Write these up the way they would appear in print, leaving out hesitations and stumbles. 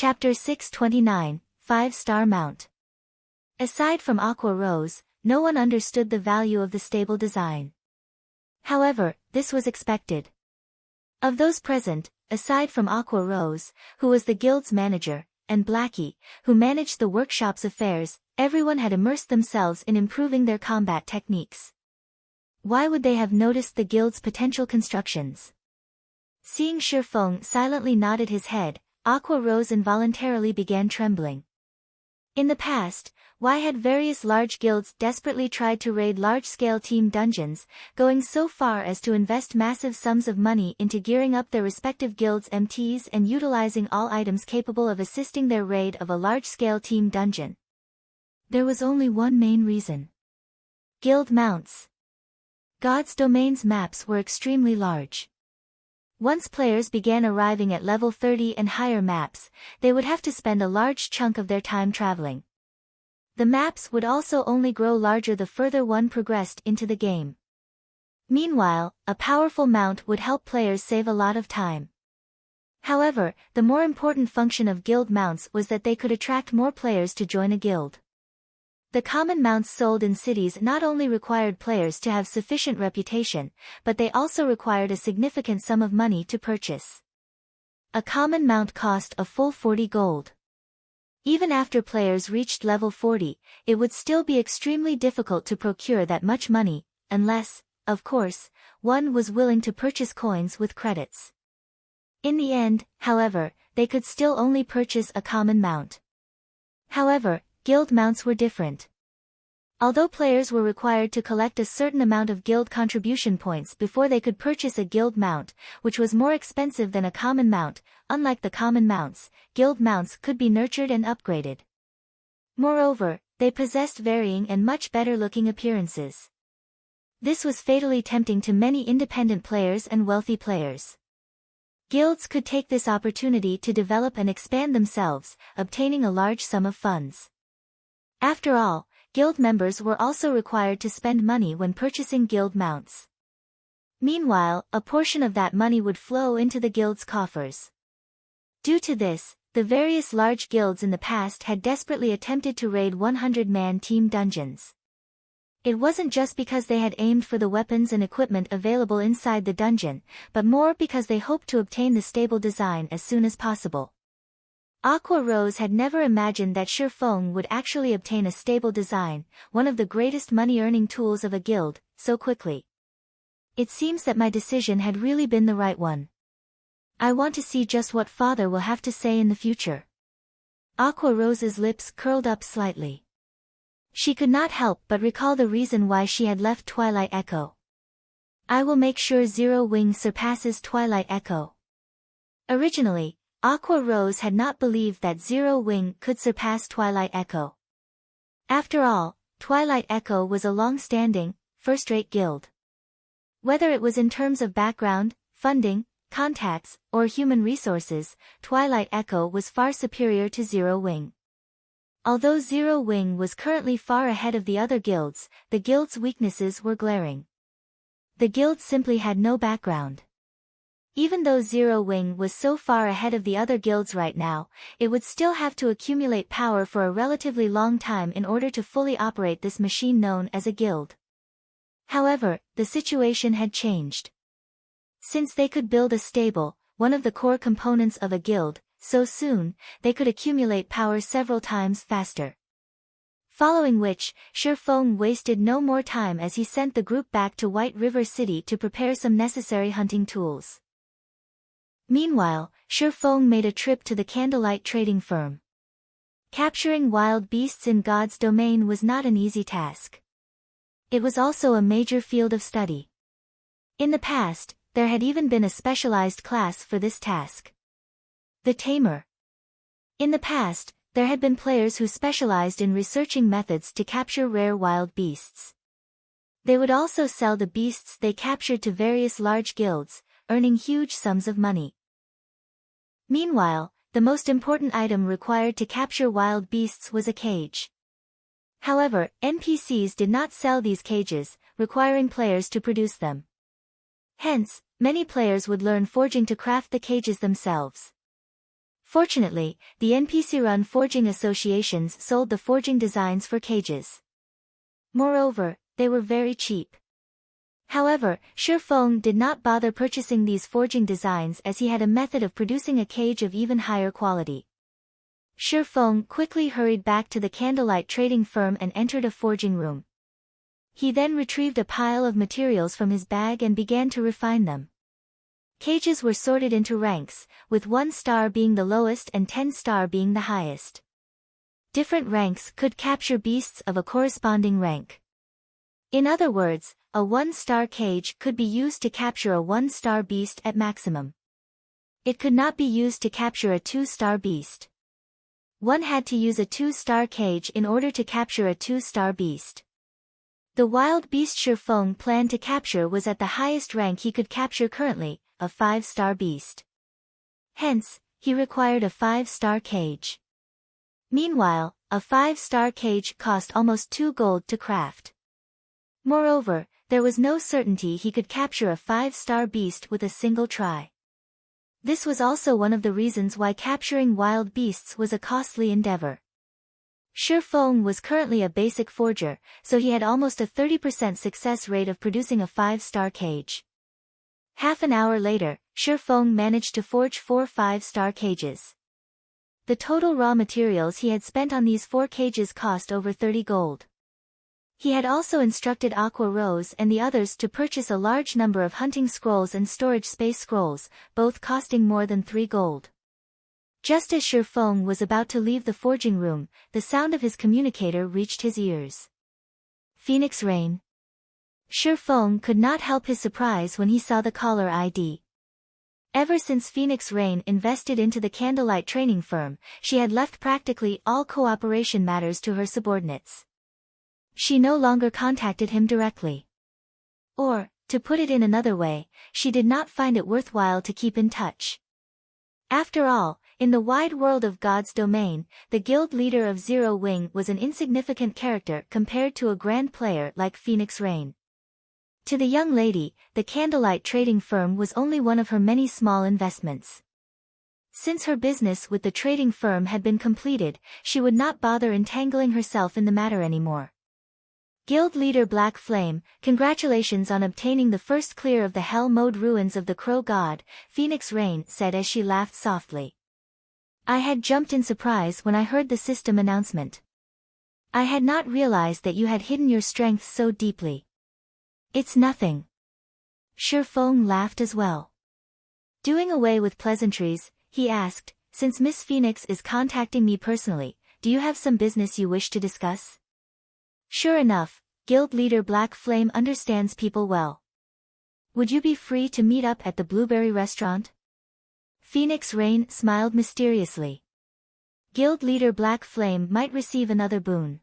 Chapter 629, 5-Star Mount. Aside from Aqua Rose, no one understood the value of the stable design. However, this was expected. Of those present, aside from Aqua Rose, who was the guild's manager, and Blackie, who managed the workshop's affairs, everyone had immersed themselves in improving their combat techniques. Why would they have noticed the guild's potential constructions? Seeing Shifeng silently nodded his head, Aqua Rose involuntarily began trembling. In the past, why had various large guilds desperately tried to raid large-scale team dungeons, going so far as to invest massive sums of money into gearing up their respective guilds' MTs and utilizing all items capable of assisting their raid of a large-scale team dungeon? There was only one main reason. Guild mounts. God's Domain's maps were extremely large. Once players began arriving at level 30 and higher maps, they would have to spend a large chunk of their time traveling. The maps would also only grow larger the further one progressed into the game. Meanwhile, a powerful mount would help players save a lot of time. However, the more important function of guild mounts was that they could attract more players to join a guild. The common mounts sold in cities not only required players to have sufficient reputation, but they also required a significant sum of money to purchase. A common mount cost a full 40 gold. Even after players reached level 40, it would still be extremely difficult to procure that much money, unless, of course, one was willing to purchase coins with credits. In the end, however, they could still only purchase a common mount. However, guild mounts were different. Although players were required to collect a certain amount of guild contribution points before they could purchase a guild mount, which was more expensive than a common mount, unlike the common mounts, guild mounts could be nurtured and upgraded. Moreover, they possessed varying and much better-looking appearances. This was fatally tempting to many independent players and wealthy players. Guilds could take this opportunity to develop and expand themselves, obtaining a large sum of funds. After all, guild members were also required to spend money when purchasing guild mounts. Meanwhile, a portion of that money would flow into the guild's coffers. Due to this, the various large guilds in the past had desperately attempted to raid 100-man team dungeons. It wasn't just because they had aimed for the weapons and equipment available inside the dungeon, but more because they hoped to obtain the stable design as soon as possible. Aqua Rose had never imagined that Shifeng would actually obtain a stable design, one of the greatest money-earning tools of a guild, so quickly. It seems that my decision had really been the right one. I want to see just what father will have to say in the future. Aqua Rose's lips curled up slightly. She could not help but recall the reason why she had left Twilight Echo. I will make sure Zero Wing surpasses Twilight Echo. Originally, Aqua Rose had not believed that Zero Wing could surpass Twilight Echo. After all, Twilight Echo was a long-standing, first-rate guild. Whether it was in terms of background, funding, contacts, or human resources, Twilight Echo was far superior to Zero Wing. Although Zero Wing was currently far ahead of the other guilds, the guild's weaknesses were glaring. The guild simply had no background. Even though Zero Wing was so far ahead of the other guilds right now, it would still have to accumulate power for a relatively long time in order to fully operate this machine known as a guild. However, the situation had changed. Since they could build a stable, one of the core components of a guild, so soon, they could accumulate power several times faster. Following which, Shifeng wasted no more time as he sent the group back to White River City to prepare some necessary hunting tools. Meanwhile, Shifeng made a trip to the Candlelight trading firm. Capturing wild beasts in God's domain was not an easy task. It was also a major field of study. In the past, there had even been a specialized class for this task. The Tamer. In the past, there had been players who specialized in researching methods to capture rare wild beasts. They would also sell the beasts they captured to various large guilds, earning huge sums of money. Meanwhile, the most important item required to capture wild beasts was a cage. However, NPCs did not sell these cages, requiring players to produce them. Hence, many players would learn forging to craft the cages themselves. Fortunately, the NPC-run forging associations sold the forging designs for cages. Moreover, they were very cheap. However, Shifeng did not bother purchasing these forging designs as he had a method of producing a cage of even higher quality. Shifeng quickly hurried back to the candlelight trading firm and entered a forging room. He then retrieved a pile of materials from his bag and began to refine them. Cages were sorted into ranks, with 1 star being the lowest and 10 star being the highest. Different ranks could capture beasts of a corresponding rank. In other words, a 1-star cage could be used to capture a 1-star beast at maximum. It could not be used to capture a 2-star beast. One had to use a 2-star cage in order to capture a 2-star beast. The wild beast Shifeng planned to capture was at the highest rank he could capture currently, a 5-star beast. Hence, he required a 5-star cage. Meanwhile, a 5-star cage cost almost 2 gold to craft. Moreover, there was no certainty he could capture a 5-star beast with a single try. This was also one of the reasons why capturing wild beasts was a costly endeavor. Shifeng was currently a basic forger, so he had almost a 30% success rate of producing a 5-star cage. Half an hour later, Shifeng managed to forge 4 5-star cages. The total raw materials he had spent on these 4 cages cost over 30 gold. He had also instructed Aqua Rose and the others to purchase a large number of hunting scrolls and storage space scrolls, both costing more than 3 gold. Just as Shifeng was about to leave the forging room, the sound of his communicator reached his ears. Phoenix Rain. Shifeng could not help his surprise when he saw the caller ID. Ever since Phoenix Rain invested into the candlelight training firm, she had left practically all cooperation matters to her subordinates. She no longer contacted him directly. Or, to put it in another way, she did not find it worthwhile to keep in touch. After all, in the wide world of God's domain, the guild leader of Zero Wing was an insignificant character compared to a grand player like Phoenix Rain. To the young lady, the candlelight trading firm was only one of her many small investments. Since her business with the trading firm had been completed, she would not bother entangling herself in the matter anymore. Guild leader Black Flame, congratulations on obtaining the first clear of the hell mode ruins of the Crow God, Phoenix Rain said as she laughed softly. I had jumped in surprise when I heard the system announcement. I had not realized that you had hidden your strength so deeply. It's nothing. Shifeng laughed as well. Doing away with pleasantries, he asked, since Miss Phoenix is contacting me personally, do you have some business you wish to discuss? Sure enough, guild leader Black Flame understands people well. Would you be free to meet up at the Blueberry restaurant? Phoenix Rain smiled mysteriously. Guild leader Black Flame might receive another boon.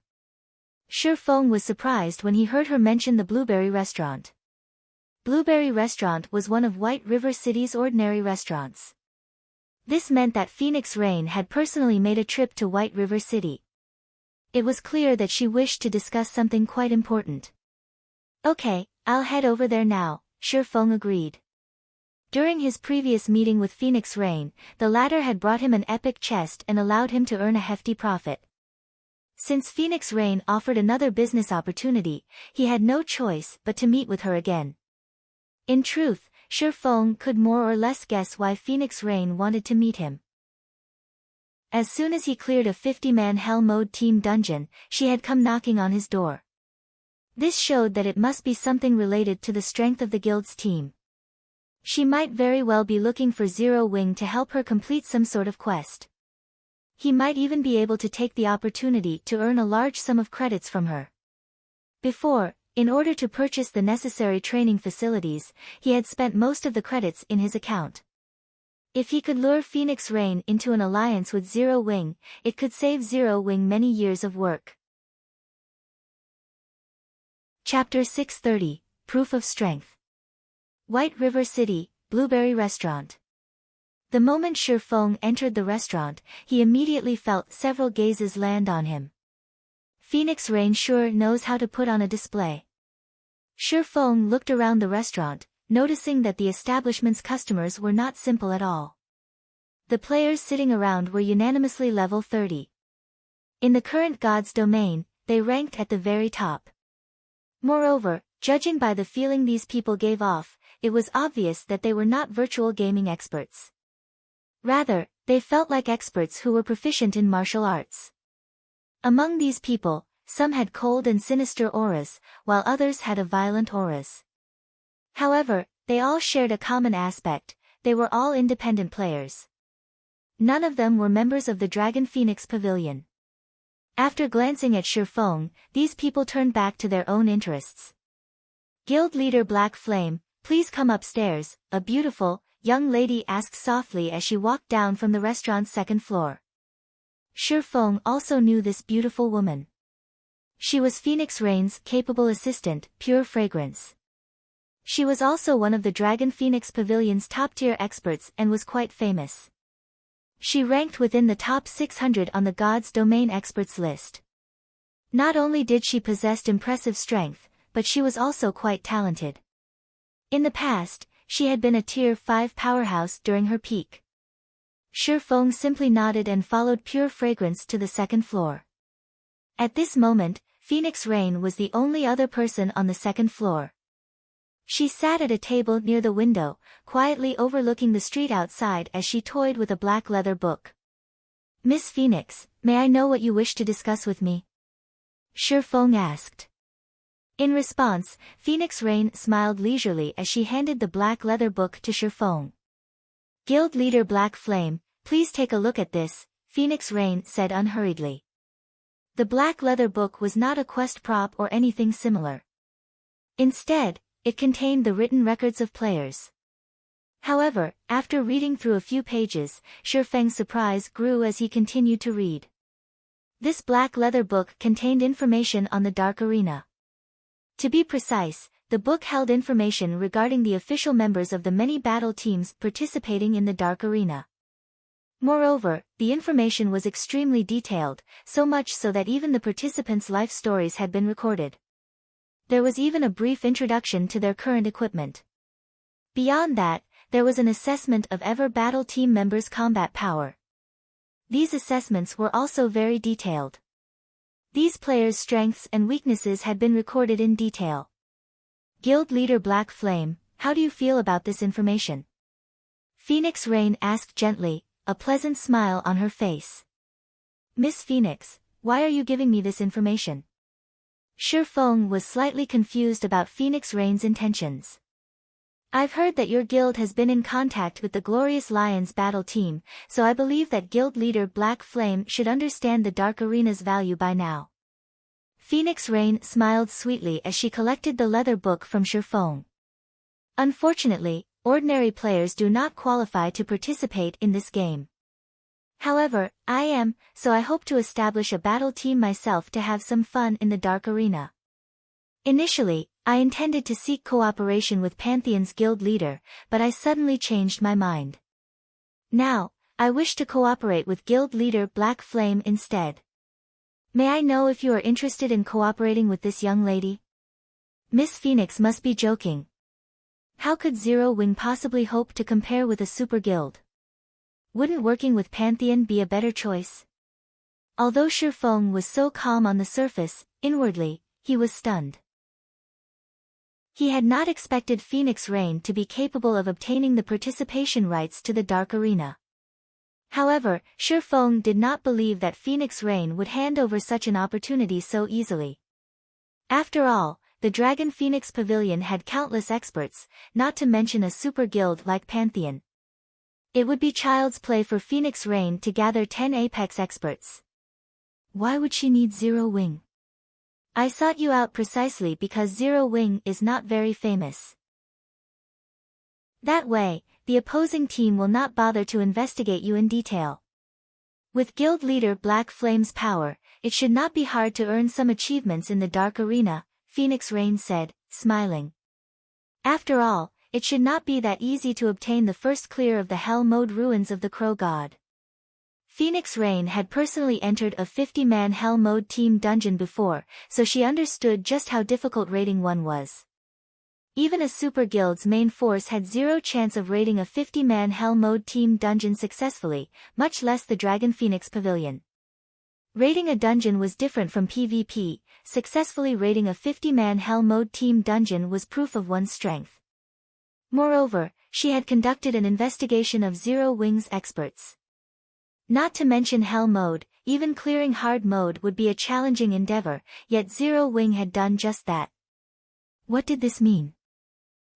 Shifeng was surprised when he heard her mention the Blueberry restaurant. Blueberry restaurant was one of White River City's ordinary restaurants. This meant that Phoenix Rain had personally made a trip to White River City. It was clear that she wished to discuss something quite important. Okay, I'll head over there now, Shifeng agreed. During his previous meeting with Phoenix Rain, the latter had brought him an epic chest and allowed him to earn a hefty profit. Since Phoenix Rain offered another business opportunity, he had no choice but to meet with her again. In truth, Shifeng could more or less guess why Phoenix Rain wanted to meet him. As soon as he cleared a 50-man Hell Mode team dungeon, she had come knocking on his door. This showed that it must be something related to the strength of the guild's team. She might very well be looking for Zero Wing to help her complete some sort of quest. He might even be able to take the opportunity to earn a large sum of credits from her. Before, in order to purchase the necessary training facilities, he had spent most of the credits in his account. If he could lure Phoenix Rain into an alliance with Zero Wing, it could save Zero Wing many years of work. Chapter 630, Proof of Strength. White River City, Blueberry Restaurant. The moment Shifeng entered the restaurant, he immediately felt several gazes land on him. Phoenix Rain sure knows how to put on a display. Shifeng looked around the restaurant, noticing that the establishment's customers were not simple at all. The players sitting around were unanimously level 30. In the current God's domain, they ranked at the very top. Moreover, judging by the feeling these people gave off, it was obvious that they were not virtual gaming experts. Rather, they felt like experts who were proficient in martial arts. Among these people, some had cold and sinister auras, while others had a violent auras. However, they all shared a common aspect: they were all independent players. None of them were members of the Dragon Phoenix Pavilion. After glancing at Shifeng, these people turned back to their own interests. Guild leader Black Flame, please come upstairs, a beautiful, young lady asked softly as she walked down from the restaurant's second floor. Shifeng also knew this beautiful woman. She was Phoenix Rain's capable assistant, Pure Fragrance. She was also one of the Dragon Phoenix Pavilion's top-tier experts and was quite famous. She ranked within the top 600 on the God's Domain experts list. Not only did she possess impressive strength, but she was also quite talented. In the past, she had been a Tier 5 powerhouse during her peak. Shifeng simply nodded and followed Pure Fragrance to the second floor. At this moment, Phoenix Rain was the only other person on the second floor. She sat at a table near the window, quietly overlooking the street outside as she toyed with a black leather book. "Miss Phoenix, may I know what you wish to discuss with me?" Shifeng asked. In response, Phoenix Rain smiled leisurely as she handed the black leather book to Shifeng. "Guild leader Black Flame, please take a look at this," Phoenix Rain said unhurriedly. The black leather book was not a quest prop or anything similar. Instead, it contained the written records of players. However, after reading through a few pages, Shifeng's surprise grew as he continued to read. This black leather book contained information on the Dark Arena. To be precise, the book held information regarding the official members of the many battle teams participating in the Dark Arena. Moreover, the information was extremely detailed, so much so that even the participants' life stories had been recorded. There was even a brief introduction to their current equipment. Beyond that, there was an assessment of ever battle team members' combat power. These assessments were also very detailed. These players' strengths and weaknesses had been recorded in detail. Guild leader Black Flame, how do you feel about this information? Phoenix Rain asked gently, a pleasant smile on her face. "Miss Phoenix, why are you giving me this information?" Shifeng was slightly confused about Phoenix Rain's intentions. "I've heard that your guild has been in contact with the Glorious Lions battle team, so I believe that guild leader Black Flame should understand the Dark Arena's value by now." Phoenix Rain smiled sweetly as she collected the leather book from Shifeng. Unfortunately, ordinary players do not qualify to participate in this game. However, I am, so I hope to establish a battle team myself to have some fun in the Dark Arena. Initially, I intended to seek cooperation with Pantheon's guild leader, but I suddenly changed my mind. Now, I wish to cooperate with guild leader Black Flame instead. May I know if you are interested in cooperating with this young lady? Miss Phoenix must be joking. How could Zero Wing possibly hope to compare with a super guild? Wouldn't working with Pantheon be a better choice? Although Shifeng was so calm on the surface, inwardly, he was stunned. He had not expected Phoenix Rain to be capable of obtaining the participation rights to the Dark Arena. However, Shifeng did not believe that Phoenix Rain would hand over such an opportunity so easily. After all, the Dragon Phoenix Pavilion had countless experts, not to mention a super guild like Pantheon. It would be child's play for Phoenix Rain to gather 10 Apex experts. Why would she need Zero Wing? I sought you out precisely because Zero Wing is not very famous. That way, the opposing team will not bother to investigate you in detail. With guild leader Black Flame's power, it should not be hard to earn some achievements in the Dark Arena, Phoenix Rain said, smiling. After all, it should not be that easy to obtain the first clear of the Hell Mode ruins of the Crow God. Phoenix Rain had personally entered a 50-man Hell Mode team dungeon before, so she understood just how difficult raiding one was. Even a super guild's main force had zero chance of raiding a 50-man Hell Mode team dungeon successfully, much less the Dragon Phoenix Pavilion. Raiding a dungeon was different from PvP. Successfully raiding a 50-man Hell Mode team dungeon was proof of one's strength. Moreover, she had conducted an investigation of Zero Wing's experts. Not to mention Hell Mode, even clearing Hard Mode would be a challenging endeavor, yet Zero Wing had done just that. What did this mean?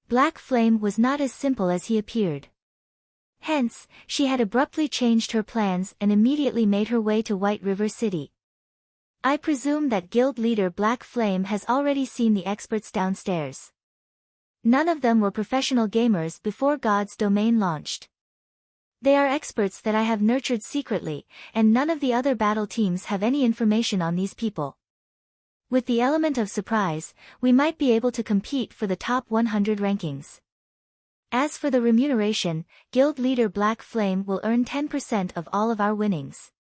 Black Flame was not as simple as he appeared. Hence, she had abruptly changed her plans and immediately made her way to White River City. I presume that guild leader Black Flame has already seen the experts downstairs. None of them were professional gamers before God's domain launched. They are experts that I have nurtured secretly, and none of the other battle teams have any information on these people. With the element of surprise, we might be able to compete for the top 100 rankings. As for the remuneration, guild leader Black Flame will earn 10% of all of our winnings.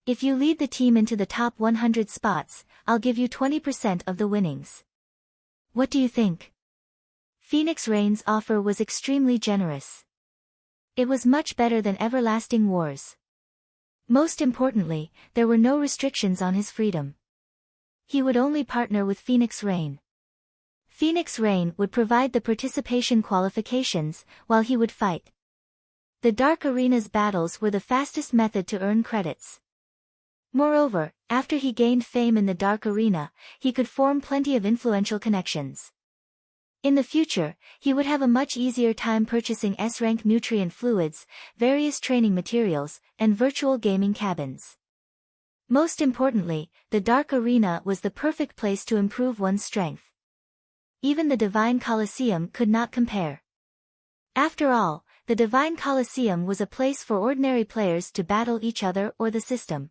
If you lead the team into the top 100 spots, I'll give you 20% of the winnings. What do you think? Phoenix Rain's offer was extremely generous. It was much better than Everlasting Wars. Most importantly, there were no restrictions on his freedom. He would only partner with Phoenix Rain. Phoenix Rain would provide the participation qualifications, while he would fight. The Dark Arena's battles were the fastest method to earn credits. Moreover, after he gained fame in the Dark Arena, he could form plenty of influential connections. In the future, he would have a much easier time purchasing S-rank nutrient fluids, various training materials, and virtual gaming cabins. Most importantly, the Dark Arena was the perfect place to improve one's strength. Even the Divine Colosseum could not compare. After all, the Divine Colosseum was a place for ordinary players to battle each other or the system.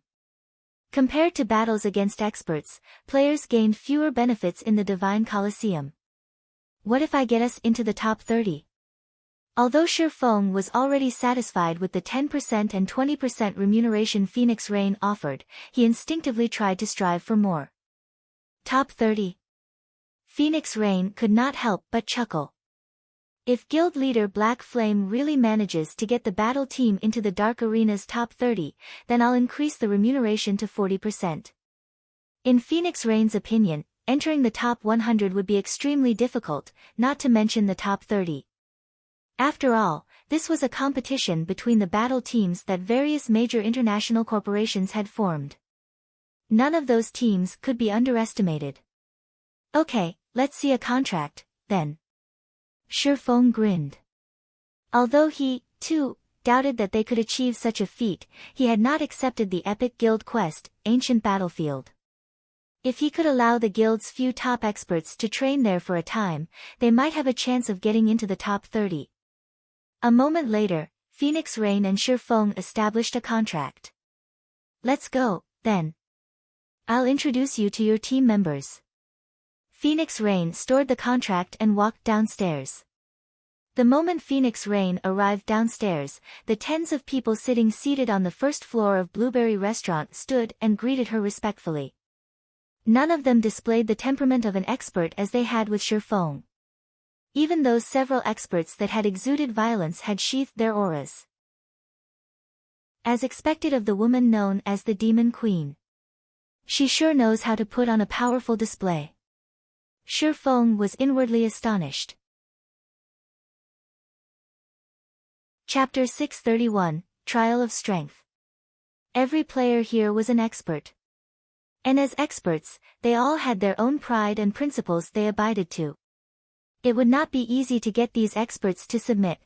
Compared to battles against experts, players gained fewer benefits in the Divine Colosseum. What if I get us into the top 30? Although Shifeng was already satisfied with the 10% and 20% remuneration Phoenix Rain offered, he instinctively tried to strive for more. Top 30. Phoenix Rain could not help but chuckle. If guild leader Black Flame really manages to get the battle team into the Dark Arena's top 30, then I'll increase the remuneration to 40%. In Phoenix Rain's opinion, entering the top 100 would be extremely difficult, not to mention the top 30. After all, this was a competition between the battle teams that various major international corporations had formed. None of those teams could be underestimated. Okay, let's see a contract, then. Shifeng grinned. Although he, too, doubted that they could achieve such a feat, he had not accepted the epic guild quest, Ancient Battlefield. If he could allow the guild's few top experts to train there for a time, they might have a chance of getting into the top 30. A moment later, Phoenix Rain and Shifeng established a contract. Let's go, then. I'll introduce you to your team members. Phoenix Rain stored the contract and walked downstairs. The moment Phoenix Rain arrived downstairs, the tens of people seated on the first floor of Blueberry Restaurant stood and greeted her respectfully. None of them displayed the temperament of an expert as they had with Shifeng. Even those several experts that had exuded violence had sheathed their auras. As expected of the woman known as the Demon Queen. She sure knows how to put on a powerful display. Shifeng was inwardly astonished. Chapter 631, Trial of Strength. Every player here was an expert. And as experts, they all had their own pride and principles they abided to. It would not be easy to get these experts to submit.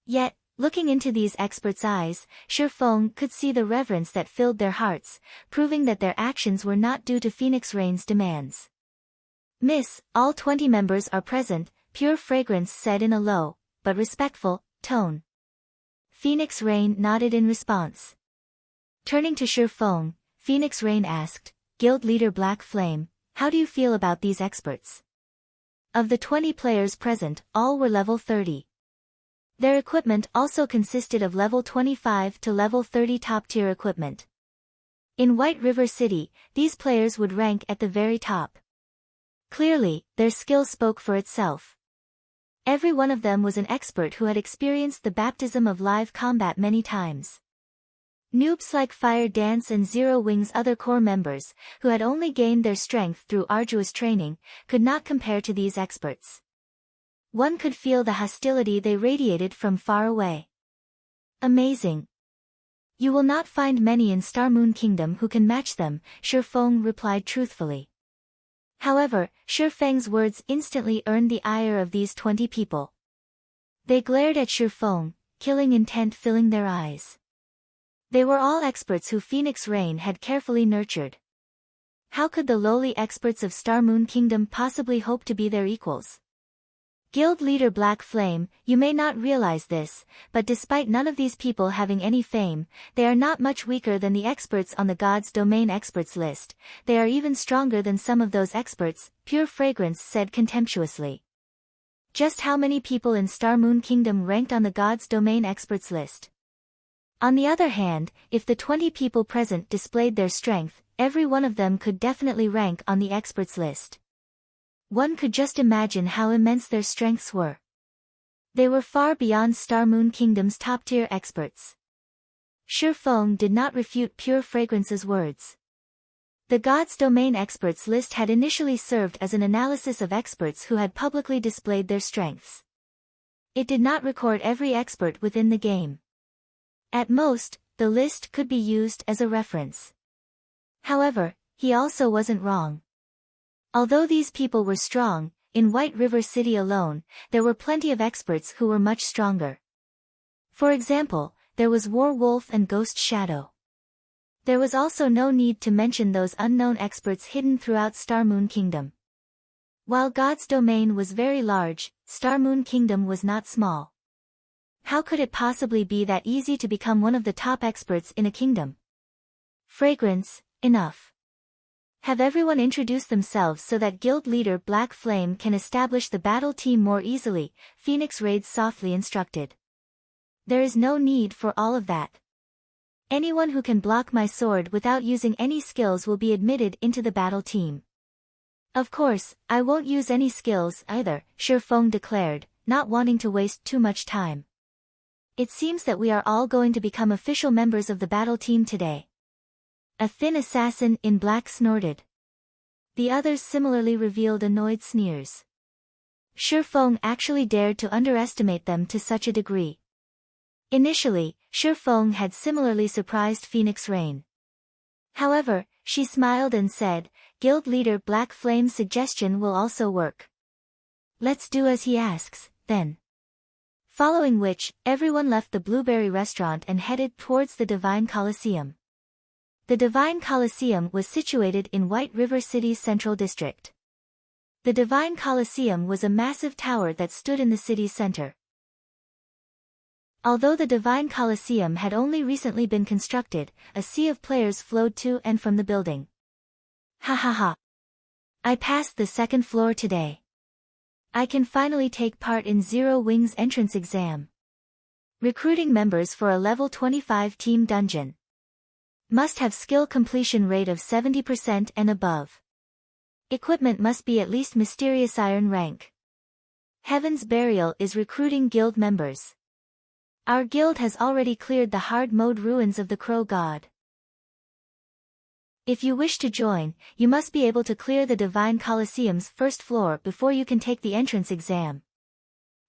Yet, looking into these experts' eyes, Shifeng could see the reverence that filled their hearts, proving that their actions were not due to Phoenix Rain's demands. Miss, all 20 members are present, Pure Fragrance said in a low, but respectful, tone. Phoenix Rain nodded in response. Turning to Shifeng, Phoenix Rain asked, Guild Leader Black Flame, how do you feel about these experts? Of the 20 players present, all were level 30. Their equipment also consisted of level 25 to level 30 top-tier equipment. In White River City, these players would rank at the very top. Clearly, their skill spoke for itself. Every one of them was an expert who had experienced the baptism of live combat many times. Noobs like Fire Dance and Zero Wing's other core members, who had only gained their strength through arduous training, could not compare to these experts. One could feel the hostility they radiated from far away. Amazing. You will not find many in Star Moon Kingdom who can match them, Shi Feng replied truthfully. However, Shi Feng's words instantly earned the ire of these 20 people. They glared at Shi Feng, killing intent filling their eyes. They were all experts who Phoenix Rain had carefully nurtured. How could the lowly experts of Star Moon Kingdom possibly hope to be their equals? Guild leader Black Flame, you may not realize this, but despite none of these people having any fame, they are not much weaker than the experts on the God's Domain experts list. They are even stronger than some of those experts, Pure Fragrance said contemptuously. Just how many people in Star Moon Kingdom ranked on the God's Domain experts list? On the other hand, if the 20 people present displayed their strength, every one of them could definitely rank on the experts list. One could just imagine how immense their strengths were. They were far beyond Star Moon Kingdom's top-tier experts. Shi Feng did not refute Pure Fragrance's words. The God's Domain experts list had initially served as an analysis of experts who had publicly displayed their strengths. It did not record every expert within the game. At most, the list could be used as a reference. However, he also wasn't wrong. Although these people were strong, in White River City alone, there were plenty of experts who were much stronger. For example, there was War Wolf and Ghost Shadow. There was also no need to mention those unknown experts hidden throughout Star Moon Kingdom. While God's Domain was very large, Star Moon Kingdom was not small. How could it possibly be that easy to become one of the top experts in a kingdom? Fragrance, enough. Have everyone introduce themselves so that guild leader Black Flame can establish the battle team more easily, Phoenix Raid softly instructed. There is no need for all of that. Anyone who can block my sword without using any skills will be admitted into the battle team. Of course, I won't use any skills either, Shi Feng declared, not wanting to waste too much time. It seems that we are all going to become official members of the battle team today. A thin assassin in black snorted. The others similarly revealed annoyed sneers. Shi Feng actually dared to underestimate them to such a degree. Initially, Shi Feng had similarly surprised Phoenix Rain. However, she smiled and said, Guild leader Black Flame's suggestion will also work. Let's do as he asks, then. Following which, everyone left the Blueberry Restaurant and headed towards the Divine Coliseum. The Divine Coliseum was situated in White River City's central district. The Divine Coliseum was a massive tower that stood in the city's center. Although the Divine Coliseum had only recently been constructed, a sea of players flowed to and from the building. Ha ha ha. I passed the second floor today. I can finally take part in Zero Wing's entrance exam. Recruiting members for a level 25 team dungeon. Must have skill completion rate of 70% and above. Equipment must be at least Mysterious Iron rank. Heaven's Burial is recruiting guild members. Our guild has already cleared the hard mode ruins of the Crow God. If you wish to join, you must be able to clear the Divine Coliseum's first floor before you can take the entrance exam.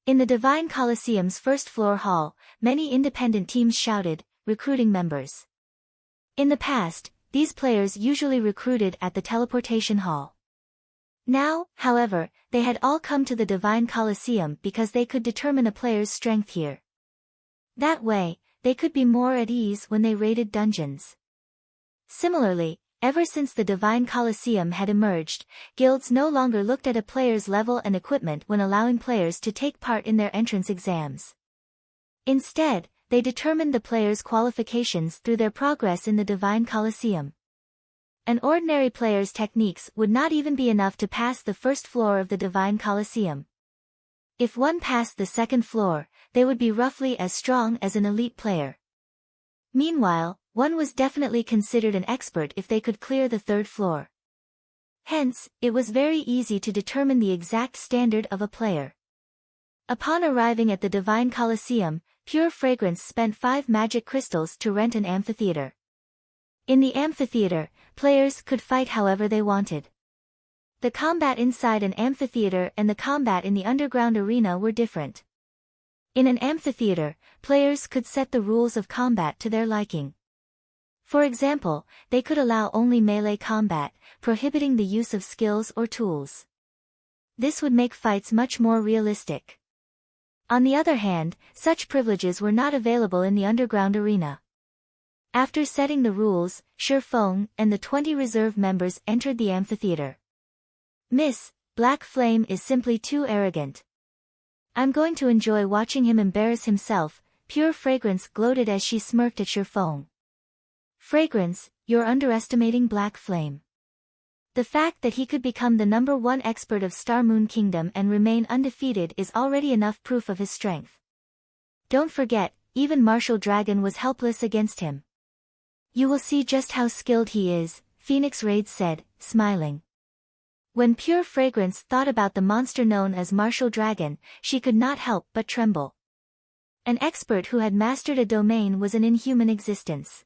In the Divine Coliseum's first floor hall, many independent teams shouted, recruiting members. In the past, these players usually recruited at the teleportation hall. Now, however, they had all come to the Divine Coliseum because they could determine a player's strength here. That way, they could be more at ease when they raided dungeons. Similarly, ever since the Divine Coliseum had emerged, guilds no longer looked at a player's level and equipment when allowing players to take part in their entrance exams. Instead, they determined the player's qualifications through their progress in the Divine Coliseum. An ordinary player's techniques would not even be enough to pass the first floor of the Divine Coliseum. If one passed the second floor, they would be roughly as strong as an elite player. Meanwhile, one was definitely considered an expert if they could clear the third floor. Hence, it was very easy to determine the exact standard of a player. Upon arriving at the Divine Colosseum, Pure Fragrance spent 5 magic crystals to rent an amphitheater. In the amphitheater, players could fight however they wanted. The combat inside an amphitheater and the combat in the underground arena were different. In an amphitheater, players could set the rules of combat to their liking. For example, they could allow only melee combat, prohibiting the use of skills or tools. This would make fights much more realistic. On the other hand, such privileges were not available in the underground arena. After setting the rules, Shi Feng and the 20 reserve members entered the amphitheater. "Miss, Black Flame is simply too arrogant. I'm going to enjoy watching him embarrass himself," Pure Fragrance gloated as she smirked at Shi Feng. "Fragrance, you're underestimating Black Flame. The fact that he could become the #1 expert of Star Moon Kingdom and remain undefeated is already enough proof of his strength. Don't forget, even Martial Dragon was helpless against him. You will see just how skilled he is," Phoenix Raid said, smiling. When Pure Fragrance thought about the monster known as Martial Dragon, she could not help but tremble. An expert who had mastered a domain was an inhuman existence.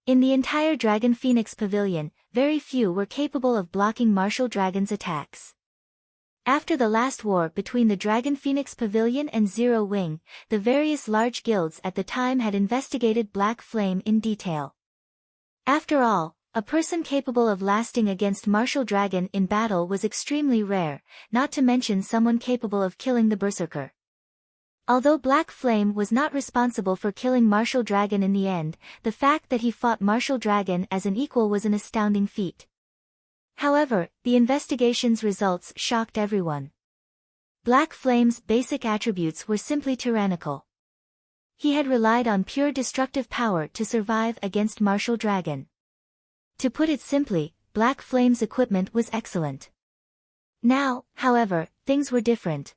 In the entire Dragon Phoenix Pavilion, very few were capable of blocking Martial Dragon's attacks. After the last war between the Dragon Phoenix Pavilion and Zero Wing, the various large guilds at the time had investigated Black Flame in detail. After all, a person capable of lasting against Martial Dragon in battle was extremely rare, not to mention someone capable of killing the Berserker. Although Black Flame was not responsible for killing Martial Dragon in the end, the fact that he fought Martial Dragon as an equal was an astounding feat. However, the investigation's results shocked everyone. Black Flame's basic attributes were simply tyrannical. He had relied on pure destructive power to survive against Martial Dragon. To put it simply, Black Flame's equipment was excellent. Now, however, things were different.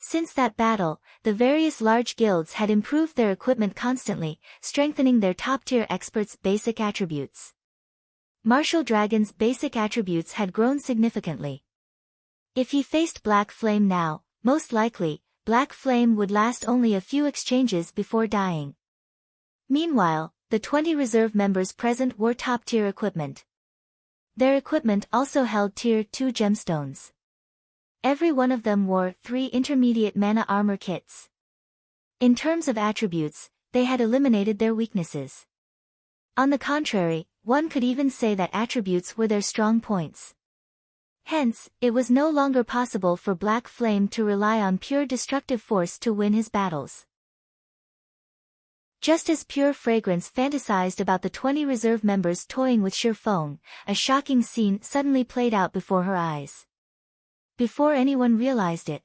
Since that battle, the various large guilds had improved their equipment constantly, strengthening their top-tier experts' basic attributes. Martial Dragon's basic attributes had grown significantly. If he faced Black Flame now, most likely, Black Flame would last only a few exchanges before dying. Meanwhile, the 20 reserve members present wore top-tier equipment. Their equipment also held Tier 2 gemstones. Every one of them wore 3 intermediate mana armor kits. In terms of attributes, they had eliminated their weaknesses. On the contrary, one could even say that attributes were their strong points. Hence, it was no longer possible for Black Flame to rely on pure destructive force to win his battles. Just as Pure Fragrance fantasized about the 20 reserve members toying with Shi Feng, a shocking scene suddenly played out before her eyes. Before anyone realized it,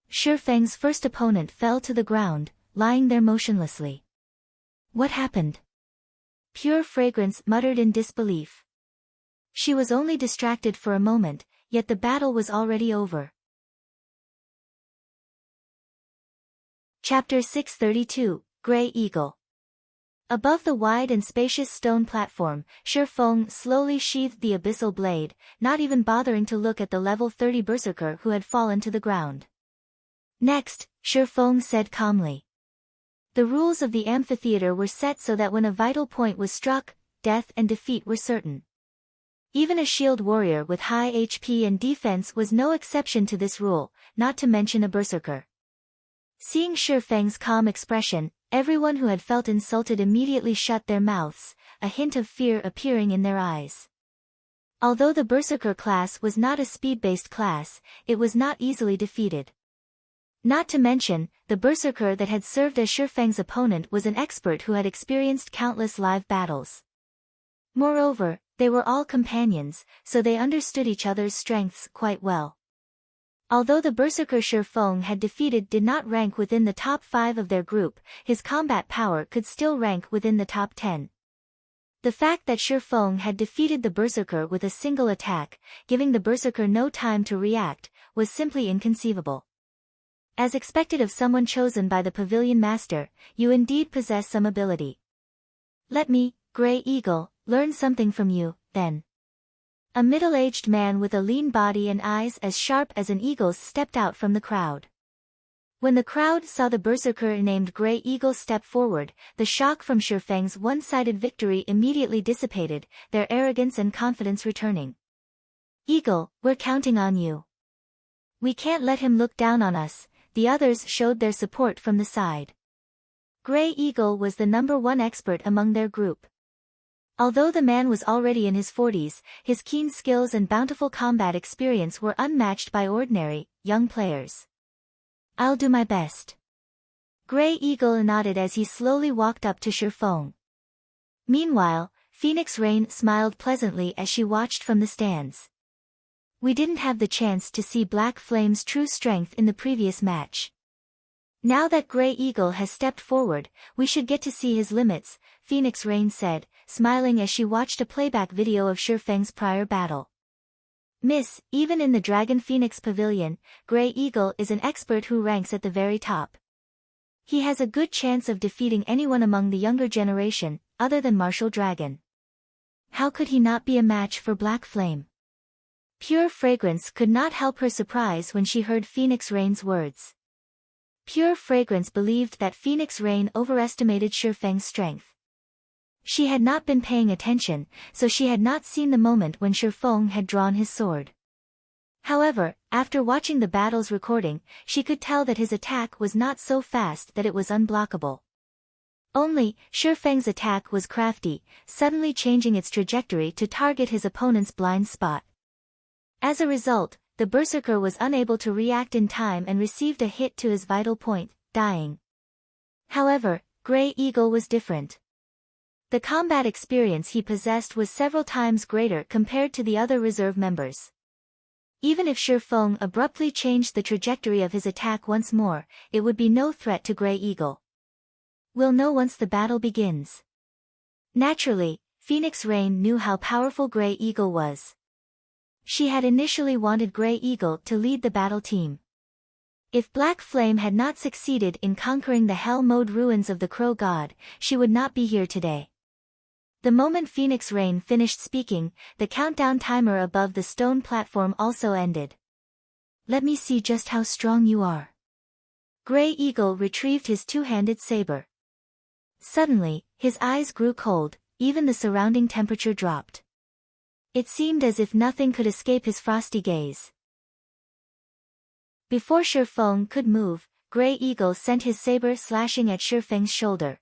Shi Feng's first opponent fell to the ground, lying there motionlessly. What happened? Pure Fragrance muttered in disbelief. She was only distracted for a moment, yet the battle was already over. Chapter 632, Grey Eagle. Above the wide and spacious stone platform, Shi Feng slowly sheathed the abyssal blade, not even bothering to look at the level 30 berserker who had fallen to the ground. Next, Shi Feng said calmly. The rules of the amphitheater were set so that when a vital point was struck, death and defeat were certain. Even a shield warrior with high HP and defense was no exception to this rule, not to mention a berserker. Seeing Shi Feng's calm expression, everyone who had felt insulted immediately shut their mouths, a hint of fear appearing in their eyes. Although the Berserker class was not a speed-based class, it was not easily defeated. Not to mention, the Berserker that had served as Shi Feng's opponent was an expert who had experienced countless live battles. Moreover, they were all companions, so they understood each other's strengths quite well. Although the Berserker Shi Feng had defeated did not rank within the top 5 of their group, his combat power could still rank within the top 10. The fact that Shi Feng had defeated the Berserker with a single attack, giving the Berserker no time to react, was simply inconceivable. As expected of someone chosen by the Pavilion Master, you indeed possess some ability. Let me, Grey Eagle, learn something from you, then. A middle-aged man with a lean body and eyes as sharp as an eagle's stepped out from the crowd. When the crowd saw the berserker named Grey Eagle step forward, the shock from Shifeng's one-sided victory immediately dissipated, their arrogance and confidence returning. "Eagle, we're counting on you. We can't let him look down on us," the others showed their support from the side. Grey Eagle was the #1 expert among their group. Although the man was already in his 40s, his keen skills and bountiful combat experience were unmatched by ordinary, young players. "I'll do my best." Grey Eagle nodded as he slowly walked up to Shifeng. Meanwhile, Phoenix Rain smiled pleasantly as she watched from the stands. "We didn't have the chance to see Black Flame's true strength in the previous match. Now that Grey Eagle has stepped forward, we should get to see his limits," Phoenix Rain said, smiling as she watched a playback video of Shifeng's prior battle. "Miss, even in the Dragon Phoenix Pavilion, Grey Eagle is an expert who ranks at the very top. He has a good chance of defeating anyone among the younger generation, other than Martial Dragon. How could he not be a match for Black Flame?" Pure Fragrance could not help her surprise when she heard Phoenix Rain's words. Pure Fragrance believed that Phoenix Rain overestimated Shifeng's strength. She had not been paying attention, so she had not seen the moment when Shifeng had drawn his sword. However, after watching the battle's recording, she could tell that his attack was not so fast that it was unblockable. Only, Shifeng's attack was crafty, suddenly changing its trajectory to target his opponent's blind spot. As a result, the berserker was unable to react in time and received a hit to his vital point, dying. However, Grey Eagle was different. The combat experience he possessed was several times greater compared to the other reserve members. Even if Shifeng abruptly changed the trajectory of his attack once more, it would be no threat to Grey Eagle. "We'll know once the battle begins." Naturally, Phoenix Rain knew how powerful Grey Eagle was. She had initially wanted Grey Eagle to lead the battle team. If Black Flame had not succeeded in conquering the Hell Mode ruins of the Crow God, she would not be here today. The moment Phoenix Rain finished speaking, the countdown timer above the stone platform also ended. "Let me see just how strong you are." Grey Eagle retrieved his two-handed saber. Suddenly, his eyes grew cold, even the surrounding temperature dropped. It seemed as if nothing could escape his frosty gaze. Before Shifeng could move, Grey Eagle sent his saber slashing at Shifeng's shoulder.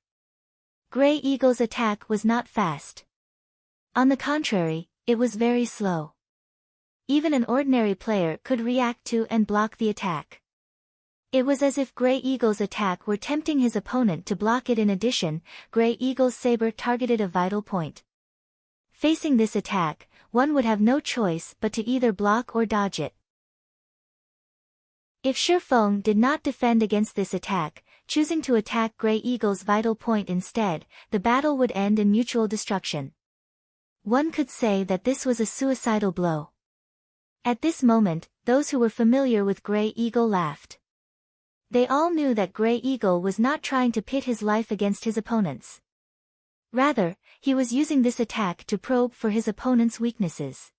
Grey Eagle's attack was not fast. On the contrary, it was very slow. Even an ordinary player could react to and block the attack. It was as if Grey Eagle's attack were tempting his opponent to block it. In addition, Grey Eagle's saber targeted a vital point. Facing this attack, one would have no choice but to either block or dodge it. If Shifeng did not defend against this attack, choosing to attack Grey Eagle's vital point instead, the battle would end in mutual destruction. One could say that this was a suicidal blow. At this moment, those who were familiar with Grey Eagle laughed. They all knew that Grey Eagle was not trying to pit his life against his opponent's. Rather, he was using this attack to probe for his opponent's weaknesses.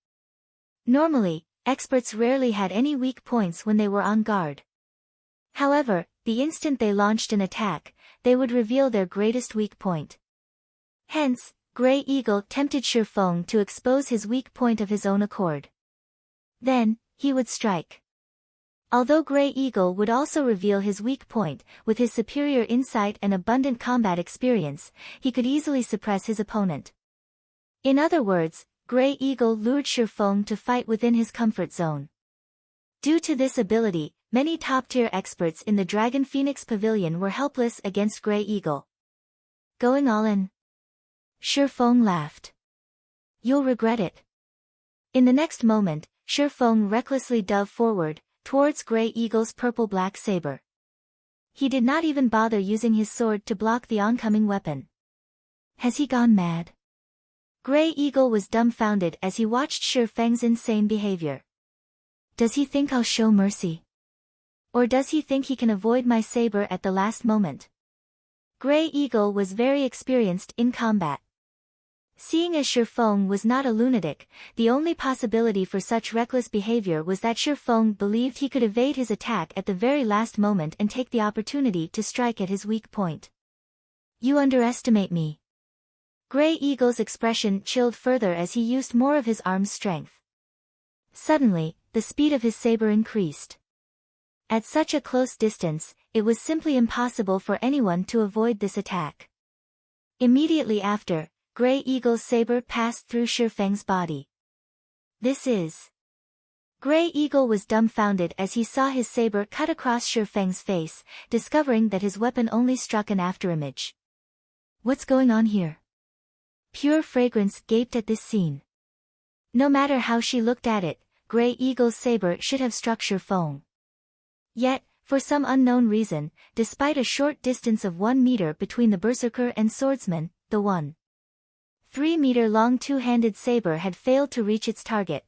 Normally, experts rarely had any weak points when they were on guard. However, the instant they launched an attack, they would reveal their greatest weak point. Hence, Grey Eagle tempted Shifeng to expose his weak point of his own accord. Then, he would strike. Although Grey Eagle would also reveal his weak point, with his superior insight and abundant combat experience, he could easily suppress his opponent. In other words, Grey Eagle lured Shifeng to fight within his comfort zone. Due to this ability, many top-tier experts in the Dragon Phoenix Pavilion were helpless against Grey Eagle. Going all in? Shifeng laughed. "You'll regret it." In the next moment, Shifeng recklessly dove forward, towards Grey Eagle's purple-black saber. He did not even bother using his sword to block the oncoming weapon. Has he gone mad? Grey Eagle was dumbfounded as he watched Shifeng's insane behavior. Does he think I'll show mercy? Or does he think he can avoid my saber at the last moment? Grey Eagle was very experienced in combat. Seeing as Shifeng was not a lunatic, the only possibility for such reckless behavior was that Shifeng believed he could evade his attack at the very last moment and take the opportunity to strike at his weak point. You underestimate me. Grey Eagle's expression chilled further as he used more of his arm's strength. Suddenly, the speed of his saber increased. At such a close distance, it was simply impossible for anyone to avoid this attack. Immediately after, Grey Eagle's saber passed through Shifeng's body. This is... Grey Eagle was dumbfounded as he saw his saber cut across Shifeng's face, discovering that his weapon only struck an afterimage. What's going on here? Pure Fragrance gaped at this scene. No matter how she looked at it, Grey Eagle's saber should have struck Shifeng. Yet, for some unknown reason, despite a short distance of 1 meter between the berserker and swordsman, the 1.3-meter-long two-handed saber had failed to reach its target.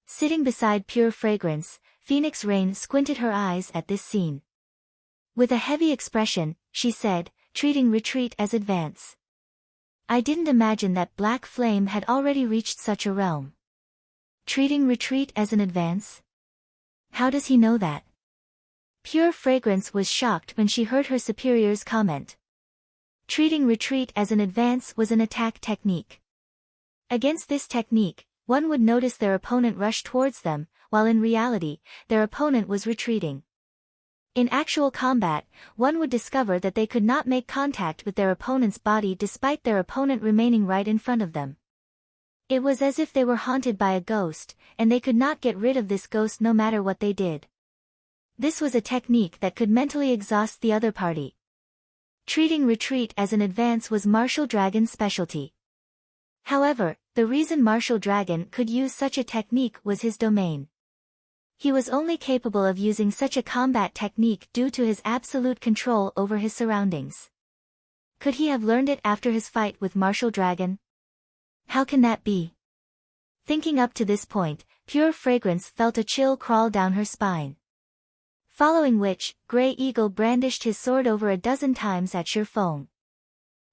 Sitting beside Pure Fragrance, Phoenix Rain squinted her eyes at this scene. With a heavy expression, she said, treating retreat as advance. I didn't imagine that Black Flame had already reached such a realm. Treating retreat as an advance? How does he know that? Pure Fragrance was shocked when she heard her superior's comment. Treating retreat as an advance was an attack technique. Against this technique, one would notice their opponent rush towards them, while in reality, their opponent was retreating. In actual combat, one would discover that they could not make contact with their opponent's body despite their opponent remaining right in front of them. It was as if they were haunted by a ghost, and they could not get rid of this ghost no matter what they did. This was a technique that could mentally exhaust the other party. Treating retreat as an advance was Martial Dragon's specialty. However, the reason Martial Dragon could use such a technique was his domain. He was only capable of using such a combat technique due to his absolute control over his surroundings. Could he have learned it after his fight with Martial Dragon? How can that be? Thinking up to this point, Pure Fragrance felt a chill crawl down her spine. Following which, Grey Eagle brandished his sword over a dozen times at Shifeng.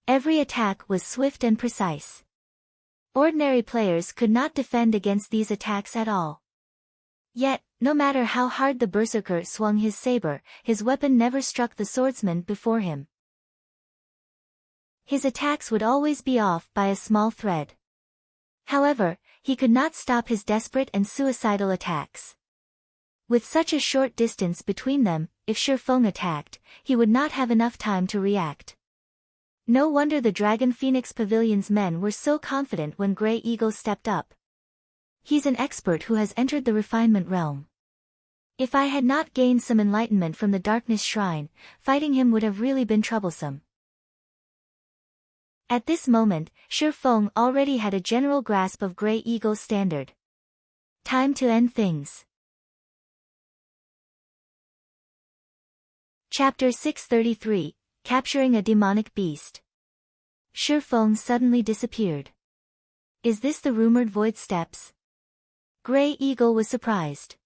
Every attack was swift and precise. Ordinary players could not defend against these attacks at all. Yet, no matter how hard the berserker swung his saber, his weapon never struck the swordsman before him. His attacks would always be off by a small thread. However, he could not stop his desperate and suicidal attacks. With such a short distance between them, if Shifeng attacked, he would not have enough time to react. No wonder the Dragon Phoenix Pavilion's men were so confident when Grey Eagle stepped up. He's an expert who has entered the refinement realm. If I had not gained some enlightenment from the Darkness Shrine, fighting him would have really been troublesome. At this moment, Shifeng already had a general grasp of Grey Eagle's standard. Time to end things. Chapter 633, Capturing a Demonic Beast. Shifeng suddenly disappeared. Is this the rumored Void Steps? Grey Eagle was surprised.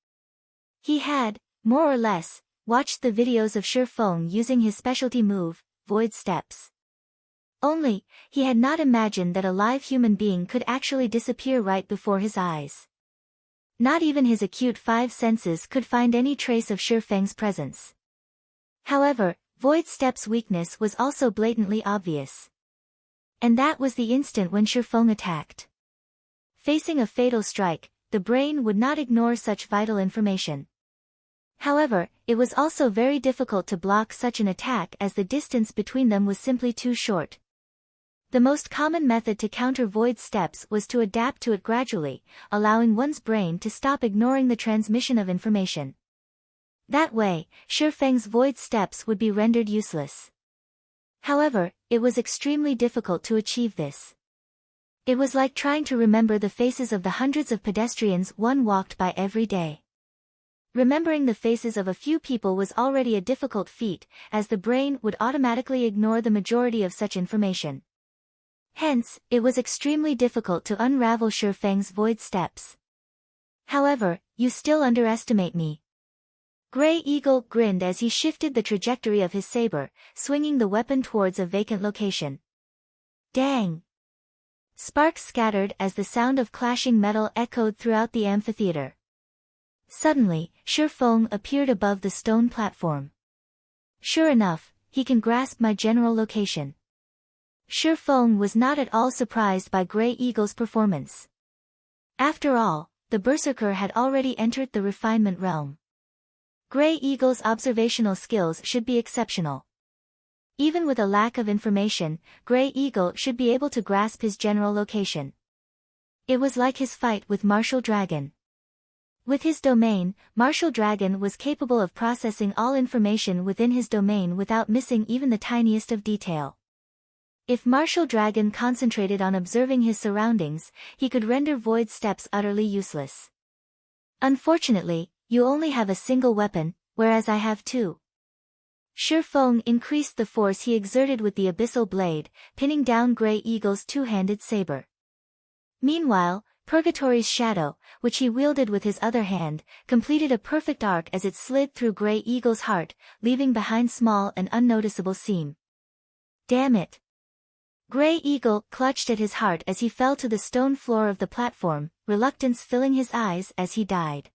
He had, more or less, watched the videos of Shifeng using his specialty move, Void Steps. Only, he had not imagined that a live human being could actually disappear right before his eyes. Not even his acute 5 senses could find any trace of Shifeng's presence. However, Void Step's weakness was also blatantly obvious. And that was the instant when Shifeng attacked. Facing a fatal strike, the brain would not ignore such vital information. However, it was also very difficult to block such an attack as the distance between them was simply too short. The most common method to counter Void Steps was to adapt to it gradually, allowing one's brain to stop ignoring the transmission of information. That way, Shifeng's Void Steps would be rendered useless. However, it was extremely difficult to achieve this. It was like trying to remember the faces of the hundreds of pedestrians one walked by every day. Remembering the faces of a few people was already a difficult feat, as the brain would automatically ignore the majority of such information. Hence, it was extremely difficult to unravel Shifeng's Void Steps. However, you still underestimate me. Grey Eagle grinned as he shifted the trajectory of his saber, swinging the weapon towards a vacant location. Dang! Sparks scattered as the sound of clashing metal echoed throughout the amphitheater. Suddenly, Shifeng appeared above the stone platform. Sure enough, he can grasp my general location. Shifeng was not at all surprised by Grey Eagle's performance. After all, the Berserker had already entered the refinement realm. Grey Eagle's observational skills should be exceptional. Even with a lack of information, Grey Eagle should be able to grasp his general location. It was like his fight with Martial Dragon. With his domain, Martial Dragon was capable of processing all information within his domain without missing even the tiniest of detail. If Martial Dragon concentrated on observing his surroundings, he could render Void Steps utterly useless. Unfortunately, you only have a single weapon, whereas I have two. Shifeng increased the force he exerted with the Abyssal Blade, pinning down Grey Eagle's two-handed saber. Meanwhile, Purgatory's shadow, which he wielded with his other hand, completed a perfect arc as it slid through Grey Eagle's heart, leaving behind small and unnoticeable seam. Damn it! Grey Eagle clutched at his heart as he fell to the stone floor of the platform, reluctance filling his eyes as he died.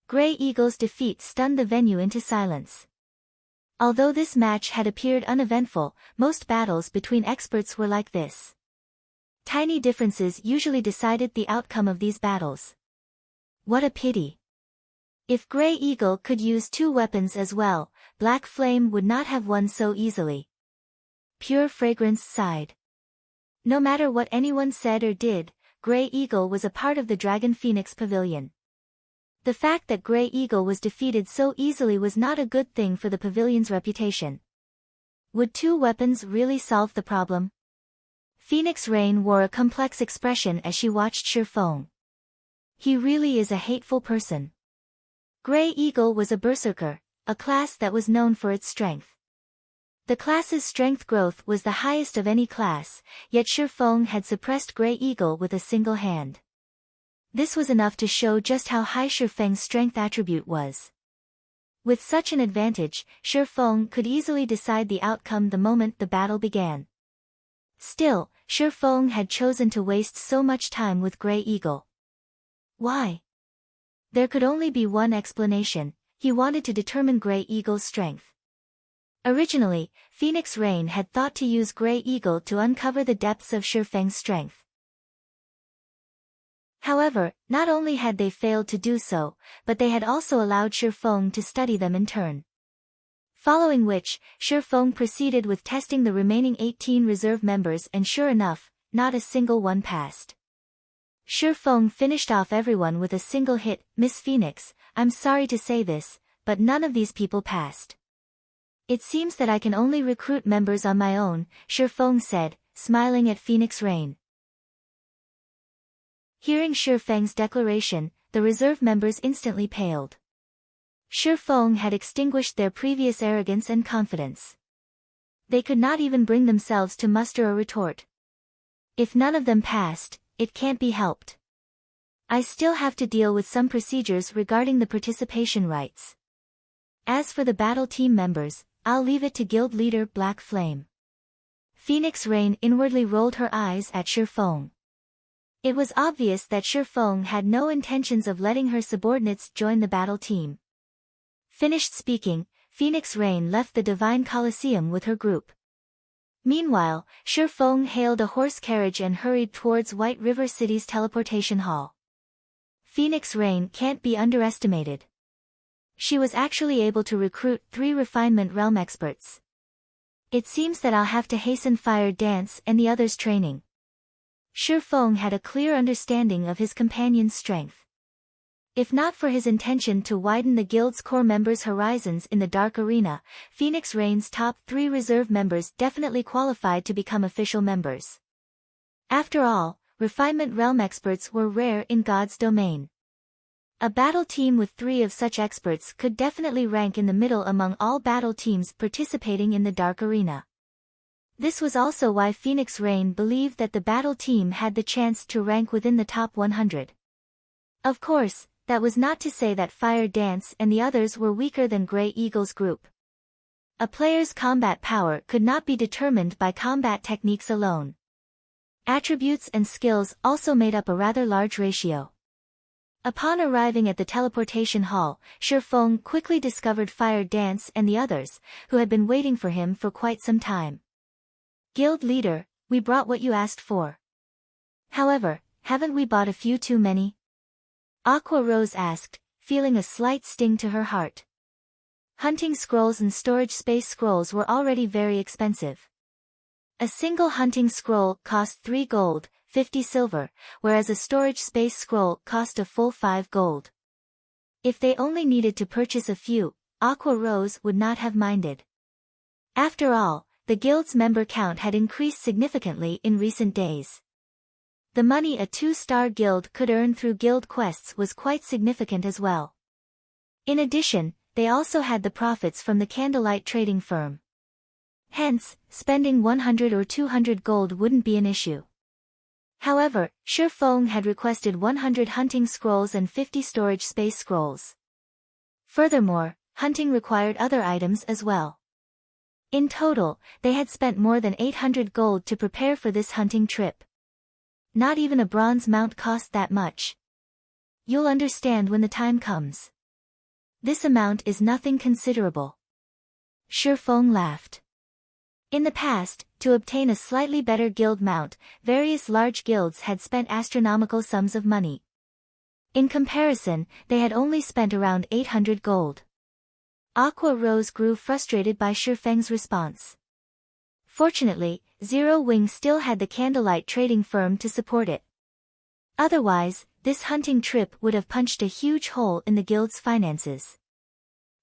Grey Eagle's defeat stunned the venue into silence. Although this match had appeared uneventful, most battles between experts were like this. Tiny differences usually decided the outcome of these battles. What a pity. If Grey Eagle could use two weapons as well, Black Flame would not have won so easily. Pure Fragrance sighed. No matter what anyone said or did, Grey Eagle was a part of the Dragon Phoenix Pavilion. The fact that Grey Eagle was defeated so easily was not a good thing for the pavilion's reputation. Would two weapons really solve the problem? Phoenix Rain wore a complex expression as she watched Shifeng. He really is a hateful person. Grey Eagle was a berserker, a class that was known for its strength. The class's strength growth was the highest of any class, yet Shifeng had suppressed Grey Eagle with a single hand. This was enough to show just how high Shifeng's strength attribute was. With such an advantage, Shifeng could easily decide the outcome the moment the battle began. Still, Shifeng had chosen to waste so much time with Grey Eagle. Why? There could only be one explanation: he wanted to determine Grey Eagle's strength. Originally, Phoenix Rain had thought to use Grey Eagle to uncover the depths of Shifeng's strength. However, not only had they failed to do so, but they had also allowed Shifeng to study them in turn. Following which, Shifeng proceeded with testing the remaining 18 reserve members, and sure enough, not a single one passed. Shifeng finished off everyone with a single hit. Miss Phoenix, I'm sorry to say this, but none of these people passed. It seems that I can only recruit members on my own, Shifeng said, smiling at Phoenix Rain. Hearing Shifeng's declaration, the reserve members instantly paled. Shifeng had extinguished their previous arrogance and confidence. They could not even bring themselves to muster a retort. If none of them passed, it can't be helped. I still have to deal with some procedures regarding the participation rights. As for the battle team members, I'll leave it to guild leader Black Flame. Phoenix Rain inwardly rolled her eyes at Shifeng. It was obvious that Shifeng had no intentions of letting her subordinates join the battle team. Finished speaking, Phoenix Rain left the Divine Colosseum with her group. Meanwhile, Shifeng hailed a horse carriage and hurried towards White River City's teleportation hall. Phoenix Rain can't be underestimated. She was actually able to recruit 3 refinement realm experts. It seems that I'll have to hasten Fire Dance and the others' training. Shifeng had a clear understanding of his companion's strength. If not for his intention to widen the guild's core members' horizons in the Dark Arena, Phoenix Rain's top 3 reserve members definitely qualified to become official members. After all, refinement realm experts were rare in God's domain. A battle team with 3 of such experts could definitely rank in the middle among all battle teams participating in the Dark Arena. This was also why Phoenix Rain believed that the battle team had the chance to rank within the top 100. Of course, that was not to say that Fire Dance and the others were weaker than Grey Eagle's group. A player's combat power could not be determined by combat techniques alone. Attributes and skills also made up a rather large ratio. Upon arriving at the teleportation hall, Shifeng quickly discovered Fire Dance and the others, who had been waiting for him for quite some time. Guild leader, we brought what you asked for. However, haven't we bought a few too many? Aqua Rose asked, feeling a slight sting to her heart. Hunting scrolls and storage space scrolls were already very expensive. A single hunting scroll cost 3 gold, 50 silver, whereas a storage space scroll cost a full 5 gold. If they only needed to purchase a few, Aqua Rose would not have minded. After all, the guild's member count had increased significantly in recent days. The money a 2-star guild could earn through guild quests was quite significant as well. In addition, they also had the profits from the candlelight trading firm. Hence, spending 100 or 200 gold wouldn't be an issue. However, Shifeng had requested 100 hunting scrolls and 50 storage space scrolls. Furthermore, hunting required other items as well. In total, they had spent more than 800 gold to prepare for this hunting trip. Not even a bronze mount cost that much. You'll understand when the time comes. This amount is nothing considerable. Shifeng laughed. In the past, to obtain a slightly better guild mount, various large guilds had spent astronomical sums of money. In comparison, they had only spent around 800 gold. Aqua Rose grew frustrated by Shifeng's response. Fortunately, Zero Wing still had the candlelight trading firm to support it. Otherwise, this hunting trip would have punched a huge hole in the guild's finances.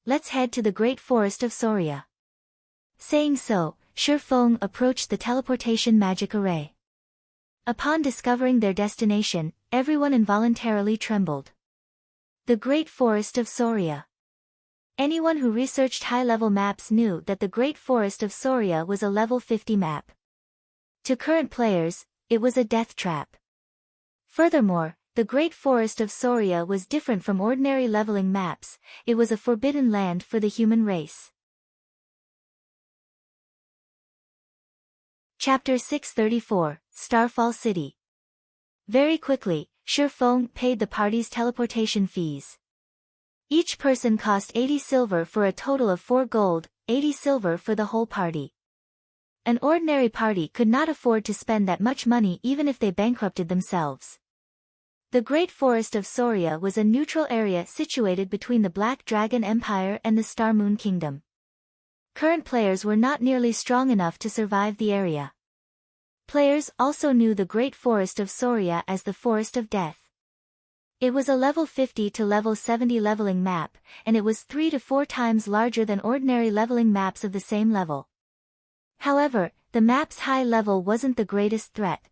Let's head to the Great Forest of Soria. Saying so, Shifeng approached the teleportation magic array. Upon discovering their destination, everyone involuntarily trembled. The Great Forest of Soria. Anyone who researched high-level maps knew that the Great Forest of Soria was a level 50 map. To current players, it was a death trap. Furthermore, the Great Forest of Soria was different from ordinary leveling maps, it was a forbidden land for the human race. Chapter 634, Starfall City. Very quickly, Shifeng paid the party's teleportation fees. Each person cost 80 silver for a total of 4 gold, 80 silver for the whole party. An ordinary party could not afford to spend that much money even if they bankrupted themselves. The Great Forest of Soria was a neutral area situated between the Black Dragon Empire and the Star Moon Kingdom. Current players were not nearly strong enough to survive the area. Players also knew the Great Forest of Soria as the Forest of Death. It was a level 50 to level 70 leveling map, and it was 3 to 4 times larger than ordinary leveling maps of the same level. However, the map's high level wasn't the greatest threat.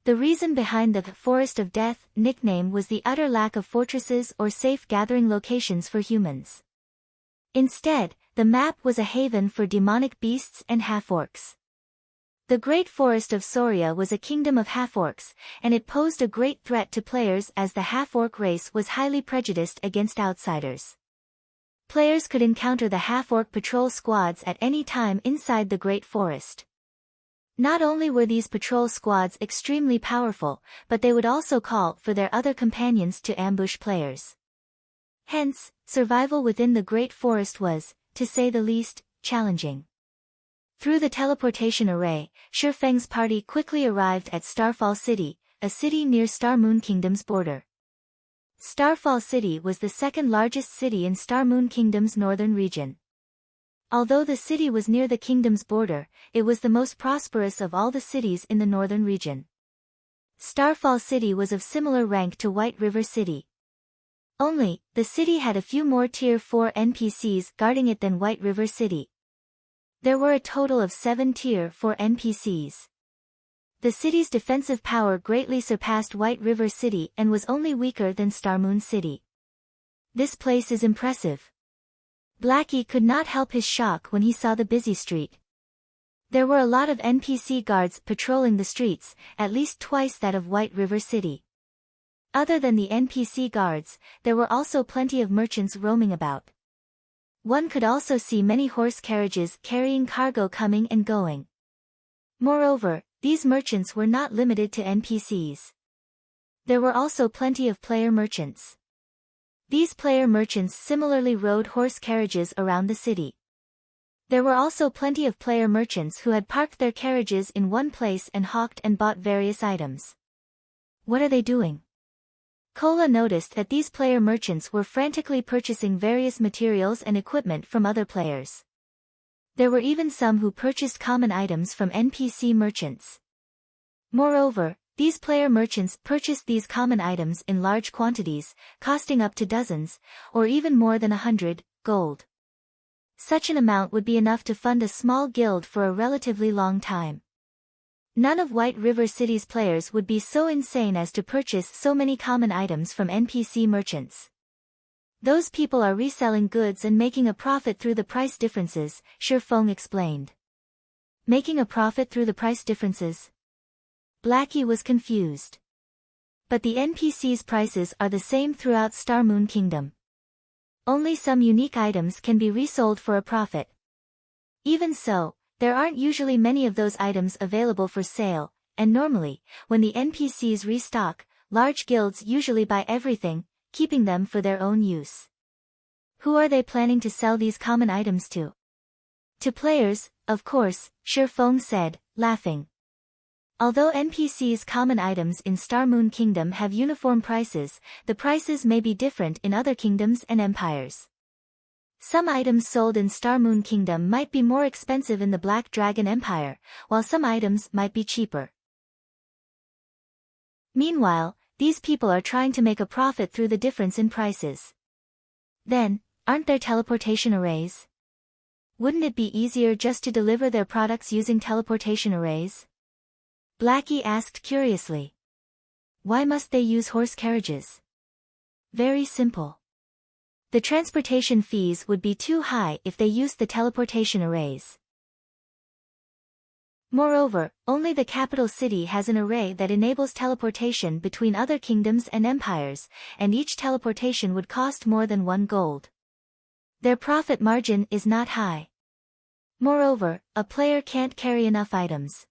The reason behind the Forest of Death nickname was the utter lack of fortresses or safe gathering locations for humans. Instead, the map was a haven for demonic beasts and half-orcs. The Great Forest of Soria was a kingdom of half-orcs, and it posed a great threat to players as the half-orc race was highly prejudiced against outsiders. Players could encounter the half-orc patrol squads at any time inside the Great Forest. Not only were these patrol squads extremely powerful, but they would also call for their other companions to ambush players. Hence, survival within the Great Forest was, to say the least, challenging. Through the teleportation array, Shifeng's party quickly arrived at Starfall City, a city near Star Moon Kingdom's border. Starfall City was the second largest city in Star Moon Kingdom's northern region. Although the city was near the kingdom's border, it was the most prosperous of all the cities in the northern region. Starfall City was of similar rank to White River City. Only, the city had a few more Tier 4 NPCs guarding it than White River City. There were a total of 7 Tier 4 NPCs. The city's defensive power greatly surpassed White River City and was only weaker than Star Moon City. This place is impressive. Blackie could not help his shock when he saw the busy street. There were a lot of NPC guards patrolling the streets, at least twice that of White River City. Other than the NPC guards, there were also plenty of merchants roaming about. One could also see many horse carriages carrying cargo coming and going. Moreover, these merchants were not limited to NPCs. There were also plenty of player merchants. These player merchants similarly rode horse carriages around the city. There were also plenty of player merchants who had parked their carriages in one place and hawked and bought various items. What are they doing? Kola noticed that these player merchants were frantically purchasing various materials and equipment from other players. There were even some who purchased common items from NPC merchants. Moreover, these player merchants purchased these common items in large quantities, costing up to dozens, or even more than 100, gold. Such an amount would be enough to fund a small guild for a relatively long time. None of White River City's players would be so insane as to purchase so many common items from NPC merchants. Those people are reselling goods and making a profit through the price differences, Shifeng explained. Making a profit through the price differences? Blackie was confused. But the NPC's prices are the same throughout Star Moon Kingdom. Only some unique items can be resold for a profit. Even so, there aren't usually many of those items available for sale, and normally, when the NPCs restock, large guilds usually buy everything, keeping them for their own use. Who are they planning to sell these common items to? To players, of course, Shifeng said, laughing. Although NPCs' common items in Star Moon Kingdom have uniform prices, the prices may be different in other kingdoms and empires. Some items sold in Star Moon Kingdom might be more expensive in the Black Dragon Empire, while some items might be cheaper. Meanwhile, these people are trying to make a profit through the difference in prices. Then, aren't there teleportation arrays? Wouldn't it be easier just to deliver their products using teleportation arrays? Blackie asked curiously. Why must they use horse carriages? Very simple. The transportation fees would be too high if they used the teleportation arrays. Moreover, only the capital city has an array that enables teleportation between other kingdoms and empires, and each teleportation would cost more than 1 gold. Their profit margin is not high. Moreover, a player can't carry enough items.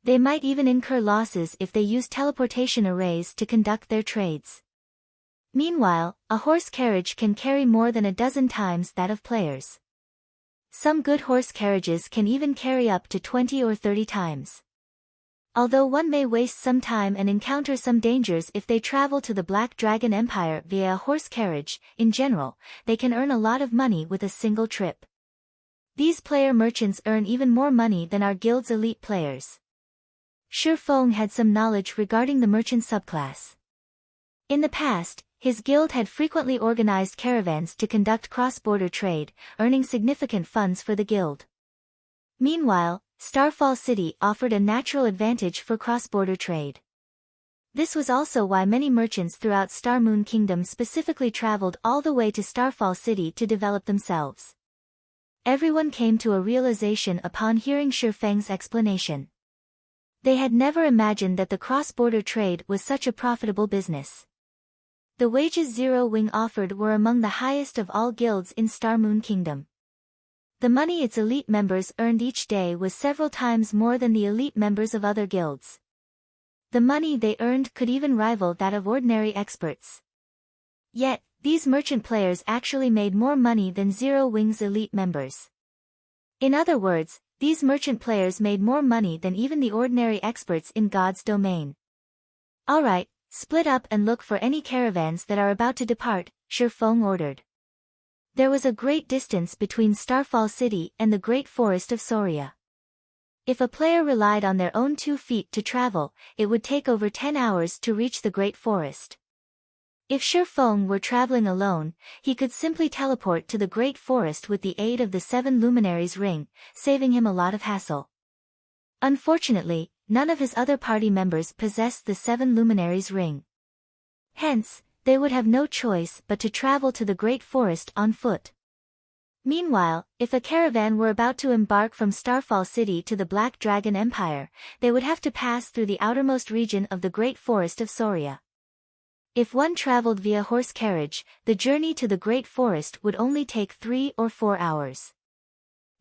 They might even incur losses if they use teleportation arrays to conduct their trades. Meanwhile, a horse carriage can carry more than a dozen times that of players. Some good horse carriages can even carry up to 20 or 30 times. Although one may waste some time and encounter some dangers if they travel to the Black Dragon Empire via a horse carriage, in general, they can earn a lot of money with a single trip. These player merchants earn even more money than our guild's elite players. Shifeng had some knowledge regarding the merchant subclass. In the past, his guild had frequently organized caravans to conduct cross-border trade, earning significant funds for the guild. Meanwhile, Starfall City offered a natural advantage for cross-border trade. This was also why many merchants throughout Star Moon Kingdom specifically traveled all the way to Starfall City to develop themselves. Everyone came to a realization upon hearing Shifeng's explanation. They had never imagined that the cross-border trade was such a profitable business. The wages Zero Wing offered were among the highest of all guilds in Star Moon Kingdom. The money its elite members earned each day was several times more than the elite members of other guilds. The money they earned could even rival that of ordinary experts. Yet, these merchant players actually made more money than Zero Wing's elite members. In other words, these merchant players made more money than even the ordinary experts in God's domain. Alright, split up and look for any caravans that are about to depart, Shifeng ordered. There was a great distance between Starfall City and the Great Forest of Soria. If a player relied on their own 2 feet to travel, it would take over 10 hours to reach the Great Forest. If Shifeng were traveling alone, he could simply teleport to the Great Forest with the aid of the 7 Luminaries ring, saving him a lot of hassle. Unfortunately, none of his other party members possessed the 7 Luminaries ring. Hence, they would have no choice but to travel to the Great Forest on foot. Meanwhile, if a caravan were about to embark from Starfall City to the Black Dragon Empire, they would have to pass through the outermost region of the Great Forest of Soria. If one traveled via horse carriage, the journey to the Great Forest would only take 3 or 4 hours.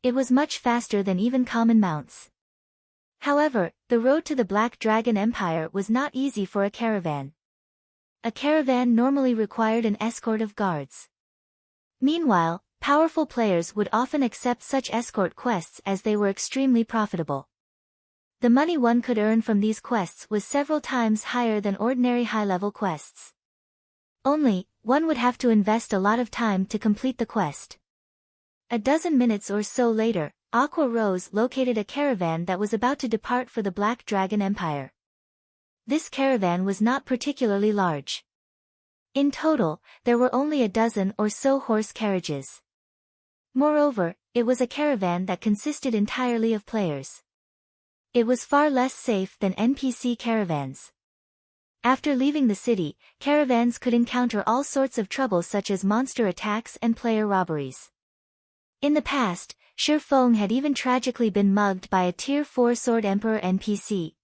It was much faster than even common mounts. However, the road to the Black Dragon Empire was not easy for a caravan. A caravan normally required an escort of guards. Meanwhile, powerful players would often accept such escort quests as they were extremely profitable. The money one could earn from these quests was several times higher than ordinary high-level quests. Only, one would have to invest a lot of time to complete the quest. A dozen minutes or so later, Aqua Rose located a caravan that was about to depart for the Black Dragon Empire. This caravan was not particularly large. In total, there were only a dozen or so horse carriages. Moreover, it was a caravan that consisted entirely of players. It was far less safe than NPC caravans. After leaving the city, caravans could encounter all sorts of trouble such as monster attacks and player robberies. In the past, Shi Feng had even tragically been mugged by a Tier 4 Sword Emperor NPC.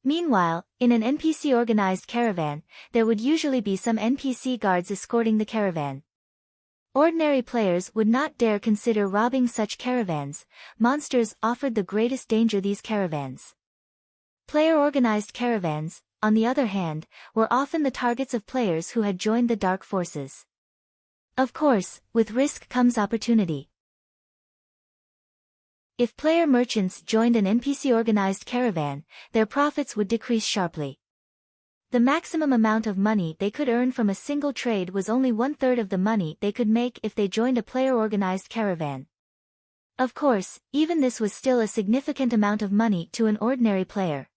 Meanwhile, in an NPC-organized caravan, there would usually be some NPC guards escorting the caravan. Ordinary players would not dare consider robbing such caravans. Monsters offered the greatest danger these caravans. Player-organized caravans, on the other hand, were often the targets of players who had joined the dark forces. Of course, with risk comes opportunity. If player merchants joined an NPC-organized caravan, their profits would decrease sharply. The maximum amount of money they could earn from a single trade was only 1/3 of the money they could make if they joined a player-organized caravan. Of course, even this was still a significant amount of money to an ordinary player.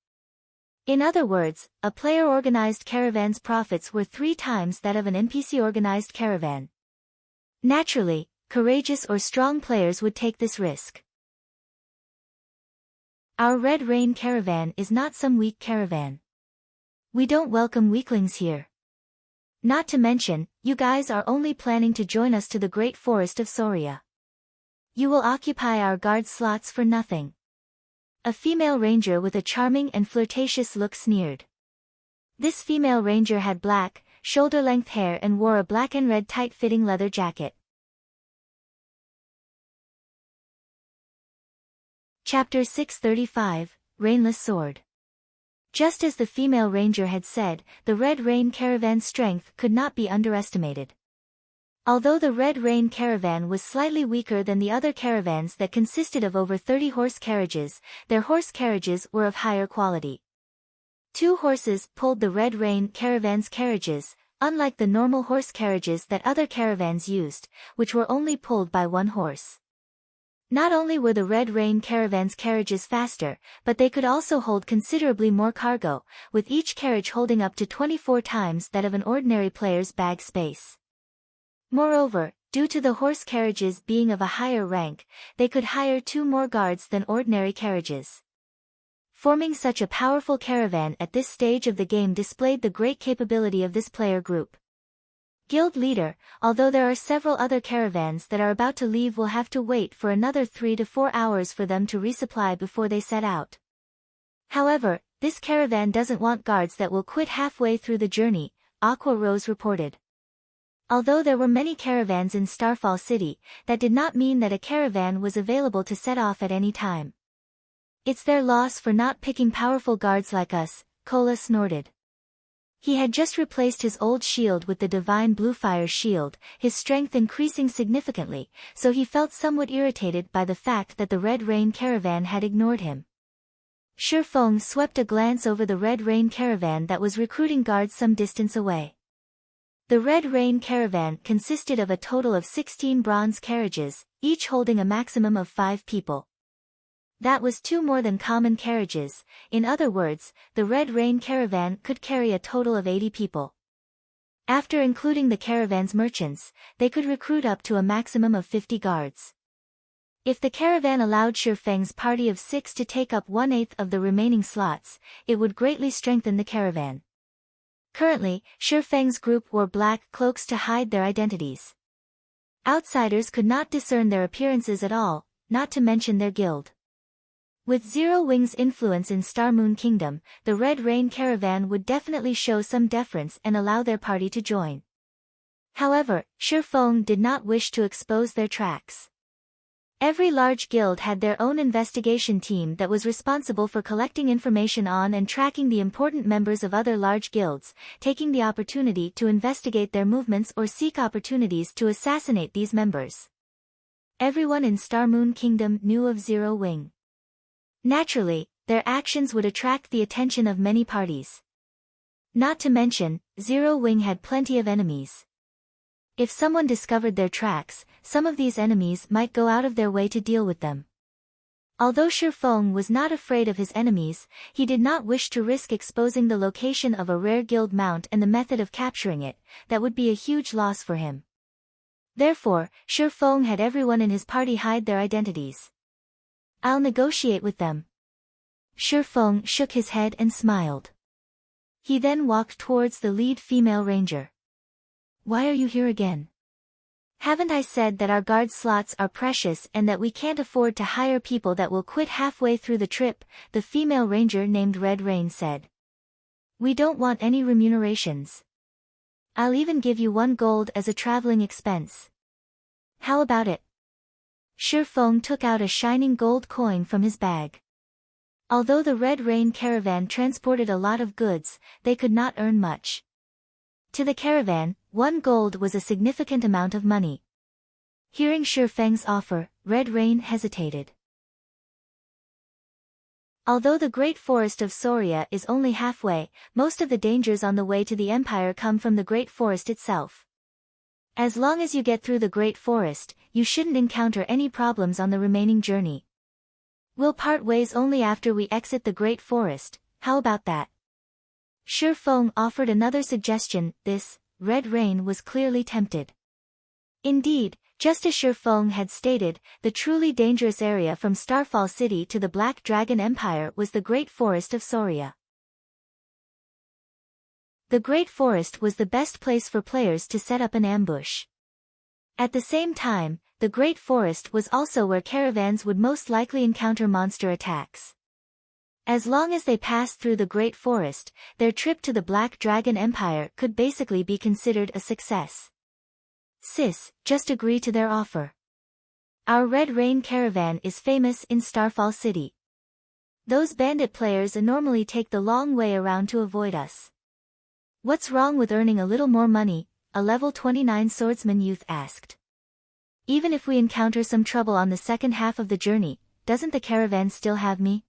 In other words, a player-organized caravan's profits were 3 times that of an NPC-organized caravan. Naturally, courageous or strong players would take this risk. Our Red Rain caravan is not some weak caravan. We don't welcome weaklings here. Not to mention, you guys are only planning to join us to the great forest of Soria. You will occupy our guard slots for nothing. A female ranger with a charming and flirtatious look sneered. This female ranger had black, shoulder-length hair and wore a black and red tight-fitting leather jacket. Chapter 635, Rainless Sword. Just as the female ranger had said, the Red Rain caravan's strength could not be underestimated. Although the Red Rain caravan was slightly weaker than the other caravans that consisted of over 30 horse carriages, their horse carriages were of higher quality. 2 horses pulled the Red Rain caravan's carriages, unlike the normal horse carriages that other caravans used, which were only pulled by 1 horse. Not only were the Red Rain caravan's carriages faster, but they could also hold considerably more cargo, with each carriage holding up to 24 times that of an ordinary player's bag space. Moreover, due to the horse carriages being of a higher rank, they could hire 2 more guards than ordinary carriages. Forming such a powerful caravan at this stage of the game displayed the great capability of this player group. Guild leader, although there are several other caravans that are about to leave, will have to wait for another 3 to 4 hours for them to resupply before they set out. However, this caravan doesn't want guards that will quit halfway through the journey, Aqua Rose reported. Although there were many caravans in Starfall City, that did not mean that a caravan was available to set off at any time. It's their loss for not picking powerful guards like us, Kola snorted. He had just replaced his old shield with the Divine Bluefire shield, his strength increasing significantly, so he felt somewhat irritated by the fact that the Red Rain caravan had ignored him. Shi Feng swept a glance over the Red Rain caravan that was recruiting guards some distance away. The Red Rain caravan consisted of a total of 16 bronze carriages, each holding a maximum of 5 people. That was 2 more than common carriages. In other words, the Red Rain caravan could carry a total of 80 people. After including the caravan's merchants, they could recruit up to a maximum of 50 guards. If the caravan allowed Shi Feng's party of 6 to take up 1/8 of the remaining slots, it would greatly strengthen the caravan. Currently, Shi Feng's group wore black cloaks to hide their identities. Outsiders could not discern their appearances at all, not to mention their guild. With Zero Wing's influence in Star Moon Kingdom, the Red Rain caravan would definitely show some deference and allow their party to join. However, Shi Feng did not wish to expose their tracks. Every large guild had their own investigation team that was responsible for collecting information on and tracking the important members of other large guilds, taking the opportunity to investigate their movements or seek opportunities to assassinate these members. Everyone in Star Moon Kingdom knew of Zero Wing. Naturally, their actions would attract the attention of many parties. Not to mention, Zero Wing had plenty of enemies. If someone discovered their tracks, some of these enemies might go out of their way to deal with them. Although Shi Feng was not afraid of his enemies, he did not wish to risk exposing the location of a rare guild mount and the method of capturing it. That would be a huge loss for him. Therefore, Shi Feng had everyone in his party hide their identities. "I'll negotiate with them." Shi Feng shook his head and smiled. He then walked towards the lead female ranger. "Why are you here again? Haven't I said that our guard slots are precious and that we can't afford to hire people that will quit halfway through the trip?" the female ranger named Red Rain said. "We don't want any remunerations. I'll even give you 1 gold as a traveling expense. How about it?" Shi Feng took out a shining gold coin from his bag. Although the Red Rain caravan transported a lot of goods, they could not earn much. To the caravan, 1 gold was a significant amount of money. Hearing Shi Feng's offer, Red Rain hesitated. Although the Great Forest of Soria is only halfway, most of the dangers on the way to the Empire come from the Great Forest itself. As long as you get through the Great Forest, you shouldn't encounter any problems on the remaining journey. We'll part ways only after we exit the Great Forest, how about that? Shi Feng offered another suggestion. This, Red Rain was clearly tempted. Indeed, just as Shi Feng had stated, the truly dangerous area from Starfall City to the Black Dragon Empire was the Great Forest of Soria. The Great Forest was the best place for players to set up an ambush. At the same time, the Great Forest was also where caravans would most likely encounter monster attacks. As long as they passed through the Great Forest, their trip to the Black Dragon Empire could basically be considered a success. "Sis, just agree to their offer. Our Red Rain caravan is famous in Starfall City. Those bandit players normally take the long way around to avoid us. What's wrong with earning a little more money?" a level 29 swordsman youth asked. "Even if we encounter some trouble on the second half of the journey, doesn't the caravan still have me?"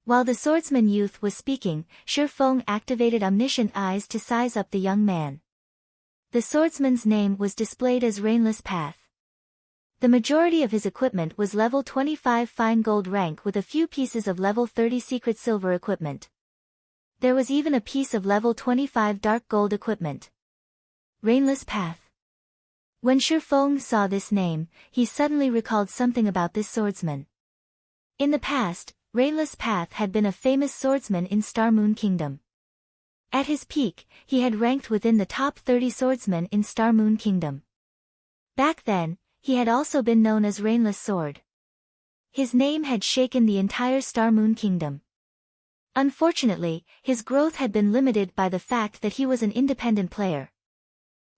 While the swordsman youth was speaking, Shi Feng activated omniscient eyes to size up the young man. The swordsman's name was displayed as Rainless Path. The majority of his equipment was level 25 fine gold rank with a few pieces of level 30 secret silver equipment. There was even a piece of level 25 dark gold equipment. Rainless Path. When Shi Feng saw this name, he suddenly recalled something about this swordsman. In the past, Rainless Path had been a famous swordsman in Star Moon Kingdom. At his peak, he had ranked within the top 30 swordsmen in Star Moon Kingdom. Back then, he had also been known as Rainless Sword. His name had shaken the entire Star Moon Kingdom. Unfortunately, his growth had been limited by the fact that he was an independent player.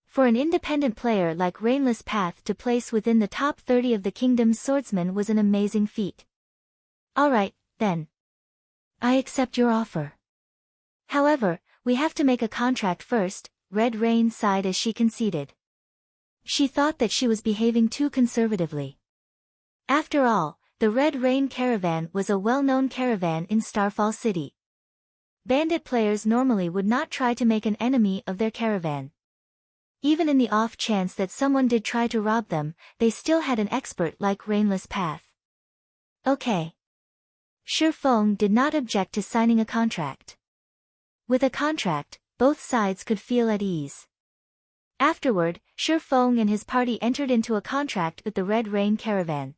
For an independent player like Rainless Path to place within the top 30 of the kingdom's swordsmen was an amazing feat. "Alright, then. I accept your offer. However, we have to make a contract first." Red Rain sighed as she conceded. She thought that she was behaving too conservatively. After all, the Red Rain caravan was a well-known caravan in Starfall City. Bandit players normally would not try to make an enemy of their caravan. Even in the off chance that someone did try to rob them, they still had an expert like Rainless Path. Okay. Shi Feng did not object to signing a contract. With a contract, both sides could feel at ease. Afterward, Shi Feng and his party entered into a contract with the Red Rain caravan.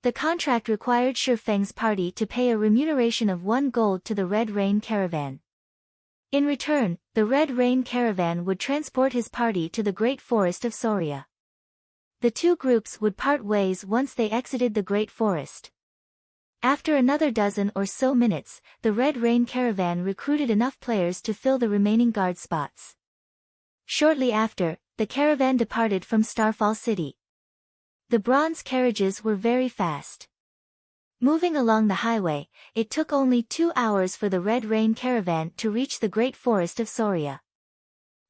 The contract required Shi Feng's party to pay a remuneration of 1 gold to the Red Rain caravan. In return, the Red Rain caravan would transport his party to the Great Forest of Soria. The two groups would part ways once they exited the Great Forest. After another dozen or so minutes, the Red Rain caravan recruited enough players to fill the remaining guard spots. Shortly after, the caravan departed from Starfall City. The bronze carriages were very fast. Moving along the highway, it took only 2 hours for the Red Rain caravan to reach the Great Forest of Soria.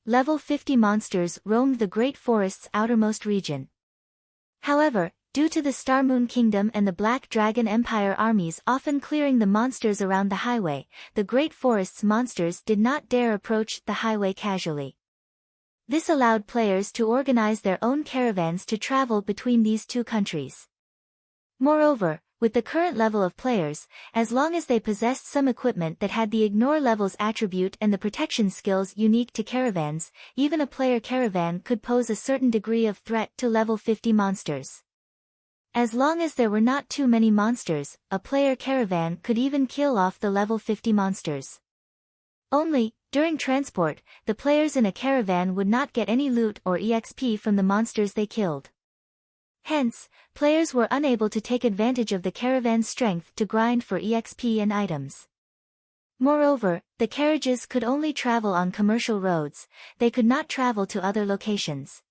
Level 50 monsters roamed the Great Forest's outermost region. However, due to the Star Moon Kingdom and the Black Dragon Empire armies often clearing the monsters around the highway, the Great Forest's monsters did not dare approach the highway casually. This allowed players to organize their own caravans to travel between these two countries. Moreover, with the current level of players, as long as they possessed some equipment that had the Ignore levels attribute and the protection skills unique to caravans, even a player caravan could pose a certain degree of threat to level 50 monsters. As long as there were not too many monsters, a player caravan could even kill off the level 50 monsters. Only, during transport, the players in a caravan would not get any loot or EXP from the monsters they killed. Hence, players were unable to take advantage of the caravan's strength to grind for EXP and items. Moreover, the carriages could only travel on commercial roads, they could not travel to other locations.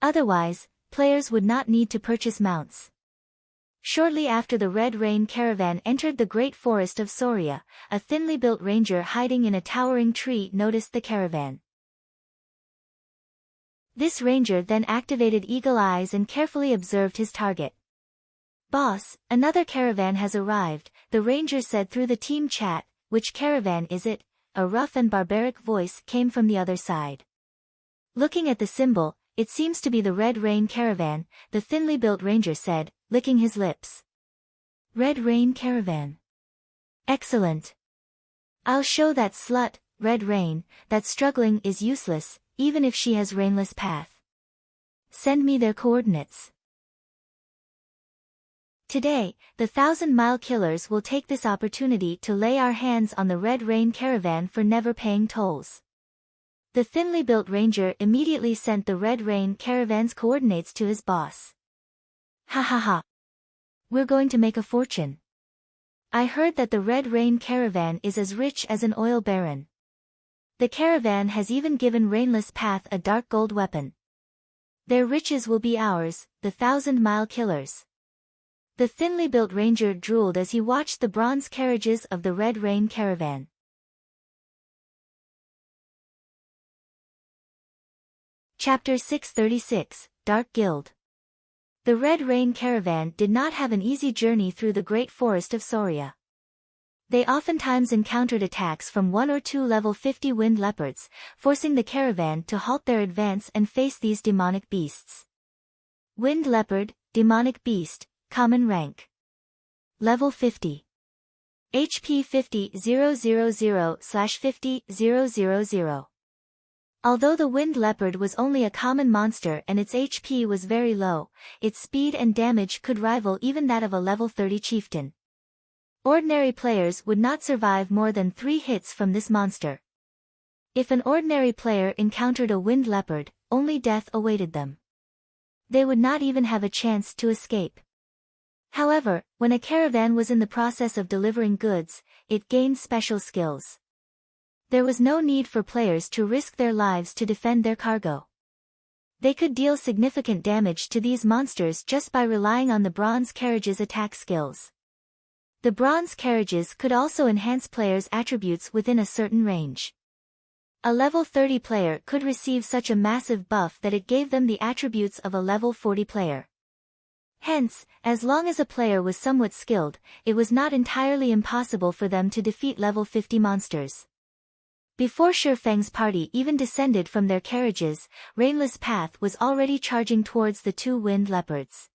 Otherwise, players would not need to purchase mounts. Shortly after the Red Rain caravan entered the Great Forest of Soria, a thinly built ranger hiding in a towering tree noticed the caravan. This ranger then activated Eagle Eyes and carefully observed his target. "Boss, another caravan has arrived," the ranger said through the team chat. "Which caravan is it?" A rough and barbaric voice came from the other side. Looking at the symbol, "It seems to be the Red Rain caravan," the thinly built ranger said, licking his lips. "Red Rain caravan. Excellent. I'll show that slut, Red Rain, that struggling is useless, even if she has Rainless Path. Send me their coordinates." Today, the 1,000-mile killers will take this opportunity to lay our hands on the Red Rain caravan for never paying tolls. The thinly built ranger immediately sent the Red Rain caravan's coordinates to his boss. "Ha ha ha. We're going to make a fortune. I heard that the Red Rain caravan is as rich as an oil baron. The caravan has even given Rainless Path a dark gold weapon. Their riches will be ours, the 1,000-mile killers." The thinly built ranger drooled as he watched the bronze carriages of the Red Rain caravan. Chapter 636, Dark Guild. The Red Rain caravan did not have an easy journey through the Great Forest of Soria. They oftentimes encountered attacks from 1 or 2 level 50 wind leopards, forcing the caravan to halt their advance and face these demonic beasts. Wind leopard, demonic beast, common rank. Level 50. HP 50,000/50,000. Although the wind leopard was only a common monster and its HP was very low, its speed and damage could rival even that of a level 30 chieftain. Ordinary players would not survive more than 3 hits from this monster. If an ordinary player encountered a wind leopard, only death awaited them. They would not even have a chance to escape. However, when a caravan was in the process of delivering goods, it gained special skills. There was no need for players to risk their lives to defend their cargo. They could deal significant damage to these monsters just by relying on the bronze carriage's attack skills. The bronze carriages could also enhance players' attributes within a certain range. A level 30 player could receive such a massive buff that it gave them the attributes of a level 40 player. Hence, as long as a player was somewhat skilled, it was not entirely impossible for them to defeat level 50 monsters. Before Shifeng's party even descended from their carriages, Rainless Path was already charging towards the 2 wind leopards.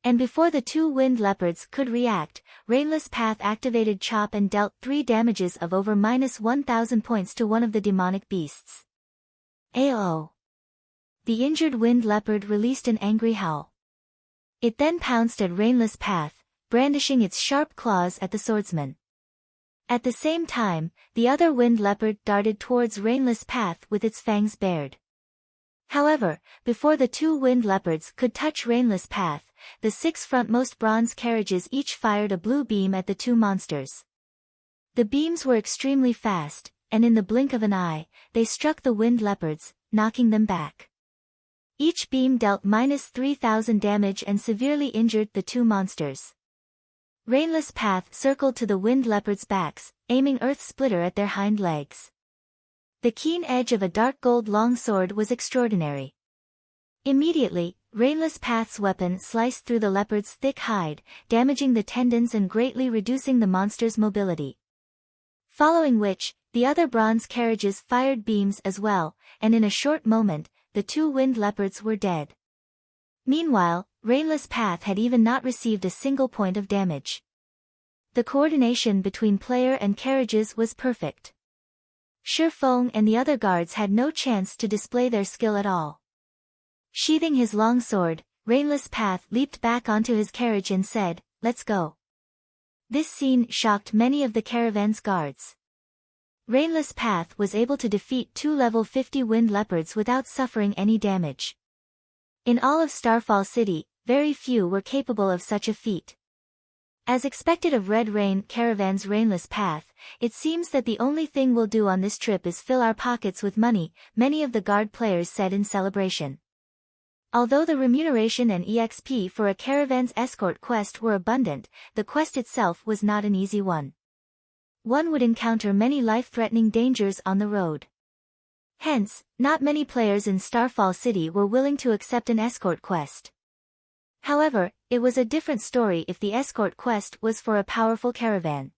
And before the 2 wind leopards could react, Rainless Path activated Chop and dealt 3 damages of over -1,000 points to one of the demonic beasts. AO. The injured wind leopard released an angry howl. It then pounced at Rainless Path, brandishing its sharp claws at the swordsman. At the same time, the other wind leopard darted towards Rainless Path with its fangs bared. However, before the 2 wind leopards could touch Rainless Path, the 6 frontmost bronze carriages each fired a blue beam at the 2 monsters. The beams were extremely fast, and in the blink of an eye, they struck the wind leopards, knocking them back. Each beam dealt -3,000 damage and severely injured the two monsters. Rainless Path circled to the winged leopards' backs, aiming Earth Splitter at their hind legs. The keen edge of a dark gold longsword was extraordinary. Immediately, Rainless Path's weapon sliced through the leopard's thick hide, damaging the tendons and greatly reducing the monster's mobility. Following which, the other bronze carriages fired beams as well, and in a short moment, the two winged leopards were dead. Meanwhile, Rainless Path had even not received a single point of damage. The coordination between player and carriages was perfect. Shifeng and the other guards had no chance to display their skill at all. Sheathing his long sword, Rainless Path leaped back onto his carriage and said, "Let's go." This scene shocked many of the caravan's guards. Rainless Path was able to defeat two level 50 winged leopards without suffering any damage. In all of Starfall City, very few were capable of such a feat. As expected of Red Rain Caravan's Rainless Path, it seems that the only thing we'll do on this trip is fill our pockets with money, many of the guard players said in celebration. Although the remuneration and EXP for a caravan's escort quest were abundant, the quest itself was not an easy one. One would encounter many life-threatening dangers on the road. Hence, not many players in Starfall City were willing to accept an escort quest. However, it was a different story if the escort quest was for a powerful caravan.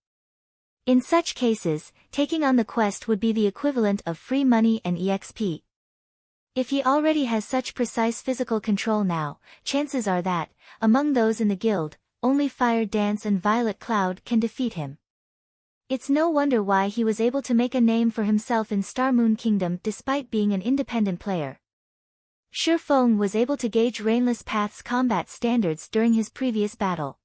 In such cases, taking on the quest would be the equivalent of free money and EXP. If he already has such precise physical control now, chances are that, among those in the guild, only Fire Dance and Violet Cloud can defeat him. It's no wonder why he was able to make a name for himself in Star Moon Kingdom despite being an independent player. Shifeng was able to gauge Rainless Path's combat standards during his previous battle.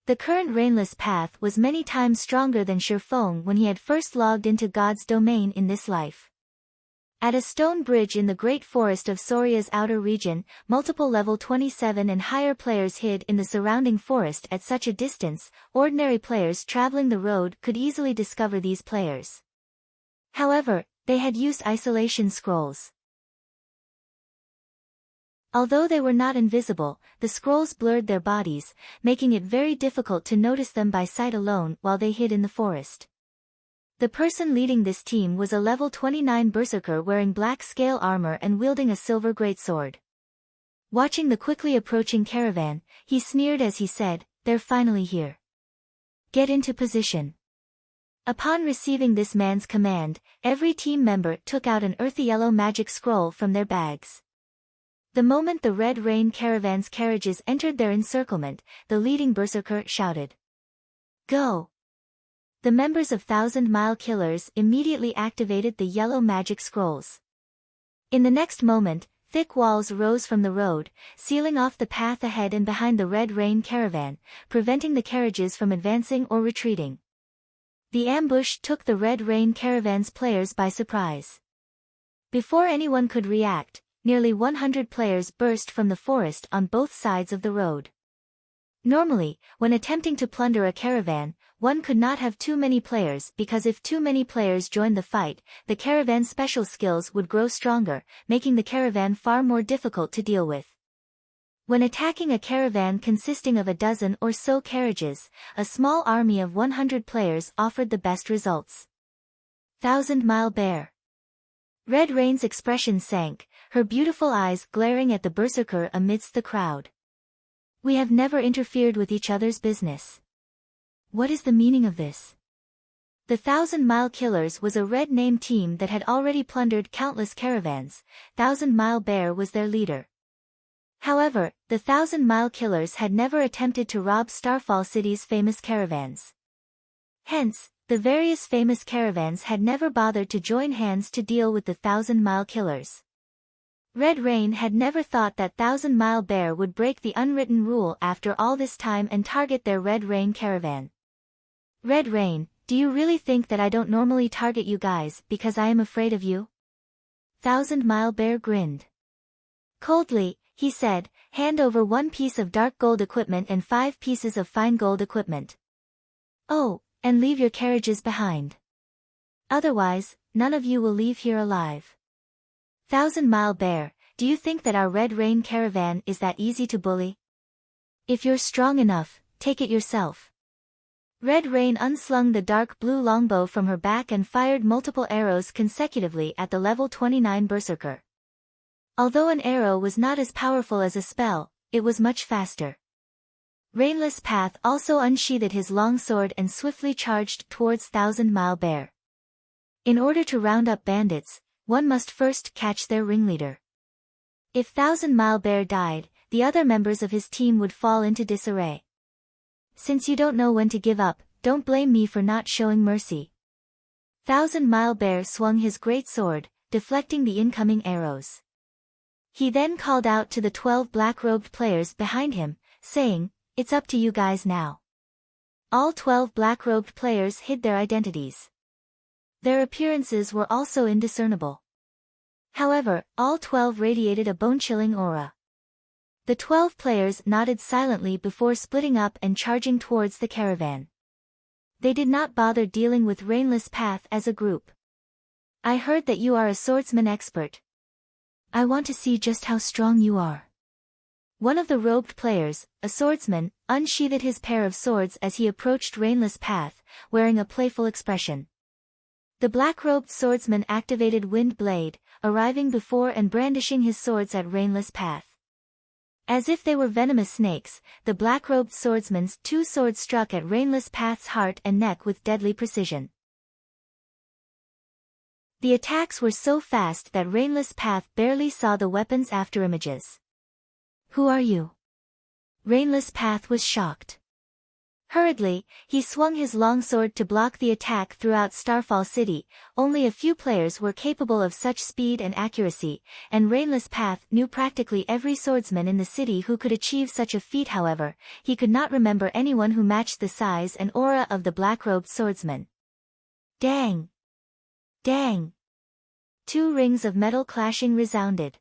The current Rainless Path was many times stronger than Shifeng when he had first logged into God's domain in this life. At a stone bridge in the Great Forest of Soria's outer region, multiple level 27 and higher players hid in the surrounding forest at such a distance, ordinary players traveling the road could easily discover these players. However, they had used isolation scrolls. Although they were not invisible, the scrolls blurred their bodies, making it very difficult to notice them by sight alone while they hid in the forest. The person leading this team was a level 29 berserker wearing black scale armor and wielding a silver greatsword. Watching the quickly approaching caravan, he sneered as he said, "They're finally here. Get into position." Upon receiving this man's command, every team member took out an earthy yellow magic scroll from their bags. The moment the Red Rain Caravan's carriages entered their encirclement, the leading berserker shouted, "Go!" The members of 1,000-Mile Killers immediately activated the yellow magic scrolls. In the next moment, thick walls rose from the road, sealing off the path ahead and behind the Red Rain Caravan, preventing the carriages from advancing or retreating. The ambush took the Red Rain Caravan's players by surprise. Before anyone could react, nearly 100 players burst from the forest on both sides of the road. Normally, when attempting to plunder a caravan, one could not have too many players because if too many players joined the fight, the caravan's special skills would grow stronger, making the caravan far more difficult to deal with. When attacking a caravan consisting of a dozen or so carriages, a small army of 100 players offered the best results. 1,000-Mile Bear. Red Rain's expression sank, her beautiful eyes glaring at the berserker amidst the crowd. "We have never interfered with each other's business. What is the meaning of this?" The 1,000-Mile Killers was a red name team that had already plundered countless caravans. 1,000-Mile Bear was their leader. However, the 1,000-Mile Killers had never attempted to rob Starfall City's famous caravans. Hence, the various famous caravans had never bothered to join hands to deal with the 1,000-Mile Killers. Red Rain had never thought that 1,000-Mile Bear would break the unwritten rule after all this time and target their Red Rain caravan. "Red Rain, do you really think that I don't normally target you guys because I am afraid of you?" 1,000-Mile Bear grinned. Coldly, he said, "Hand over 1 piece of dark gold equipment and 5 pieces of fine gold equipment. Oh, and leave your carriages behind. Otherwise, none of you will leave here alive." 1,000-Mile Bear, do you think that our Red Rain caravan is that easy to bully? If you're strong enough, take it yourself. Red Rain unslung the dark blue longbow from her back and fired multiple arrows consecutively at the level 29 berserker. Although an arrow was not as powerful as a spell, it was much faster. Rainless Path also unsheathed his longsword and swiftly charged towards 1,000-Mile Bear. In order to round up bandits, one must first catch their ringleader. If 1,000-Mile Bear died, the other members of his team would fall into disarray. Since you don't know when to give up, don't blame me for not showing mercy. 1,000-Mile Bear swung his great sword, deflecting the incoming arrows. He then called out to the 12 black-robed players behind him, saying, "It's up to you guys now." All 12 black-robed players hid their identities. Their appearances were also indiscernible. However, all 12 radiated a bone-chilling aura. The 12 players nodded silently before splitting up and charging towards the caravan. They did not bother dealing with Rainless Path as a group. "I heard that you are a swordsman expert. I want to see just how strong you are." One of the robed players, a swordsman, unsheathed his pair of swords as he approached Rainless Path, wearing a playful expression. The black-robed swordsman activated Wind Blade, arriving before and brandishing his swords at Rainless Path. As if they were venomous snakes, the black-robed swordsman's 2 swords struck at Rainless Path's heart and neck with deadly precision. The attacks were so fast that Rainless Path barely saw the weapon's afterimages. "Who are you?" Rainless Path was shocked. Hurriedly, he swung his longsword to block the attack throughout Starfall City. Only a few players were capable of such speed and accuracy, and Rainless Path knew practically every swordsman in the city who could achieve such a feat. However, he could not remember anyone who matched the size and aura of the black-robed swordsman. Dang! Dang! 2 rings of metal clashing resounded.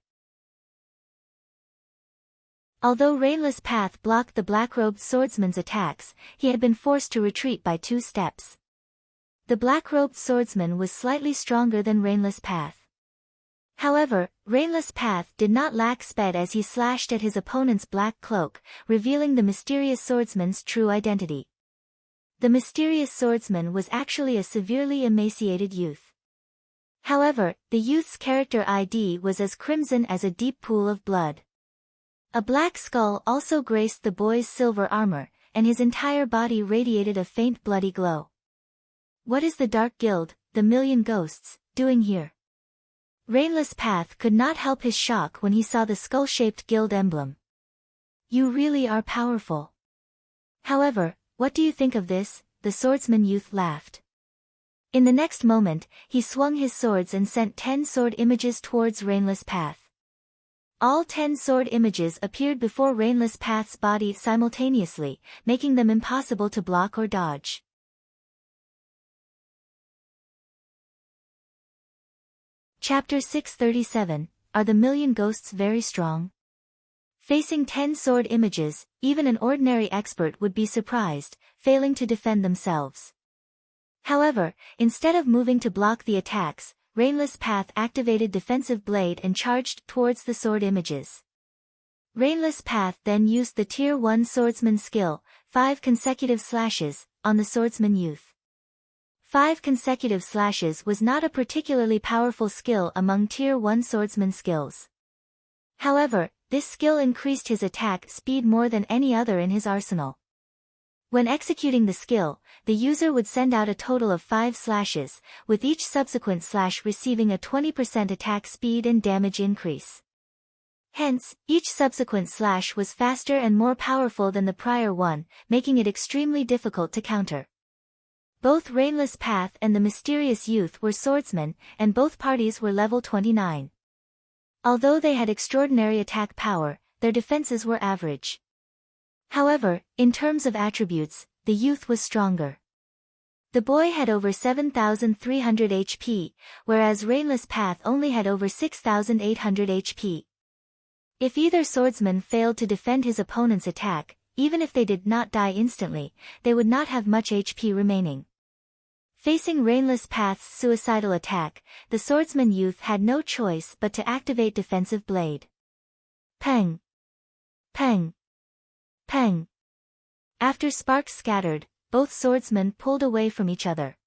Although Rainless Path blocked the black-robed swordsman's attacks, he had been forced to retreat by 2 steps. The black-robed swordsman was slightly stronger than Rainless Path. However, Rainless Path did not lack speed as he slashed at his opponent's black cloak, revealing the mysterious swordsman's true identity. The mysterious swordsman was actually a severely emaciated youth. However, the youth's character ID was as crimson as a deep pool of blood. A black skull also graced the boy's silver armor, and his entire body radiated a faint bloody glow. "What is the Dark Guild, the Million Ghosts, doing here?" Rainless Path could not help his shock when he saw the skull-shaped guild emblem. "You really are powerful. However, what do you think of this?" the swordsman youth laughed. In the next moment, he swung his swords and sent 10 sword images towards Rainless Path. All 10 sword images appeared before Rainless Path's body simultaneously, making them impossible to block or dodge. Chapter 637, Are the Million Ghosts Very Strong? Facing 10 sword images, even an ordinary expert would be surprised, failing to defend themselves. However, instead of moving to block the attacks, Rainless Path activated Defensive Blade and charged towards the sword images. Rainless Path then used the Tier 1 Swordsman skill, 5 consecutive slashes, on the swordsman youth. 5 consecutive slashes was not a particularly powerful skill among Tier 1 swordsman skills. However, this skill increased his attack speed more than any other in his arsenal. When executing the skill, the user would send out a total of 5 slashes, with each subsequent slash receiving a 20% attack speed and damage increase. Hence, each subsequent slash was faster and more powerful than the prior one, making it extremely difficult to counter. Both Rainless Path and the mysterious youth were swordsmen, and both parties were level 29. Although they had extraordinary attack power, their defenses were average. However, in terms of attributes, the youth was stronger. The boy had over 7,300 HP, whereas Rainless Path only had over 6,800 HP. If either swordsman failed to defend his opponent's attack, even if they did not die instantly, they would not have much HP remaining. Facing Rainless Path's suicidal attack, the swordsman youth had no choice but to activate Defensive Blade. Peng! Peng! Peng! After sparks scattered, both swordsmen pulled away from each other.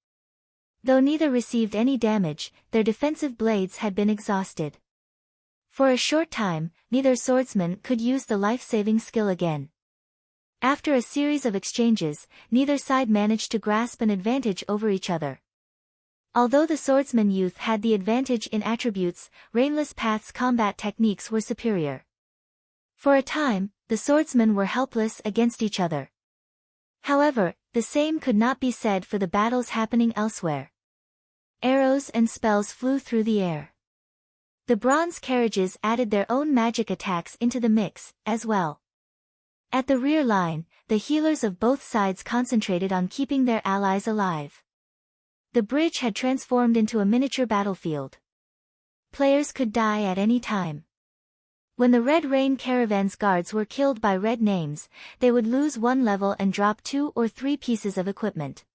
Though neither received any damage, their defensive blades had been exhausted. For a short time, neither swordsman could use the life-saving skill again. After a series of exchanges, neither side managed to grasp an advantage over each other. Although the swordsman youth had the advantage in attributes, Rainless Path's combat techniques were superior. For a time, the swordsmen were helpless against each other. However, the same could not be said for the battles happening elsewhere. Arrows and spells flew through the air. The bronze carriages added their own magic attacks into the mix, as well. At the rear line, the healers of both sides concentrated on keeping their allies alive. The bridge had transformed into a miniature battlefield. Players could die at any time. When the Red Rain Caravan's guards were killed by red names, they would lose 1 level and drop 2 or 3 pieces of equipment.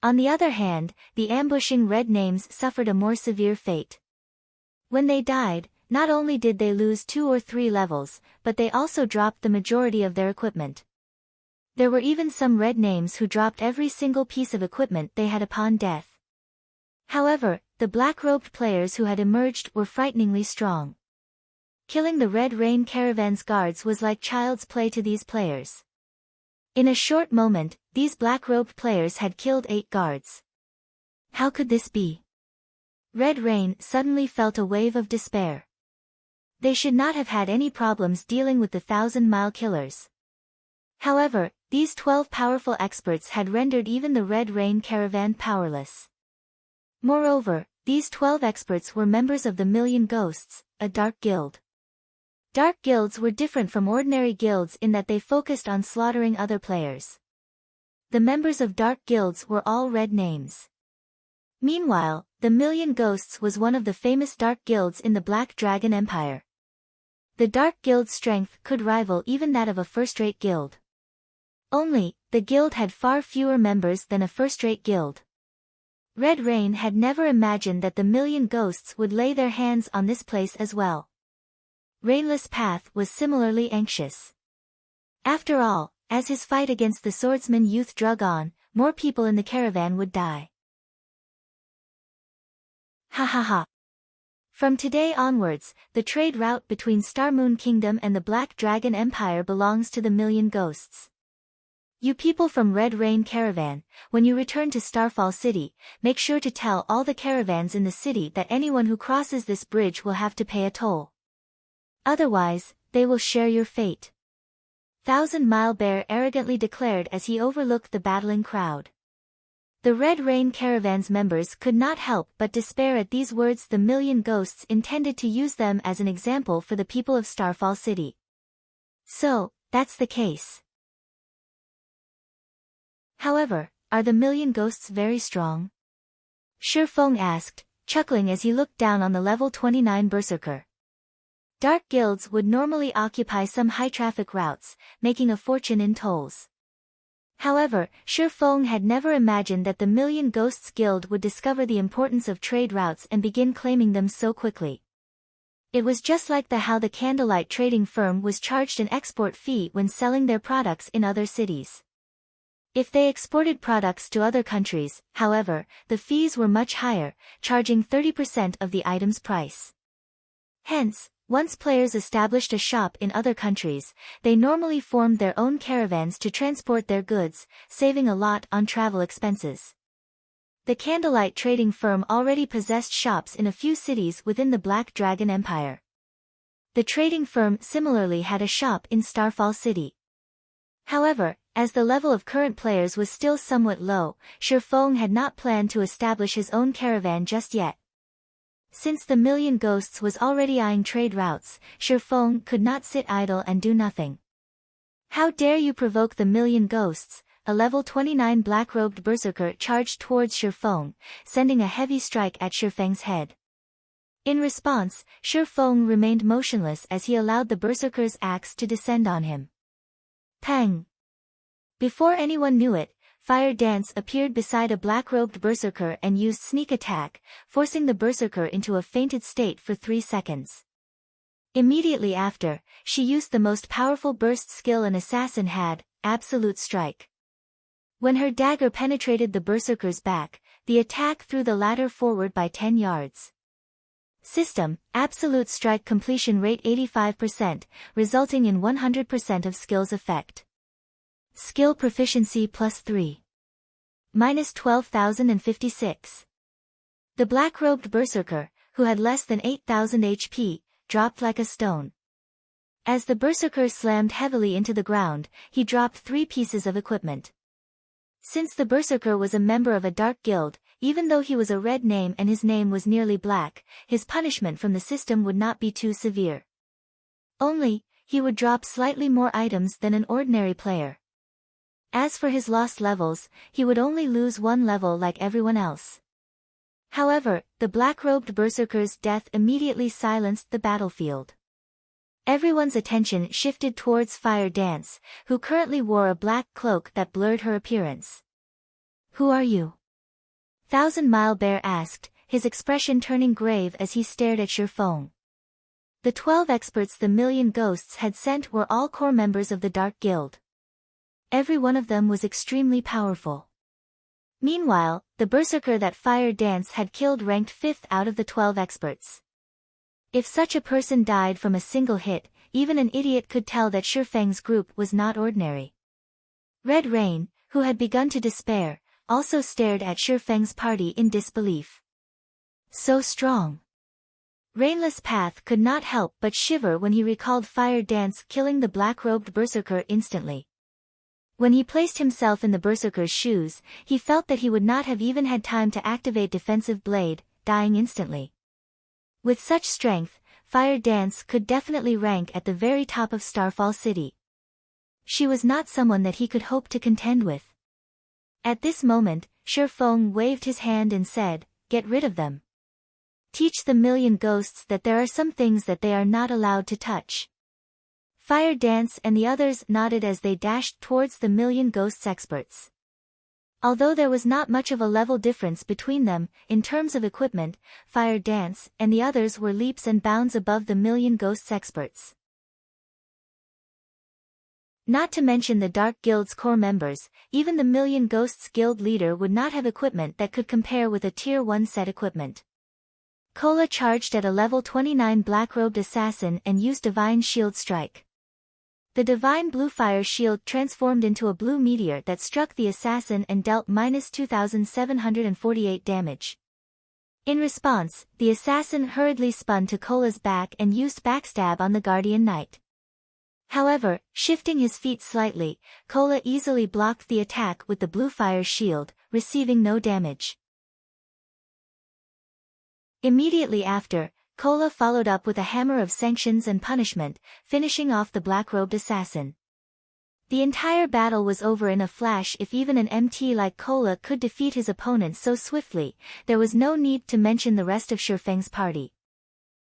On the other hand, the ambushing red names suffered a more severe fate. When they died, not only did they lose 2 or 3 levels, but they also dropped the majority of their equipment. There were even some red names who dropped every single piece of equipment they had upon death. However, the black-robed players who had emerged were frighteningly strong. Killing the Red Rain Caravan's guards was like child's play to these players. In a short moment, these black-robed players had killed 8 guards. How could this be? Red Rain suddenly felt a wave of despair. They should not have had any problems dealing with the 1,000-mile killers. However, these 12 powerful experts had rendered even the Red Rain Caravan powerless. Moreover, these 12 experts were members of the Million Ghosts, a dark guild. Dark guilds were different from ordinary guilds in that they focused on slaughtering other players. The members of dark guilds were all red names. Meanwhile, the Million Ghosts was one of the famous dark guilds in the Black Dragon Empire. The Dark Guild's strength could rival even that of a first-rate guild. Only, the guild had far fewer members than a first-rate guild. Red Rain had never imagined that the Million Ghosts would lay their hands on this place as well. Rainless Path was similarly anxious. After all, as his fight against the swordsman youth drug on, more people in the caravan would die. Ha ha ha. From today onwards, the trade route between Star Moon Kingdom and the Black Dragon Empire belongs to the Million Ghosts. You people from Red Rain Caravan, when you return to Starfall City, make sure to tell all the caravans in the city that anyone who crosses this bridge will have to pay a toll. Otherwise, they will share your fate. 1,000-Mile Bear arrogantly declared as he overlooked the battling crowd. The Red Rain Caravan's members could not help but despair at these words. The Million Ghosts intended to use them as an example for the people of Starfall City. So, that's the case. However, are the Million Ghosts very strong? Shi Feng asked, chuckling as he looked down on the level 29 Berserker. Dark guilds would normally occupy some high-traffic routes, making a fortune in tolls. However, Shi Feng had never imagined that the Million Ghosts Guild would discover the importance of trade routes and begin claiming them so quickly. It was just like how the Candlelight trading firm was charged an export fee when selling their products in other cities. If they exported products to other countries, however, the fees were much higher, charging 30% of the item's price. Hence, once players established a shop in other countries, they normally formed their own caravans to transport their goods, saving a lot on travel expenses. The Candlelight trading firm already possessed shops in a few cities within the Black Dragon Empire. The trading firm similarly had a shop in Starfall City. However, as the level of current players was still somewhat low, Shi Feng had not planned to establish his own caravan just yet. Since the Million Ghosts was already eyeing trade routes, Shi Feng could not sit idle and do nothing. How dare you provoke the Million Ghosts? A level 29 black-robed berserker charged towards Shi Feng, sending a heavy strike at Shi Feng's head. In response, Shi Feng remained motionless as he allowed the berserker's axe to descend on him. Pang! Before anyone knew it, Fire Dance appeared beside a black-robed berserker and used sneak attack, forcing the berserker into a fainted state for 3 seconds. Immediately after, she used the most powerful burst skill an assassin had, Absolute Strike. When her dagger penetrated the berserker's back, the attack threw the latter forward by 10 yards. System: Absolute Strike completion rate 85%, resulting in 100% of skill's effect. Skill proficiency +3. Minus 12,056. The black-robed berserker, who had less than 8,000 HP, dropped like a stone. As the berserker slammed heavily into the ground, he dropped 3 pieces of equipment. Since the berserker was a member of a dark guild, even though he was a red name and his name was nearly black, his punishment from the system would not be too severe. Only, he would drop slightly more items than an ordinary player. As for his lost levels, he would only lose 1 level like everyone else. However, the black-robed berserker's death immediately silenced the battlefield. Everyone's attention shifted towards Fire Dance, who currently wore a black cloak that blurred her appearance. "Who are you?" Thousand Mile Bear asked, his expression turning grave as he stared at Shifeng. The 12 experts the Million Ghosts had sent were all core members of the Dark Guild. Every one of them was extremely powerful. Meanwhile, the berserker that Fire Dance had killed ranked 5th out of the 12 experts. If such a person died from a single hit, even an idiot could tell that Shifeng's group was not ordinary. Red Rain, who had begun to despair, also stared at Shifeng's party in disbelief. So strong. Rainless Path could not help but shiver when he recalled Fire Dance killing the black-robed berserker instantly. When he placed himself in the berserker's shoes, he felt that he would not have even had time to activate Defensive Blade, dying instantly. With such strength, Fire Dance could definitely rank at the very top of Starfall City. She was not someone that he could hope to contend with. At this moment, Shifeng waved his hand and said, "Get rid of them. Teach the Million Ghosts that there are some things that they are not allowed to touch." Fire Dance and the others nodded as they dashed towards the Million Ghosts experts. Although there was not much of a level difference between them, in terms of equipment, Fire Dance and the others were leaps and bounds above the Million Ghosts experts. Not to mention the Dark Guild's core members, even the Million Ghosts Guild leader would not have equipment that could compare with a Tier 1 set equipment. Kola charged at a level 29 black-robed assassin and used Divine Shield Strike. The Divine Blue Fire Shield transformed into a blue meteor that struck the assassin and dealt minus 2,748 damage. In response, the assassin hurriedly spun to Kola's back and used Backstab on the Guardian Knight. However, shifting his feet slightly, Kola easily blocked the attack with the Blue Fire Shield, receiving no damage. Immediately after, Kola followed up with a hammer of sanctions and punishment, finishing off the black-robed assassin. The entire battle was over in a flash. If even an MT like Kola could defeat his opponent so swiftly, there was no need to mention the rest of Shifeng's party.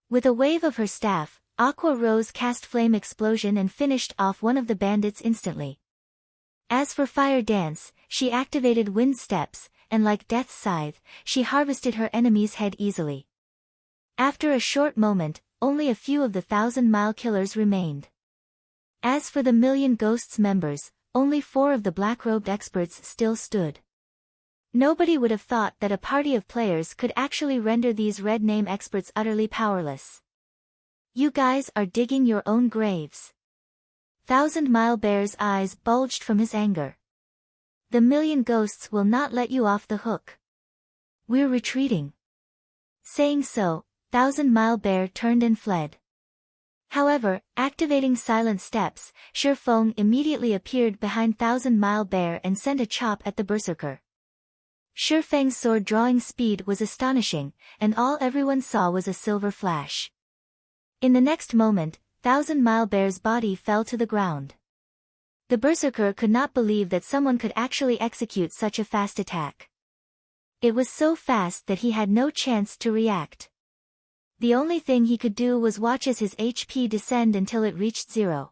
With a wave of her staff, Aqua Rose cast Flame Explosion and finished off one of the bandits instantly. As for Fire Dance, she activated Wind Steps, and like Death's Scythe, she harvested her enemy's head easily. After a short moment, only a few of the 1,000-mile killers remained. As for the Million Ghosts members, only 4 of the black-robed experts still stood. Nobody would have thought that a party of players could actually render these red name experts utterly powerless. You guys are digging your own graves. Thousand Mile Bear's eyes bulged from his anger. The Million Ghosts will not let you off the hook. We're retreating. Saying so, Thousand Mile Bear turned and fled. However, activating Silent Steps, Shifeng immediately appeared behind Thousand Mile Bear and sent a chop at the berserker. Shifeng's sword drawing speed was astonishing, and all everyone saw was a silver flash. In the next moment, Thousand Mile Bear's body fell to the ground. The berserker could not believe that someone could actually execute such a fast attack. It was so fast that he had no chance to react. The only thing he could do was watch as his HP descend until it reached 0.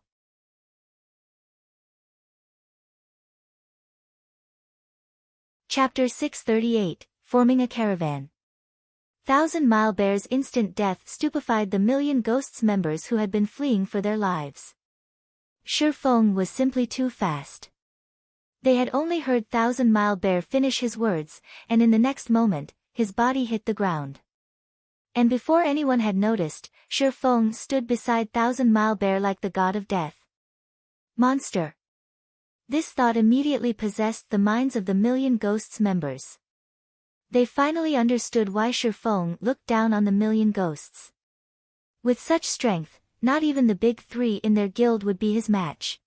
Chapter 638, Forming a Caravan. 1,000-Mile Bear's instant death stupefied the Million Ghosts members who had been fleeing for their lives. Shifeng was simply too fast. They had only heard 1,000-Mile Bear finish his words, and in the next moment, his body hit the ground. And before anyone had noticed, Shifeng stood beside 1,000-Mile Bear like the god of death. Monster. This thought immediately possessed the minds of the Million Ghosts members. They finally understood why Shifeng looked down on the Million Ghosts. With such strength, not even the big three in their guild would be his match.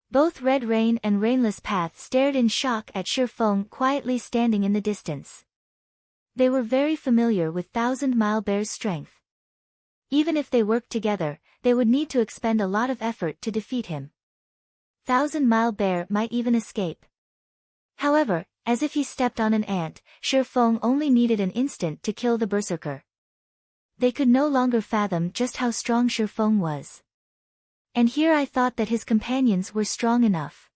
Both Red Rain and Rainless Path stared in shock at Shifeng quietly standing in the distance. They were very familiar with 1,000-Mile Bear's strength. Even if they worked together, they would need to expend a lot of effort to defeat him. 1,000-Mile Bear might even escape. However, as if he stepped on an ant, Shifeng only needed an instant to kill the berserker. They could no longer fathom just how strong Shifeng was. And here I thought that his companions were strong enough.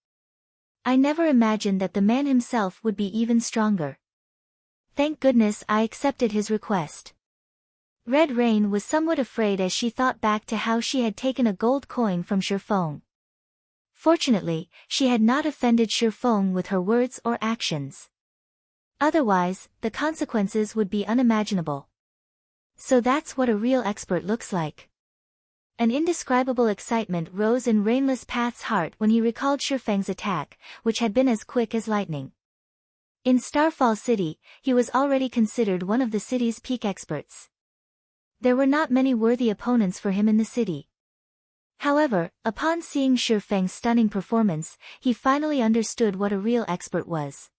I never imagined that the man himself would be even stronger. Thank goodness I accepted his request. Red Rain was somewhat afraid as she thought back to how she had taken a gold coin from Shifeng. Fortunately, she had not offended Shifeng with her words or actions. Otherwise, the consequences would be unimaginable. So that's what a real expert looks like. An indescribable excitement rose in Rainless Path's heart when he recalled Shifeng's attack, which had been as quick as lightning. In Starfall City, he was already considered one of the city's peak experts. There were not many worthy opponents for him in the city. However, upon seeing Shifeng's stunning performance, he finally understood what a real expert was.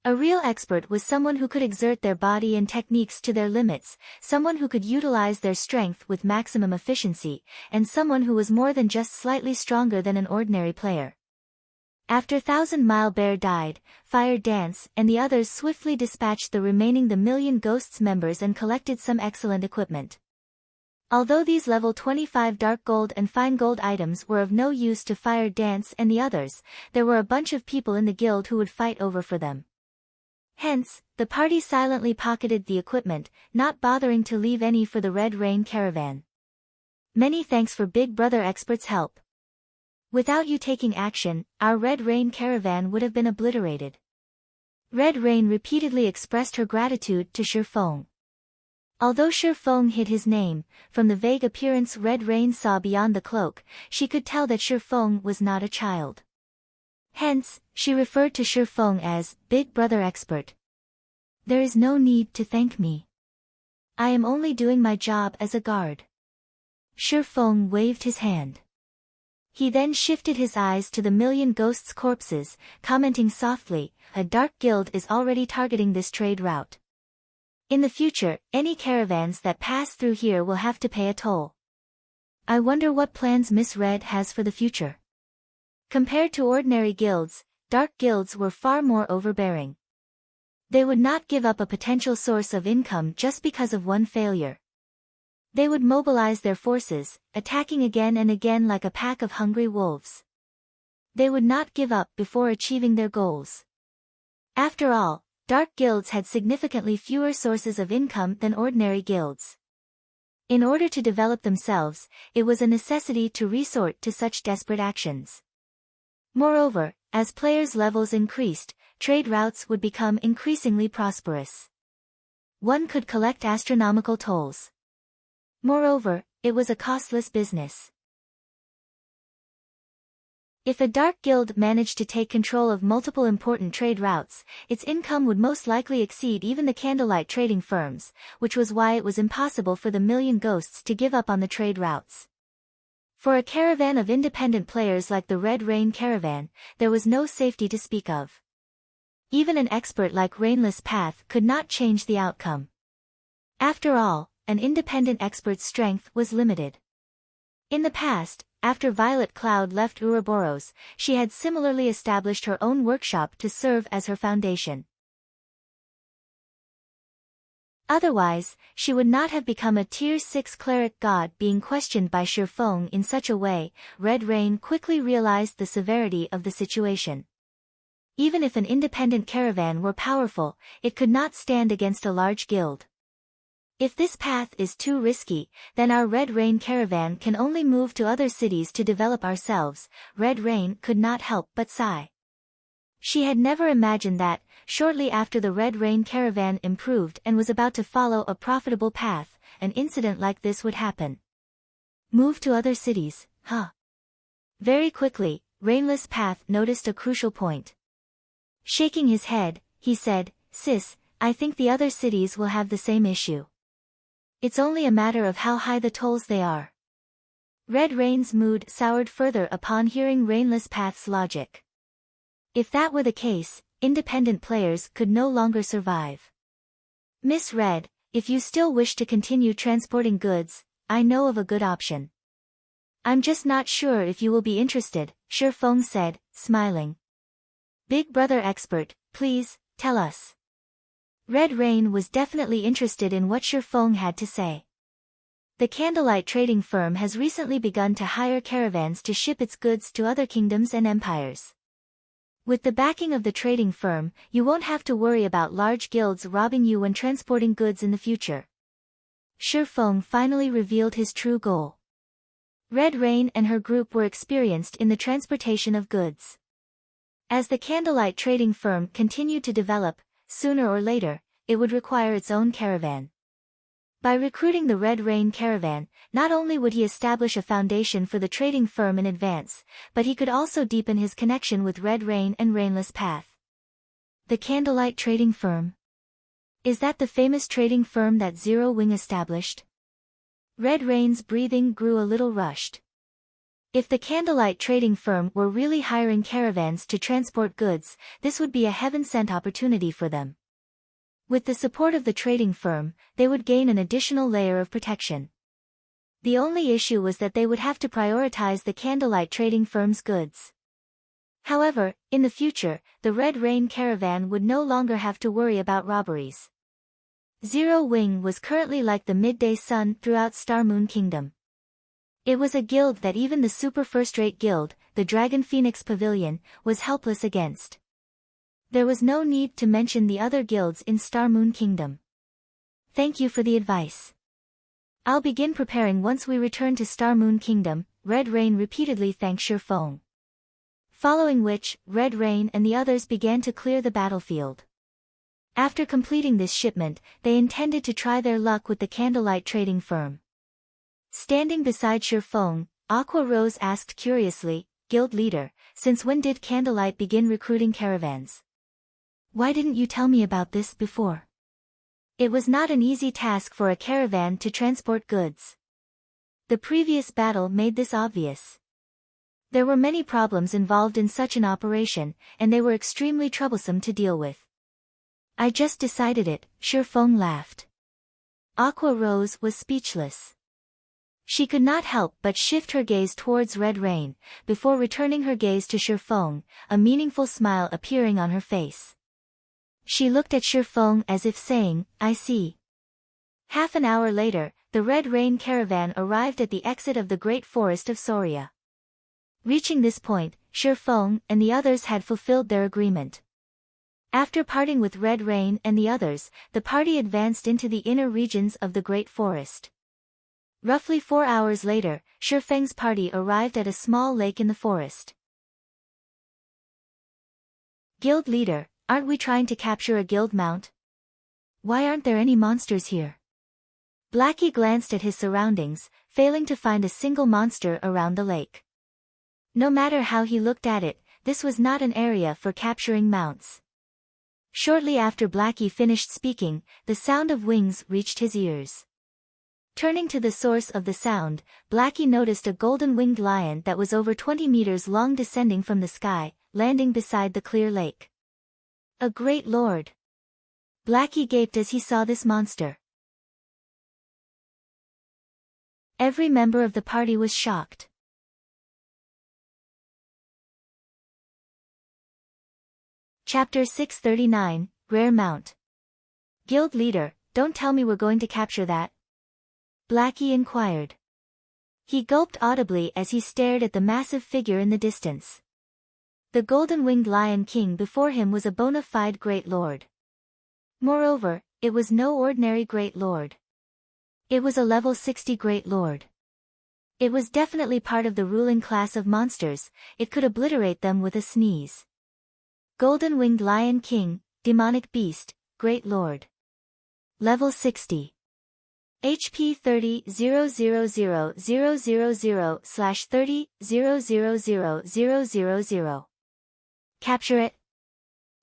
A real expert was someone who could exert their body and techniques to their limits, someone who could utilize their strength with maximum efficiency, and someone who was more than just slightly stronger than an ordinary player. After 1,000-Mile Bear died, Fire Dance and the others swiftly dispatched the remaining Million Ghosts members and collected some excellent equipment. Although these level 25 dark gold and fine gold items were of no use to Fire Dance and the others, there were a bunch of people in the guild who would fight over for them. Hence, the party silently pocketed the equipment, not bothering to leave any for the Red Rain caravan. Many thanks for Big Brother Expert's help. Without you taking action, our Red Rain caravan would have been obliterated. Red Rain repeatedly expressed her gratitude to Shifeng. Although Shifeng hid his name, from the vague appearance Red Rain saw beyond the cloak, she could tell that Shifeng was not a child. Hence, she referred to Shifeng as Big Brother Expert. There is no need to thank me. I am only doing my job as a guard. Shifeng waved his hand. He then shifted his eyes to the Million Ghosts' corpses, commenting softly, "A dark guild is already targeting this trade route. In the future, any caravans that pass through here will have to pay a toll. I wonder what plans Miss Red has for the future." Compared to ordinary guilds, dark guilds were far more overbearing. They would not give up a potential source of income just because of one failure. They would mobilize their forces, attacking again and again like a pack of hungry wolves. They would not give up before achieving their goals. After all, dark guilds had significantly fewer sources of income than ordinary guilds. In order to develop themselves, it was a necessity to resort to such desperate actions. Moreover, as players' levels increased, trade routes would become increasingly prosperous. One could collect astronomical tolls. Moreover, it was a costless business. If a dark guild managed to take control of multiple important trade routes, its income would most likely exceed even the candlelight trading firms, which was why it was impossible for the Million Ghosts to give up on the trade routes. For a caravan of independent players like the Red Rain caravan, there was no safety to speak of. Even an expert like Rainless Path could not change the outcome. After all, an independent expert's strength was limited. In the past, after Violet Cloud left Ouroboros, she had similarly established her own workshop to serve as her foundation. Otherwise, she would not have become a Tier 6 cleric god. Being questioned by Shifeng in such a way, Red Rain quickly realized the severity of the situation. Even if an independent caravan were powerful, it could not stand against a large guild. If this path is too risky, then our Red Rain caravan can only move to other cities to develop ourselves. Red Rain could not help but sigh. She had never imagined that, shortly after the Red Rain caravan improved and was about to follow a profitable path, an incident like this would happen. Move to other cities, huh? Very quickly, Rainless Path noticed a crucial point. Shaking his head, he said, "Sis, I think the other cities will have the same issue. It's only a matter of how high the tolls they are." Red Rain's mood soured further upon hearing Rainless Path's logic. If that were the case, independent players could no longer survive. "Miss Red, if you still wish to continue transporting goods, I know of a good option." "I'm just not sure if you will be interested," Shifeng said, smiling. "Big brother expert, please, tell us." Red Rain was definitely interested in what Shifeng had to say. The Candlelight trading firm has recently begun to hire caravans to ship its goods to other kingdoms and empires. With the backing of the trading firm, you won't have to worry about large guilds robbing you when transporting goods in the future. Shifeng finally revealed his true goal. Red Rain and her group were experienced in the transportation of goods. As the Candlelight trading firm continued to develop, sooner or later, it would require its own caravan. By recruiting the Red Rain caravan, not only would he establish a foundation for the trading firm in advance, but he could also deepen his connection with Red Rain and Rainless Path. The Candlelight trading firm? Is that the famous trading firm that Zero Wing established? Red Rain's breathing grew a little rushed. If the Candlelight trading firm were really hiring caravans to transport goods, this would be a heaven-sent opportunity for them. With the support of the trading firm, they would gain an additional layer of protection. The only issue was that they would have to prioritize the Candlelight trading firm's goods. However, in the future, the Red Rain caravan would no longer have to worry about robberies. Zero Wing was currently like the midday sun throughout Star Moon Kingdom. It was a guild that even the super first-rate guild, the Dragon Phoenix Pavilion, was helpless against. There was no need to mention the other guilds in Star Moon Kingdom. "Thank you for the advice. I'll begin preparing once we return to Star Moon Kingdom," Red Rain repeatedly thanked Shifeng. Following which, Red Rain and the others began to clear the battlefield. After completing this shipment, they intended to try their luck with the Candlelight trading firm. Standing beside Shifeng, Aqua Rose asked curiously, "Guild leader, since when did Candlelight begin recruiting caravans? Why didn't you tell me about this before?" It was not an easy task for a caravan to transport goods. The previous battle made this obvious. There were many problems involved in such an operation, and they were extremely troublesome to deal with. "I just decided it," Shifeng laughed. Aqua Rose was speechless. She could not help but shift her gaze towards Red Rain, before returning her gaze to Shifeng, a meaningful smile appearing on her face. She looked at Shifeng as if saying, "I see." Half an hour later, the Red Rain caravan arrived at the exit of the Great Forest of Soria. Reaching this point, Shifeng and the others had fulfilled their agreement. After parting with Red Rain and the others, the party advanced into the inner regions of the Great Forest. Roughly 4 hours later, Shifeng's party arrived at a small lake in the forest. "Guild leader, aren't we trying to capture a guild mount? Why aren't there any monsters here?" Blackie glanced at his surroundings, failing to find a single monster around the lake. No matter how he looked at it, this was not an area for capturing mounts. Shortly after Blackie finished speaking, the sound of wings reached his ears. Turning to the source of the sound, Blackie noticed a golden-winged lion that was over 20 meters long descending from the sky, landing beside the clear lake. A great lord! Blackie gaped as he saw this monster. Every member of the party was shocked. Chapter 639, Rare Mount. "Guild leader, don't tell me we're going to capture that?" Blackie inquired. He gulped audibly as he stared at the massive figure in the distance. The golden-winged Lion King before him was a bona fide great lord. Moreover, it was no ordinary great lord. It was a level 60 great lord. It was definitely part of the ruling class of monsters, it could obliterate them with a sneeze. Golden-winged Lion King, demonic beast, great lord. Level 60. HP 30-000-000/30-000-000. Capture it?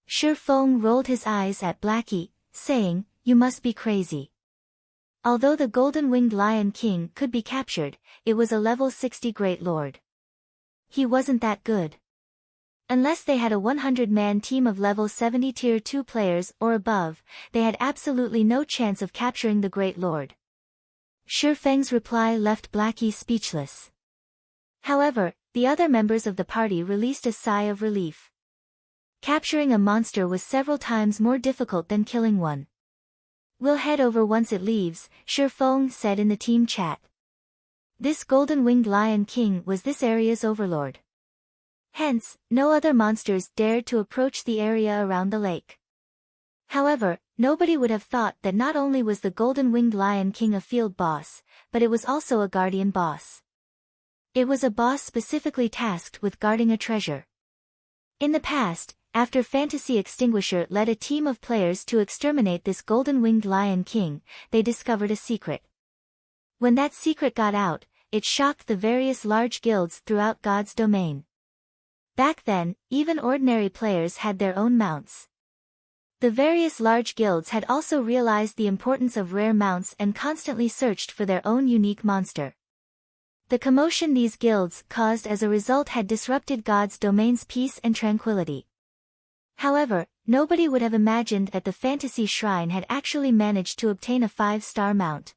Shi Feng rolled his eyes at Blackie, saying, "You must be crazy." Although the golden-winged Lion King could be captured, it was a level 60 great lord. He wasn't that good. Unless they had a 100-man team of level 70 tier 2 players or above, they had absolutely no chance of capturing the great lord. Shi Feng's reply left Blackie speechless. However, the other members of the party released a sigh of relief. Capturing a monster was several times more difficult than killing one. "We'll head over once it leaves," Shi Feng said in the team chat. This golden-winged Lion King was this area's overlord. Hence, no other monsters dared to approach the area around the lake. However, nobody would have thought that not only was the golden-winged Lion King a field boss, but it was also a guardian boss. It was a boss specifically tasked with guarding a treasure. In the past, after Fantasy Extinguisher led a team of players to exterminate this golden-winged Lion King, they discovered a secret. When that secret got out, it shocked the various large guilds throughout God's domain. Back then, even ordinary players had their own mounts. The various large guilds had also realized the importance of rare mounts and constantly searched for their own unique monster. The commotion these guilds caused as a result had disrupted God's domain's peace and tranquility. However, nobody would have imagined that the Fantasy Shrine had actually managed to obtain a 5-star mount.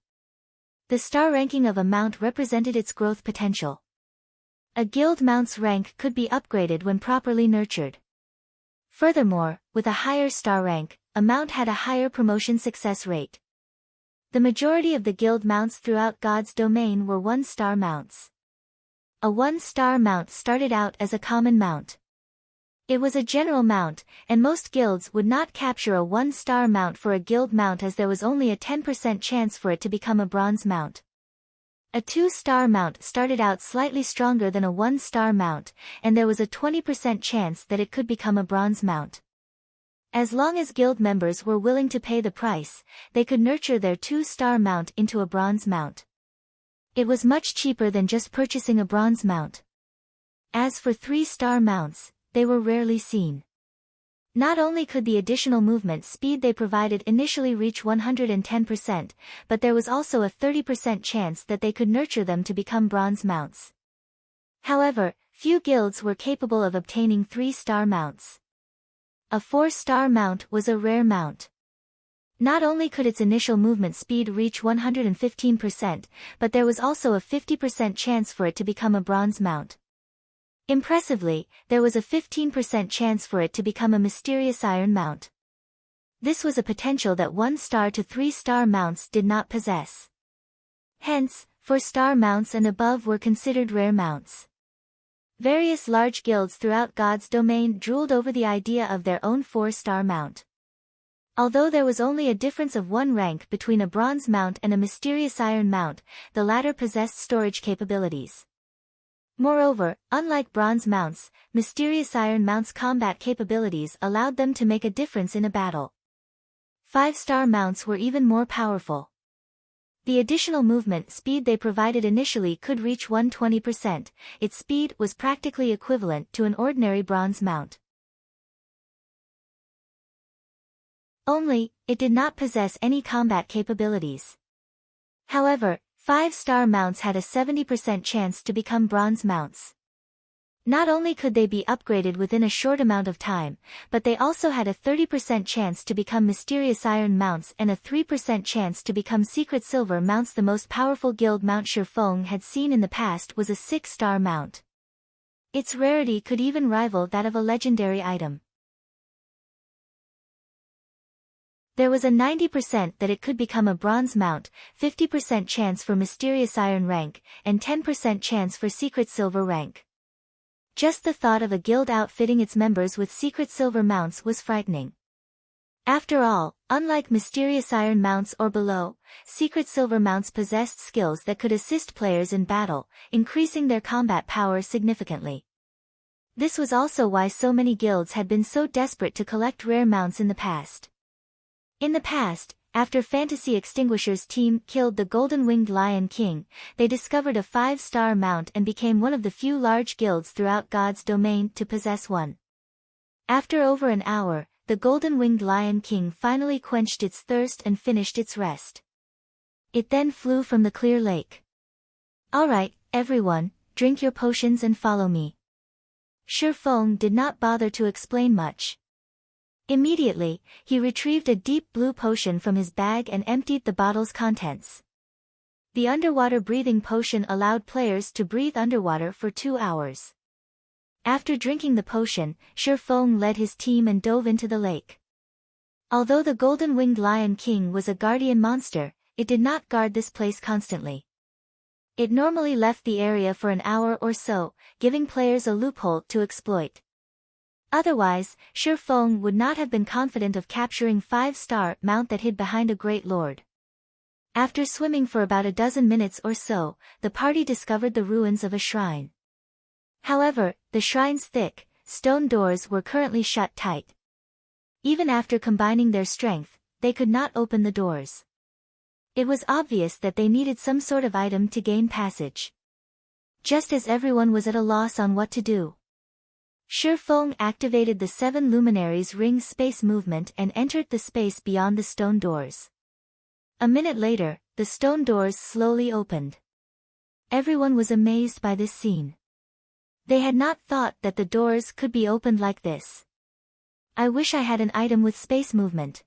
The star ranking of a mount represented its growth potential. A guild mount's rank could be upgraded when properly nurtured. Furthermore, with a higher star rank, a mount had a higher promotion success rate. The majority of the guild mounts throughout God's domain were 1-star mounts. A 1-star mount started out as a common mount. It was a general mount, and most guilds would not capture a 1-star mount for a guild mount as there was only a 10% chance for it to become a bronze mount. A 2-star mount started out slightly stronger than a 1-star mount, and there was a 20% chance that it could become a bronze mount. As long as guild members were willing to pay the price, they could nurture their 2-star mount into a bronze mount. It was much cheaper than just purchasing a bronze mount. As for 3-star mounts, they were rarely seen. Not only could the additional movement speed they provided initially reach 110%, but there was also a 30% chance that they could nurture them to become bronze mounts. However, few guilds were capable of obtaining 3-star mounts. A 4-star mount was a rare mount. Not only could its initial movement speed reach 115%, but there was also a 50% chance for it to become a bronze mount. Impressively, there was a 15% chance for it to become a mysterious iron mount. This was a potential that 1-star to 3-star mounts did not possess. Hence, 4-star mounts and above were considered rare mounts. Various large guilds throughout God's domain drooled over the idea of their own 4-star mount. Although there was only a difference of 1 rank between a bronze mount and a mysterious iron mount, the latter possessed storage capabilities. Moreover, unlike bronze mounts, mysterious iron mounts' combat capabilities allowed them to make a difference in a battle. 5-star mounts were even more powerful. The additional movement speed they provided initially could reach 120%, its speed was practically equivalent to an ordinary bronze mount. Only, it did not possess any combat capabilities. However, 5-star mounts had a 70% chance to become bronze mounts. Not only could they be upgraded within a short amount of time, but they also had a 30% chance to become mysterious iron mounts and a 3% chance to become secret silver mounts. The most powerful guild mount Shi Feng had seen in the past was a 6-star mount. Its rarity could even rival that of a legendary item. There was a 90% that it could become a bronze mount, 50% chance for mysterious iron rank, and 10% chance for secret silver rank. Just the thought of a guild outfitting its members with secret silver mounts was frightening. After all, unlike mysterious iron mounts or below, secret silver mounts possessed skills that could assist players in battle, increasing their combat power significantly. This was also why so many guilds had been so desperate to collect rare mounts in the past. In the past, after Fantasy Extinguisher's team killed the Golden-Winged Lion King, they discovered a 5-star mount and became one of the few large guilds throughout God's domain to possess one. After over an hour, the Golden-Winged Lion King finally quenched its thirst and finished its rest. It then flew from the clear lake. "Alright, everyone, drink your potions and follow me." Shi Feng did not bother to explain much. Immediately, he retrieved a deep blue potion from his bag and emptied the bottle's contents. The underwater breathing potion allowed players to breathe underwater for 2 hours. After drinking the potion, Shi Feng led his team and dove into the lake. Although the Golden-Winged Lion King was a guardian monster, it did not guard this place constantly. It normally left the area for an hour or so, giving players a loophole to exploit. Otherwise, Shi Feng would not have been confident of capturing 5-star mount that hid behind a great lord. After swimming for about a dozen minutes or so, the party discovered the ruins of a shrine. However, the shrine's thick, stone doors were currently shut tight. Even after combining their strength, they could not open the doors. It was obvious that they needed some sort of item to gain passage. Just as everyone was at a loss on what to do, Shi Feng activated the 7 luminaries ring space movement and entered the space beyond the stone doors. A minute later, the stone doors slowly opened. Everyone was amazed by this scene. They had not thought that the doors could be opened like this. "I wish I had an item with space movement.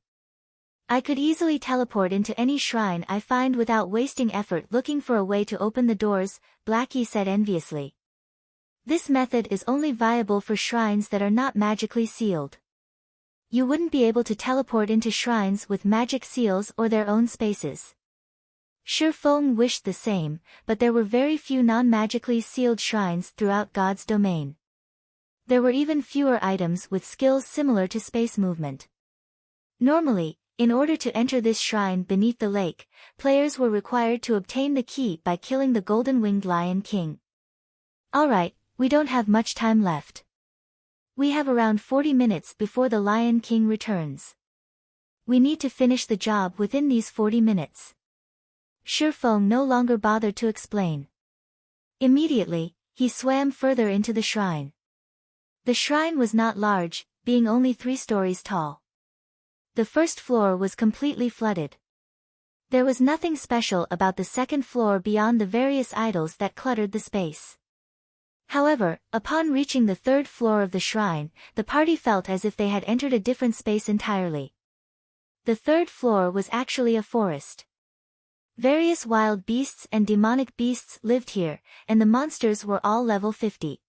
I could easily teleport into any shrine I find without wasting effort looking for a way to open the doors," Blackie said enviously. "This method is only viable for shrines that are not magically sealed. You wouldn't be able to teleport into shrines with magic seals or their own spaces." Shi Feng wished the same, but there were very few non-magically sealed shrines throughout God's domain. There were even fewer items with skills similar to space movement. Normally, in order to enter this shrine beneath the lake, players were required to obtain the key by killing the Golden-Winged Lion King. "Alright, we don't have much time left. We have around 40 minutes before the Lion King returns. We need to finish the job within these 40 minutes. Shi Feng no longer bothered to explain. Immediately, he swam further into the shrine. The shrine was not large, being only 3 stories tall. The first floor was completely flooded. There was nothing special about the second floor beyond the various idols that cluttered the space. However, upon reaching the 3rd floor of the shrine, the party felt as if they had entered a different space entirely. The 3rd floor was actually a forest. Various wild beasts and demonic beasts lived here, and the monsters were all level 50.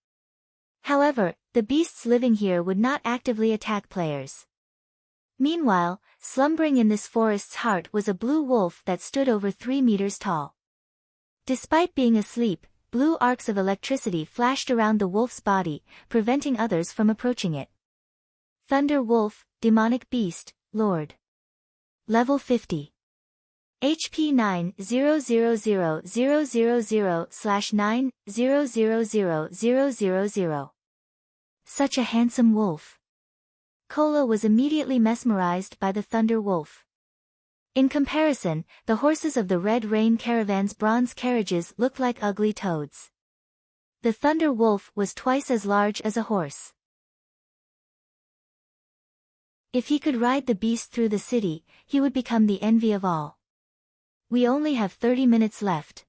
However, the beasts living here would not actively attack players. Meanwhile, slumbering in this forest's heart was a blue wolf that stood over 3 meters tall. Despite being asleep, blue arcs of electricity flashed around the wolf's body, preventing others from approaching it. Thunder Wolf, Demonic Beast, Lord. Level 50. HP 9000000/9000000. Such a handsome wolf. Kola was immediately mesmerized by the Thunder Wolf. In comparison, the horses of the Red Rain Caravan's bronze carriages looked like ugly toads. The Thunder Wolf was twice as large as a horse. If he could ride the beast through the city, he would become the envy of all. We only have 30 minutes left.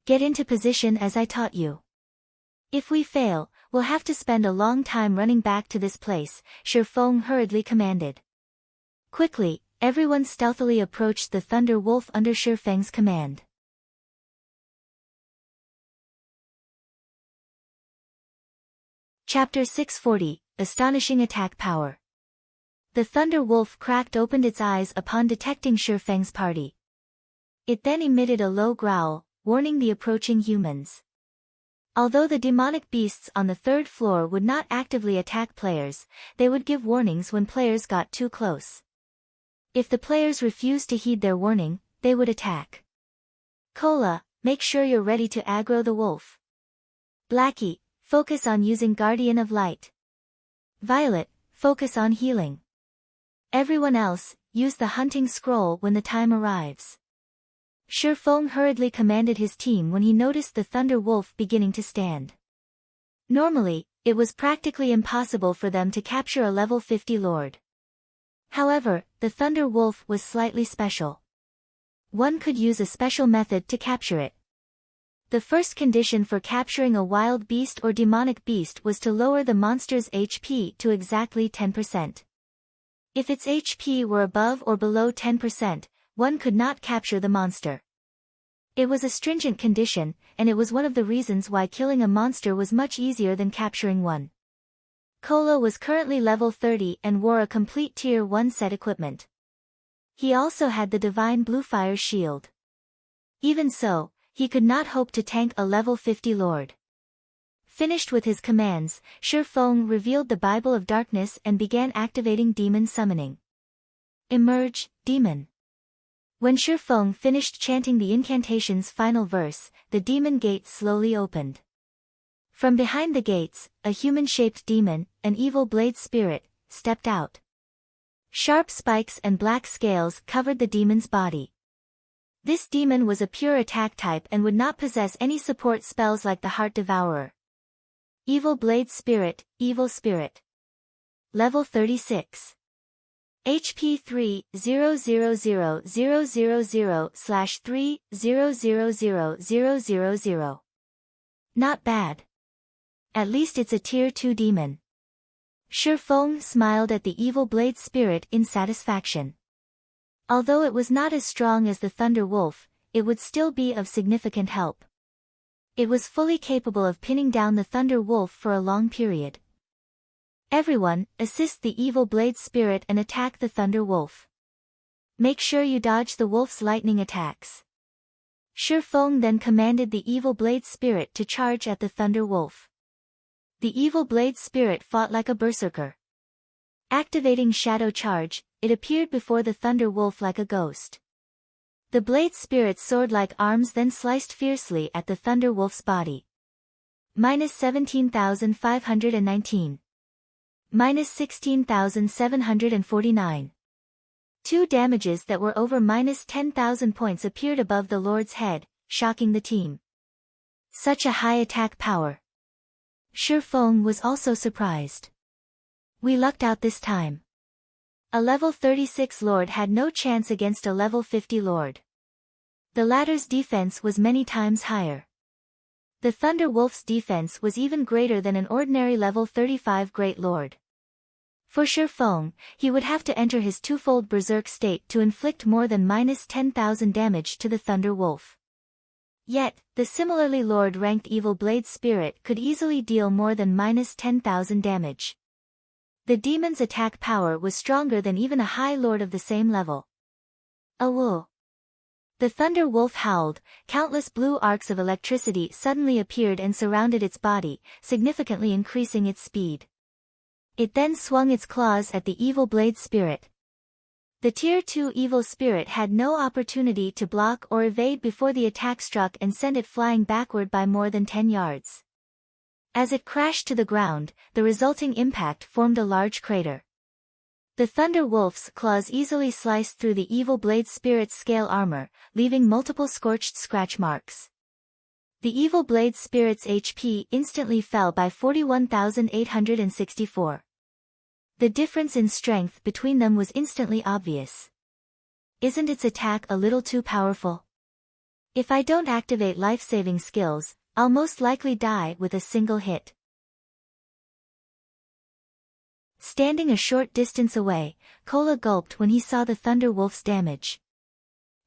Get into position as I taught you. If we fail, we'll have to spend a long time running back to this place, Shi Feng hurriedly commanded. Quickly, everyone stealthily approached the Thunder Wolf under Shi Feng's command. Chapter 640, Astonishing Attack Power. The Thunder Wolf cracked opened its eyes upon detecting Shi Feng's party. It then emitted a low growl, warning the approaching humans. Although the demonic beasts on the third floor would not actively attack players, they would give warnings when players got too close. If the players refused to heed their warning, they would attack. Cola, make sure you're ready to aggro the wolf. Blackie, focus on using Guardian of Light. Violet, focus on healing. Everyone else, use the hunting scroll when the time arrives. Shifeng hurriedly commanded his team when he noticed the Thunder Wolf beginning to stand. Normally, it was practically impossible for them to capture a level 50 lord. However, the Thunder Wolf was slightly special. One could use a special method to capture it. The first condition for capturing a wild beast or demonic beast was to lower the monster's HP to exactly 10%. If its HP were above or below 10%, one could not capture the monster. It was a stringent condition, and it was one of the reasons why killing a monster was much easier than capturing one. Cola was currently level 30 and wore a complete Tier 1 set equipment. He also had the Divine Blue Fire Shield. Even so, he could not hope to tank a level 50 lord. Finished with his commands, Shifeng revealed the Bible of Darkness and began activating demon summoning. Emerge, demon. When Shifeng finished chanting the incantation's final verse, the demon gate slowly opened. From behind the gates, a human-shaped demon, an evil blade spirit, stepped out. Sharp spikes and black scales covered the demon's body. This demon was a pure attack type and would not possess any support spells like the Heart Devourer. Evil Blade Spirit, Evil Spirit. Level 36. HP 3000000/3000000. Not bad. At least it's a Tier 2 demon. Shifeng smiled at the Evil Blade Spirit in satisfaction. Although it was not as strong as the Thunder Wolf, it would still be of significant help. It was fully capable of pinning down the Thunder Wolf for a long period. Everyone, assist the Evil Blade Spirit and attack the Thunder Wolf. Make sure you dodge the wolf's lightning attacks. Shifeng then commanded the Evil Blade Spirit to charge at the Thunder Wolf. The Evil Blade Spirit fought like a berserker. Activating Shadow Charge, it appeared before the Thunder Wolf like a ghost. The Blade Spirit's sword-like arms then sliced fiercely at the Thunder Wolf's body. -17,519. -16,749. Two damages that were over -10,000 points appeared above the Lord's head, shocking the team. Such a high attack power. Shifeng was also surprised. We lucked out this time. A level 36 lord had no chance against a level 50 lord. The latter's defense was many times higher. The Thunder Wolf's defense was even greater than an ordinary level 35 Great Lord. For Shifeng, he would have to enter his twofold berserk state to inflict more than -10,000 damage to the Thunder Wolf. Yet, the similarly Lord-ranked Evil Blade Spirit could easily deal more than -10,000 damage. The demon's attack power was stronger than even a high lord of the same level. Awoo! The Thunder Wolf howled, countless blue arcs of electricity suddenly appeared and surrounded its body, significantly increasing its speed. It then swung its claws at the Evil Blade Spirit. The Tier 2 Evil Spirit had no opportunity to block or evade before the attack struck and sent it flying backward by more than 10 yards. As it crashed to the ground, the resulting impact formed a large crater. The Thunder Wolf's claws easily sliced through the Evil Blade Spirit's scale armor, leaving multiple scorched scratch marks. The Evil Blade Spirit's HP instantly fell by 41,864. The difference in strength between them was instantly obvious. Isn't its attack a little too powerful? If I don't activate life-saving skills, I'll most likely die with a single hit. Standing a short distance away, Cola gulped when he saw the Thunder Wolf's damage.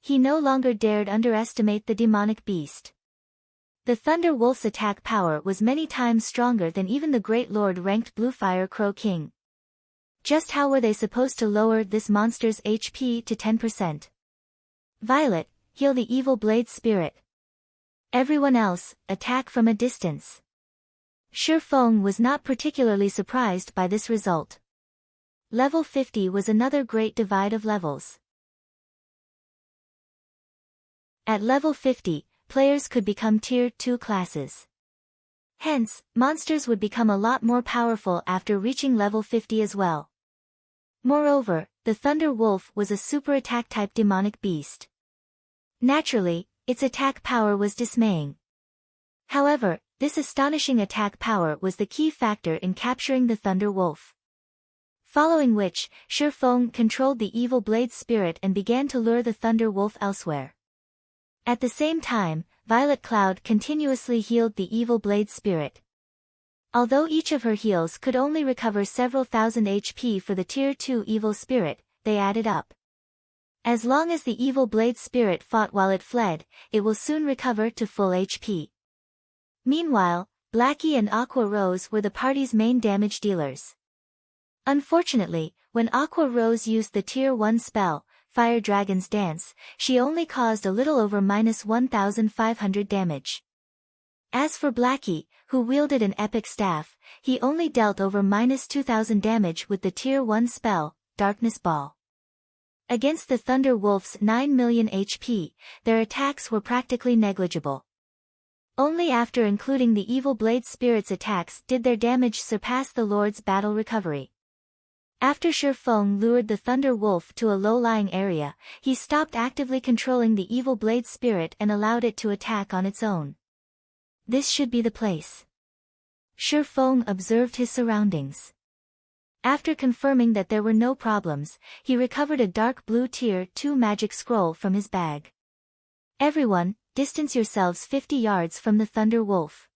He no longer dared underestimate the demonic beast. The Thunder Wolf's attack power was many times stronger than even the Great Lord-ranked Bluefire Crow King. Just how were they supposed to lower this monster's HP to 10%? Violet, heal the Evil Blade Spirit. Everyone else, attack from a distance. Shi Feng was not particularly surprised by this result. Level 50 was another great divide of levels. At level 50, players could become Tier 2 classes. Hence, monsters would become a lot more powerful after reaching level 50 as well. Moreover, the Thunder Wolf was a super attack type demonic beast. Naturally, its attack power was dismaying. However, this astonishing attack power was the key factor in capturing the Thunder Wolf. Following which, Shi Feng controlled the evil blade spirit and began to lure the Thunder Wolf elsewhere. At the same time, Violet Cloud continuously healed the evil blade spirit. Although each of her heals could only recover several thousand HP for the Tier 2 evil spirit, they added up. As long as the evil blade spirit fought while it fled, it will soon recover to full HP. Meanwhile, Blackie and Aqua Rose were the party's main damage dealers. Unfortunately, when Aqua Rose used the Tier 1 spell, Fire Dragon's Dance, she only caused a little over -1,500 damage. As for Blackie, who wielded an epic staff, he only dealt over -2,000 damage with the Tier 1 spell, Darkness Ball. Against the Thunder Wolf's 9 million HP, their attacks were practically negligible. Only after including the Evil Blade Spirit's attacks did their damage surpass the Lord's battle recovery. After Shi Feng lured the Thunder Wolf to a low-lying area, he stopped actively controlling the Evil Blade Spirit and allowed it to attack on its own. This should be the place. Shi Feng observed his surroundings. After confirming that there were no problems, he recovered a dark blue Tier 2 magic scroll from his bag. Everyone, distance yourselves 50 yards from the Thunder Wolf.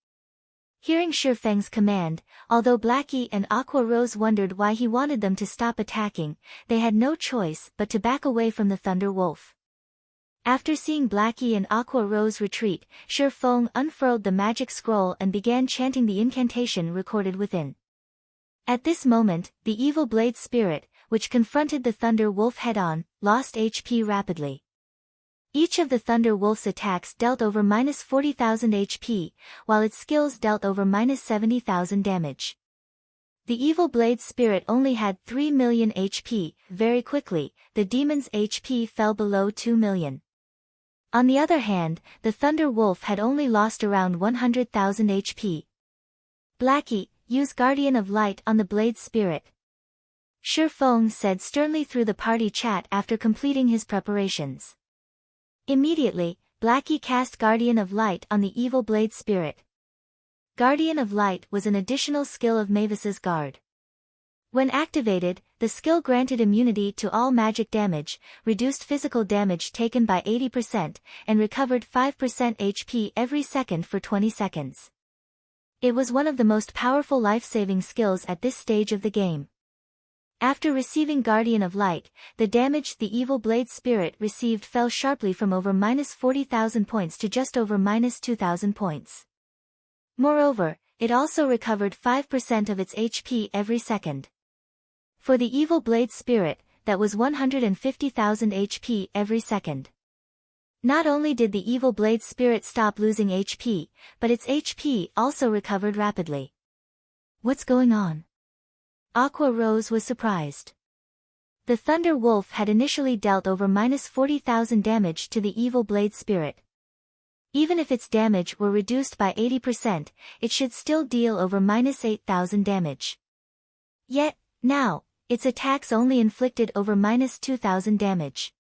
Hearing Shi Feng's command, although Blackie and Aqua Rose wondered why he wanted them to stop attacking, they had no choice but to back away from the Thunder Wolf. After seeing Blackie and Aqua Rose retreat, Shi Feng unfurled the magic scroll and began chanting the incantation recorded within. At this moment, the Evil Blade Spirit, which confronted the Thunder Wolf head-on, lost HP rapidly. Each of the Thunder Wolf's attacks dealt over -40,000 HP, while its skills dealt over -70,000 damage. The Evil Blade Spirit only had 3 million HP. Very quickly, the demon's HP fell below 2 million. On the other hand, the Thunder Wolf had only lost around 100,000 HP. Blackie, use Guardian of Light on the Blade Spirit. Shi Feng said sternly through the party chat after completing his preparations. Immediately, Blackie cast Guardian of Light on the Evil Blade Spirit. Guardian of Light was an additional skill of Mavis's guard. When activated, the skill granted immunity to all magic damage, reduced physical damage taken by 80%, and recovered 5% HP every second for 20 seconds. It was one of the most powerful life-saving skills at this stage of the game. After receiving Guardian of Light, the damage the Evil Blade Spirit received fell sharply from over -40,000 points to just over -2,000 points. Moreover, it also recovered 5% of its HP every second. For the Evil Blade Spirit, that was 150,000 HP every second. Not only did the Evil Blade Spirit stop losing HP, but its HP also recovered rapidly. What's going on? Aqua Rose was surprised. The Thunder Wolf had initially dealt over -40,000 damage to the Evil Blade Spirit. Even if its damage were reduced by 80%, it should still deal over -8,000 damage. Yet, now, its attacks only inflicted over -2,000 damage.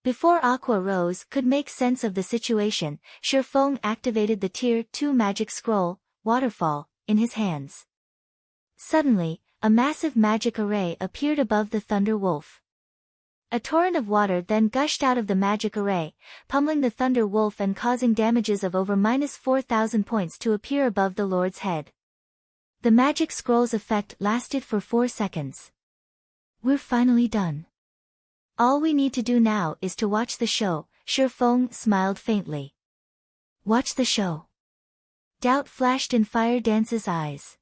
Before Aqua Rose could make sense of the situation, Shi Feng activated the Tier 2 magic scroll, Waterfall, in his hands. Suddenly, a massive magic array appeared above the Thunder Wolf. A torrent of water then gushed out of the magic array, pummeling the Thunder Wolf and causing damages of over -4,000 points to appear above the Lord's head. The magic scroll's effect lasted for 4 seconds. We're finally done. All we need to do now is to watch the show, Shi Feng smiled faintly. Watch the show. Doubt flashed in Fire Dance's eyes.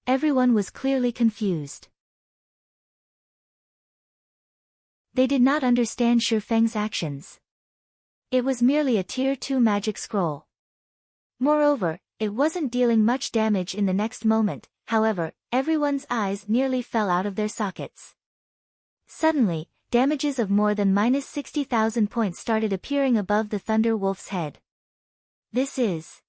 Everyone was clearly confused. They did not understand Shi Feng's actions. It was merely a Tier 2 magic scroll. Moreover, it wasn't dealing much damage in the next moment. However, everyone's eyes nearly fell out of their sockets. Suddenly, damages of more than minus 60,000 points started appearing above the Thunder Wolf's head. This is...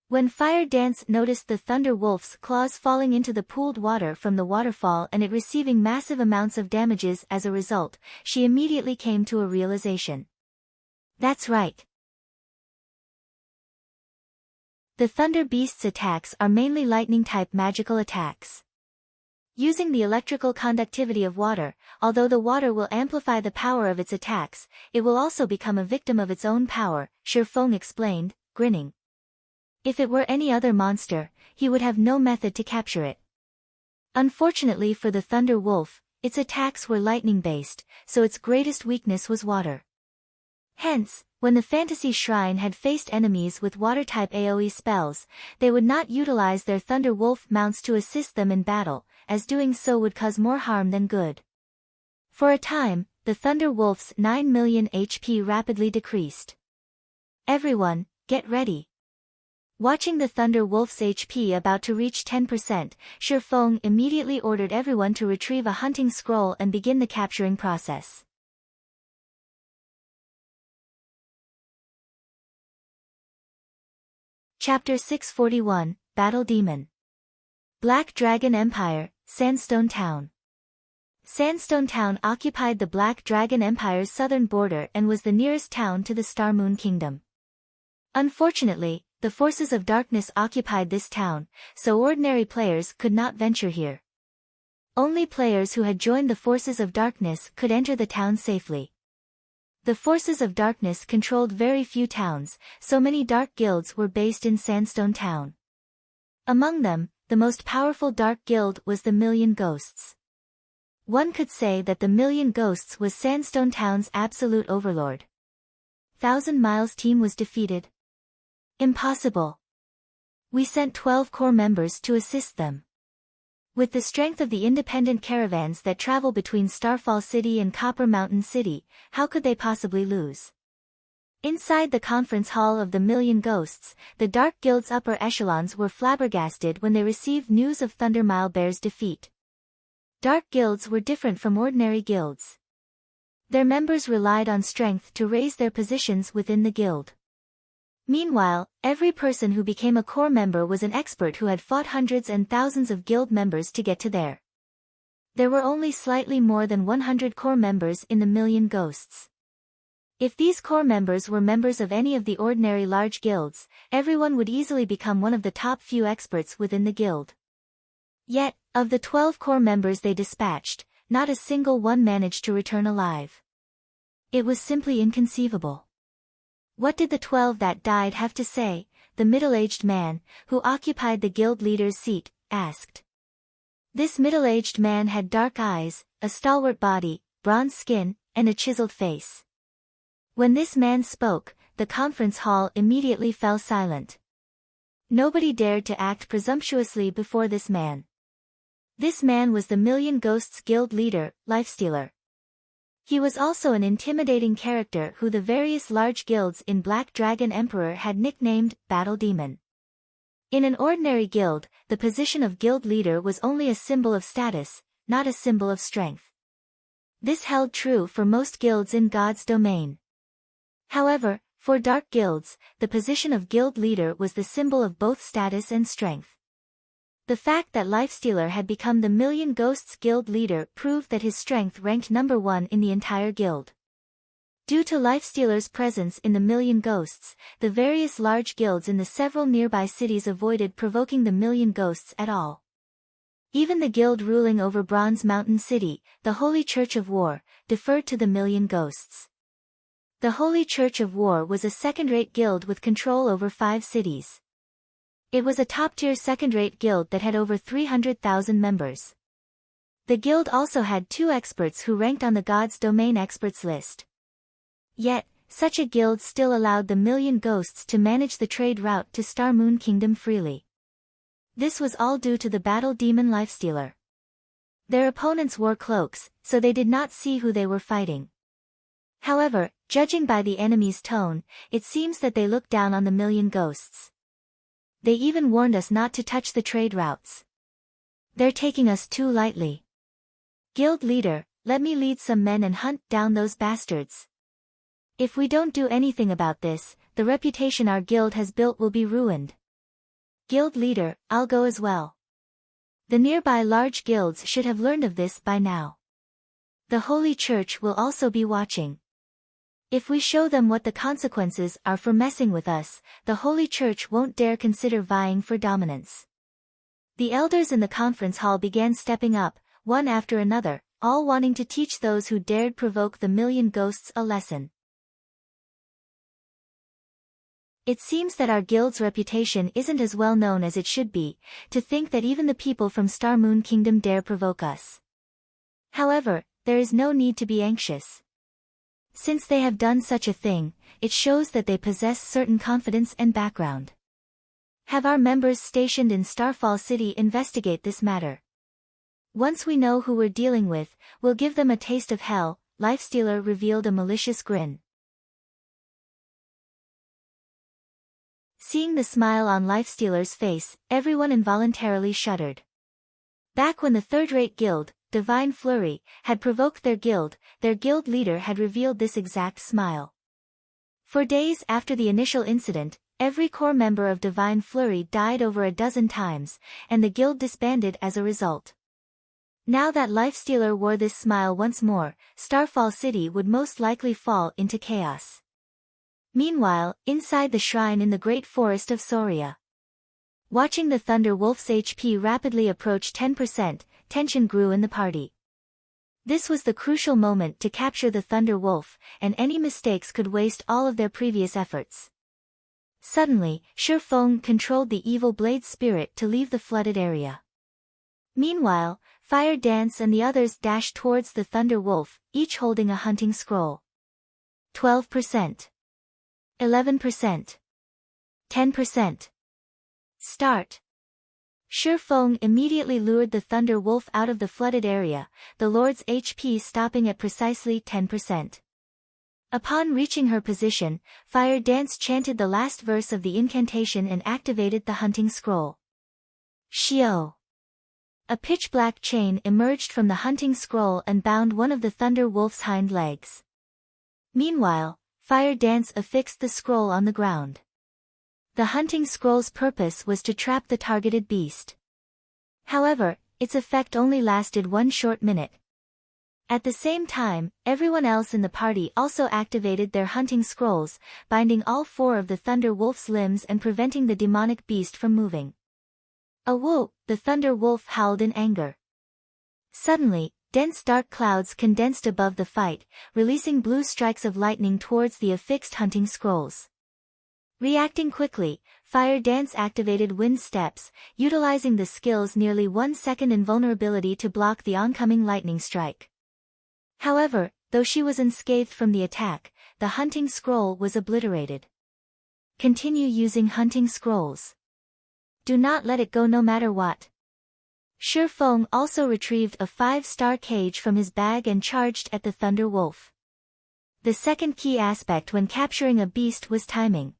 When Fire Dance noticed the Thunder Wolf's claws falling into the pooled water from the waterfall and it receiving massive amounts of damages as a result, she immediately came to a realization. That's right. The Thunder Beast's attacks are mainly lightning-type magical attacks. Using the electrical conductivity of water, although the water will amplify the power of its attacks, it will also become a victim of its own power, Shifeng explained, grinning. If it were any other monster, he would have no method to capture it. Unfortunately for the Thunder Wolf, its attacks were lightning-based, so its greatest weakness was water. Hence, when the Fantasy Shrine had faced enemies with water-type AoE spells, they would not utilize their Thunder Wolf mounts to assist them in battle, as doing so would cause more harm than good. For a time, the Thunder Wolf's 9 million HP rapidly decreased. Everyone, get ready. Watching the Thunder Wolf's HP about to reach 10%, Shifeng immediately ordered everyone to retrieve a hunting scroll and begin the capturing process. Chapter 641, Battle Demon. Black Dragon Empire, Sandstone Town. Sandstone Town occupied the Black Dragon Empire's southern border and was the nearest town to the Star Moon Kingdom. Unfortunately, the forces of darkness occupied this town, so ordinary players could not venture here. Only players who had joined the forces of darkness could enter the town safely. The forces of darkness controlled very few towns, so many dark guilds were based in Sandstone Town. Among them, the most powerful dark guild was the Million Ghosts. One could say that the Million Ghosts was Sandstone Town's absolute overlord. 1,000 Miles team was defeated. Impossible. We sent 12 core members to assist them. With the strength of the independent caravans that travel between Starfall City and Copper Mountain City, how could they possibly lose? Inside the conference hall of the Million Ghosts, the Dark Guild's upper echelons were flabbergasted when they received news of Thundermile Bear's defeat. Dark guilds were different from ordinary guilds. Their members relied on strength to raise their positions within the guild. Meanwhile, every person who became a core member was an expert who had fought hundreds and thousands of guild members to get to there. There were only slightly more than 100 core members in the Million Ghosts. If these core members were members of any of the ordinary large guilds, everyone would easily become one of the top few experts within the guild. Yet, of the 12 core members they dispatched, not a single one managed to return alive. It was simply inconceivable. What did the 12 that died have to say? The middle-aged man, who occupied the guild leader's seat, asked. This middle-aged man had dark eyes, a stalwart body, bronze skin, and a chiseled face. When this man spoke, the conference hall immediately fell silent. Nobody dared to act presumptuously before this man. This man was the Million Ghosts guild leader, Lifestealer. He was also an intimidating character who the various large guilds in Black Dragon Emperor had nicknamed Battle Demon. In an ordinary guild, the position of guild leader was only a symbol of status, not a symbol of strength. This held true for most guilds in God's domain. However, for dark guilds, the position of guild leader was the symbol of both status and strength. The fact that Lifestealer had become the Million Ghosts guild leader proved that his strength ranked number 1 in the entire guild. Due to Lifestealer's presence in the Million Ghosts, the various large guilds in the several nearby cities avoided provoking the Million Ghosts at all. Even the guild ruling over Bronze Mountain City, the Holy Church of War, deferred to the Million Ghosts. The Holy Church of War was a second-rate guild with control over 5 cities. It was a top-tier second-rate guild that had over 300,000 members. The guild also had 2 experts who ranked on the God's Domain experts list. Yet, such a guild still allowed the Million Ghosts to manage the trade route to Star Moon Kingdom freely. This was all due to the Battle Demon Lifestealer. Their opponents wore cloaks, so they did not see who they were fighting. However, judging by the enemy's tone, it seems that they looked down on the Million Ghosts. They even warned us not to touch the trade routes. They're taking us too lightly. Guild leader, let me lead some men and hunt down those bastards. If we don't do anything about this, the reputation our guild has built will be ruined. Guild leader, I'll go as well. The nearby large guilds should have learned of this by now. The Holy Church will also be watching. If we show them what the consequences are for messing with us, the Holy Church won't dare consider vying for dominance. The elders in the conference hall began stepping up, one after another, all wanting to teach those who dared provoke the million ghosts a lesson. It seems that our guild's reputation isn't as well known as it should be, to think that even the people from Star Moon Kingdom dare provoke us. However, there is no need to be anxious. Since they have done such a thing, it shows that they possess certain confidence and background. Have our members stationed in Starfall City investigate this matter. Once we know who we're dealing with, we'll give them a taste of hell. Lifestealer revealed a malicious grin. Seeing the smile on Lifestealer's face, everyone involuntarily shuddered. Back when the third-rate guild, Divine Flurry, had provoked their guild leader had revealed this exact smile. For days after the initial incident, every core member of Divine Flurry died over a dozen times, and the guild disbanded as a result. Now that Lifestealer wore this smile once more, Starfall City would most likely fall into chaos. Meanwhile, inside the shrine in the Great Forest of Soria. Watching the Thunder Wolf's HP rapidly approach 10%, tension grew in the party. This was the crucial moment to capture the Thunder Wolf, and any mistakes could waste all of their previous efforts. Suddenly, Shifeng controlled the evil blade spirit to leave the flooded area. Meanwhile, Fire Dance and the others dashed towards the Thunder Wolf, each holding a hunting scroll. 12%. 11%. 10%. Start. Shifeng immediately lured the Thunder Wolf out of the flooded area, the Lord's HP stopping at precisely 10%. Upon reaching her position, Fire Dance chanted the last verse of the incantation and activated the hunting scroll. Shio. A pitch-black chain emerged from the hunting scroll and bound one of the Thunder Wolf's hind legs. Meanwhile, Fire Dance affixed the scroll on the ground. The hunting scroll's purpose was to trap the targeted beast. However, its effect only lasted one short minute. At the same time, everyone else in the party also activated their hunting scrolls, binding all four of the Thunder Wolf's limbs and preventing the demonic beast from moving. Whoop! The Thunder Wolf howled in anger. Suddenly, dense dark clouds condensed above the fight, releasing blue strikes of lightning towards the affixed hunting scrolls. Reacting quickly, Fire Dance activated Wind Steps, utilizing the skill's nearly 1 second invulnerability to block the oncoming lightning strike. However, though she was unscathed from the attack, the hunting scroll was obliterated. Continue using hunting scrolls. Do not let it go no matter what. Shifeng also retrieved a 5-star cage from his bag and charged at the Thunder Wolf. The second key aspect when capturing a beast was timing.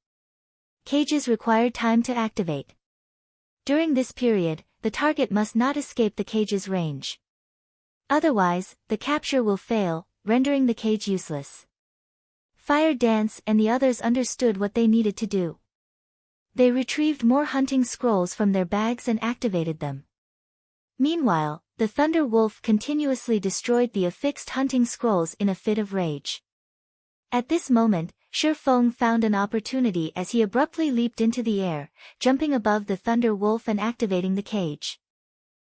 Cages required time to activate. During this period, the target must not escape the cage's range. Otherwise, the capture will fail, rendering the cage useless. Fire Dance and the others understood what they needed to do. They retrieved more hunting scrolls from their bags and activated them. Meanwhile, the Thunder Wolf continuously destroyed the affixed hunting scrolls in a fit of rage. At this moment, Shifeng found an opportunity as he abruptly leaped into the air, jumping above the Thunder Wolf and activating the cage.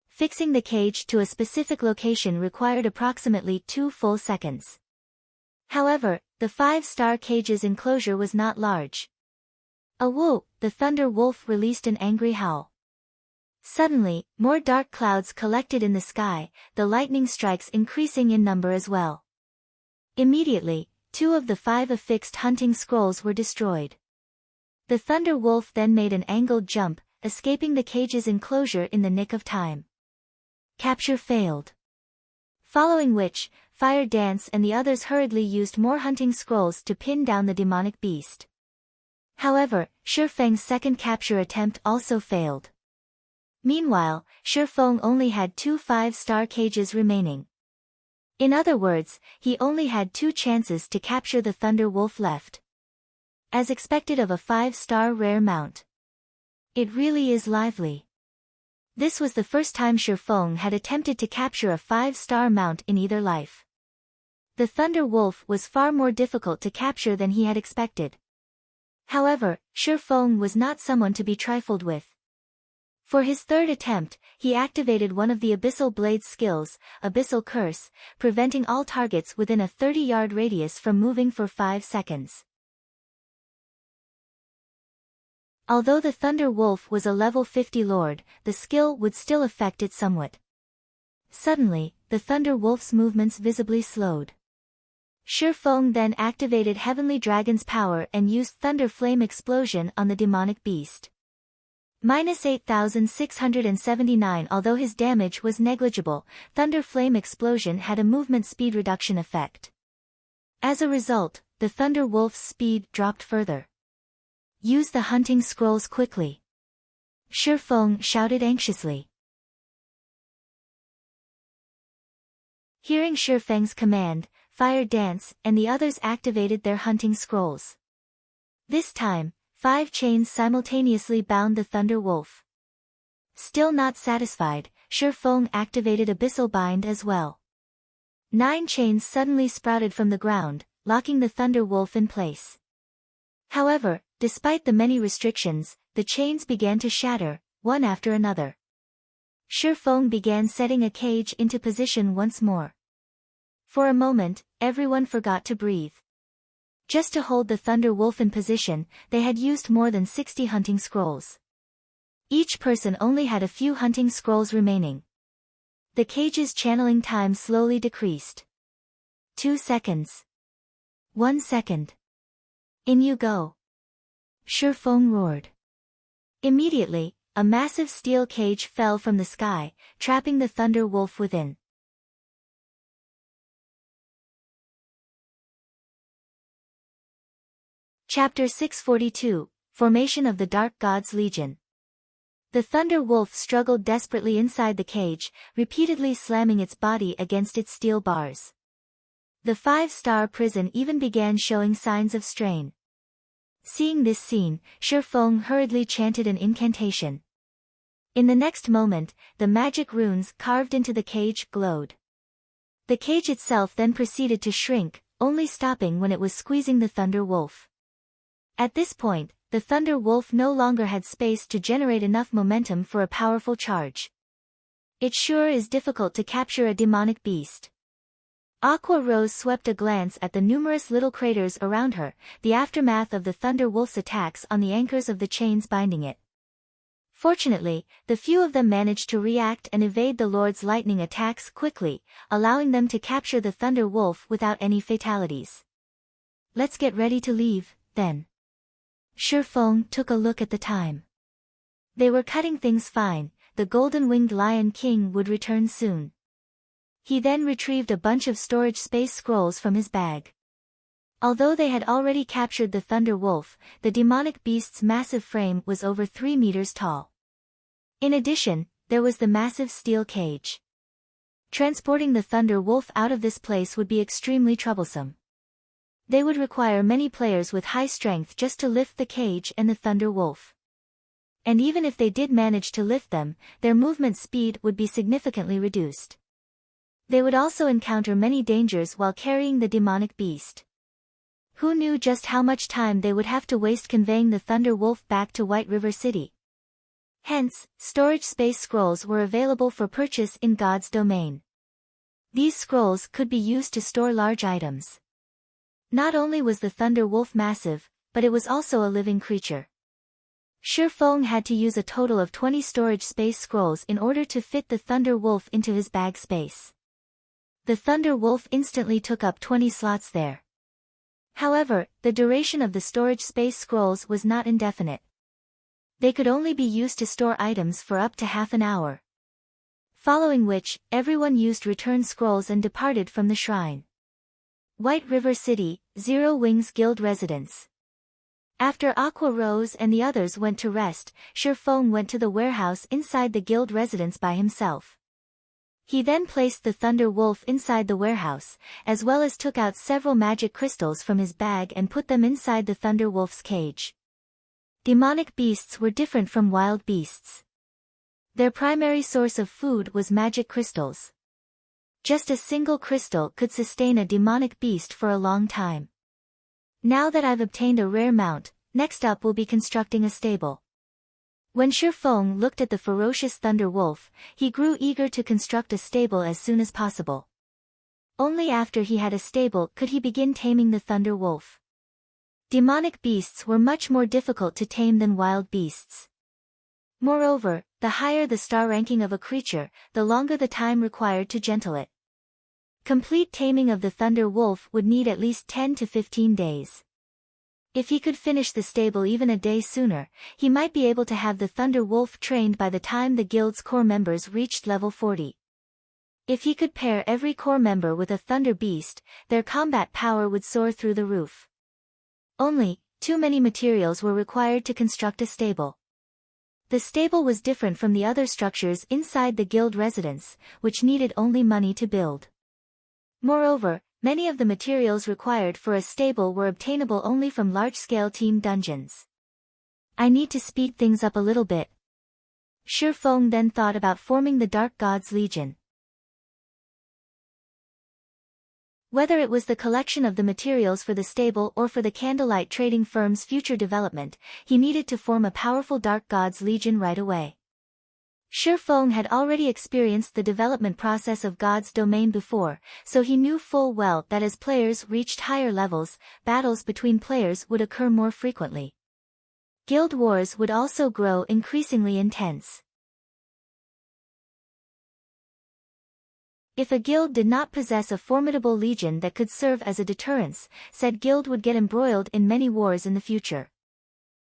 Fixing the cage to a specific location required approximately 2 full seconds. However, the 5-star cage's enclosure was not large. Whoop! The Thunder Wolf released an angry howl. Suddenly, more dark clouds collected in the sky, the lightning strikes increasing in number as well. Immediately, 2 of the 5 affixed hunting scrolls were destroyed. The Thunder Wolf then made an angled jump, escaping the cage's enclosure in the nick of time. Capture failed. Following which, Fire Dance and the others hurriedly used more hunting scrolls to pin down the demonic beast. However, Shifeng's second capture attempt also failed. Meanwhile, Shifeng only had 2 5-star cages remaining. In other words, he only had 2 chances to capture the Thunder Wolf left. As expected of a 5-star rare mount. It really is lively. This was the first time Shifeng had attempted to capture a 5-star mount in either life. The Thunder Wolf was far more difficult to capture than he had expected. However, Shifeng was not someone to be trifled with. For his third attempt, he activated one of the Abyssal Blade's skills, Abyssal Curse, preventing all targets within a 30-yard radius from moving for 5 seconds. Although the Thunder Wolf was a level 50 lord, the skill would still affect it somewhat. Suddenly, the Thunder Wolf's movements visibly slowed. Shifeng then activated Heavenly Dragon's power and used Thunder Flame Explosion on the demonic beast. -8,679. Although his damage was negligible, Thunder Flame Explosion had a movement speed reduction effect. As a result, the Thunder Wolf's speed dropped further. Use the hunting scrolls quickly. Shifeng shouted anxiously. Hearing Shifeng's command, Fire Dance and the others activated their hunting scrolls. This time, 5 chains simultaneously bound the Thunder Wolf. Still not satisfied, Shifeng activated Abyssal Bind as well. 9 chains suddenly sprouted from the ground, locking the Thunder Wolf in place. However, despite the many restrictions, the chains began to shatter, one after another. Shifeng began setting a cage into position once more. For a moment, everyone forgot to breathe. Just to hold the Thunder Wolf in position, they had used more than 60 hunting scrolls. Each person only had a few hunting scrolls remaining. The cage's channeling time slowly decreased. 2 seconds. 1 second. In you go. Shifeng roared. Immediately, a massive steel cage fell from the sky, trapping the Thunder Wolf within. Chapter 642, Formation of the Dark God's Legion. The Thunder Wolf struggled desperately inside the cage, repeatedly slamming its body against its steel bars. The 5-star prison even began showing signs of strain. Seeing this scene, Shifeng hurriedly chanted an incantation. In the next moment, the magic runes carved into the cage glowed. The cage itself then proceeded to shrink, only stopping when it was squeezing the Thunder Wolf. At this point, the Thunder Wolf no longer had space to generate enough momentum for a powerful charge. It sure is difficult to capture a demonic beast. Aqua Rose swept a glance at the numerous little craters around her, the aftermath of the Thunder Wolf's attacks on the anchors of the chains binding it. Fortunately, the few of them managed to react and evade the Lord's lightning attacks quickly, allowing them to capture the Thunder Wolf without any fatalities. Let's get ready to leave, then. Shifeng took a look at the time. They were cutting things fine, the golden-winged Lion King would return soon. He then retrieved a bunch of storage space scrolls from his bag. Although they had already captured the Thunder Wolf, the demonic beast's massive frame was over 3 meters tall. In addition, there was the massive steel cage. Transporting the Thunder Wolf out of this place would be extremely troublesome. They would require many players with high strength just to lift the cage and the Thunder Wolf. And even if they did manage to lift them, their movement speed would be significantly reduced. They would also encounter many dangers while carrying the demonic beast. Who knew just how much time they would have to waste conveying the Thunder Wolf back to White River City? Hence, storage space scrolls were available for purchase in God's domain. These scrolls could be used to store large items. Not only was the Thunder Wolf massive, but it was also a living creature. Shifeng had to use a total of 20 storage space scrolls in order to fit the Thunder Wolf into his bag space. The Thunder Wolf instantly took up 20 slots there. However, the duration of the storage space scrolls was not indefinite. They could only be used to store items for up to half an hour. Following which, everyone used return scrolls and departed from the shrine. White River City, Zero Wings Guild Residence. After Aqua Rose and the others went to rest, Shifeng went to the warehouse inside the guild residence by himself. He then placed the Thunder Wolf inside the warehouse, as well as took out several magic crystals from his bag and put them inside the Thunder Wolf's cage. Demonic beasts were different from wild beasts. Their primary source of food was magic crystals. Just a single crystal could sustain a demonic beast for a long time. Now that I've obtained a rare mount, next up will be constructing a stable. When Shifeng looked at the ferocious Thunder Wolf, he grew eager to construct a stable as soon as possible. Only after he had a stable could he begin taming the Thunder Wolf. Demonic beasts were much more difficult to tame than wild beasts. Moreover, the higher the star ranking of a creature, the longer the time required to gentle it. Complete taming of the Thunder Wolf would need at least 10 to 15 days. If he could finish the stable even a day sooner, he might be able to have the Thunder Wolf trained by the time the guild's core members reached level 40. If he could pair every core member with a Thunder Beast, their combat power would soar through the roof. Only, too many materials were required to construct a stable. The stable was different from the other structures inside the guild residence, which needed only money to build. Moreover, many of the materials required for a stable were obtainable only from large-scale team dungeons. I need to speed things up a little bit. Shifeng then thought about forming the Dark Gods Legion. Whether it was the collection of the materials for the stable or for the candlelight trading firm's future development, he needed to form a powerful Dark Gods Legion right away. Shifeng had already experienced the development process of God's domain before, so he knew full well that as players reached higher levels, battles between players would occur more frequently. Guild wars would also grow increasingly intense. If a guild did not possess a formidable legion that could serve as a deterrence, said guild would get embroiled in many wars in the future.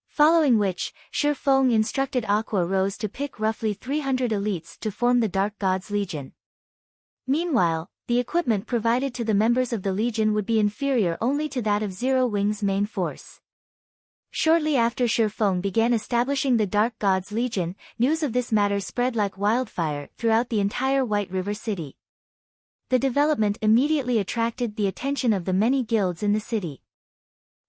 Following which, Shifeng instructed Aqua Rose to pick roughly 300 elites to form the Dark Gods Legion. Meanwhile, the equipment provided to the members of the Legion would be inferior only to that of Zero Wing's main force. Shortly after Shifeng began establishing the Dark Gods Legion, news of this matter spread like wildfire throughout the entire White River City. The development immediately attracted the attention of the many guilds in the city.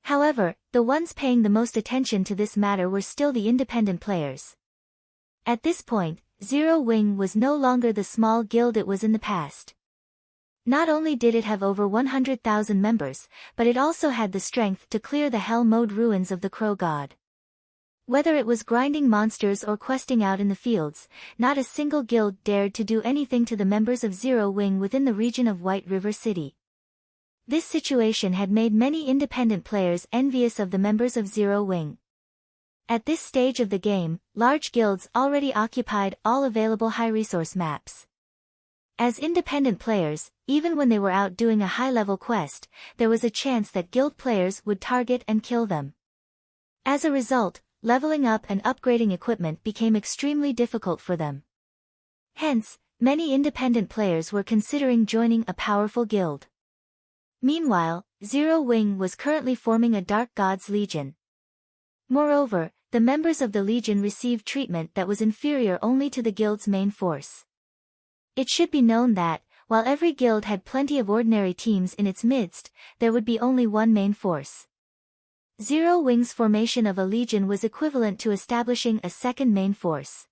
However, the ones paying the most attention to this matter were still the independent players. At this point, Zero Wing was no longer the small guild it was in the past. Not only did it have over 100,000 members, but it also had the strength to clear the Hell Mode ruins of the Crow God. Whether it was grinding monsters or questing out in the fields, not a single guild dared to do anything to the members of Zero Wing within the region of White River City. This situation had made many independent players envious of the members of Zero Wing. At this stage of the game, large guilds already occupied all available high-resource maps. As independent players, even when they were out doing a high-level quest, there was a chance that guild players would target and kill them. As a result, leveling up and upgrading equipment became extremely difficult for them. Hence, many independent players were considering joining a powerful guild. Meanwhile, Zero Wing was currently forming a Dark Gods Legion. Moreover, the members of the Legion received treatment that was inferior only to the guild's main force. It should be known that, while every guild had plenty of ordinary teams in its midst, there would be only one main force. Zero Wing's formation of a legion was equivalent to establishing a second main force.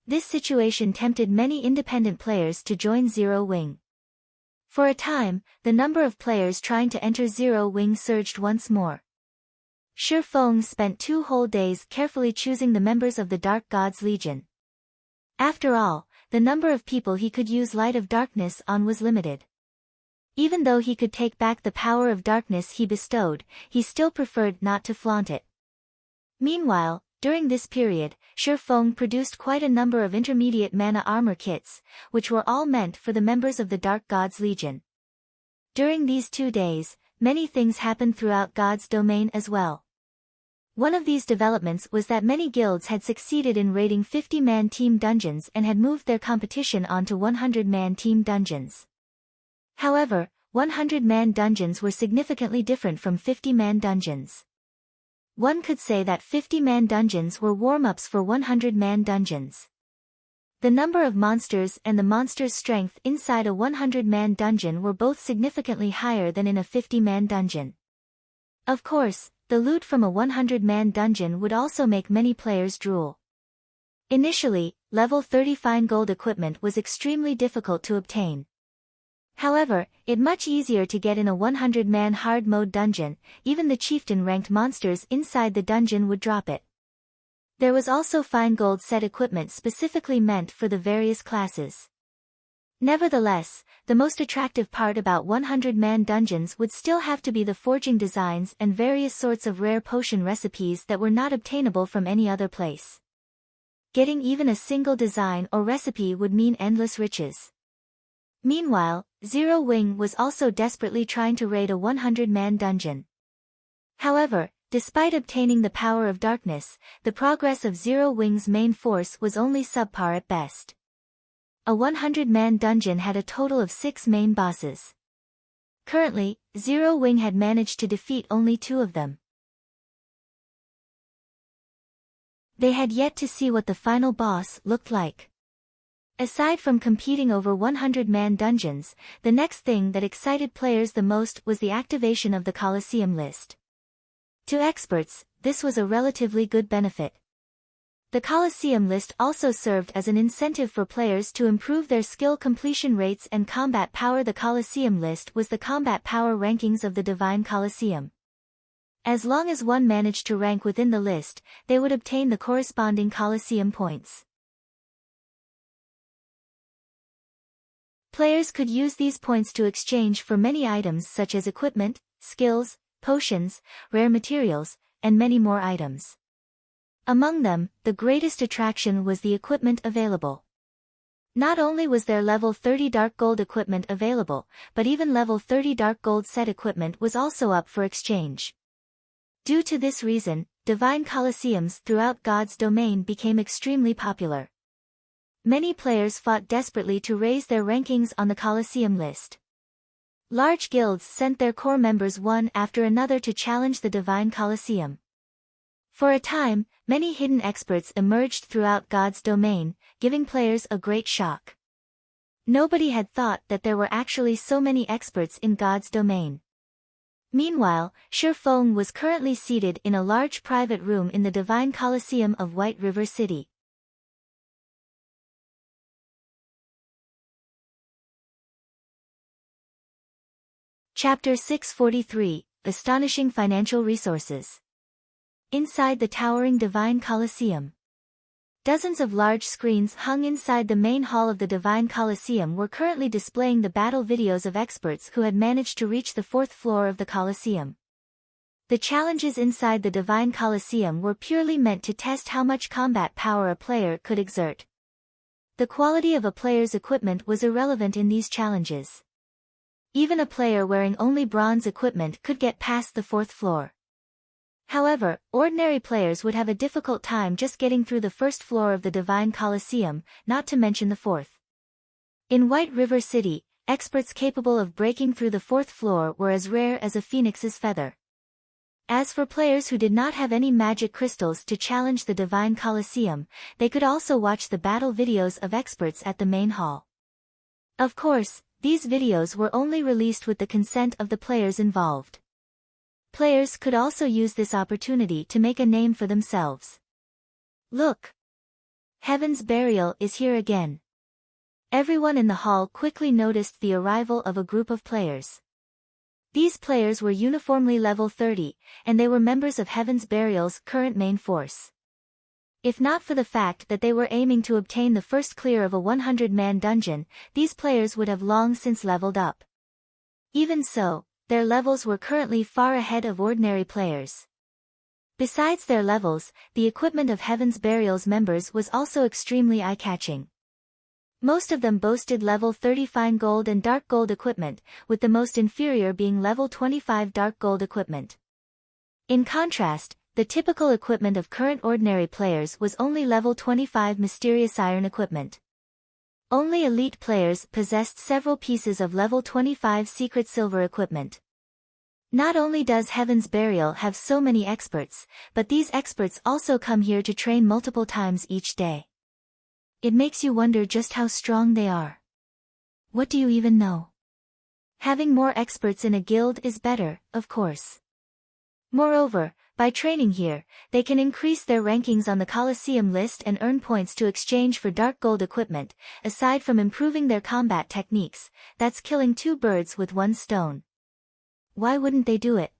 This situation tempted many independent players to join Zero Wing. For a time, the number of players trying to enter Zero Wing surged once more. Shifeng spent 2 whole days carefully choosing the members of the Dark Gods Legion. After all, the number of people he could use Light of Darkness on was limited. Even though he could take back the power of darkness he bestowed, he still preferred not to flaunt it. Meanwhile, during this period, Shifeng produced quite a number of intermediate mana armor kits, which were all meant for the members of the Dark Gods Legion. During these 2 days, many things happened throughout God's domain as well. One of these developments was that many guilds had succeeded in raiding 50-man team dungeons and had moved their competition onto 100-man team dungeons. However, 100-man dungeons were significantly different from 50-man dungeons. One could say that 50-man dungeons were warm-ups for 100-man dungeons. The number of monsters and the monster's strength inside a 100-man dungeon were both significantly higher than in a 50-man dungeon. Of course, the loot from a 100-man dungeon would also make many players drool. Initially, level 30 fine gold equipment was extremely difficult to obtain. However, it much easier to get in a 100-man hard mode dungeon. Even the chieftain-ranked monsters inside the dungeon would drop it. There was also fine gold set equipment specifically meant for the various classes. Nevertheless, the most attractive part about 100-man dungeons would still have to be the forging designs and various sorts of rare potion recipes that were not obtainable from any other place. Getting even a single design or recipe would mean endless riches. Meanwhile, Zero Wing was also desperately trying to raid a 100-man dungeon. However, despite obtaining the power of darkness, the progress of Zero Wing's main force was only subpar at best. A 100-man dungeon had a total of 6 main bosses. Currently, Zero Wing had managed to defeat only 2 of them. They had yet to see what the final boss looked like. Aside from competing over 100-man dungeons, the next thing that excited players the most was the activation of the Colosseum list. To experts, this was a relatively good benefit. The Colosseum list also served as an incentive for players to improve their skill completion rates and combat power. The Colosseum list was the combat power rankings of the Divine Colosseum. As long as one managed to rank within the list, they would obtain the corresponding Colosseum points. Players could use these points to exchange for many items such as equipment, skills, potions, rare materials, and many more items. Among them, the greatest attraction was the equipment available. Not only was there level 30 dark gold equipment available, but even level 30 dark gold set equipment was also up for exchange. Due to this reason, Divine Colosseums throughout God's domain became extremely popular. Many players fought desperately to raise their rankings on the Colosseum list. Large guilds sent their core members one after another to challenge the Divine Colosseum. For a time, many hidden experts emerged throughout God's domain, giving players a great shock. Nobody had thought that there were actually so many experts in God's domain. Meanwhile, Shi Feng was currently seated in a large private room in the Divine Colosseum of White River City. Chapter 643, Astonishing Financial Resources. Inside the towering Divine Colosseum. Dozens of large screens hung inside the main hall of the Divine Colosseum were currently displaying the battle videos of experts who had managed to reach the 4th floor of the Colosseum. The challenges inside the Divine Colosseum were purely meant to test how much combat power a player could exert. The quality of a player's equipment was irrelevant in these challenges. Even a player wearing only bronze equipment could get past the 4th floor. However, ordinary players would have a difficult time just getting through the 1st floor of the Divine Colosseum, not to mention the 4th. In White River City, experts capable of breaking through the 4th floor were as rare as a phoenix's feather. As for players who did not have any magic crystals to challenge the Divine Colosseum, they could also watch the battle videos of experts at the main hall. Of course, these videos were only released with the consent of the players involved. Players could also use this opportunity to make a name for themselves. Look! Heaven's Burial is here again. Everyone in the hall quickly noticed the arrival of a group of players. These players were uniformly level 30, and they were members of Heaven's Burial's current main force. If not for the fact that they were aiming to obtain the first clear of a 100-man dungeon, these players would have long since leveled up. Even so, their levels were currently far ahead of ordinary players. Besides their levels, the equipment of Heaven's Burial's members was also extremely eye-catching. Most of them boasted level 30 fine gold and dark gold equipment, with the most inferior being level 25 dark gold equipment. In contrast, the typical equipment of current ordinary players was only level 25 mysterious iron equipment. Only elite players possessed several pieces of level 25 secret silver equipment. Not only does Heaven's Burial have so many experts, but these experts also come here to train multiple times each day. It makes you wonder just how strong they are. What do you even know? Having more experts in a guild is better, of course. Moreover, by training here, they can increase their rankings on the Colosseum list and earn points to exchange for dark gold equipment. Aside from improving their combat techniques, that's killing two birds with one stone. Why wouldn't they do it?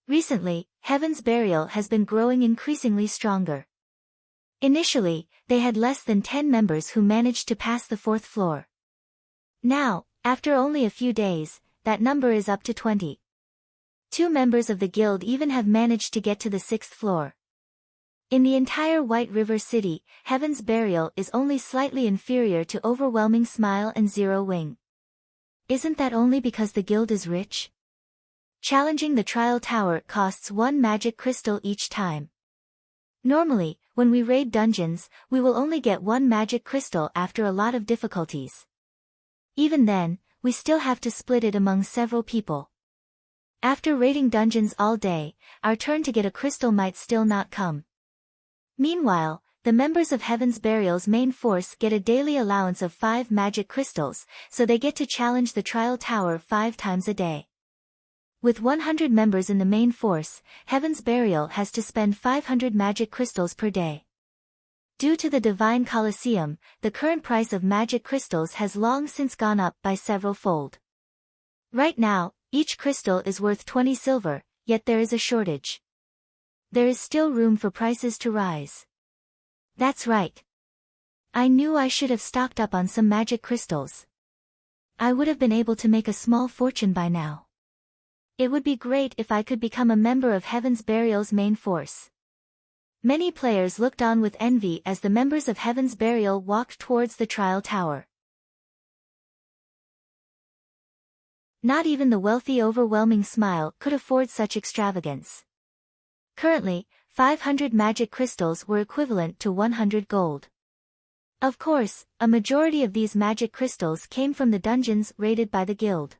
Recently, Heaven's Burial has been growing increasingly stronger. Initially, they had less than 10 members who managed to pass the 4th floor. Now, after only a few days, that number is up to 20. 2 members of the guild even have managed to get to the 6th floor. In the entire White River City, Heaven's Burial is only slightly inferior to Overwhelming Smile and Zero Wing. Isn't that only because the guild is rich? Challenging the Trial Tower costs 1 magic crystal each time. Normally, when we raid dungeons, we will only get 1 magic crystal after a lot of difficulties. Even then, we still have to split it among several people. After raiding dungeons all day, our turn to get a crystal might still not come. Meanwhile, the members of Heaven's Burial's main force get a daily allowance of 5 magic crystals, so they get to challenge the Trial Tower 5 times a day. With 100 members in the main force, Heaven's Burial has to spend 500 magic crystals per day. Due to the Divine Colosseum, the current price of magic crystals has long since gone up by several fold. Right now, each crystal is worth 20 silver, yet there is a shortage. There is still room for prices to rise. That's right. I knew I should have stocked up on some magic crystals. I would have been able to make a small fortune by now. It would be great if I could become a member of Heaven's Burial's main force. Many players looked on with envy as the members of Heaven's Burial walked towards the Trial Tower. Not even the wealthy Overwhelming Smile could afford such extravagance. Currently, 500 magic crystals were equivalent to 100 gold. Of course, a majority of these magic crystals came from the dungeons raided by the guild.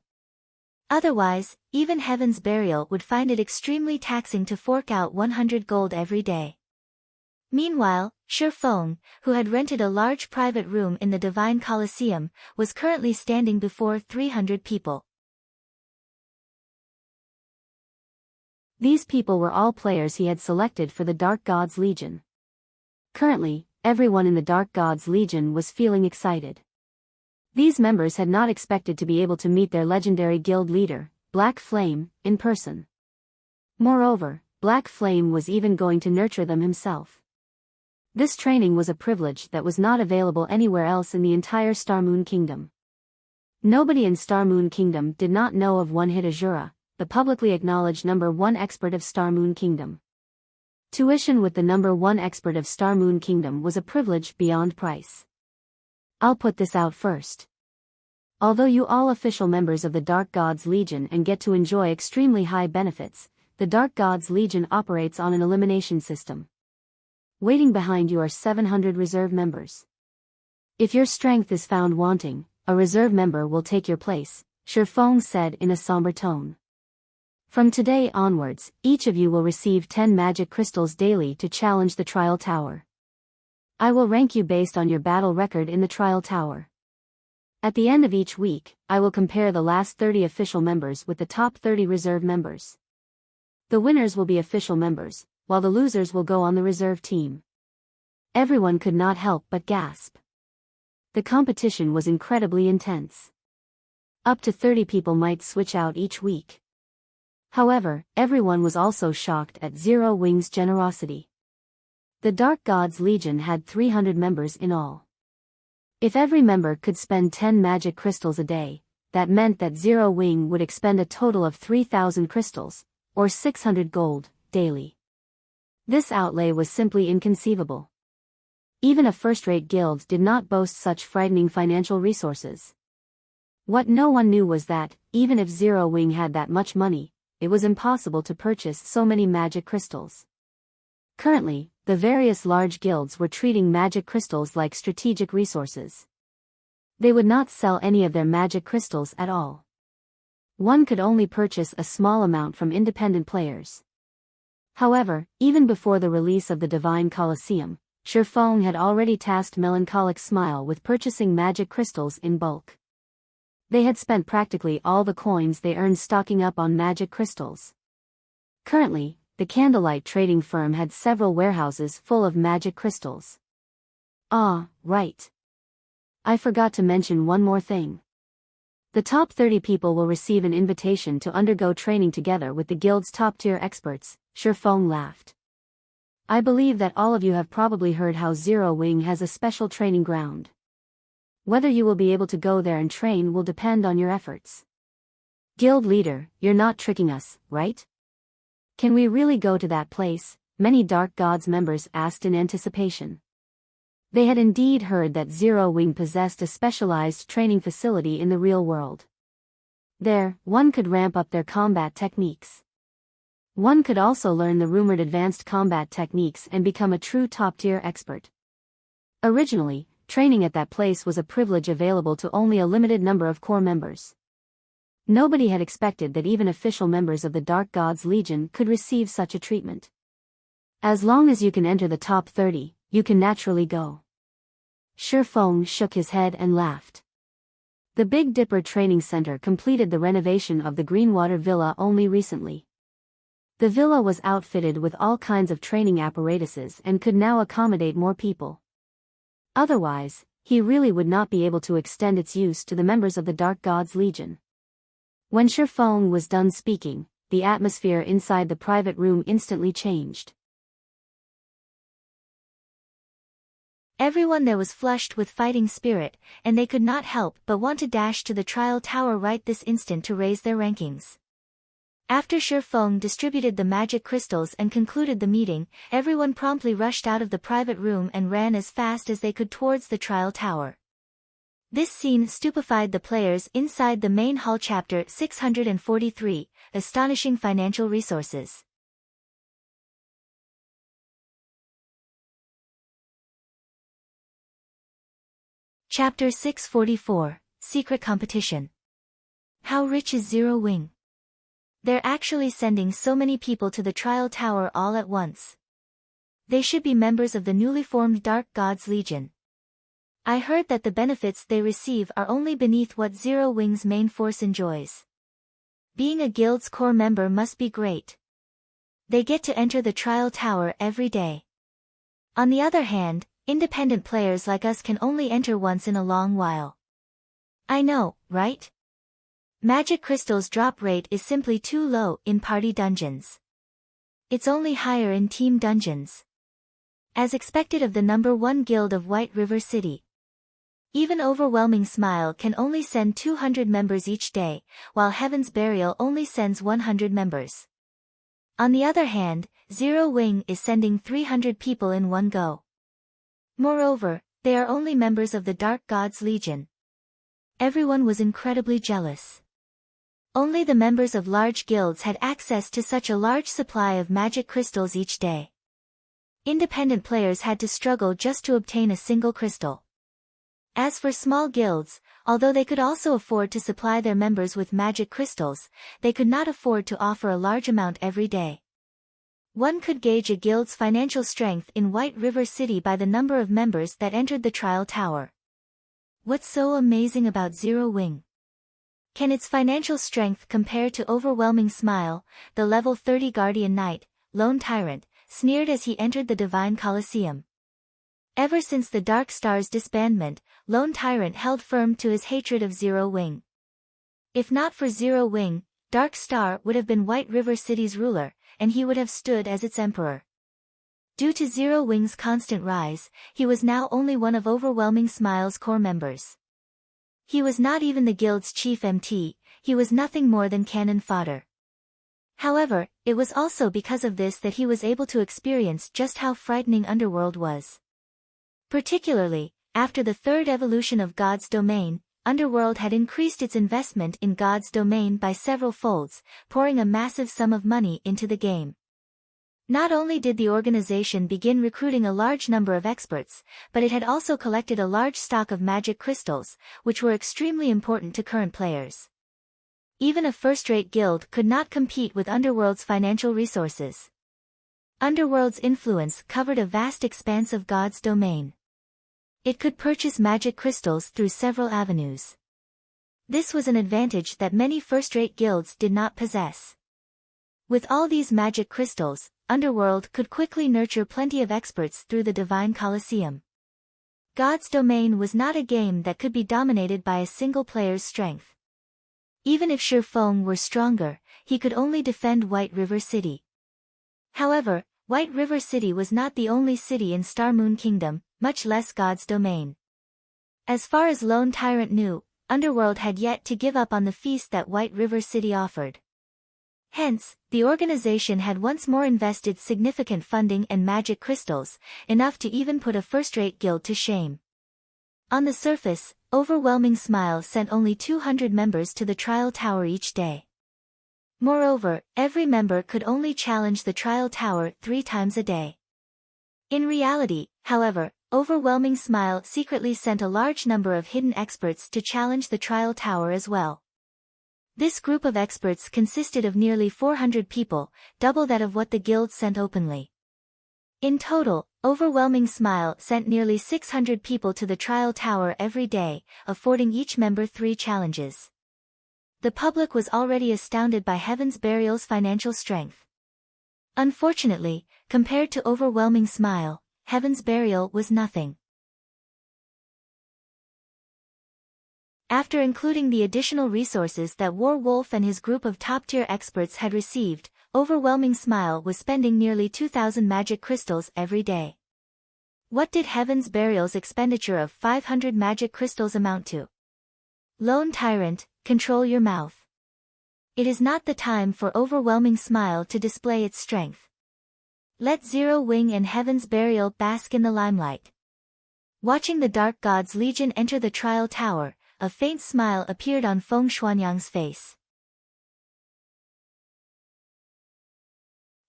Otherwise, even Heaven's Burial would find it extremely taxing to fork out 100 gold every day. Meanwhile, Feng, who had rented a large private room in the Divine Colosseum, was currently standing before 300 people. These people were all players he had selected for the Dark Gods Legion. Currently, everyone in the Dark Gods Legion was feeling excited. These members had not expected to be able to meet their legendary guild leader, Black Flame, in person. Moreover, Black Flame was even going to nurture them himself. This training was a privilege that was not available anywhere else in the entire Starmoon Kingdom. Nobody in Starmoon Kingdom did not know of One Hit Azura, the publicly acknowledged #1 expert of Starmoon Kingdom. Tuition with the #1 expert of Starmoon Kingdom was a privilege beyond price. I'll put this out first. Although you all official members of the Dark Gods Legion and get to enjoy extremely high benefits, the Dark Gods Legion operates on an elimination system. Waiting behind you are 700 reserve members. If your strength is found wanting, a reserve member will take your place, Feng said in a somber tone. From today onwards, each of you will receive 10 magic crystals daily to challenge the Trial Tower. I will rank you based on your battle record in the Trial Tower. At the end of each week, I will compare the last 30 official members with the top 30 reserve members. The winners will be official members, while the losers will go on the reserve team. Everyone could not help but gasp. The competition was incredibly intense. Up to 30 people might switch out each week. However, everyone was also shocked at Zero Wing's generosity. The Dark Gods Legion had 300 members in all. If every member could spend 10 magic crystals a day, that meant that Zero Wing would expend a total of 3,000 crystals, or 600 gold, daily. This outlay was simply inconceivable. Even a first-rate guild did not boast such frightening financial resources. What no one knew was that, even if Zero Wing had that much money, it was impossible to purchase so many magic crystals. Currently, the various large guilds were treating magic crystals like strategic resources. They would not sell any of their magic crystals at all. One could only purchase a small amount from independent players. However, even before the release of the Divine Colosseum, Shifeng had already tasked Melancholic Smile with purchasing magic crystals in bulk. They had spent practically all the coins they earned stocking up on magic crystals. Currently, the candlelight trading firm had several warehouses full of magic crystals. Ah, right. I forgot to mention one more thing. The top 30 people will receive an invitation to undergo training together with the guild's top-tier experts, Shifeng laughed. I believe that all of you have probably heard how Zero Wing has a special training ground. Whether you will be able to go there and train will depend on your efforts. Guild leader, you're not tricking us, right? Can we really go to that place? Many Dark Gods members asked in anticipation. They had indeed heard that Zero Wing possessed a specialized training facility in the real world. There, one could ramp up their combat techniques. One could also learn the rumored advanced combat techniques and become a true top-tier expert. Originally, training at that place was a privilege available to only a limited number of core members. Nobody had expected that even official members of the Dark Gods Legion could receive such a treatment. As long as you can enter the top 30, you can naturally go. Shifeng shook his head and laughed. The Big Dipper Training Center completed the renovation of the Greenwater Villa only recently. The villa was outfitted with all kinds of training apparatuses and could now accommodate more people. Otherwise, he really would not be able to extend its use to the members of the Dark Gods Legion. When Shifeng was done speaking, the atmosphere inside the private room instantly changed. Everyone there was flushed with fighting spirit, and they could not help but want to dash to the trial tower right this instant to raise their rankings. After Shifeng distributed the magic crystals and concluded the meeting, everyone promptly rushed out of the private room and ran as fast as they could towards the trial tower. This scene stupefied the players inside the main hall. Chapter 643, Astonishing Financial Resources. Chapter 644, Secret Competition. How rich is Zero Wing? They're actually sending so many people to the trial tower all at once. They should be members of the newly formed Dark Gods Legion. I heard that the benefits they receive are only beneath what Zero Wing's main force enjoys. Being a guild's core member must be great. They get to enter the trial tower every day. On the other hand, independent players like us can only enter once in a long while. I know, right? Magic crystals drop rate is simply too low in party dungeons. It's only higher in team dungeons. As expected of the number 1 guild of White River City. Even Overwhelming Smile can only send 200 members each day, while Heaven's Burial only sends 100 members. On the other hand, Zero Wing is sending 300 people in one go. Moreover, they are only members of the Dark Gods Legion. Everyone was incredibly jealous. Only the members of large guilds had access to such a large supply of magic crystals each day. Independent players had to struggle just to obtain a single crystal. As for small guilds, although they could also afford to supply their members with magic crystals, they could not afford to offer a large amount every day. One could gauge a guild's financial strength in White River City by the number of members that entered the trial tower. What's so amazing about Zero Wing? Can its financial strength compare to Overwhelming Smile, the level 30 Guardian Knight, Lone Tyrant, sneered as he entered the Divine Colosseum. Ever since the Dark Star's disbandment, Lone Tyrant held firm to his hatred of Zero Wing. If not for Zero Wing, Dark Star would have been White River City's ruler, and he would have stood as its emperor. Due to Zero Wing's constant rise, he was now only one of Overwhelming Smile's core members. He was not even the guild's chief MT, he was nothing more than cannon fodder. However, it was also because of this that he was able to experience just how frightening Underworld was. Particularly, after the third evolution of God's Domain, Underworld had increased its investment in God's Domain by several folds, pouring a massive sum of money into the game. Not only did the organization begin recruiting a large number of experts, but it had also collected a large stock of magic crystals, which were extremely important to current players. Even a first-rate guild could not compete with Underworld's financial resources. Underworld's influence covered a vast expanse of God's domain. It could purchase magic crystals through several avenues. This was an advantage that many first-rate guilds did not possess. With all these magic crystals, Underworld could quickly nurture plenty of experts through the Divine Colosseum. God's domain was not a game that could be dominated by a single player's strength. Even if Shi Feng were stronger, he could only defend White River City. However, White River City was not the only city in Star Moon Kingdom, much less God's domain. As far as Lone Tyrant knew, Underworld had yet to give up on the feast that White River City offered. Hence, the organization had once more invested significant funding and magic crystals, enough to even put a first-rate guild to shame. On the surface, Overwhelming Smile sent only 200 members to the trial tower each day. Moreover, every member could only challenge the trial tower 3 times a day. In reality, however, Overwhelming Smile secretly sent a large number of hidden experts to challenge the trial tower as well. This group of experts consisted of nearly 400 people, double that of what the guild sent openly. In total, Overwhelming Smile sent nearly 600 people to the trial tower every day, affording each member 3 challenges. The public was already astounded by Heaven's Burial's financial strength. Unfortunately, compared to Overwhelming Smile, Heaven's Burial was nothing. After including the additional resources that War Wolf and his group of top-tier experts had received, Overwhelming Smile was spending nearly 2,000 magic crystals every day. What did Heaven's Burial's expenditure of 500 magic crystals amount to? Lone Tyrant, control your mouth. It is not the time for Overwhelming Smile to display its strength. Let Zero Wing and Heaven's Burial bask in the limelight. Watching the Dark God's Legion enter the trial tower, a faint smile appeared on Feng Xuanyang's face.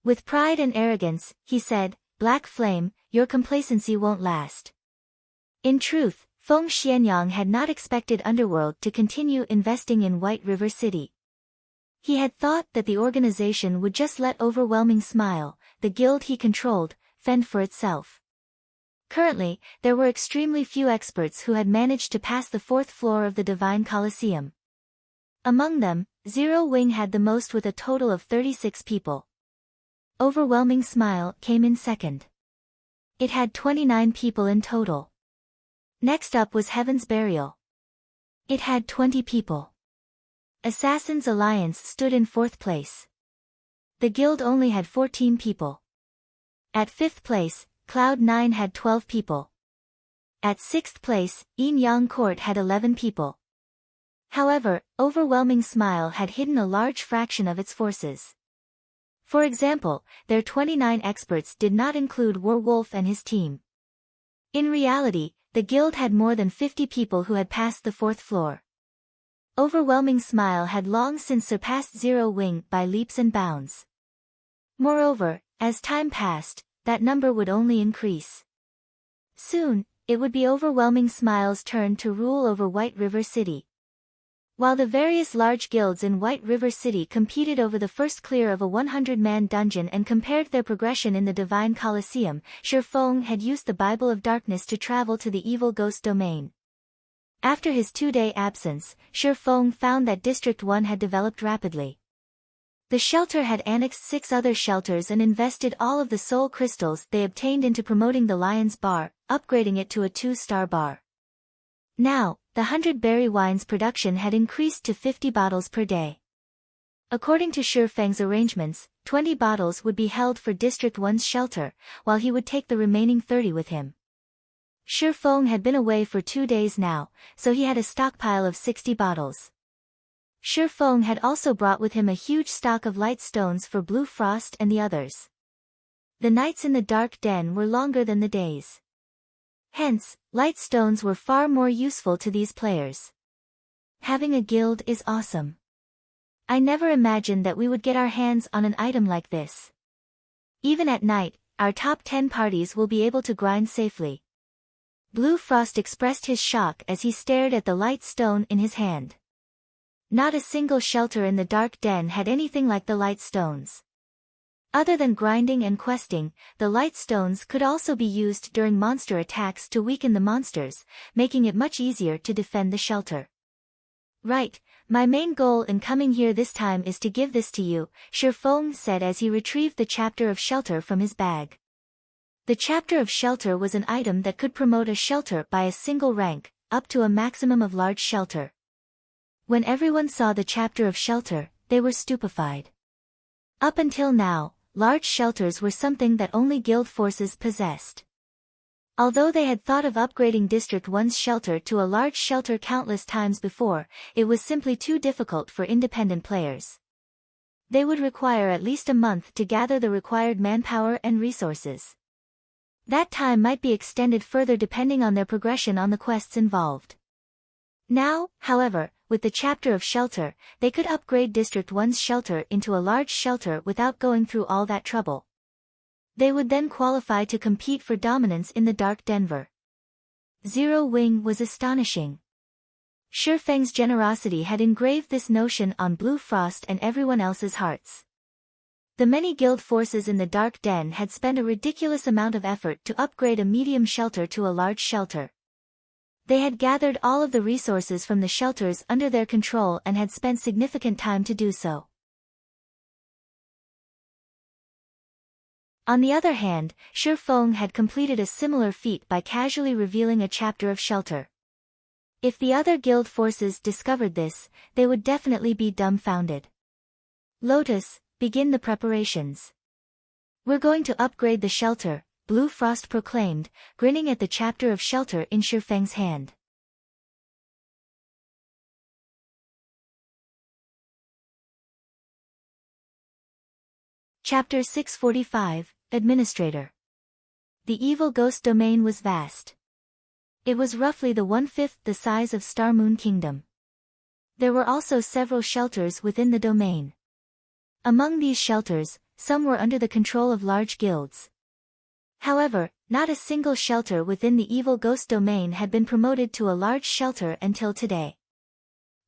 With pride and arrogance, he said, "Black Flame, your complacency won't last." In truth, Feng Xuanyang had not expected Underworld to continue investing in White River City. He had thought that the organization would just let Overwhelming Smile, the guild he controlled, fend for itself. Currently, there were extremely few experts who had managed to pass the 4th floor of the Divine Colosseum. Among them, Zero Wing had the most with a total of 36 people. Overwhelming Smile came in second. It had 29 people in total. Next up was Heaven's Burial. It had 20 people. Assassin's Alliance stood in 4th place. The guild only had 14 people. At 5th place, Cloud9 had 12 people. At 6th place, Yin Yang Court had 11 people. However, Overwhelming Smile had hidden a large fraction of its forces. For example, their 29 experts did not include War Wolf and his team. In reality, the guild had more than 50 people who had passed the 4th floor. Overwhelming Smile had long since surpassed Zero Wing by leaps and bounds. Moreover, as time passed, that number would only increase. Soon, it would be Overwhelming Smile's turn to rule over White River City. While the various large guilds in White River City competed over the first clear of a 100-man dungeon and compared their progression in the Divine Colosseum, Shi Feng had used the Bible of Darkness to travel to the Evil Ghost domain. After his 2-day absence, Shi Feng found that District 1 had developed rapidly. The shelter had annexed 6 other shelters and invested all of the soul crystals they obtained into promoting the Lion's Bar, upgrading it to a 2-star bar. Now, the 100 berry wine's production had increased to 50 bottles per day. According to Shi Feng's arrangements, 20 bottles would be held for District 1's shelter, while he would take the remaining 30 with him. Shi Feng had been away for 2 days now, so he had a stockpile of 60 bottles. Shi Feng had also brought with him a huge stock of light stones for Blue Frost and the others. The nights in the dark den were longer than the days. Hence, light stones were far more useful to these players. Having a guild is awesome. I never imagined that we would get our hands on an item like this. Even at night, our top 10 parties will be able to grind safely. Blue Frost expressed his shock as he stared at the light stone in his hand. Not a single shelter in the dark den had anything like the light stones. Other than grinding and questing, the light stones could also be used during monster attacks to weaken the monsters, making it much easier to defend the shelter. Right, my main goal in coming here this time is to give this to you, Shifeng said as he retrieved the chapter of shelter from his bag. The chapter of shelter was an item that could promote a shelter by a single rank, up to a maximum of large shelter. When everyone saw the chapter of shelter, they were stupefied. Up until now, large shelters were something that only guild forces possessed. Although they had thought of upgrading District 1's shelter to a large shelter countless times before, it was simply too difficult for independent players. They would require at least a month to gather the required manpower and resources. That time might be extended further depending on their progression on the quests involved. Now, however, with the chapter of shelter, they could upgrade District 1's shelter into a large shelter without going through all that trouble. They would then qualify to compete for dominance in the Dark Denver. Zero Wing was astonishing. Shifeng's generosity had engraved this notion on Blue Frost and everyone else's hearts. The many guild forces in the Dark Den had spent a ridiculous amount of effort to upgrade a medium shelter to a large shelter. They had gathered all of the resources from the shelters under their control and had spent significant time to do so. On the other hand, Shifeng had completed a similar feat by casually revealing a chapter of shelter. If the other guild forces discovered this, they would definitely be dumbfounded. Lotus, begin the preparations. We're going to upgrade the shelter, Blue Frost proclaimed, grinning at the chapter of shelter in Shifeng's hand. Chapter 645, Administrator. The evil ghost domain was vast. It was roughly the 1/5 the size of Star Moon Kingdom. There were also several shelters within the domain. Among these shelters, some were under the control of large guilds. However, not a single shelter within the evil ghost domain had been promoted to a large shelter until today.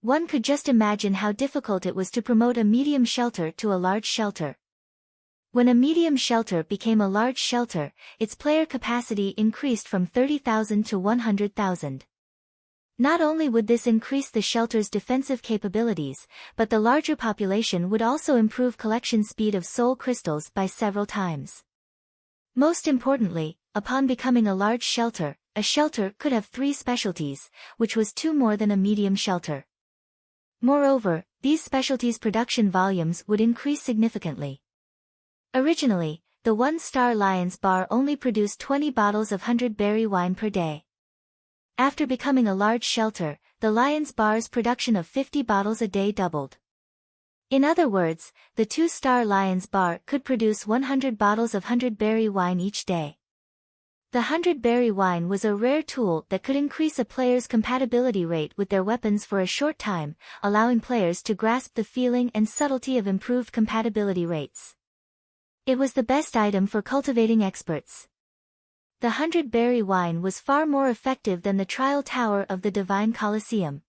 One could just imagine how difficult it was to promote a medium shelter to a large shelter. When a medium shelter became a large shelter, its player capacity increased from 30,000 to 100,000. Not only would this increase the shelter's defensive capabilities, but the larger population would also improve collection speed of soul crystals by several times. Most importantly, upon becoming a large shelter, a shelter could have 3 specialties, which was 2 more than a medium shelter. Moreover, these specialties' production volumes would increase significantly. Originally, the 1-star Lion's Bar only produced 20 bottles of 100-berry wine per day. After becoming a large shelter, the Lion's Bar's production of 50 bottles a day doubled. In other words, the 2-star Lion's Bar could produce 100 bottles of 100-berry wine each day. The 100-berry wine was a rare tool that could increase a player's compatibility rate with their weapons for a short time, allowing players to grasp the feeling and subtlety of improved compatibility rates. It was the best item for cultivating experts. The 100-berry wine was far more effective than the trial tower of the Divine Colosseum.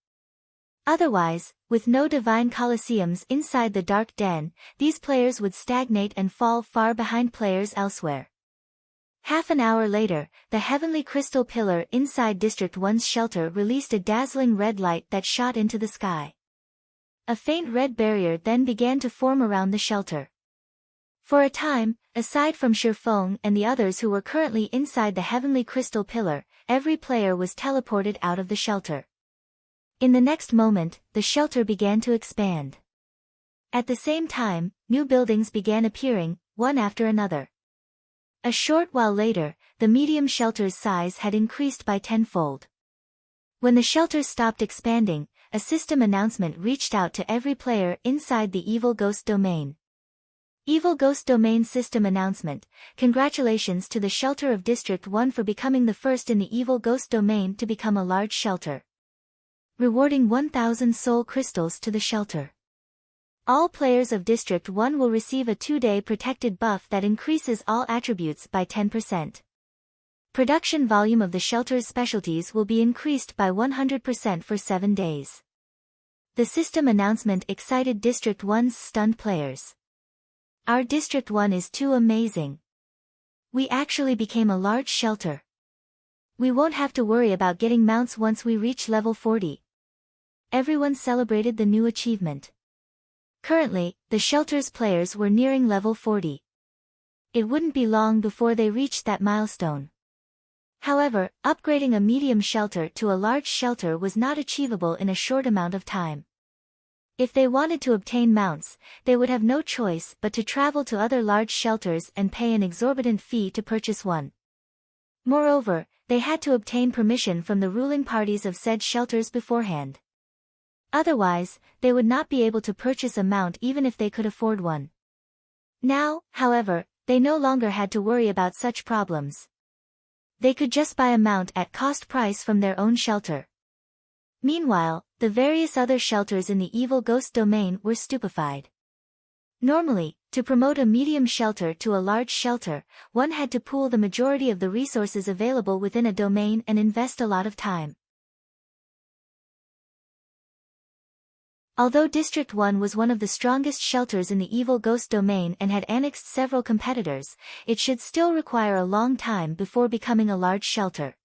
Otherwise, with no Divine Colosseums inside the Dark Den, these players would stagnate and fall far behind players elsewhere. Half an hour later, the heavenly crystal pillar inside District 1's shelter released a dazzling red light that shot into the sky. A faint red barrier then began to form around the shelter. For a time, aside from Shifeng and the others who were currently inside the heavenly crystal pillar, every player was teleported out of the shelter. In the next moment, the shelter began to expand. At the same time, new buildings began appearing, one after another. A short while later, the medium shelter's size had increased by 10-fold. When the shelter stopped expanding, a system announcement reached out to every player inside the Evil Ghost domain. Evil Ghost Domain System Announcement: Congratulations to the shelter of District 1 for becoming the first in the Evil Ghost Domain to become a large shelter. Rewarding 1,000 soul crystals to the shelter. All players of District 1 will receive a 2-day protected buff that increases all attributes by 10%. Production volume of the shelter's specialties will be increased by 100% for 7 days. The system announcement excited District 1's stunned players. Our District 1 is too amazing. We actually became a large shelter. We won't have to worry about getting mounts once we reach level 40. Everyone celebrated the new achievement. Currently, the shelter's players were nearing level 40. It wouldn't be long before they reached that milestone. However, upgrading a medium shelter to a large shelter was not achievable in a short amount of time. If they wanted to obtain mounts, they would have no choice but to travel to other large shelters and pay an exorbitant fee to purchase one. Moreover, they had to obtain permission from the ruling parties of said shelters beforehand. Otherwise, they would not be able to purchase a mount even if they could afford one. Now, however, they no longer had to worry about such problems. They could just buy a mount at cost price from their own shelter. Meanwhile, the various other shelters in the evil ghost domain were stupefied. Normally, to promote a medium shelter to a large shelter, one had to pool the majority of the resources available within a domain and invest a lot of time. Although District 1 was one of the strongest shelters in the evil ghost domain and had annexed several competitors, it should still require a long time before becoming a large shelter.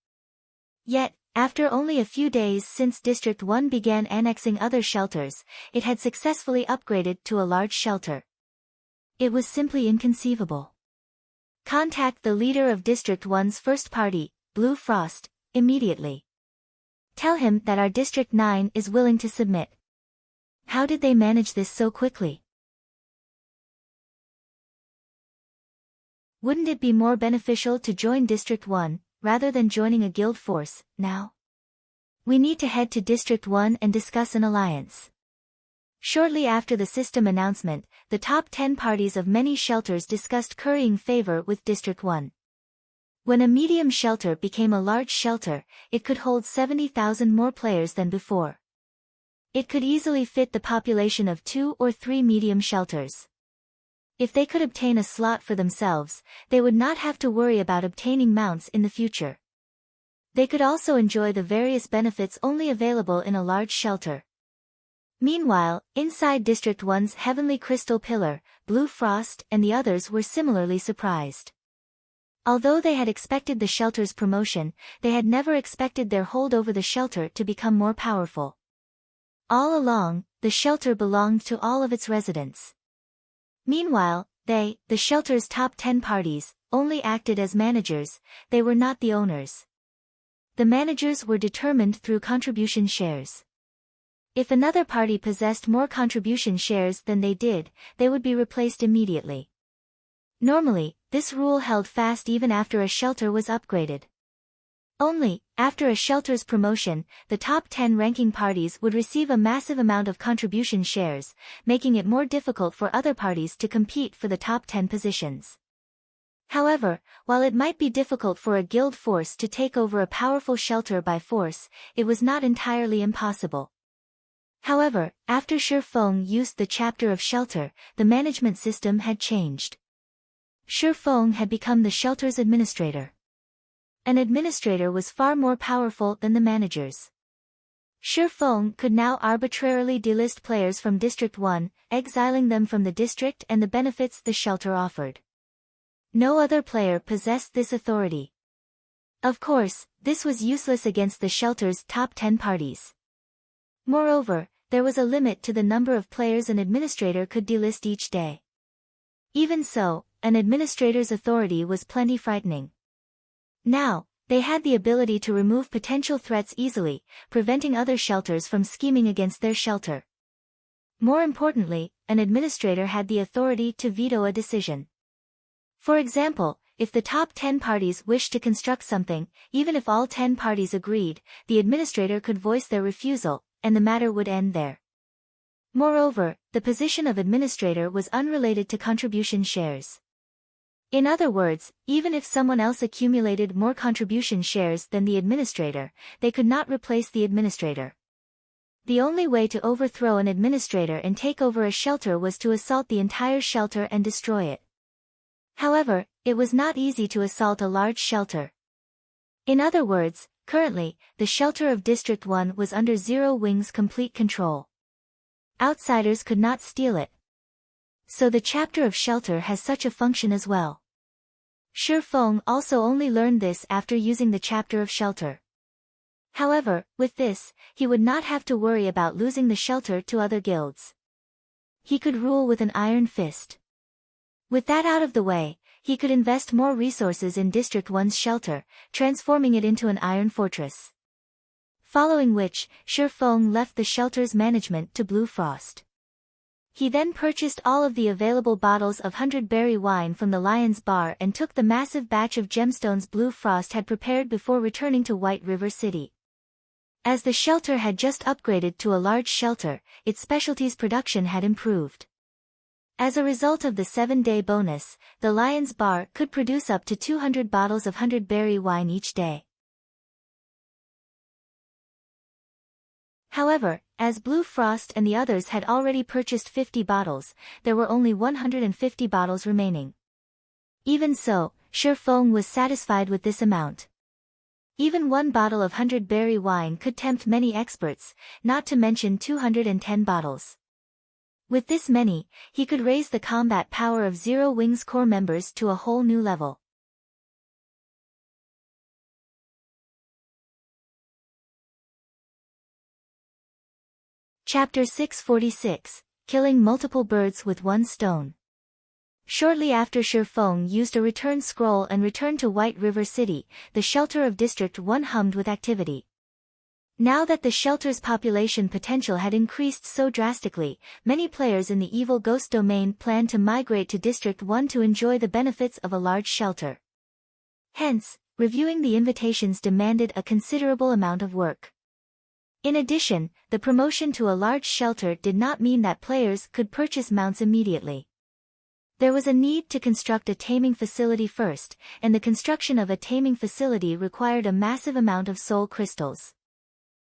Yet, after only a few days since District 1 began annexing other shelters, it had successfully upgraded to a large shelter. It was simply inconceivable. Contact the leader of District 1's first party, Blue Frost, immediately. Tell him that our District 9 is willing to submit. How did they manage this so quickly? Wouldn't it be more beneficial to join District 1, rather than joining a guild force, now? We need to head to District 1 and discuss an alliance. Shortly after the system announcement, the top 10 parties of many shelters discussed currying favor with District 1. When a medium shelter became a large shelter, it could hold 70,000 more players than before. It could easily fit the population of 2 or 3 medium shelters. If they could obtain a slot for themselves, they would not have to worry about obtaining mounts in the future. They could also enjoy the various benefits only available in a large shelter. Meanwhile, inside District 1's Heavenly Crystal Pillar, Blue Frost and the others were similarly surprised. Although they had expected the shelter's promotion, they had never expected their hold over the shelter to become more powerful. All along, the shelter belonged to all of its residents. Meanwhile, they, the shelter's top 10 parties, only acted as managers, they were not the owners. The managers were determined through contribution shares. If another party possessed more contribution shares than they did, they would be replaced immediately. Normally, this rule held fast even after a shelter was upgraded. Only, after a shelter's promotion, the top 10 ranking parties would receive a massive amount of contribution shares, making it more difficult for other parties to compete for the top 10 positions. However, while it might be difficult for a guild force to take over a powerful shelter by force, it was not entirely impossible. However, after Shi Feng used the chapter of shelter, the management system had changed. Shi Feng had become the shelter's administrator. An administrator was far more powerful than the managers. Shi Feng could now arbitrarily delist players from District 1, exiling them from the district and the benefits the shelter offered. No other player possessed this authority. Of course, this was useless against the shelter's top 10 parties. Moreover, there was a limit to the number of players an administrator could delist each day. Even so, an administrator's authority was plenty frightening. Now, they had the ability to remove potential threats easily, preventing other shelters from scheming against their shelter. More importantly, an administrator had the authority to veto a decision. For example, if the top 10 parties wished to construct something, even if all 10 parties agreed, the administrator could voice their refusal, and the matter would end there. Moreover, the position of administrator was unrelated to contribution shares. In other words, even if someone else accumulated more contribution shares than the administrator, they could not replace the administrator. The only way to overthrow an administrator and take over a shelter was to assault the entire shelter and destroy it. However, it was not easy to assault a large shelter. In other words, currently, the shelter of District 1 was under Zero Wing's complete control. Outsiders could not steal it. So the chapter of shelter has such a function as well. Shi Feng also only learned this after using the chapter of shelter. However, with this, he would not have to worry about losing the shelter to other guilds. He could rule with an iron fist. With that out of the way, he could invest more resources in District 1's shelter, transforming it into an iron fortress. Following which, Shi Feng left the shelter's management to Blue Frost. He then purchased all of the available bottles of 100-berry wine from the Lion's Bar and took the massive batch of gemstones Blue Frost had prepared before returning to White River City. As the shelter had just upgraded to a large shelter, its specialties production had improved. As a result of the 7-day bonus, the Lion's Bar could produce up to 200 bottles of 100-berry wine each day. However, as Blue Frost and the others had already purchased 50 bottles, there were only 150 bottles remaining. Even so, Shi Feng was satisfied with this amount. Even one bottle of 100-berry wine could tempt many experts, not to mention 210 bottles. With this many, he could raise the combat power of Zero Wings core members to a whole new level. Chapter 646, Killing Multiple Birds with One Stone. Shortly after Shi Feng used a return scroll and returned to White River City, the shelter of District 1 hummed with activity. Now that the shelter's population potential had increased so drastically, many players in the Evil Ghost domain planned to migrate to District 1 to enjoy the benefits of a large shelter. Hence, reviewing the invitations demanded a considerable amount of work. In addition, the promotion to a large shelter did not mean that players could purchase mounts immediately. There was a need to construct a taming facility first, and the construction of a taming facility required a massive amount of soul crystals.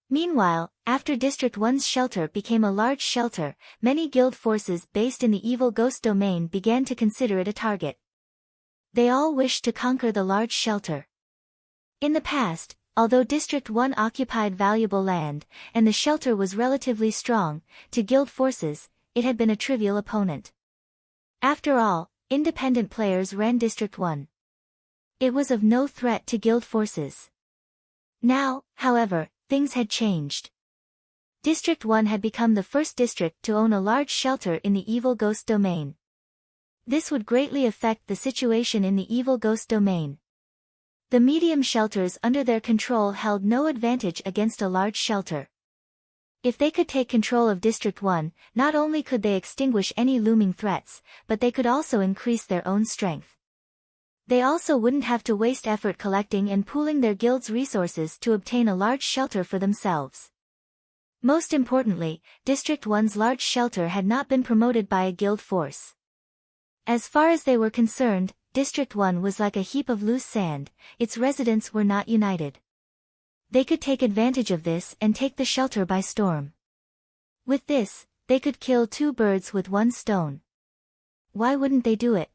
Meanwhile, after District 1's shelter became a large shelter, many guild forces based in the Evil Ghost domain began to consider it a target. They all wished to conquer the large shelter. In the past, although District 1 occupied valuable land, and the shelter was relatively strong, to guild forces, it had been a trivial opponent. After all, independent players ran District 1. It was of no threat to guild forces. Now, however, things had changed. District 1 had become the first district to own a large shelter in the Evil Ghost domain. This would greatly affect the situation in the Evil Ghost domain. The medium shelters under their control held no advantage against a large shelter. If they could take control of District 1, not only could they extinguish any looming threats, but they could also increase their own strength. They also wouldn't have to waste effort collecting and pooling their guild's resources to obtain a large shelter for themselves. Most importantly, District 1's large shelter had not been promoted by a guild force. As far as they were concerned, District 1 was like a heap of loose sand, its residents were not united. They could take advantage of this and take the shelter by storm. With this, they could kill 2 birds with 1 stone. Why wouldn't they do it?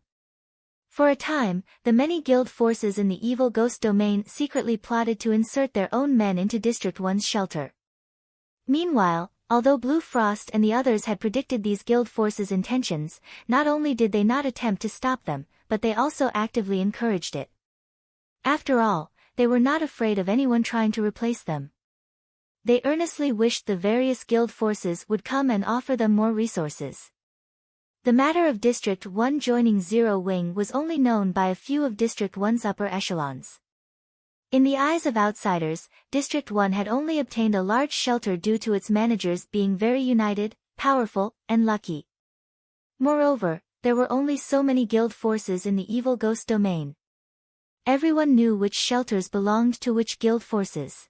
For a time, the many guild forces in the Evil Ghost domain secretly plotted to insert their own men into District 1's shelter. Meanwhile, although Blue Frost and the others had predicted these guild forces' intentions, not only did they not attempt to stop them, but they also actively encouraged it. After all, they were not afraid of anyone trying to replace them. They earnestly wished the various guild forces would come and offer them more resources. The matter of District 1 joining Zero Wing was only known by a few of District 1's upper echelons. In the eyes of outsiders, District 1 had only obtained a large shelter due to its managers being very united, powerful, and lucky. Moreover, there were only so many guild forces in the Evil Ghost domain. Everyone knew which shelters belonged to which guild forces.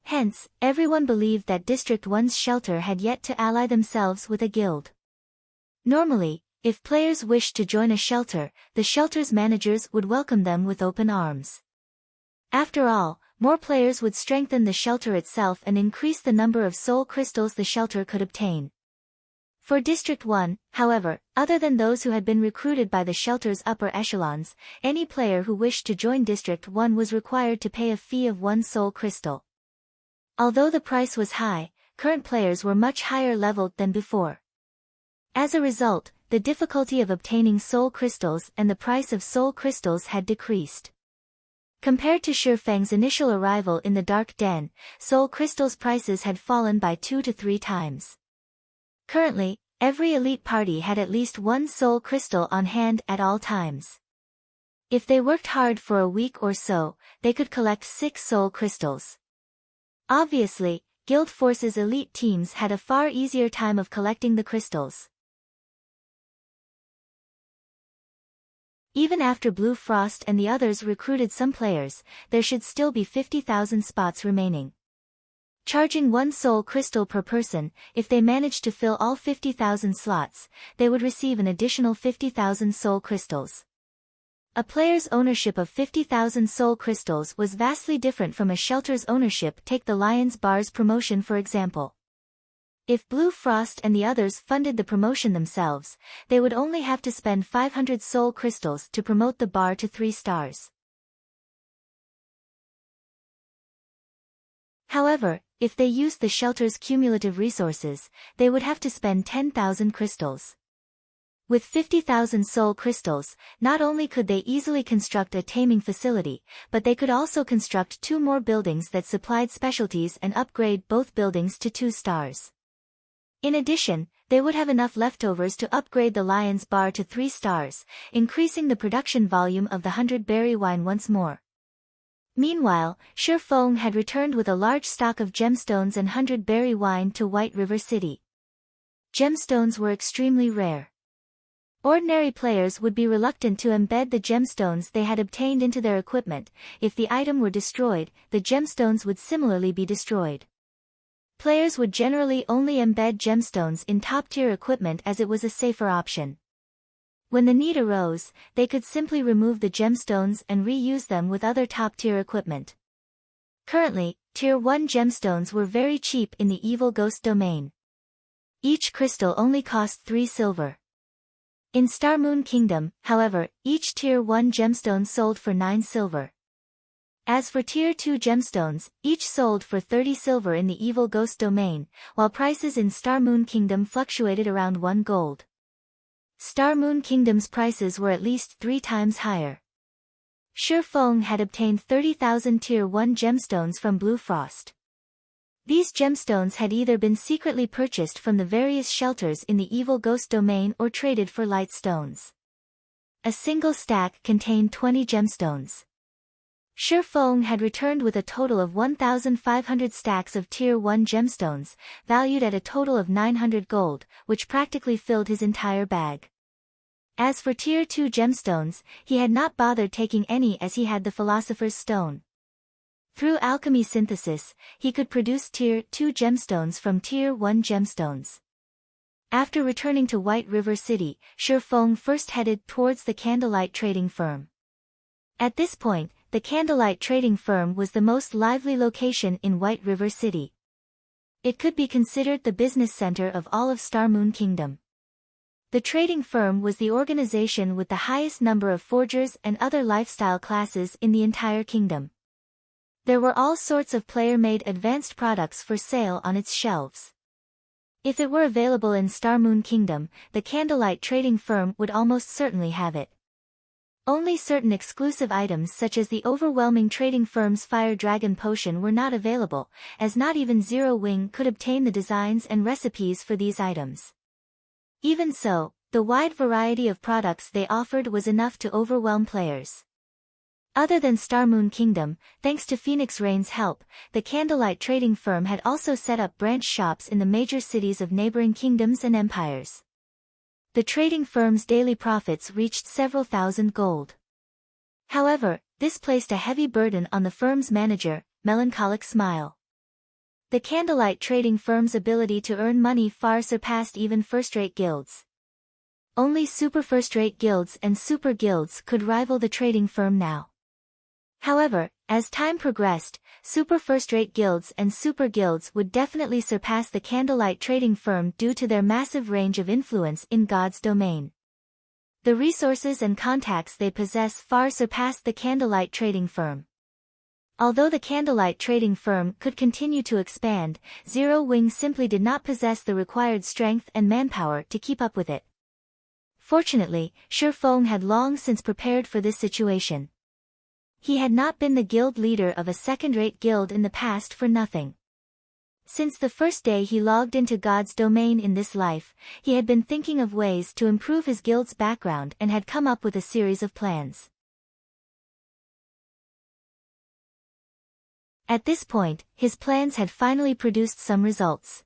Hence, everyone believed that District 1's shelter had yet to ally themselves with a guild. Normally, if players wished to join a shelter, the shelter's managers would welcome them with open arms. After all, more players would strengthen the shelter itself and increase the number of soul crystals the shelter could obtain. For District 1, however, other than those who had been recruited by the shelter's upper echelons, any player who wished to join District 1 was required to pay a fee of 1 soul crystal. Although the price was high, current players were much higher leveled than before. As a result, the difficulty of obtaining soul crystals and the price of soul crystals had decreased. Compared to Shi Feng's initial arrival in the Dark Den, soul crystals' prices had fallen by 2 to 3 times. Currently, every elite party had at least one soul crystal on hand at all times. If they worked hard for a week or so, they could collect 6 soul crystals. Obviously, Guild Force's elite teams had a far easier time of collecting the crystals. Even after Blue Frost and the others recruited some players, there should still be 50,000 spots remaining. Charging 1 soul crystal per person, if they managed to fill all 50,000 slots, they would receive an additional 50,000 soul crystals. A player's ownership of 50,000 soul crystals was vastly different from a shelter's ownership. Take the Lion's Bar's promotion for example. If Blue Frost and the others funded the promotion themselves, they would only have to spend 500 soul crystals to promote the bar to 3 stars. However, if they used the shelter's cumulative resources, they would have to spend 10,000 crystals. With 50,000 soul crystals, not only could they easily construct a taming facility, but they could also construct 2 more buildings that supplied specialties and upgrade both buildings to 2 stars. In addition, they would have enough leftovers to upgrade the Lion's Bar to 3 stars, increasing the production volume of the 100-berry wine once more. Meanwhile, Shi Feng had returned with a large stock of gemstones and 100-berry wine to White River City. Gemstones were extremely rare. Ordinary players would be reluctant to embed the gemstones they had obtained into their equipment. If the item were destroyed, the gemstones would similarly be destroyed. Players would generally only embed gemstones in top-tier equipment as it was a safer option. When the need arose, they could simply remove the gemstones and reuse them with other top-tier equipment. Currently, Tier 1 gemstones were very cheap in the Evil Ghost domain. Each crystal only cost 3 silver. In Star Moon Kingdom, however, each Tier 1 gemstone sold for 9 silver. As for Tier 2 gemstones, each sold for 30 silver in the Evil Ghost domain, while prices in Star Moon Kingdom fluctuated around 1 gold. Star Moon Kingdom's prices were at least 3 times higher. Shi Feng had obtained 30,000 Tier 1 gemstones from Blue Frost. These gemstones had either been secretly purchased from the various shelters in the Evil Ghost domain or traded for light stones. A single stack contained 20 gemstones. Shi Feng had returned with a total of 1,500 stacks of Tier 1 gemstones, valued at a total of 900 gold, which practically filled his entire bag. As for Tier 2 gemstones, he had not bothered taking any as he had the Philosopher's Stone. Through alchemy synthesis, he could produce Tier 2 gemstones from Tier 1 gemstones. After returning to White River City, Shi Feng first headed towards the Candlelight Trading Firm. At this point, the Candlelight Trading Firm was the most lively location in White River City. It could be considered the business center of all of Star Moon Kingdom. The trading firm was the organization with the highest number of forgers and other lifestyle classes in the entire kingdom. There were all sorts of player-made advanced products for sale on its shelves. If it were available in Star Moon Kingdom, the Candlelight Trading Firm would almost certainly have it. Only certain exclusive items such as the overwhelming trading firm's Fire Dragon Potion were not available, as not even Zero Wing could obtain the designs and recipes for these items. Even so, the wide variety of products they offered was enough to overwhelm players. Other than Star Moon Kingdom, thanks to Phoenix Rain's help, the Candlelight Trading Firm had also set up branch shops in the major cities of neighboring kingdoms and empires. The trading firm's daily profits reached several thousand gold. However, this placed a heavy burden on the firm's manager, Melancholic Smile. The Candlelight Trading Firm's ability to earn money far surpassed even first-rate guilds. Only super first-rate guilds and super guilds could rival the trading firm now. However, as time progressed, super first-rate guilds and super guilds would definitely surpass the Candlelight Trading Firm due to their massive range of influence in God's domain. The resources and contacts they possess far surpassed the Candlelight Trading Firm. Although the candlelight trading firm could continue to expand, Zero Wing simply did not possess the required strength and manpower to keep up with it. Fortunately, Shi Feng had long since prepared for this situation. He had not been the guild leader of a second-rate guild in the past for nothing. Since the first day he logged into God's domain in this life, he had been thinking of ways to improve his guild's background and had come up with a series of plans. At this point, his plans had finally produced some results.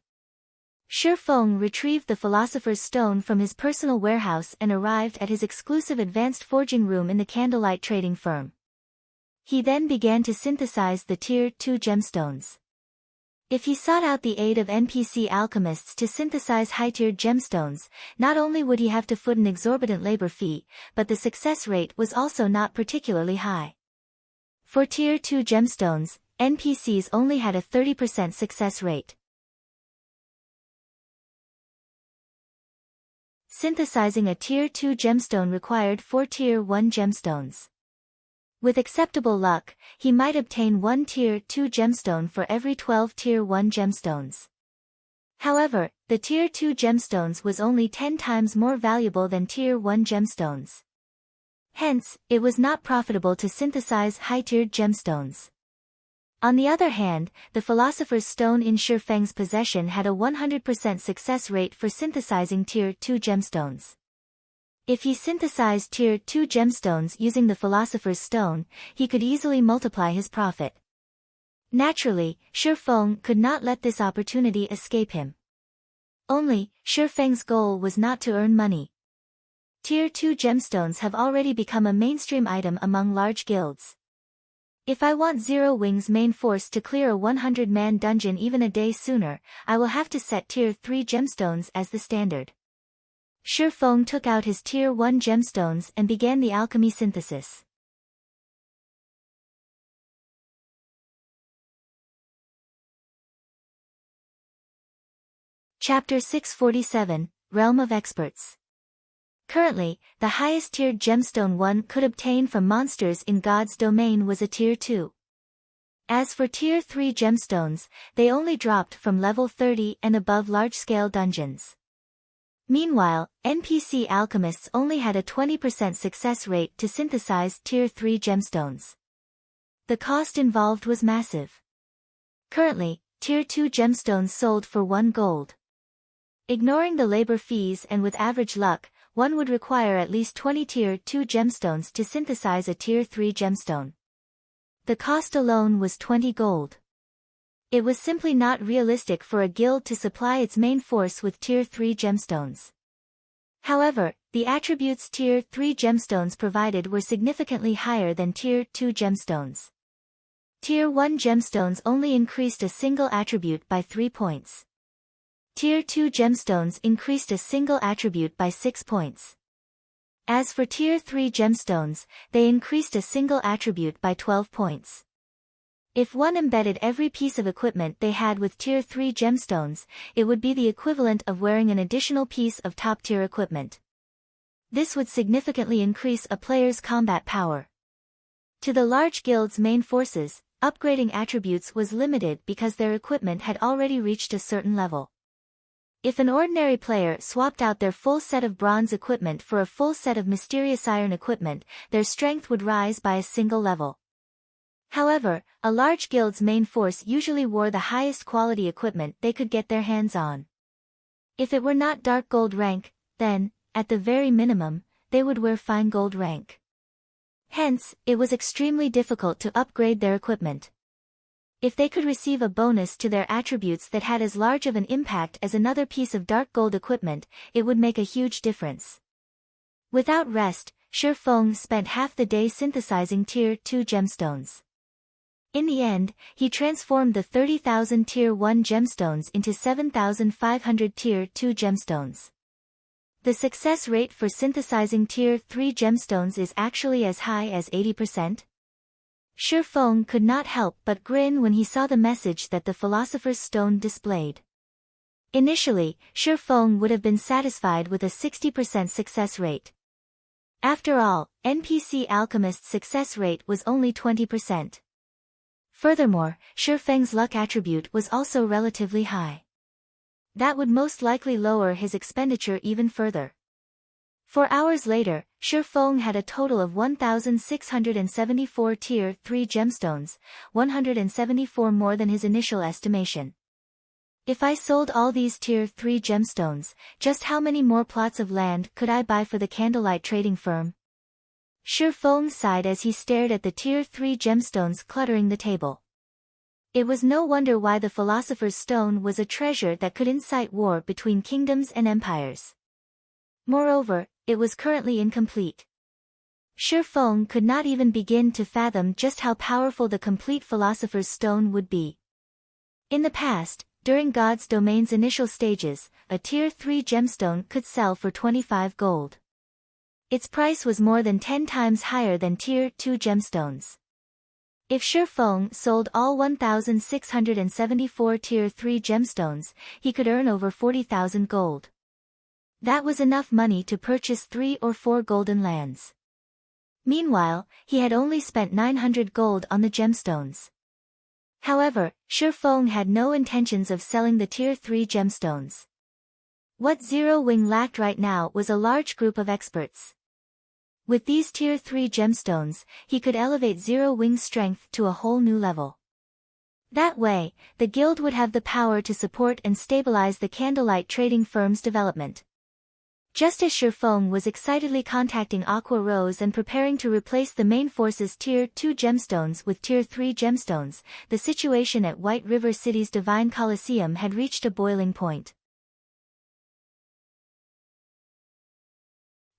Shi Feng retrieved the Philosopher's Stone from his personal warehouse and arrived at his exclusive advanced forging room in the candlelight trading firm. He then began to synthesize the Tier 2 gemstones. If he sought out the aid of NPC alchemists to synthesize high-tiered gemstones, not only would he have to foot an exorbitant labor fee, but the success rate was also not particularly high. For Tier 2 gemstones, NPCs only had a 30% success rate. Synthesizing a Tier 2 gemstone required 4 Tier 1 gemstones. With acceptable luck, he might obtain 1 Tier 2 gemstone for every 12 Tier 1 gemstones. However, the Tier 2 gemstones was only 10 times more valuable than Tier 1 gemstones. Hence, it was not profitable to synthesize high-tiered gemstones. On the other hand, the Philosopher's Stone in Shi Feng's possession had a 100% success rate for synthesizing Tier 2 gemstones. If he synthesized Tier 2 gemstones using the Philosopher's Stone, he could easily multiply his profit. Naturally, Shi Feng could not let this opportunity escape him. Only, Shi Feng's goal was not to earn money. Tier 2 gemstones have already become a mainstream item among large guilds. If I want Zero Wing's main force to clear a 100-man dungeon even a day sooner, I will have to set Tier 3 gemstones as the standard. Shi Feng took out his Tier 1 gemstones and began the alchemy synthesis. Chapter 647, Realm of Experts. Currently, the highest tiered gemstone one could obtain from monsters in God's domain was a Tier 2. As for Tier 3 gemstones, they only dropped from level 30 and above large-scale dungeons. Meanwhile, NPC alchemists only had a 20% success rate to synthesize Tier 3 gemstones. The cost involved was massive. Currently, Tier 2 gemstones sold for 1 gold. Ignoring the labor fees and with average luck, one would require at least 20 Tier 2 gemstones to synthesize a Tier 3 gemstone. The cost alone was 20 gold. It was simply not realistic for a guild to supply its main force with Tier 3 gemstones. However, the attributes Tier 3 gemstones provided were significantly higher than Tier 2 gemstones. Tier 1 gemstones only increased a single attribute by 3 points. Tier 2 gemstones increased a single attribute by 6 points. As for Tier 3 gemstones, they increased a single attribute by 12 points. If one embedded every piece of equipment they had with Tier 3 gemstones, it would be the equivalent of wearing an additional piece of top-tier equipment. This would significantly increase a player's combat power. To the large guild's main forces, upgrading attributes was limited because their equipment had already reached a certain level. If an ordinary player swapped out their full set of bronze equipment for a full set of mysterious iron equipment, their strength would rise by a single level. However, a large guild's main force usually wore the highest quality equipment they could get their hands on. If it were not dark gold rank, then, at the very minimum, they would wear fine gold rank. Hence, it was extremely difficult to upgrade their equipment. If they could receive a bonus to their attributes that had as large of an impact as another piece of dark gold equipment, it would make a huge difference. Without rest, Shi Feng spent half the day synthesizing Tier 2 gemstones. In the end, he transformed the 30,000 Tier 1 gemstones into 7,500 Tier 2 gemstones. The success rate for synthesizing Tier 3 gemstones is actually as high as 80%. Shi Feng could not help but grin when he saw the message that the Philosopher's Stone displayed. Initially, Shi Feng would have been satisfied with a 60% success rate. After all, NPC alchemist's success rate was only 20%. Furthermore, Shi Feng's luck attribute was also relatively high. That would most likely lower his expenditure even further. 4 hours later, Shi Feng had a total of 1,674 Tier 3 gemstones, 174 more than his initial estimation. If I sold all these Tier 3 gemstones, just how many more plots of land could I buy for the candlelight trading firm? Shi Feng sighed as he stared at the Tier 3 gemstones cluttering the table. It was no wonder why the Philosopher's Stone was a treasure that could incite war between kingdoms and empires. Moreover, it was currently incomplete. Shi Feng could not even begin to fathom just how powerful the complete Philosopher's Stone would be. In the past, during God's domain's initial stages, a Tier 3 gemstone could sell for 25 gold. Its price was more than 10 times higher than Tier 2 gemstones. If Shi Feng sold all 1,674 Tier 3 gemstones, he could earn over 40,000 gold. That was enough money to purchase 3 or 4 golden lands. Meanwhile, he had only spent 900 gold on the gemstones. However, Shi Feng had no intentions of selling the Tier 3 gemstones. What Zero Wing lacked right now was a large group of experts. With these Tier 3 gemstones, he could elevate Zero Wing's strength to a whole new level. That way, the guild would have the power to support and stabilize the candlelight trading firm's development. Just as Shi Feng was excitedly contacting Aqua Rose and preparing to replace the main force's Tier 2 gemstones with Tier 3 gemstones, the situation at White River City's Divine Coliseum had reached a boiling point.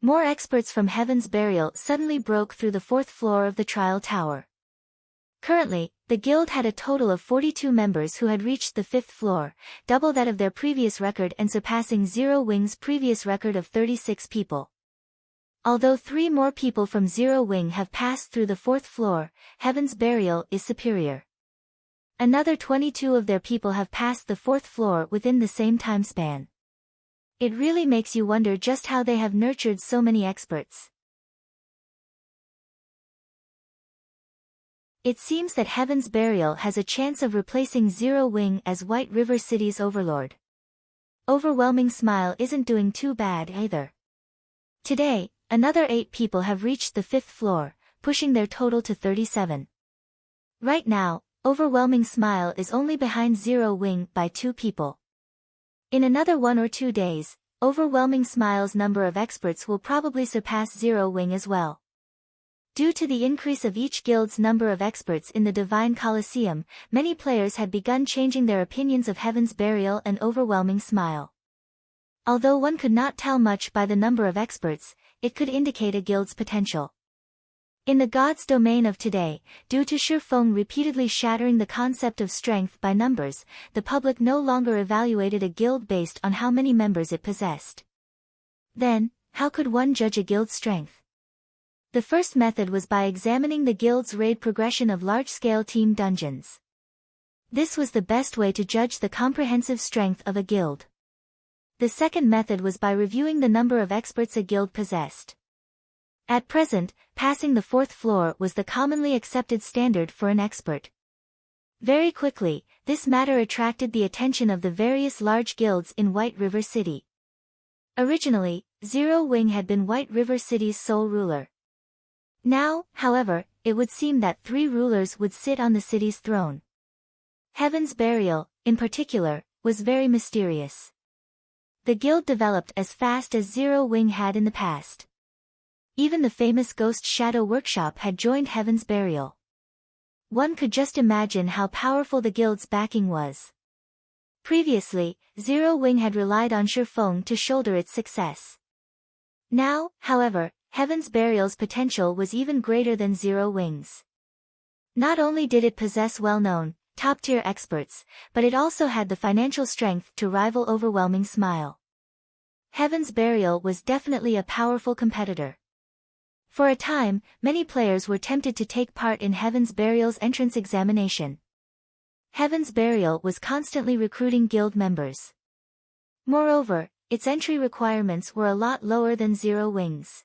More experts from Heaven's Burial suddenly broke through the 4th floor of the trial tower. Currently, the guild had a total of 42 members who had reached the 5th floor, double that of their previous record and surpassing Zero Wing's previous record of 36 people. Although 3 more people from Zero Wing have passed through the 4th floor, Heaven's Burial is superior. Another 22 of their people have passed the 4th floor within the same time span. It really makes you wonder just how they have nurtured so many experts. It seems that Heaven's Burial has a chance of replacing Zero Wing as White River City's overlord. Overwhelming Smile isn't doing too bad either. Today, another 8 people have reached the 5th floor, pushing their total to 37. Right now, Overwhelming Smile is only behind Zero Wing by 2 people. In another 1 or 2 days, Overwhelming Smile's number of experts will probably surpass Zero Wing as well. Due to the increase of each guild's number of experts in the Divine Coliseum, many players had begun changing their opinions of Heaven's Burial and Overwhelming Smile. Although one could not tell much by the number of experts, it could indicate a guild's potential. In the God's domain of today, due to Shi Feng repeatedly shattering the concept of strength by numbers, the public no longer evaluated a guild based on how many members it possessed. Then, how could one judge a guild's strength? The first method was by examining the guild's raid progression of large-scale team dungeons. This was the best way to judge the comprehensive strength of a guild. The second method was by reviewing the number of experts a guild possessed. At present, passing the 4th floor was the commonly accepted standard for an expert. Very quickly, this matter attracted the attention of the various large guilds in White River City. Originally, Zero Wing had been White River City's sole ruler. Now, however, it would seem that 3 rulers would sit on the city's throne. Heaven's Burial, in particular, was very mysterious. The guild developed as fast as Zero Wing had in the past. Even the famous Ghost Shadow Workshop had joined Heaven's Burial. One could just imagine how powerful the guild's backing was. Previously, Zero Wing had relied on Shi Feng to shoulder its success. Now, however, Heaven's Burial's potential was even greater than Zero Wing's. Not only did it possess well-known, top-tier experts, but it also had the financial strength to rival Overwhelming Smile. Heaven's Burial was definitely a powerful competitor. For a time, many players were tempted to take part in Heaven's Burial's entrance examination. Heaven's Burial was constantly recruiting guild members. Moreover, its entry requirements were a lot lower than Zero Wing's.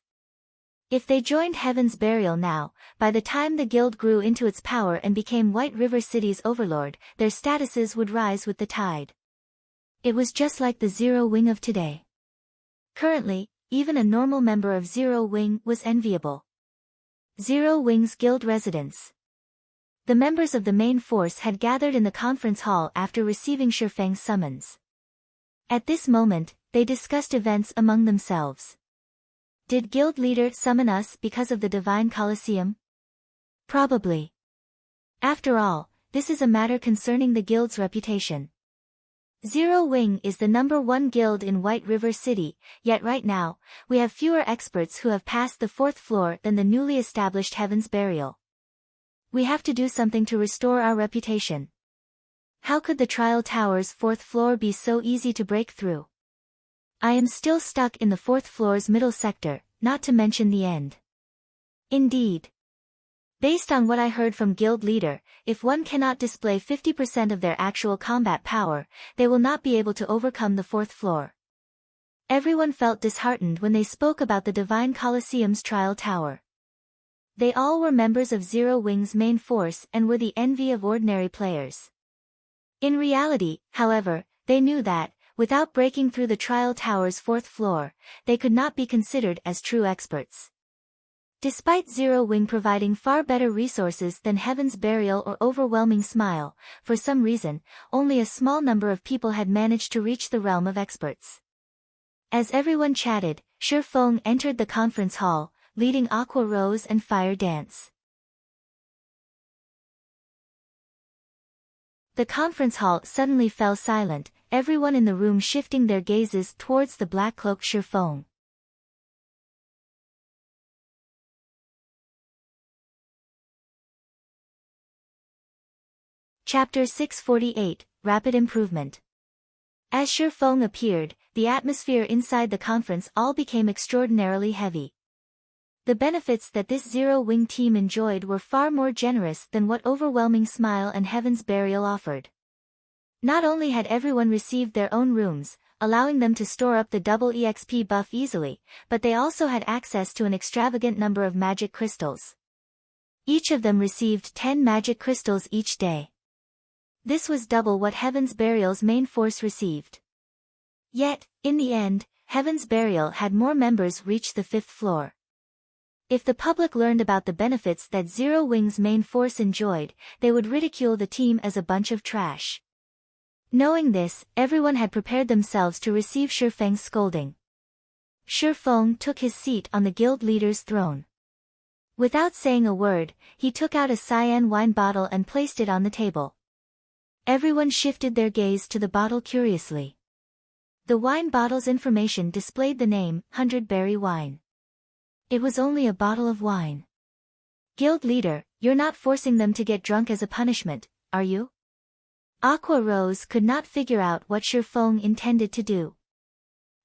If they joined Heaven's Burial now, by the time the guild grew into its power and became White River City's overlord, their statuses would rise with the tide. It was just like the Zero Wing of today. Currently, even a normal member of Zero Wing was enviable. Zero Wing's guild residence. The members of the main force had gathered in the conference hall after receiving Shifeng's summons. At this moment, they discussed events among themselves. Did guild leader summon us because of the Divine Colosseum? Probably. After all, this is a matter concerning the guild's reputation. Zero Wing is the #1 guild in White River City, yet right now, we have fewer experts who have passed the 4th floor than the newly established Heaven's Burial. We have to do something to restore our reputation. How could the Trial Tower's 4th floor be so easy to break through? I am still stuck in the 4th floor's middle sector, not to mention the end. Indeed. Based on what I heard from guild leader, if one cannot display 50% of their actual combat power, they will not be able to overcome the 4th floor. Everyone felt disheartened when they spoke about the Divine Colosseum's Trial Tower. They all were members of Zero Wing's main force and were the envy of ordinary players. In reality, however, they knew that, without breaking through the Trial Tower's 4th floor, they could not be considered as true experts. Despite Zero Wing providing far better resources than Heaven's Burial or Overwhelming Smile, for some reason, only a small number of people had managed to reach the realm of experts. As everyone chatted, Shifeng entered the conference hall, leading Aqua Rose and Fire Dance. The conference hall suddenly fell silent, everyone in the room shifting their gazes towards the black-cloaked Shifeng. Chapter 648, Rapid Improvement. As Shifeng appeared, the atmosphere inside the conference hall became extraordinarily heavy. The benefits that this Zero Wing team enjoyed were far more generous than what Overwhelming Smile and Heaven's Burial offered. Not only had everyone received their own rooms, allowing them to store up the double EXP buff easily, but they also had access to an extravagant number of magic crystals. Each of them received 10 magic crystals each day. This was double what Heaven's Burial's main force received. Yet, in the end, Heaven's Burial had more members reach the 5th floor. If the public learned about the benefits that Zero Wing's main force enjoyed, they would ridicule the team as a bunch of trash. Knowing this, everyone had prepared themselves to receive Shifeng's scolding. Shifeng took his seat on the guild leader's throne. Without saying a word, he took out a cyan wine bottle and placed it on the table. Everyone shifted their gaze to the bottle curiously. The wine bottle's information displayed the name, 100-berry wine. It was only a bottle of wine. Guild leader, you're not forcing them to get drunk as a punishment, are you? Aqua Rose could not figure out what Shifeng intended to do.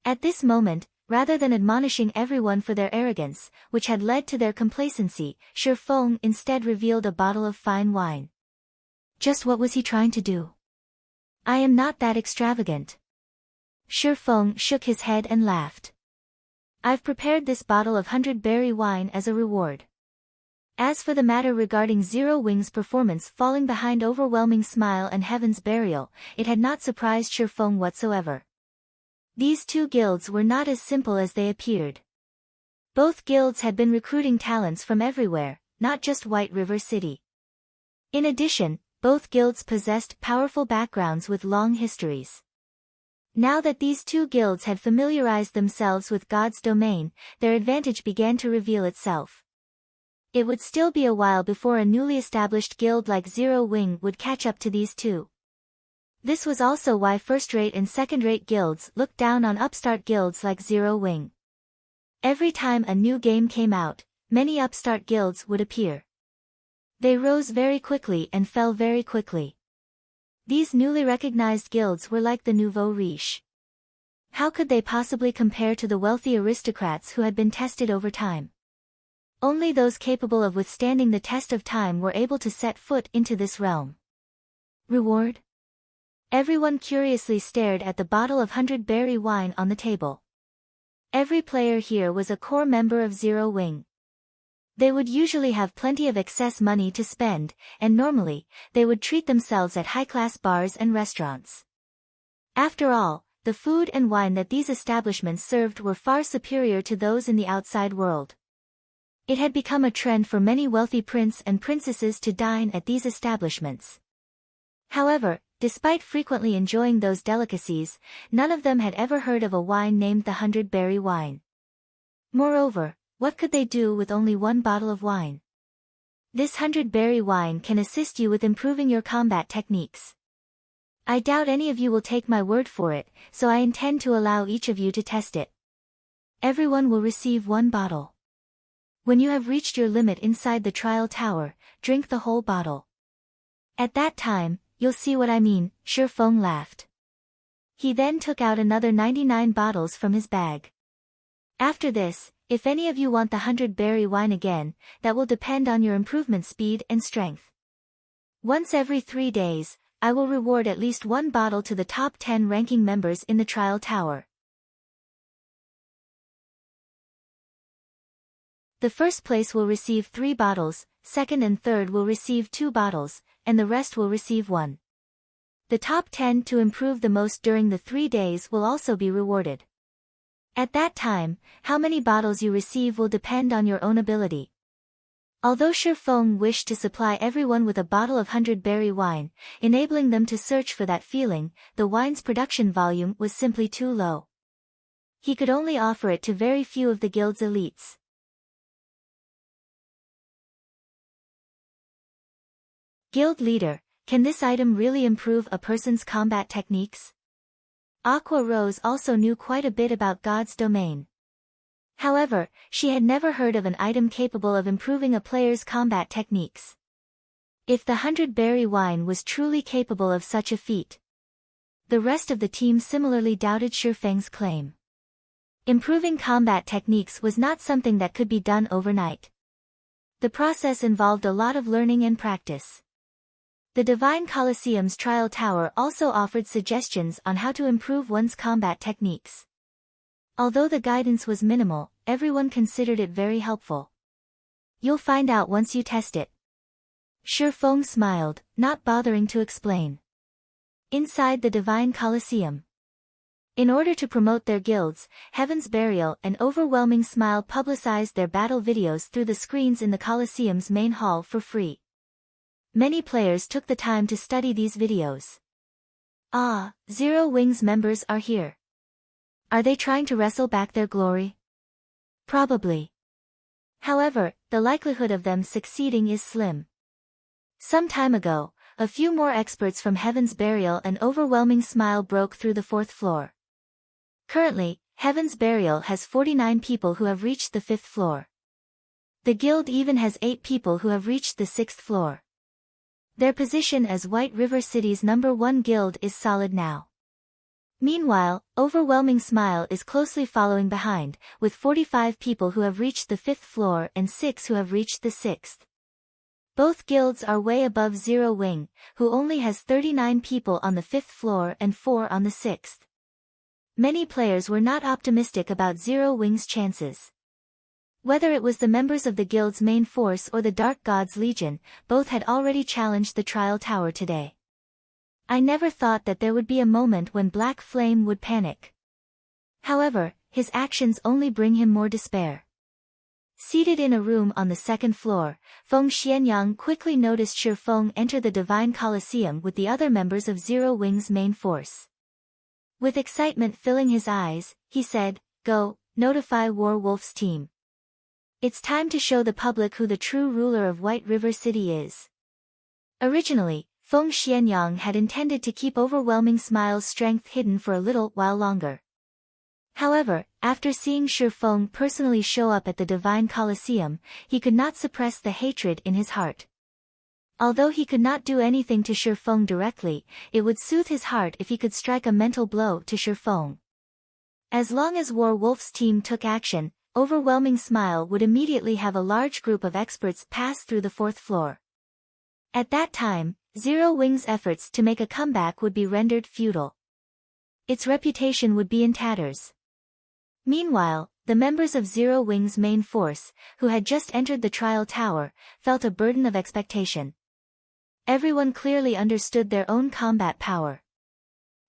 At this moment, rather than admonishing everyone for their arrogance, which had led to their complacency, Shifeng instead revealed a bottle of fine wine. Just what was he trying to do? I am not that extravagant. Shifeng shook his head and laughed. I've prepared this bottle of 100-berry wine as a reward. As for the matter regarding Zero Wing's performance falling behind Overwhelming Smile and Heaven's Burial, it had not surprised Shifeng whatsoever. These two guilds were not as simple as they appeared. Both guilds had been recruiting talents from everywhere, not just White River City. In addition, both guilds possessed powerful backgrounds with long histories. Now that these two guilds had familiarized themselves with God's domain, their advantage began to reveal itself. It would still be a while before a newly established guild like Zero Wing would catch up to these two. This was also why first-rate and second-rate guilds looked down on upstart guilds like Zero Wing. Every time a new game came out, many upstart guilds would appear. They rose very quickly and fell very quickly. These newly recognized guilds were like the nouveau riche. How could they possibly compare to the wealthy aristocrats who had been tested over time? Only those capable of withstanding the test of time were able to set foot into this realm. Reward? Everyone curiously stared at the bottle of 100-berry wine on the table. Every player here was a core member of Zero Wing. They would usually have plenty of excess money to spend, and normally, they would treat themselves at high-class bars and restaurants. After all, the food and wine that these establishments served were far superior to those in the outside world. It had become a trend for many wealthy princes and princesses to dine at these establishments. However, despite frequently enjoying those delicacies, none of them had ever heard of a wine named the 100-berry wine. Moreover, what could they do with only one bottle of wine? This 100-berry wine can assist you with improving your combat techniques. I doubt any of you will take my word for it, so I intend to allow each of you to test it. Everyone will receive one bottle. When you have reached your limit inside the trial tower, drink the whole bottle. At that time, you'll see what I mean, Shi Feng laughed. He then took out another 99 bottles from his bag. After this, if any of you want the 100-berry wine again, that will depend on your improvement speed and strength. Once every 3 days, I will reward at least one bottle to the top 10 ranking members in the trial tower. The first place will receive 3 bottles, second and third will receive 2 bottles, and the rest will receive 1. The top 10 to improve the most during the 3 days will also be rewarded. At that time, how many bottles you receive will depend on your own ability. Although Shi Feng wished to supply everyone with a bottle of 100-berry wine, enabling them to search for that feeling, the wine's production volume was simply too low. He could only offer it to very few of the guild's elites. Guild leader, can this item really improve a person's combat techniques? Aqua Rose also knew quite a bit about God's domain. However, she had never heard of an item capable of improving a player's combat techniques. If the 100-berry wine was truly capable of such a feat. The rest of the team similarly doubted Shi Feng's claim. Improving combat techniques was not something that could be done overnight. The process involved a lot of learning and practice. The Divine Colosseum's trial tower also offered suggestions on how to improve one's combat techniques. Although the guidance was minimal, everyone considered it very helpful. You'll find out once you test it. Shi Feng smiled, not bothering to explain. Inside the Divine Colosseum. In order to promote their guilds, Heaven's Burial and Overwhelming Smile publicized their battle videos through the screens in the Colosseum's main hall for free. Many players took the time to study these videos. Ah, Zero Wings members are here. Are they trying to wrestle back their glory? Probably. However, the likelihood of them succeeding is slim. Some time ago, a few more experts from Heaven's Burial and Overwhelming Smile broke through the 4th floor. Currently, Heaven's Burial has 49 people who have reached the 5th floor. The guild even has 8 people who have reached the 6th floor. Their position as White River City's #1 guild is solid now. Meanwhile, Overwhelming Smile is closely following behind, with 45 people who have reached the 5th floor and 6 who have reached the 6th. Both guilds are way above Zero Wing, who only has 39 people on the 5th floor and 4 on the 6th. Many players were not optimistic about Zero Wing's chances. Whether it was the members of the guild's main force or the Dark God's Legion, both had already challenged the trial tower today. I never thought that there would be a moment when Black Flame would panic. However, his actions only bring him more despair. Seated in a room on the 2nd floor, Feng Xianyang quickly noticed Shi Feng enter the Divine Colosseum with the other members of Zero Wing's main force. With excitement filling his eyes, he said, "Go, notify War Wolf's team. It's time to show the public who the true ruler of White River City is." Originally, Feng Xianyang had intended to keep Overwhelming Smile's strength hidden for a little while longer. However, after seeing Shi Feng personally show up at the Divine Colosseum, he could not suppress the hatred in his heart. Although he could not do anything to Shi Feng directly, it would soothe his heart if he could strike a mental blow to Shi Feng. As long as War Wolf's team took action, Overwhelming Smile would immediately have a large group of experts pass through the 4th floor. At that time, Zero Wing's efforts to make a comeback would be rendered futile. Its reputation would be in tatters. Meanwhile, the members of Zero Wing's main force, who had just entered the trial tower, felt a burden of expectation. Everyone clearly understood their own combat power.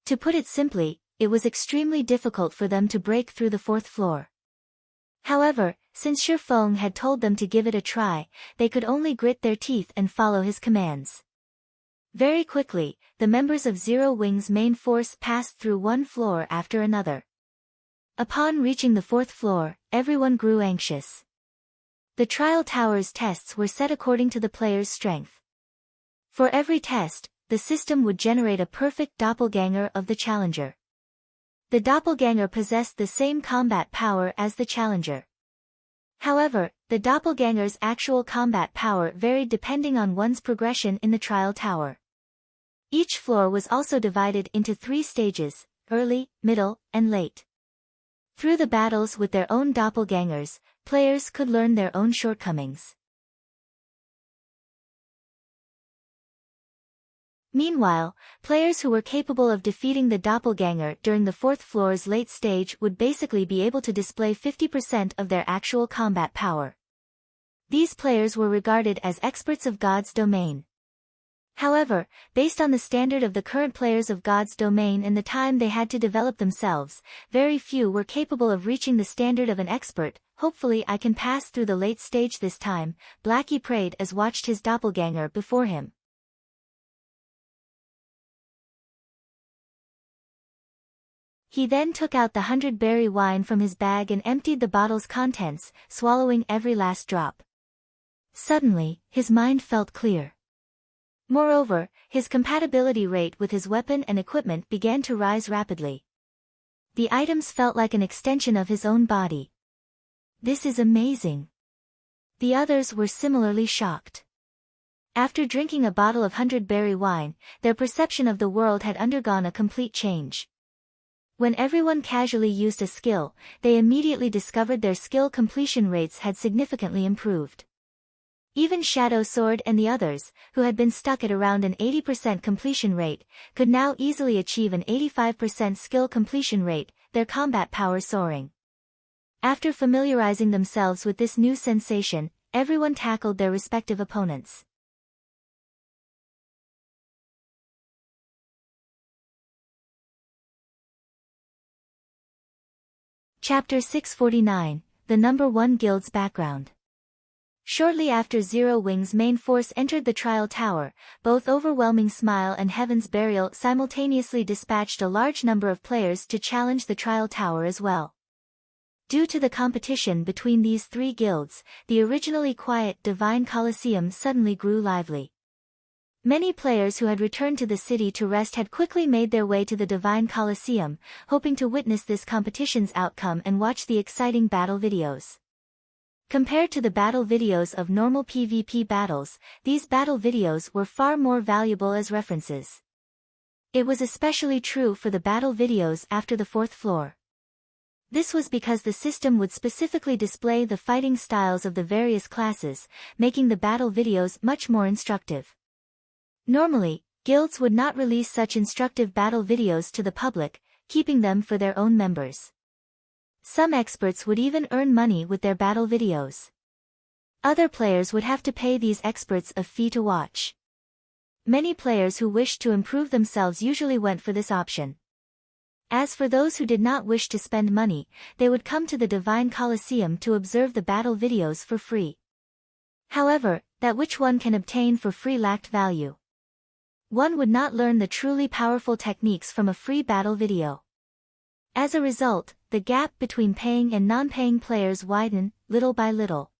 To put it simply, it was extremely difficult for them to break through the fourth floor. However, since Shi Feng had told them to give it a try, they could only grit their teeth and follow his commands. Very quickly, the members of Zero Wing's main force passed through one floor after another. Upon reaching the fourth floor, everyone grew anxious. The trial tower's tests were set according to the player's strength. For every test, the system would generate a perfect doppelganger of the challenger. The doppelganger possessed the same combat power as the challenger. However, the doppelganger's actual combat power varied depending on one's progression in the trial tower. Each floor was also divided into 3 stages: early, middle, and late. Through the battles with their own doppelgangers, players could learn their own shortcomings. Meanwhile, players who were capable of defeating the doppelganger during the fourth floor's late stage would basically be able to display 50% of their actual combat power. These players were regarded as experts of God's domain. However, based on the standard of the current players of God's domain and the time they had to develop themselves, very few were capable of reaching the standard of an expert. Hopefully I can pass through the late stage this time, Blackie prayed as watched his doppelganger before him. He then took out the 100-berry wine from his bag and emptied the bottle's contents, swallowing every last drop. Suddenly, his mind felt clear. Moreover, his compatibility rate with his weapon and equipment began to rise rapidly. The items felt like an extension of his own body. This is amazing. The others were similarly shocked. After drinking a bottle of 100-berry wine, their perception of the world had undergone a complete change. When everyone casually used a skill, they immediately discovered their skill completion rates had significantly improved. Even Shadow Sword and the others, who had been stuck at around an 80% completion rate, could now easily achieve an 85% skill completion rate, their combat power soaring. After familiarizing themselves with this new sensation, everyone tackled their respective opponents. Chapter 649, The Number 1 Guild's Background. Shortly after Zero Wing's main force entered the trial tower, both Overwhelming Smile and Heaven's Burial simultaneously dispatched a large number of players to challenge the trial tower as well. Due to the competition between these 3 guilds, the originally quiet Divine Colosseum suddenly grew lively. Many players who had returned to the city to rest had quickly made their way to the Divine Colosseum, hoping to witness this competition's outcome and watch the exciting battle videos. Compared to the battle videos of normal PvP battles, these battle videos were far more valuable as references. It was especially true for the battle videos after the fourth floor. This was because the system would specifically display the fighting styles of the various classes, making the battle videos much more instructive. Normally, guilds would not release such instructive battle videos to the public, keeping them for their own members. Some experts would even earn money with their battle videos. Other players would have to pay these experts a fee to watch. Many players who wished to improve themselves usually went for this option. As for those who did not wish to spend money, they would come to the Divine Colosseum to observe the battle videos for free. However, that which one can obtain for free lacked value. One would not learn the truly powerful techniques from a free battle video. As a result, the gap between paying and non-paying players widened, little by little.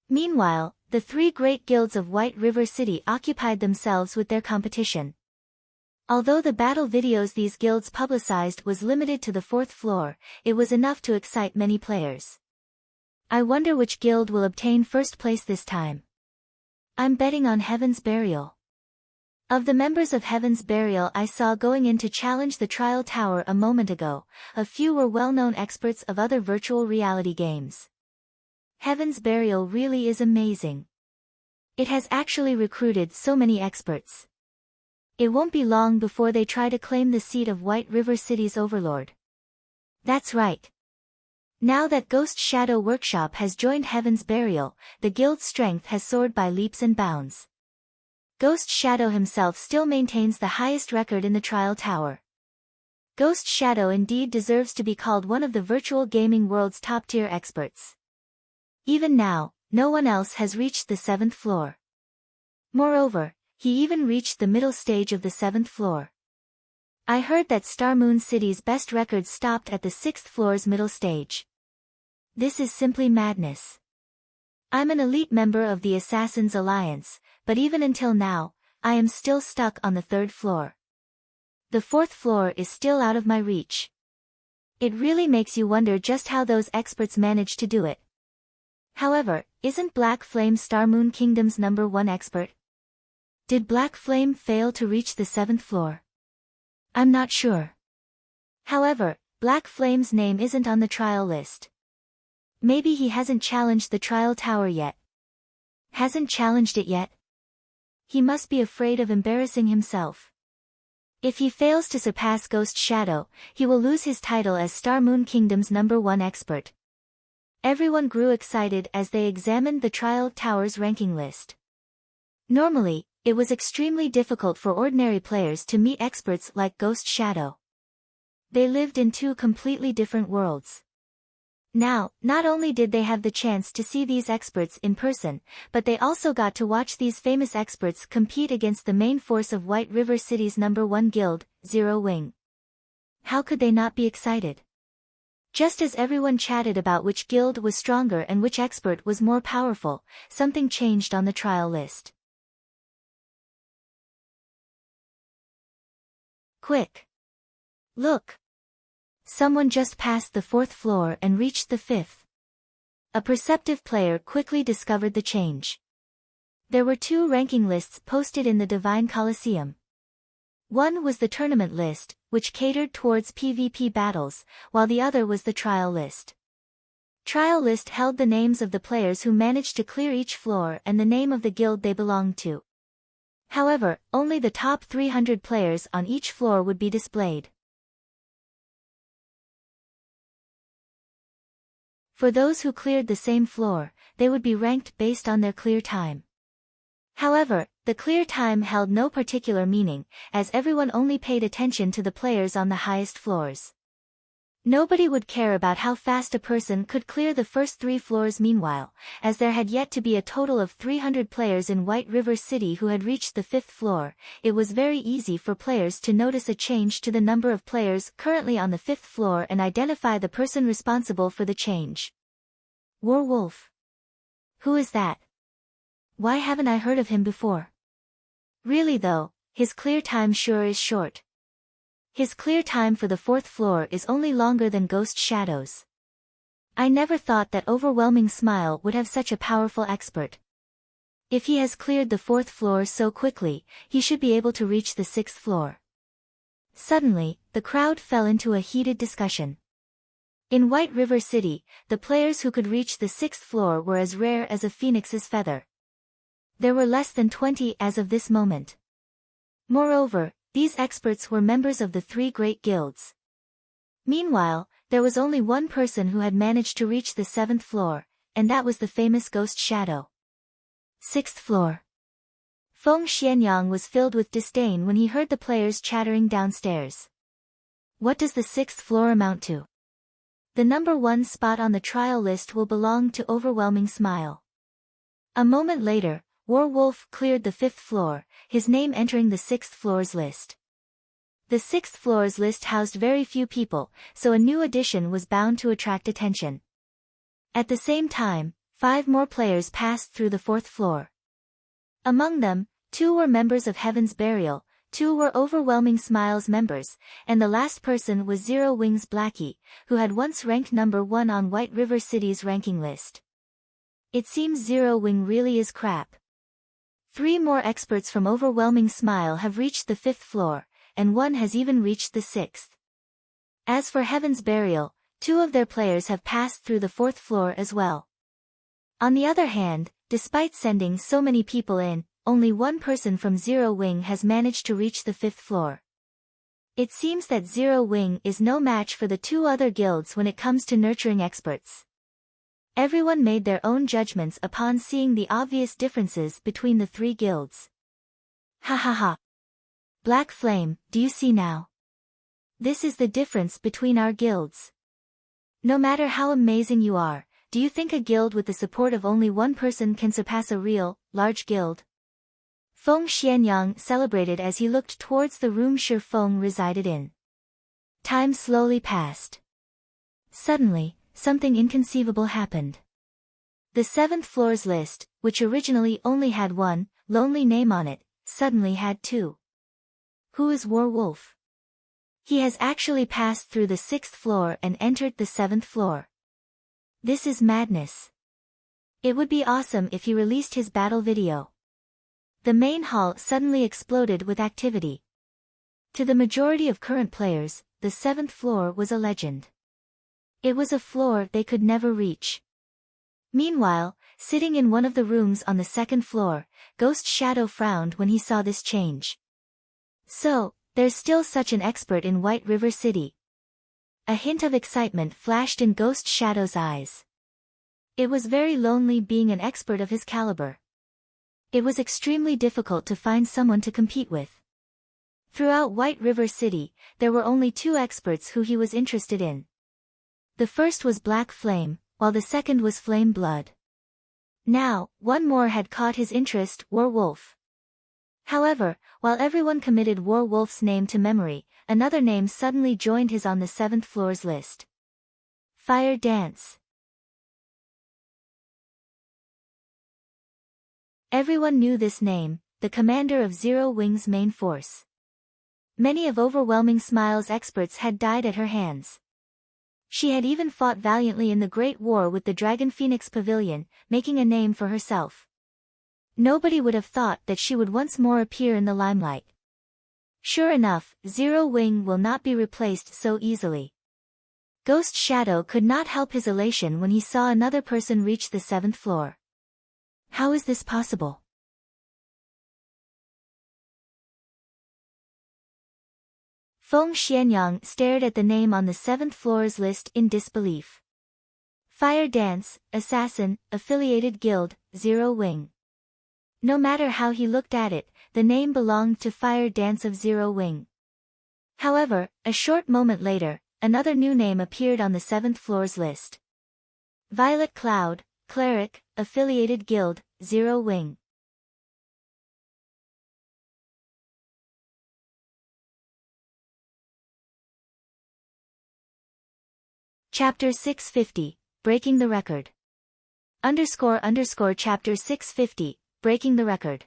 Meanwhile, the 3 great guilds of White River City occupied themselves with their competition. Although the battle videos these guilds publicized was limited to the fourth floor, it was enough to excite many players. I wonder which guild will obtain first place this time. I'm betting on Heaven's Burial. Of the members of Heaven's Burial I saw going in to challenge the trial tower a moment ago, a few were well-known experts of other virtual reality games. Heaven's Burial really is amazing. It has actually recruited so many experts. It won't be long before they try to claim the seat of White River City's overlord. That's right. Now that Ghost Shadow Workshop has joined Heaven's Burial, the guild's strength has soared by leaps and bounds. Ghost Shadow himself still maintains the highest record in the Trial Tower. Ghost Shadow indeed deserves to be called one of the virtual gaming world's top-tier experts. Even now, no one else has reached the 7th floor. Moreover, he even reached the middle stage of the 7th floor. I heard that Star Moon City's best record stopped at the 6th floor's middle stage. This is simply madness. I'm an elite member of the Assassin's Alliance, but even until now, I am still stuck on the 3rd floor. The 4th floor is still out of my reach. It really makes you wonder just how those experts manage to do it. However, isn't Black Flame Star Moon Kingdom's #1 expert? Did Black Flame fail to reach the 7th floor? I'm not sure. However, Black Flame's name isn't on the trial list. Maybe he hasn't challenged the trial tower yet. Hasn't challenged it yet? He must be afraid of embarrassing himself. If he fails to surpass Ghost Shadow, he will lose his title as Star Moon Kingdom's #1 expert. Everyone grew excited as they examined the trial tower's ranking list. Normally, it was extremely difficult for ordinary players to meet experts like Ghost Shadow. They lived in two completely different worlds. Now, not only did they have the chance to see these experts in person, but they also got to watch these famous experts compete against the main force of White River City's #1 guild, Zero Wing. How could they not be excited? Just as everyone chatted about which guild was stronger and which expert was more powerful, something changed on the trial list. Quick! Look! Someone just passed the 4th floor and reached the 5th. A perceptive player quickly discovered the change. There were 2 ranking lists posted in the Divine Colosseum. One was the tournament list, which catered towards PvP battles, while the other was the trial list. Trial list held the names of the players who managed to clear each floor and the name of the guild they belonged to. However, only the top 300 players on each floor would be displayed. For those who cleared the same floor, they would be ranked based on their clear time. However, the clear time held no particular meaning, as everyone only paid attention to the players on the highest floors. Nobody would care about how fast a person could clear the first 3 floors meanwhile, as there had yet to be a total of 300 players in White River City who had reached the 5th floor. It was very easy for players to notice a change to the number of players currently on the 5th floor and identify the person responsible for the change. Werewolf. Who is that? Why haven't I heard of him before? Really though, his clear time sure is short. His clear time for the 4th floor is only longer than Ghost Shadow's. I never thought that Overwhelming Smile would have such a powerful expert. If he has cleared the 4th floor so quickly, he should be able to reach the 6th floor. Suddenly, the crowd fell into a heated discussion. In White River City, the players who could reach the 6th floor were as rare as a phoenix's feather. There were less than 20 as of this moment. Moreover, these experts were members of the 3 great guilds. Meanwhile, there was only one person who had managed to reach the 7th floor, and that was the famous Ghost Shadow. 6th floor. Feng Xianyang was filled with disdain when he heard the players chattering downstairs. What does the 6th floor amount to? The #1 spot on the trial list will belong to Overwhelming Smile. A moment later, Werewolf cleared the 5th floor, his name entering the 6th floor's list. The 6th floor's list housed very few people, so a new addition was bound to attract attention. At the same time, 5 more players passed through the 4th floor. Among them, 2 were members of Heaven's Burial, 2 were Overwhelming Smile's members, and the last person was Zero Wings Blackie, who had once ranked #1 on White River City's ranking list. It seems Zero Wing really is crap. 3 more experts from Overwhelming Smile have reached the 5th floor, and 1 has even reached the 6th. As for Heaven's Burial, 2 of their players have passed through the 4th floor as well. On the other hand, despite sending so many people in, only 1 person from Zero Wing has managed to reach the 5th floor. It seems that Zero Wing is no match for the two other guilds when it comes to nurturing experts. Everyone made their own judgments upon seeing the obvious differences between the three guilds. Ha ha ha. Black Flame, do you see now? This is the difference between our guilds. No matter how amazing you are, do you think a guild with the support of only one person can surpass a real, large guild? Feng Xianyang celebrated as he looked towards the room Shi Feng resided in. Time slowly passed. Suddenly, something inconceivable happened. The 7th floor's list, which originally only had one, lonely name on it, suddenly had two. Who is Werewolf? He has actually passed through the 6th floor and entered the 7th floor. This is madness. It would be awesome if he released his battle video. The main hall suddenly exploded with activity. To the majority of current players, the 7th floor was a legend. It was a floor they could never reach. Meanwhile, sitting in one of the rooms on the 2nd floor, Ghost Shadow frowned when he saw this change. So, there's still such an expert in White River City. A hint of excitement flashed in Ghost Shadow's eyes. It was very lonely being an expert of his caliber. It was extremely difficult to find someone to compete with. Throughout White River City, there were only two experts who he was interested in. The first was Black Flame, while the second was Flame Blood. Now, one more had caught his interest, Werewolf. However, while everyone committed Werewolf's name to memory, another name suddenly joined his on the 7th floor's list. Fire Dance. Everyone knew this name, the commander of Zero Wing's main force. Many of Overwhelming Smile's experts had died at her hands. She had even fought valiantly in the Great War with the Dragon Phoenix Pavilion, making a name for herself. Nobody would have thought that she would once more appear in the limelight. Sure enough, Zero Wing will not be replaced so easily. Ghost Shadow could not help his elation when he saw another person reach the 7th floor. How is this possible? Feng Xianyang stared at the name on the 7th floor's list in disbelief. Fire Dance, Assassin, Affiliated Guild, Zero Wing. No matter how he looked at it, the name belonged to Fire Dance of Zero Wing. However, a short moment later, another new name appeared on the 7th floor's list. Violet Cloud, Cleric, Affiliated Guild, Zero Wing. Chapter 650, Breaking the Record. Chapter 650, Breaking the Record.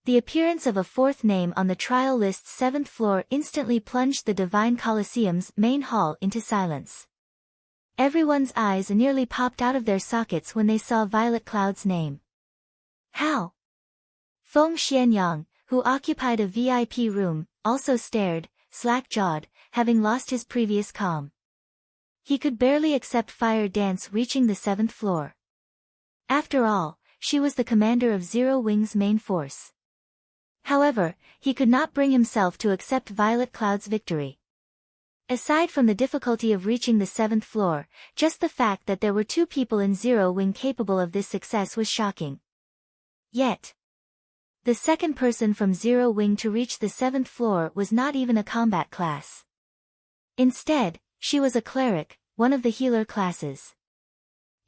The appearance of a fourth name on the trial list's 7th floor instantly plunged the Divine Colosseum's main hall into silence. Everyone's eyes nearly popped out of their sockets when they saw Violet Cloud's name. How? Feng Xianyang, who occupied a VIP room, also stared, slack-jawed, having lost his previous calm. He could barely accept Fire Dance reaching the 7th floor. After all, she was the commander of Zero Wing's main force. However, he could not bring himself to accept Violet Cloud's victory. Aside from the difficulty of reaching the 7th floor, just the fact that there were two people in Zero Wing capable of this success was shocking. Yet, the second person from Zero Wing to reach the 7th floor was not even a combat class. Instead, she was a cleric, one of the healer classes.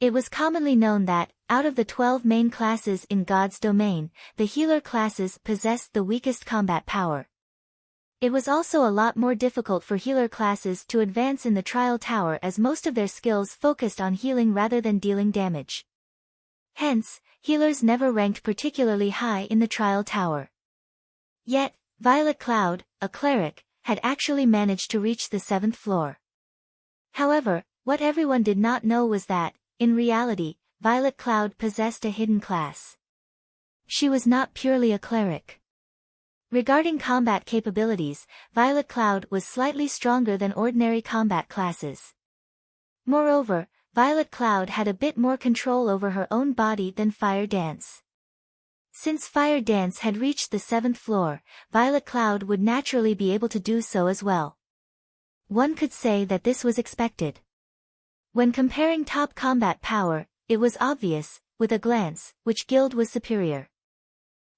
It was commonly known that, out of the 12 main classes in God's domain, the healer classes possessed the weakest combat power. It was also a lot more difficult for healer classes to advance in the trial tower as most of their skills focused on healing rather than dealing damage. Hence, healers never ranked particularly high in the trial tower. Yet, Violet Cloud, a cleric, had actually managed to reach the 7th floor. However, what everyone did not know was that, in reality, Violet Cloud possessed a hidden class. She was not purely a cleric. Regarding combat capabilities, Violet Cloud was slightly stronger than ordinary combat classes. Moreover, Violet Cloud had a bit more control over her own body than Fire Dance. Since Fire Dance had reached the 7th floor, Violet Cloud would naturally be able to do so as well. One could say that this was expected. When comparing top combat power, it was obvious, with a glance, which guild was superior.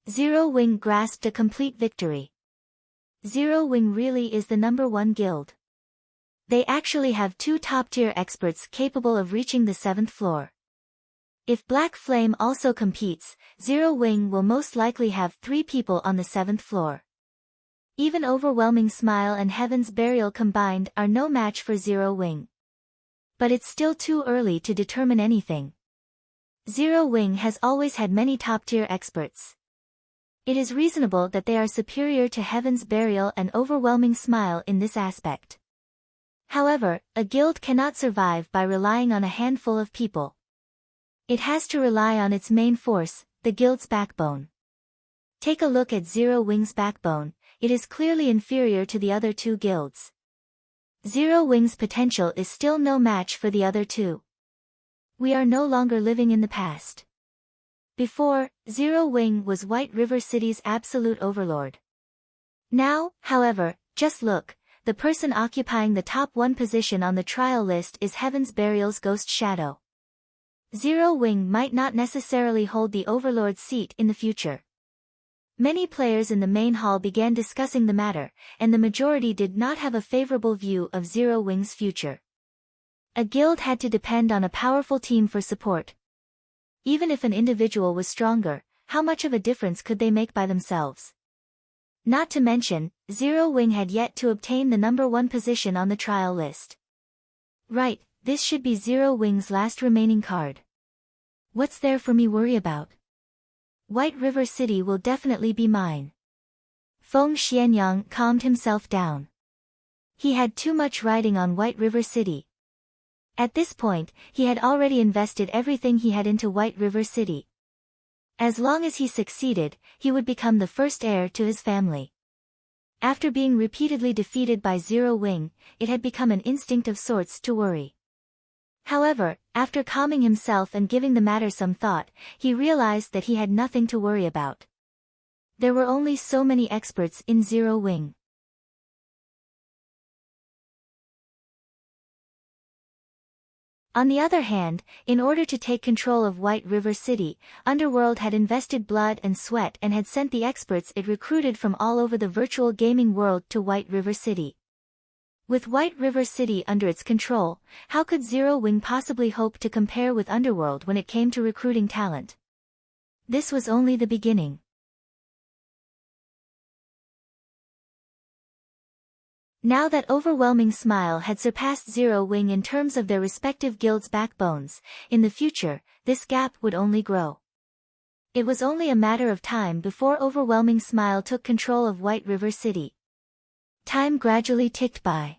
Zero Wing grasped a complete victory. Zero Wing really is the #1 guild. They actually have 2 top-tier experts capable of reaching the 7th floor. If Black Flame also competes, Zero Wing will most likely have 3 people on the 7th floor. Even Overwhelming Smile and Heaven's Burial combined are no match for Zero Wing. But it's still too early to determine anything. Zero Wing has always had many top-tier experts. It is reasonable that they are superior to Heaven's Burial and Overwhelming Smile in this aspect. However, a guild cannot survive by relying on a handful of people. It has to rely on its main force, the guild's backbone. Take a look at Zero Wing's backbone, it is clearly inferior to the other 2 guilds. Zero Wing's potential is still no match for the other 2. We are no longer living in the past. Before, Zero Wing was White River City's absolute overlord. Now, however, just look, the person occupying the top 1 position on the trial list is Heaven's Burial's Ghost Shadow. Zero Wing might not necessarily hold the Overlord's seat in the future. Many players in the main hall began discussing the matter, and the majority did not have a favorable view of Zero Wing's future. A guild had to depend on a powerful team for support. Even if an individual was stronger, how much of a difference could they make by themselves? Not to mention, Zero Wing had yet to obtain the #1 position on the trial list. Right, this should be Zero Wing's last remaining card. What's there for me worry about? White River City will definitely be mine. Feng Xianyang calmed himself down. He had too much riding on White River City. At this point, he had already invested everything he had into White River City. As long as he succeeded, he would become the first heir to his family. After being repeatedly defeated by Zero Wing, it had become an instinct of sorts to worry. However, after calming himself and giving the matter some thought, he realized that he had nothing to worry about. There were only so many experts in Zero Wing. On the other hand, in order to take control of White River City, Underworld had invested blood and sweat and had sent the experts it recruited from all over the virtual gaming world to White River City. With White River City under its control, how could Zero Wing possibly hope to compare with Underworld when it came to recruiting talent? This was only the beginning. Now that Overwhelming Smile had surpassed Zero Wing in terms of their respective guilds' backbones, in the future, this gap would only grow. It was only a matter of time before Overwhelming Smile took control of White River City. Time gradually ticked by.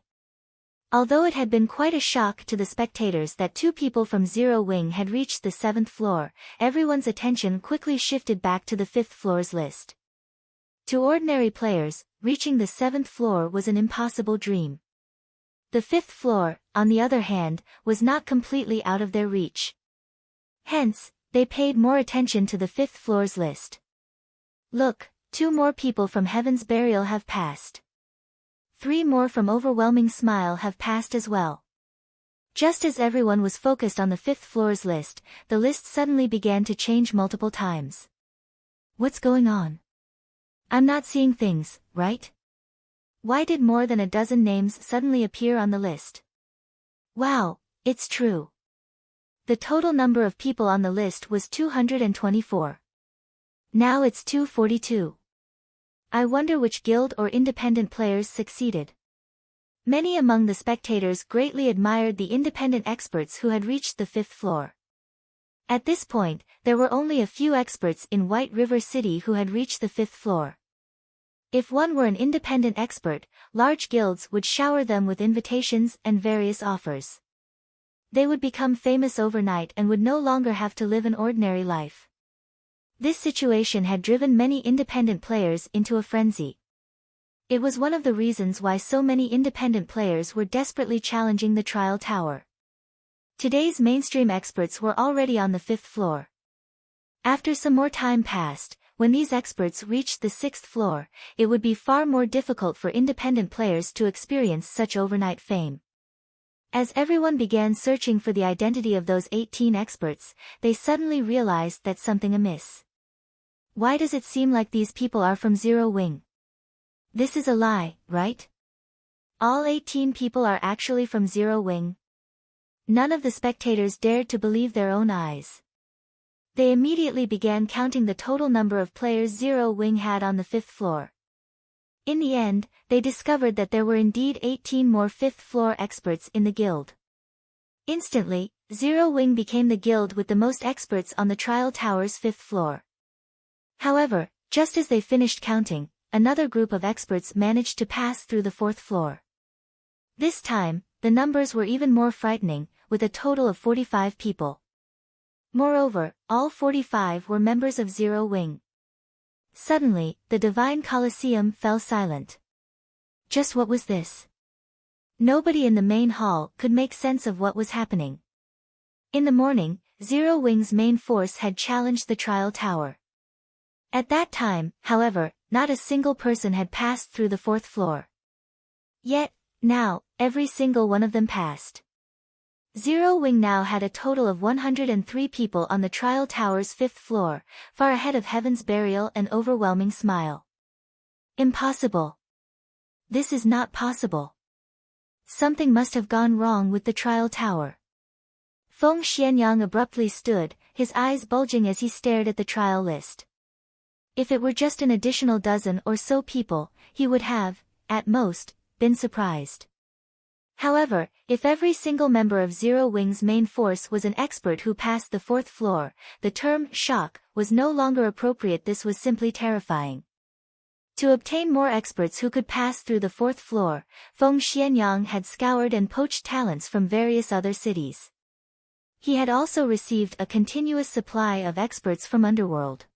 Although it had been quite a shock to the spectators that 2 people from Zero Wing had reached the 7th floor, everyone's attention quickly shifted back to the 5th floor's list. To ordinary players, reaching the 7th floor was an impossible dream. The 5th floor, on the other hand, was not completely out of their reach. Hence, they paid more attention to the 5th floor's list. Look, 2 more people from Heaven's Burial have passed. 3 more from Overwhelming Smile have passed as well. Just as everyone was focused on the 5th floor's list, the list suddenly began to change multiple times. What's going on? I'm not seeing things, right? Why did more than a dozen names suddenly appear on the list? Wow, it's true. The total number of people on the list was 224. Now it's 242. I wonder which guild or independent players succeeded. Many among the spectators greatly admired the independent experts who had reached the 5th floor. At this point, there were only a few experts in White River City who had reached the 5th floor. If one were an independent expert, large guilds would shower them with invitations and various offers. They would become famous overnight and would no longer have to live an ordinary life. This situation had driven many independent players into a frenzy. It was one of the reasons why so many independent players were desperately challenging the trial tower. Today's mainstream experts were already on the 5th floor. After some more time passed, when these experts reached the 6th floor, it would be far more difficult for independent players to experience such overnight fame. As everyone began searching for the identity of those 18 experts, they suddenly realized that something amiss. Why does it seem like these people are from Zero Wing? This is a lie, right? All 18 people are actually from Zero Wing. None of the spectators dared to believe their own eyes. They immediately began counting the total number of players Zero Wing had on the 5th floor. In the end, they discovered that there were indeed 18 more 5th floor experts in the guild. Instantly, Zero Wing became the guild with the most experts on the trial tower's 5th floor. However, just as they finished counting, another group of experts managed to pass through the 4th floor. This time, the numbers were even more frightening, with a total of 45 people. Moreover, all 45 were members of Zero Wing. Suddenly, the Divine Colosseum fell silent. Just what was this? Nobody in the main hall could make sense of what was happening. In the morning, Zero Wing's main force had challenged the trial tower. At that time, however, not a single person had passed through the 4th floor. Yet, now, every single one of them passed. Zero Wing now had a total of 103 people on the trial tower's 5th floor, far ahead of Heaven's Burial and Overwhelming Smile. Impossible. This is not possible. Something must have gone wrong with the trial tower. Feng Xianyang abruptly stood, his eyes bulging as he stared at the trial list. If it were just an additional dozen or so people, he would have, at most, been surprised. However, if every single member of Zero Wing's main force was an expert who passed the 4th floor, the term shock was no longer appropriate. This was simply terrifying. To obtain more experts who could pass through the 4th floor, Feng Xianyang had scoured and poached talents from various other cities. He had also received a continuous supply of experts from Underworld.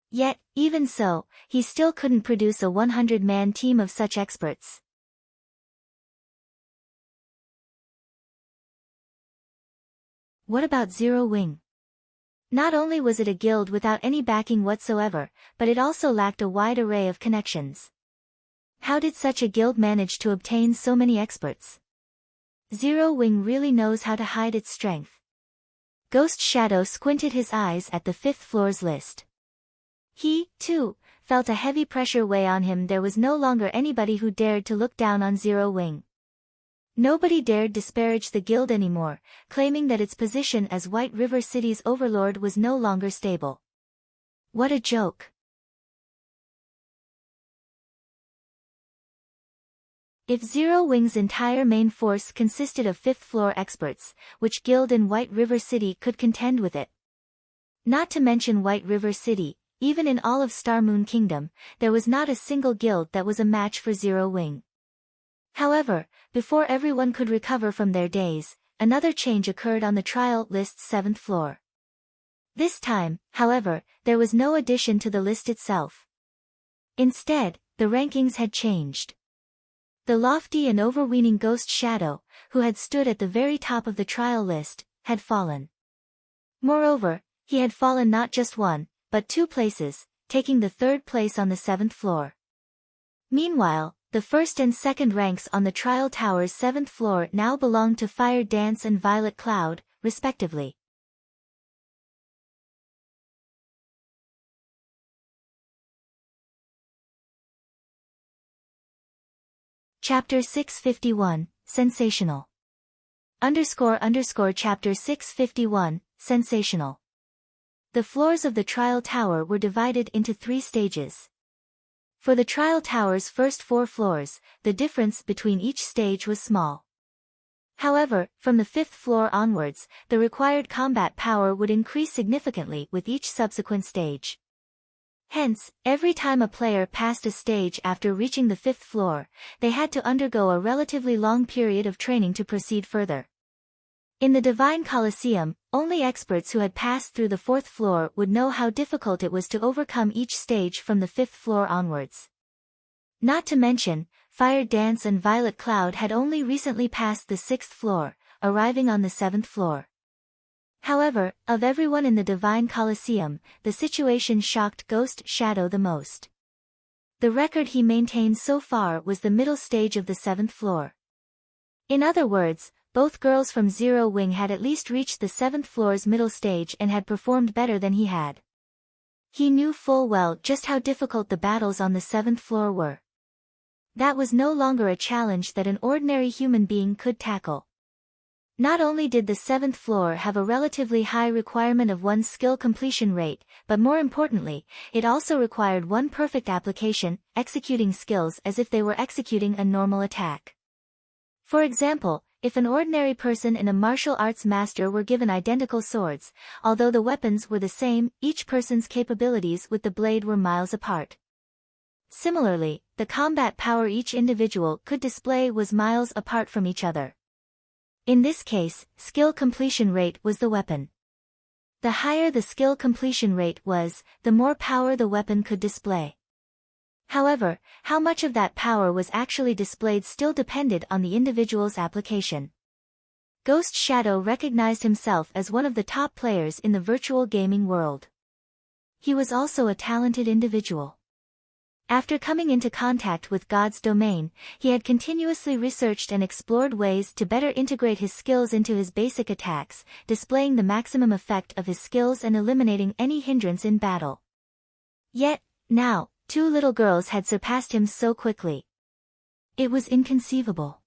Yet, even so, he still couldn't produce a 100-man team of such experts. What about Zero Wing? Not only was it a guild without any backing whatsoever, but it also lacked a wide array of connections. How did such a guild manage to obtain so many experts? Zero Wing really knows how to hide its strength. Ghost Shadow squinted his eyes at the 5th floor's list. He, too, felt a heavy pressure weigh on him. There was no longer anybody who dared to look down on Zero Wing. Nobody dared disparage the guild anymore, claiming that its position as White River City's overlord was no longer stable. What a joke. If Zero Wing's entire main force consisted of 5th floor experts, which guild in White River City could contend with it? Not to mention White River City, even in all of Star Moon Kingdom, there was not a single guild that was a match for Zero Wing. However, before everyone could recover from their daze, another change occurred on the trial list's 7th floor. This time, however, there was no addition to the list itself. Instead, the rankings had changed. The lofty and overweening Ghost Shadow, who had stood at the very top of the trial list, had fallen. Moreover, he had fallen not just one, but 2 places, taking the 3rd place on the 7th floor. Meanwhile, the 1st and 2nd ranks on the trial tower's 7th floor now belonged to Fire Dance and Violet Cloud, respectively. Chapter 651, Sensational. Chapter 651, Sensational. The floors of the trial tower were divided into 3 stages. For the trial tower's first 4 floors, the difference between each stage was small. However, from the 5th floor onwards, the required combat power would increase significantly with each subsequent stage. Hence, every time a player passed a stage after reaching the 5th floor, they had to undergo a relatively long period of training to proceed further. In the Divine Colosseum, only experts who had passed through the 4th floor would know how difficult it was to overcome each stage from the 5th floor onwards. Not to mention, Fire Dance and Violet Cloud had only recently passed the 6th floor, arriving on the 7th floor. However, of everyone in the Divine Colosseum, the situation shocked Ghost Shadow the most. The record he maintained so far was the middle stage of the 7th floor. In other words, both girls from Zero Wing had at least reached the 7th floor's middle stage and had performed better than he had. He knew full well just how difficult the battles on the 7th floor were. That was no longer a challenge that an ordinary human being could tackle. Not only did the 7th floor have a relatively high requirement of one's skill completion rate, but more importantly, it also required one perfect application, executing skills as if they were executing a normal attack. For example, if an ordinary person and a martial arts master were given identical swords, although the weapons were the same, each person's capabilities with the blade were miles apart. Similarly, the combat power each individual could display was miles apart from each other. In this case, skill completion rate was the weapon. The higher the skill completion rate was, the more power the weapon could display. However, how much of that power was actually displayed still depended on the individual's application. Ghost Shadow recognized himself as one of the top players in the virtual gaming world. He was also a talented individual. After coming into contact with God's domain, he had continuously researched and explored ways to better integrate his skills into his basic attacks, displaying the maximum effect of his skills and eliminating any hindrance in battle. Yet, now, 2 little girls had surpassed him so quickly. It was inconceivable.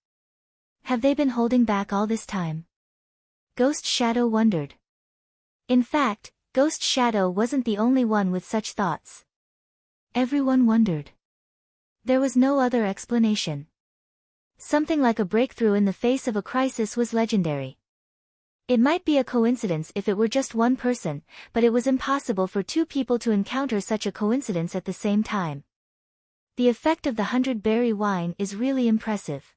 Have they been holding back all this time? Ghost Shadow wondered. In fact, Ghost Shadow wasn't the only one with such thoughts. Everyone wondered. There was no other explanation. Something like a breakthrough in the face of a crisis was legendary. It might be a coincidence if it were just one person, but it was impossible for 2 people to encounter such a coincidence at the same time. The effect of the 100-berry wine is really impressive.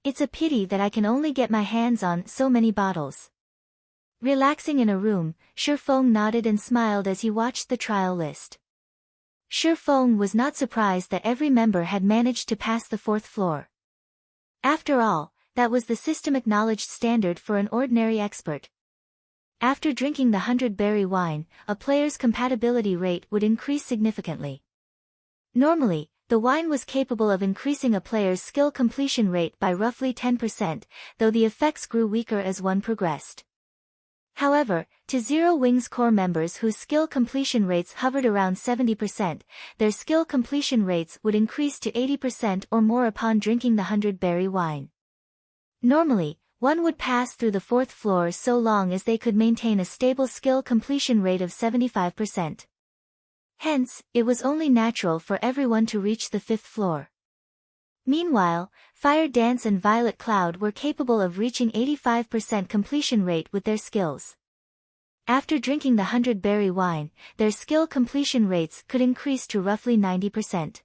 It's a pity that I can only get my hands on so many bottles. Relaxing in a room, Shifeng nodded and smiled as he watched the trial list. Shifeng was not surprised that every member had managed to pass the 4th floor. After all, that was the system-acknowledged standard for an ordinary expert. After drinking the 100-berry wine, a player's compatibility rate would increase significantly. Normally, the wine was capable of increasing a player's skill completion rate by roughly 10%, though the effects grew weaker as one progressed. However, to Zero Wing's core members whose skill completion rates hovered around 70%, their skill completion rates would increase to 80% or more upon drinking the 100-berry wine. Normally, one would pass through the 4th floor so long as they could maintain a stable skill completion rate of 75%. Hence, it was only natural for everyone to reach the 5th floor. Meanwhile, Fire Dance and Violet Cloud were capable of reaching 85% completion rate with their skills. After drinking the 100-berry wine, their skill completion rates could increase to roughly 90%.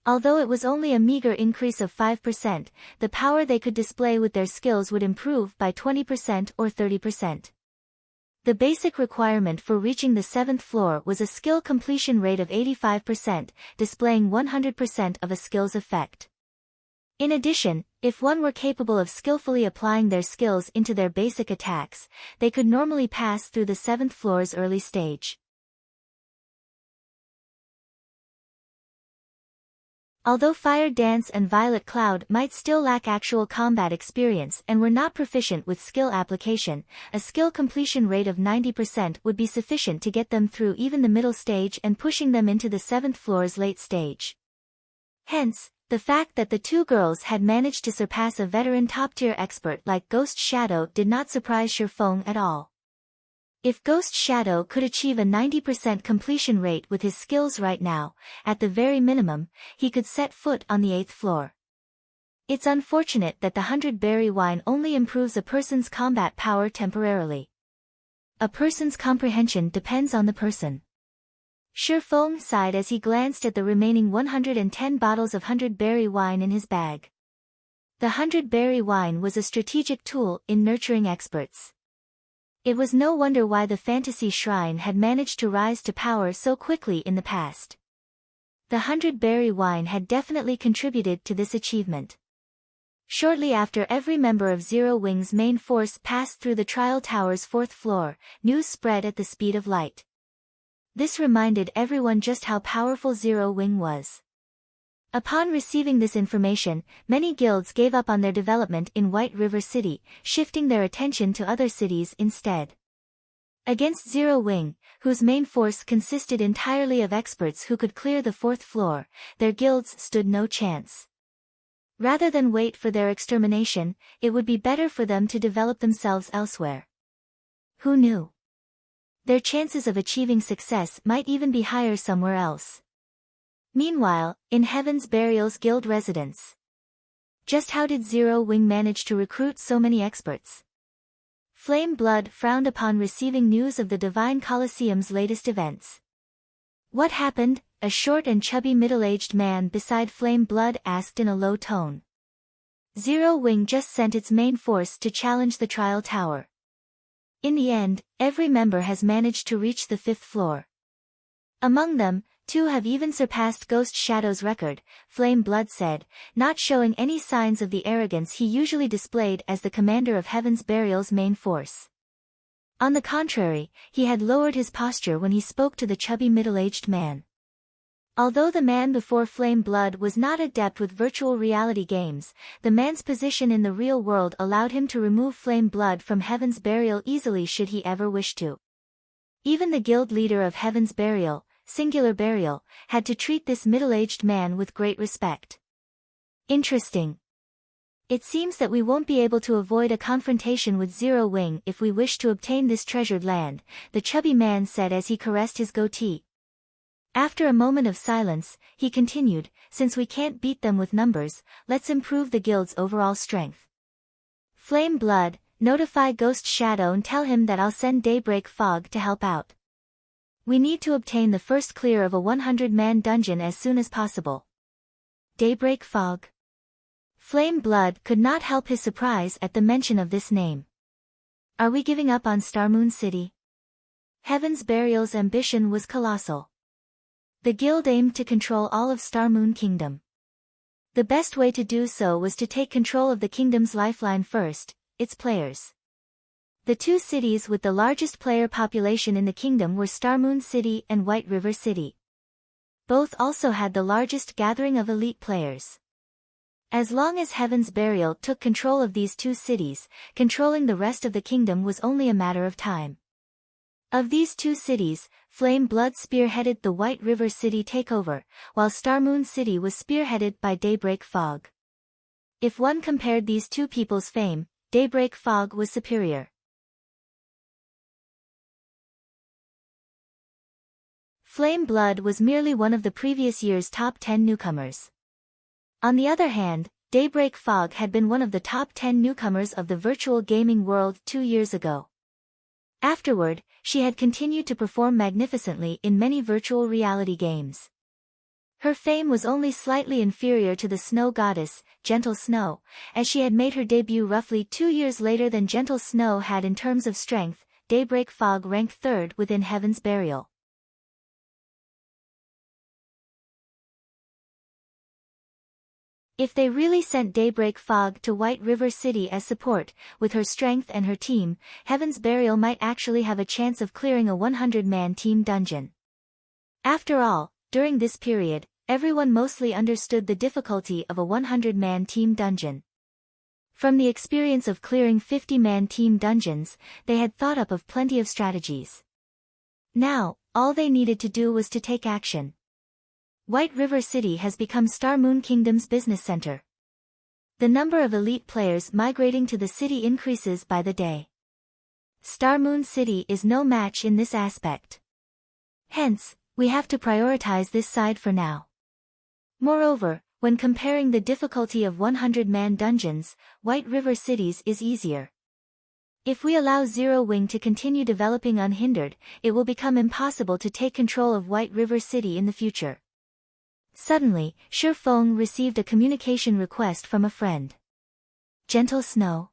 Although it was only a meager increase of 5%, the power they could display with their skills would improve by 20% or 30%. The basic requirement for reaching the 7th floor was a skill completion rate of 85%, displaying 100% of a skill's effect. In addition, if one were capable of skillfully applying their skills into their basic attacks, they could normally pass through the 7th floor's early stage. Although Fire Dance and Violet Cloud might still lack actual combat experience and were not proficient with skill application, a skill completion rate of 90% would be sufficient to get them through even the middle stage and pushing them into the 7th floor's late stage. Hence, the fact that the 2 girls had managed to surpass a veteran top-tier expert like Ghost Shadow did not surprise Shifeng at all. If Ghost Shadow could achieve a 90% completion rate with his skills right now, at the very minimum, he could set foot on the 8th floor. It's unfortunate that the 100-berry wine only improves a person's combat power temporarily. A person's comprehension depends on the person. Shifeng sighed as he glanced at the remaining 110 bottles of 100-berry wine in his bag. The 100-berry wine was a strategic tool in nurturing experts. It was no wonder why the fantasy shrine had managed to rise to power so quickly in the past. The 100-berry wine had definitely contributed to this achievement. Shortly after every member of Zero Wing's main force passed through the trial tower's 4th floor, news spread at the speed of light. This reminded everyone just how powerful Zero Wing was. Upon receiving this information, many guilds gave up on their development in White River City, shifting their attention to other cities instead. Against Zero Wing, whose main force consisted entirely of experts who could clear the 4th floor, their guilds stood no chance. Rather than wait for their extermination, it would be better for them to develop themselves elsewhere. Who knew? Their chances of achieving success might even be higher somewhere else. Meanwhile, in Heaven's Burial's guild residence. Just how did Zero Wing manage to recruit so many experts? Flame Blood frowned upon receiving news of the Divine Colosseum's latest events. What happened? A short and chubby middle-aged man beside Flame Blood asked in a low tone. Zero Wing just sent its main force to challenge the trial tower. In the end, every member has managed to reach the 5th floor. Among them, 2 have even surpassed Ghost Shadow's record, Flame Blood said, not showing any signs of the arrogance he usually displayed as the commander of Heaven's Burial's main force. On the contrary, he had lowered his posture when he spoke to the chubby middle-aged man. Although the man before Flame Blood was not adept with virtual reality games, the man's position in the real world allowed him to remove Flame Blood from Heaven's Burial easily should he ever wish to. Even the guild leader of Heaven's Burial, Singular Burial, had to treat this middle-aged man with great respect. Interesting. It seems that we won't be able to avoid a confrontation with Zero Wing if we wish to obtain this treasured land, the chubby man said as he caressed his goatee. After a moment of silence, he continued, since we can't beat them with numbers, let's improve the guild's overall strength. Flame Blood, notify Ghost Shadow and tell him that I'll send Daybreak Fog to help out. We need to obtain the first clear of a 100-man dungeon as soon as possible. Daybreak Fog. Flame Blood could not help his surprise at the mention of this name. Are we giving up on Starmoon City? Heaven's Burial's ambition was colossal. The guild aimed to control all of Starmoon Kingdom. The best way to do so was to take control of the kingdom's lifeline first, its players. The 2 cities with the largest player population in the kingdom were Starmoon City and White River City. Both also had the largest gathering of elite players. As long as Heaven's Burial took control of these 2 cities, controlling the rest of the kingdom was only a matter of time. Of these 2 cities, Flame Blood spearheaded the White River City takeover, while Starmoon City was spearheaded by Daybreak Fog. If one compared these 2 people's fame, Daybreak Fog was superior. Flame Blood was merely one of the previous year's top 10 newcomers. On the other hand, Daybreak Fog had been one of the top 10 newcomers of the virtual gaming world 2 years ago. Afterward, she had continued to perform magnificently in many virtual reality games. Her fame was only slightly inferior to the snow goddess, Gentle Snow, as she had made her debut roughly 2 years later than Gentle Snow had in terms of strength. Daybreak Fog ranked 3rd within Heaven's Burial. If they really sent Daybreak Fog to White River City as support, with her strength and her team, Heaven's Burial might actually have a chance of clearing a 100-man team dungeon. After all, during this period, everyone mostly understood the difficulty of a 100-man team dungeon. From the experience of clearing 50-man team dungeons, they had thought up of plenty of strategies. Now, all they needed to do was to take action. White River City has become Starmoon Kingdom's business center. The number of elite players migrating to the city increases by the day. Starmoon City is no match in this aspect. Hence, we have to prioritize this side for now. Moreover, when comparing the difficulty of 100-man dungeons, White River Cities is easier. If we allow Zero Wing to continue developing unhindered, it will become impossible to take control of White River City in the future. Suddenly, Shifeng received a communication request from a friend. Gentle Snow.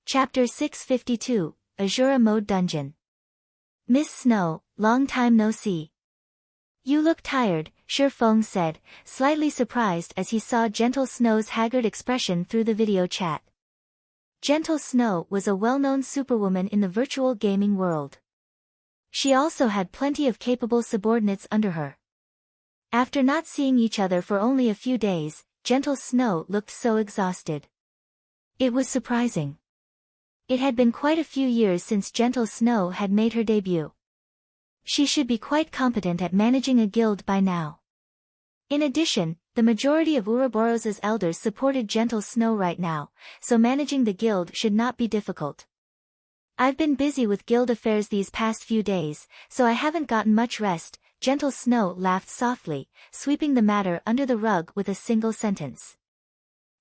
Chapter 652, Azura Mode Dungeon. Miss Snow, long time no see. You look tired, Shifeng said, slightly surprised as he saw Gentle Snow's haggard expression through the video chat. Gentle Snow was a well-known superwoman in the virtual gaming world. She also had plenty of capable subordinates under her. After not seeing each other for only a few days, Gentle Snow looked so exhausted. It was surprising. It had been quite a few years since Gentle Snow had made her debut. She should be quite competent at managing a guild by now. In addition, the majority of Ouroboros's elders supported Gentle Snow right now, so managing the guild should not be difficult. I've been busy with guild affairs these past few days, so I haven't gotten much rest, Gentle Snow laughed softly, sweeping the matter under the rug with a single sentence.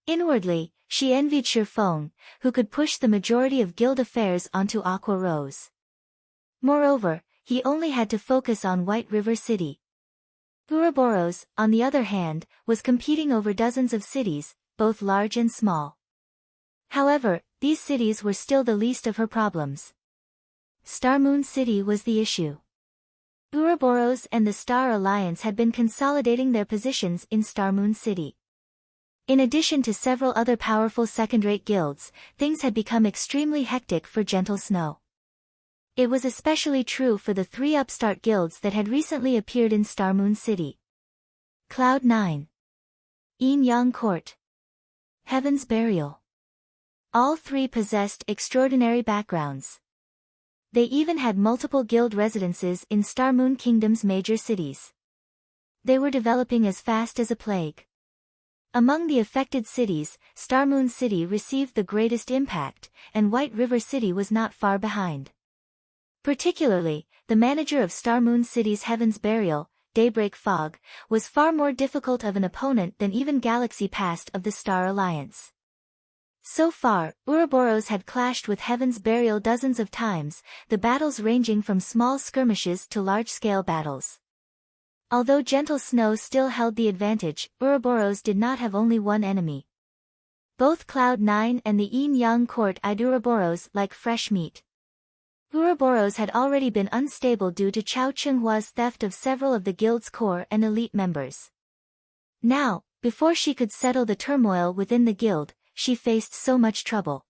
Inwardly, she envied Shifeng, who could push the majority of guild affairs onto Aqua Rose. Moreover, he only had to focus on White River City. Ouroboros, on the other hand, was competing over dozens of cities, both large and small. However, these cities were still the least of her problems. Star Moon City was the issue. Ouroboros and the Star Alliance had been consolidating their positions in Star Moon City. In addition to several other powerful second-rate guilds, things had become extremely hectic for Gentle Snow. It was especially true for the 3 upstart guilds that had recently appeared in Star Moon City. Cloud 9. Yin Yang Court. Heaven's Burial. All 3 possessed extraordinary backgrounds. They even had multiple guild residences in Star Moon Kingdom's major cities. They were developing as fast as a plague. Among the affected cities, Star Moon City received the greatest impact, and White River City was not far behind. Particularly, the manager of Star Moon City's Heaven's Burial, Daybreak Fog, was far more difficult of an opponent than even Galaxy Past of the Star Alliance. So far, Ouroboros had clashed with Heaven's Burial dozens of times, the battles ranging from small skirmishes to large-scale battles. Although Gentle Snow still held the advantage, Ouroboros did not have only one enemy. Both Cloud 9 and the Yin Yang Court eyed Ouroboros like fresh meat. Ouroboros had already been unstable due to Chao Chenghua's theft of several of the guild's core and elite members. Now, before she could settle the turmoil within the guild, she faced so much trouble.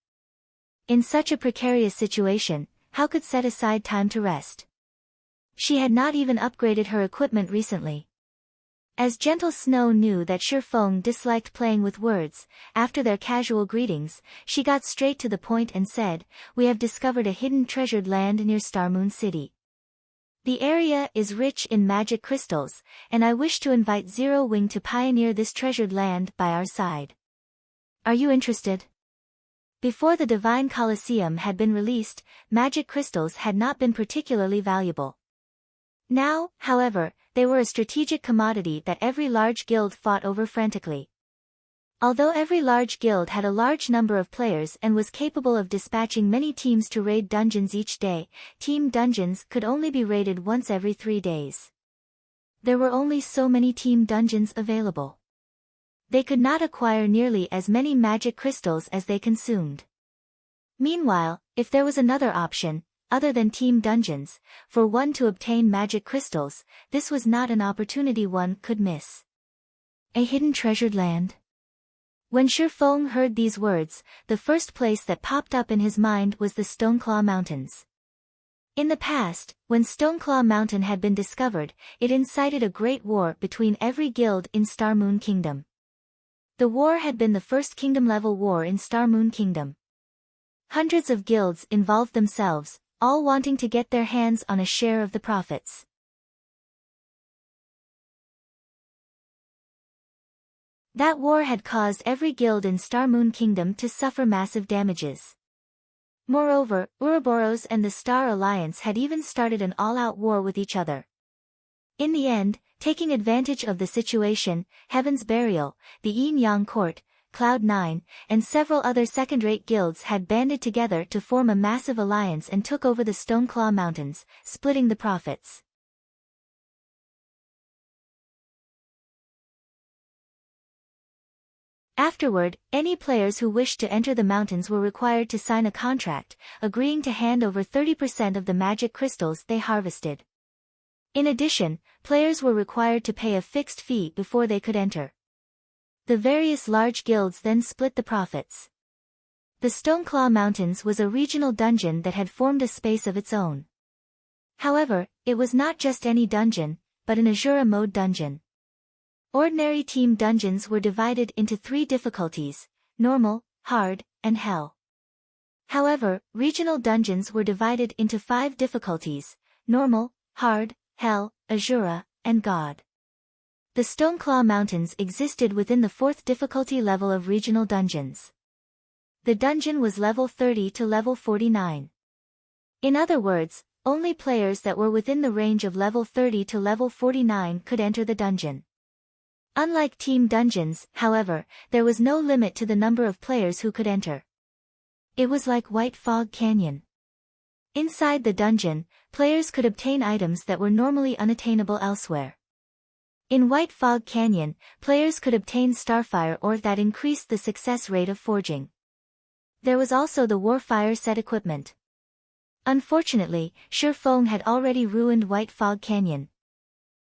In such a precarious situation, how could set aside time to rest? She had not even upgraded her equipment recently. As Gentle Snow knew that Shifeng disliked playing with words, after their casual greetings, she got straight to the point and said, "We have discovered a hidden treasured land near Star Moon City. The area is rich in magic crystals, and I wish to invite Zero Wing to pioneer this treasured land by our side. Are you interested?" Before the Divine Colosseum had been released, magic crystals had not been particularly valuable. Now, however, they were a strategic commodity that every large guild fought over frantically. Although every large guild had a large number of players and was capable of dispatching many teams to raid dungeons each day, team dungeons could only be raided once every 3 days. There were only so many team dungeons available. They could not acquire nearly as many magic crystals as they consumed. Meanwhile, if there was another option, other than team dungeons, for one to obtain magic crystals, this was not an opportunity one could miss. A hidden treasured land? When Shifeng heard these words, the first place that popped up in his mind was the Stoneclaw Mountains. In the past, when Stoneclaw Mountain had been discovered, it incited a great war between every guild in Star Moon Kingdom. The war had been the first kingdom-level war in Star Moon Kingdom. Hundreds of guilds involved themselves, all wanting to get their hands on a share of the profits. That war had caused every guild in Star Moon Kingdom to suffer massive damages. Moreover, Ouroboros and the Star Alliance had even started an all-out war with each other. In the end, taking advantage of the situation, Heaven's Burial, the Yin Yang Court, Cloud 9, and several other second-rate guilds had banded together to form a massive alliance and took over the Stoneclaw Mountains, splitting the profits. Afterward, any players who wished to enter the mountains were required to sign a contract, agreeing to hand over 30% of the magic crystals they harvested. In addition, players were required to pay a fixed fee before they could enter. The various large guilds then split the profits. The Stoneclaw Mountains was a regional dungeon that had formed a space of its own. However, it was not just any dungeon, but an Azura mode dungeon. Ordinary team dungeons were divided into 3 difficulties: normal, hard, and hell. However, regional dungeons were divided into 5 difficulties: normal, hard, hell, Azura, and god. The Stoneclaw Mountains existed within the 4th difficulty level of regional dungeons. The dungeon was level 30 to level 49. In other words, only players that were within the range of level 30 to level 49 could enter the dungeon. Unlike team dungeons, however, there was no limit to the number of players who could enter. It was like White Fog Canyon. Inside the dungeon, players could obtain items that were normally unattainable elsewhere. In White Fog Canyon, players could obtain Starfire ore that increased the success rate of forging. There was also the Warfire set equipment. Unfortunately, Shifeng had already ruined White Fog Canyon.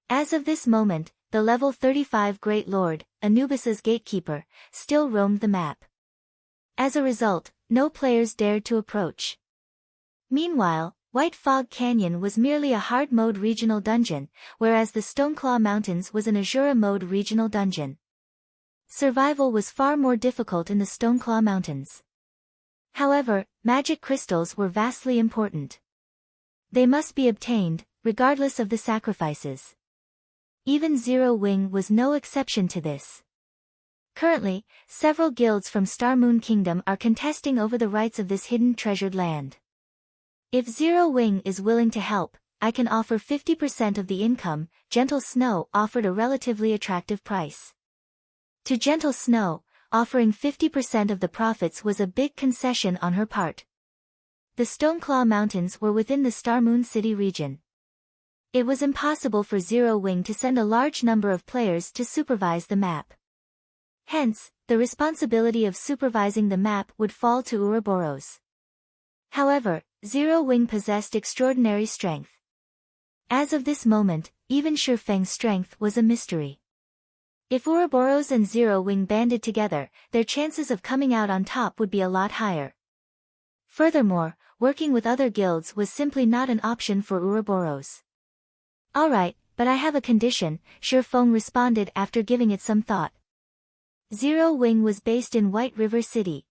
As of this moment, the level 35 Great Lord, Anubis's gatekeeper, still roamed the map. As a result, no players dared to approach. Meanwhile, White Fog Canyon was merely a hard mode regional dungeon, whereas the Stoneclaw Mountains was an Azura mode regional dungeon. Survival was far more difficult in the Stoneclaw Mountains. However, magic crystals were vastly important. They must be obtained, regardless of the sacrifices. Even Zero Wing was no exception to this. Currently, several guilds from Star Moon Kingdom are contesting over the rights of this hidden treasured land. If Zero Wing is willing to help, I can offer 50% of the income. Gentle Snow offered a relatively attractive price. To Gentle Snow, offering 50% of the profits was a big concession on her part. The Stoneclaw Mountains were within the Star Moon City region. It was impossible for Zero Wing to send a large number of players to supervise the map. Hence, the responsibility of supervising the map would fall to Ouroboros. However, Zero Wing possessed extraordinary strength. As of this moment, even Shifeng's strength was a mystery. If Ouroboros and Zero Wing banded together, their chances of coming out on top would be a lot higher. Furthermore, working with other guilds was simply not an option for Ouroboros. Alright, but I have a condition, Shifeng responded after giving it some thought. Zero Wing was based in White River City.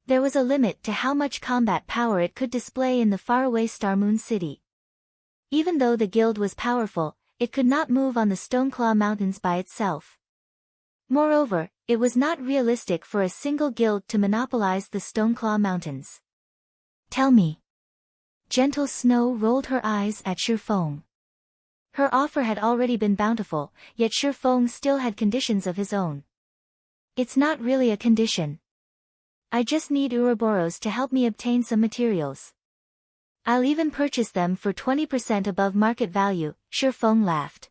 There was a limit to how much combat power it could display in the faraway Star Moon City. Even though the guild was powerful, it could not move on the Stoneclaw Mountains by itself. Moreover, it was not realistic for a single guild to monopolize the Stoneclaw Mountains. Tell me. Gentle Snow rolled her eyes at Shifeng. Her offer had already been bountiful, yet Shifeng still had conditions of his own. It's not really a condition. I just need Ouroboros to help me obtain some materials. I'll even purchase them for 20% above market value, Shifeng laughed.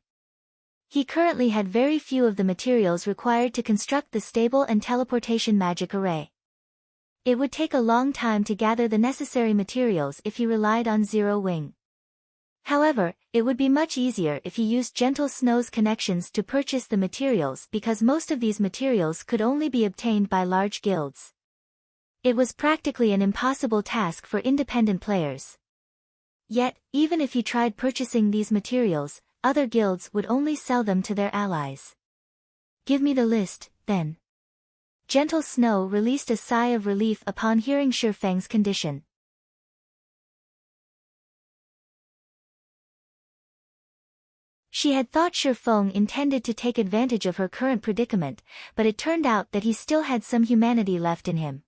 He currently had very few of the materials required to construct the stable and teleportation magic array. It would take a long time to gather the necessary materials if he relied on Zero Wing. However, it would be much easier if he used Gentle Snow's connections to purchase the materials because most of these materials could only be obtained by large guilds. It was practically an impossible task for independent players. Yet, even if he tried purchasing these materials, other guilds would only sell them to their allies. Give me the list, then. Gentle Snow released a sigh of relief upon hearing Shifeng's condition. She had thought Shifeng intended to take advantage of her current predicament, but it turned out that he still had some humanity left in him.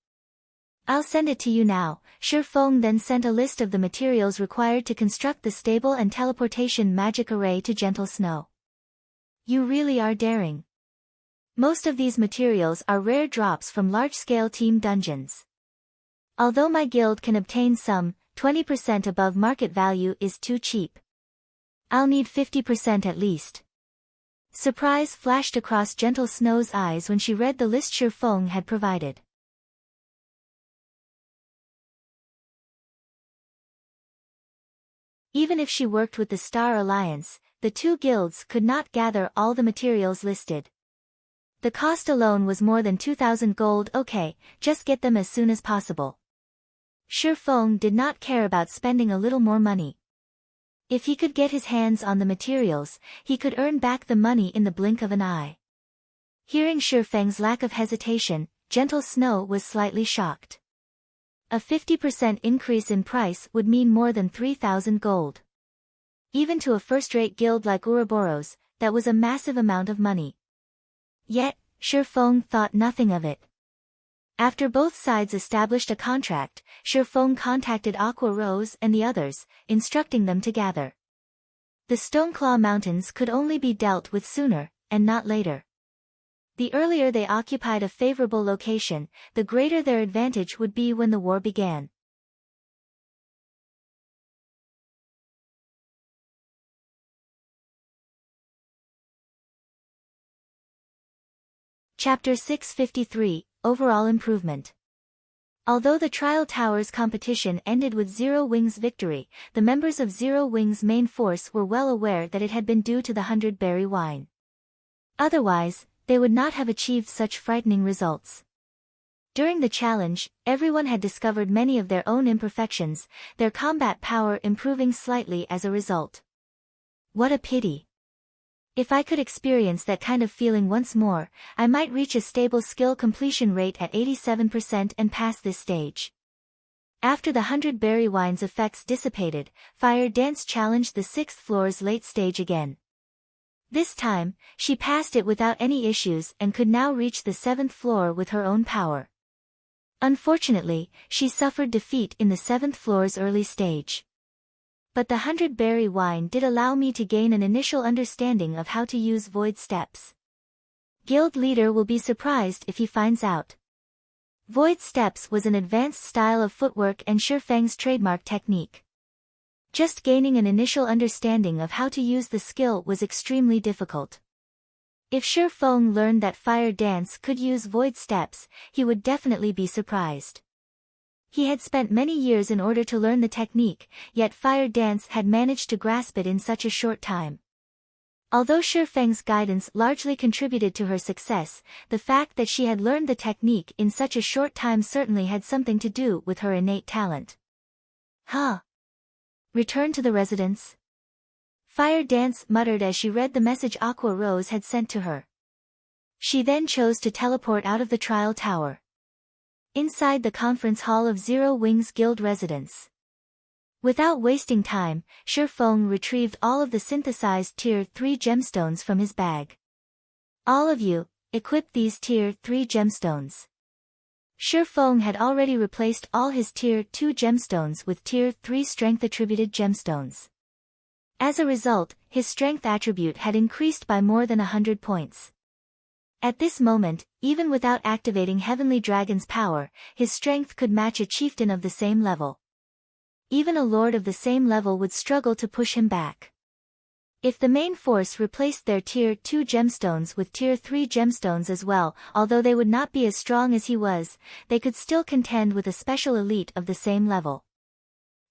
I'll send it to you now. Shifeng then sent a list of the materials required to construct the stable and teleportation magic array to Gentle Snow. You really are daring. Most of these materials are rare drops from large-scale team dungeons. Although my guild can obtain some, 20% above market value is too cheap. I'll need 50% at least. Surprise flashed across Gentle Snow's eyes when she read the list Shi Feng had provided. Even if she worked with the Star Alliance, the two guilds could not gather all the materials listed. The cost alone was more than 2,000 gold. Okay, just get them as soon as possible. Shi Feng did not care about spending a little more money. If he could get his hands on the materials, he could earn back the money in the blink of an eye. Hearing Shi Feng's lack of hesitation, Gentle Snow was slightly shocked. A 50% increase in price would mean more than 3,000 gold. Even to a first-rate guild like Ouroboros, that was a massive amount of money. Yet, Shi Feng thought nothing of it. After both sides established a contract, Shi Feng contacted Aqua Rose and the others, instructing them to gather. The Stoneclaw Mountains could only be dealt with sooner, and not later. The earlier they occupied a favorable location, the greater their advantage would be when the war began. Chapter 653, Overall Improvement. Although the Trial Towers competition ended with Zero Wings' victory, the members of Zero Wings' main force were well aware that it had been due to the 100-berry wine. Otherwise, they would not have achieved such frightening results. During the challenge, everyone had discovered many of their own imperfections, their combat power improving slightly as a result. What a pity. If I could experience that kind of feeling once more, I might reach a stable skill completion rate at 87% and pass this stage. After the 100-berry wine's effects dissipated, Fire Dance challenged the 6th floor's late stage again. This time, she passed it without any issues and could now reach the 7th floor with her own power. Unfortunately, she suffered defeat in the 7th floor's early stage. But the 100-berry wine did allow me to gain an initial understanding of how to use void steps. Guild leader will be surprised if he finds out. Void steps was an advanced style of footwork and Shi Feng's trademark technique. Just gaining an initial understanding of how to use the skill was extremely difficult. If Shi Feng learned that Fire Dance could use void steps, he would definitely be surprised. He had spent many years in order to learn the technique, yet Fire Dance had managed to grasp it in such a short time. Although Shi Feng's guidance largely contributed to her success, the fact that she had learned the technique in such a short time certainly had something to do with her innate talent. Return to the residence. Fire Dance muttered as she read the message Aqua Rose had sent to her. She then chose to teleport out of the trial tower. Inside the conference hall of Zero Wings Guild residence. Without wasting time, Shi Feng retrieved all of the synthesized Tier 3 gemstones from his bag. All of you, equip these Tier 3 gemstones. Shi Feng had already replaced all his Tier 2 gemstones with Tier 3 strength-attributed gemstones. As a result, his strength attribute had increased by more than 100 points. At this moment, even without activating Heavenly Dragon's power, his strength could match a chieftain of the same level. Even a lord of the same level would struggle to push him back. If the main force replaced their Tier 2 gemstones with Tier 3 gemstones as well, although they would not be as strong as he was, they could still contend with a special elite of the same level.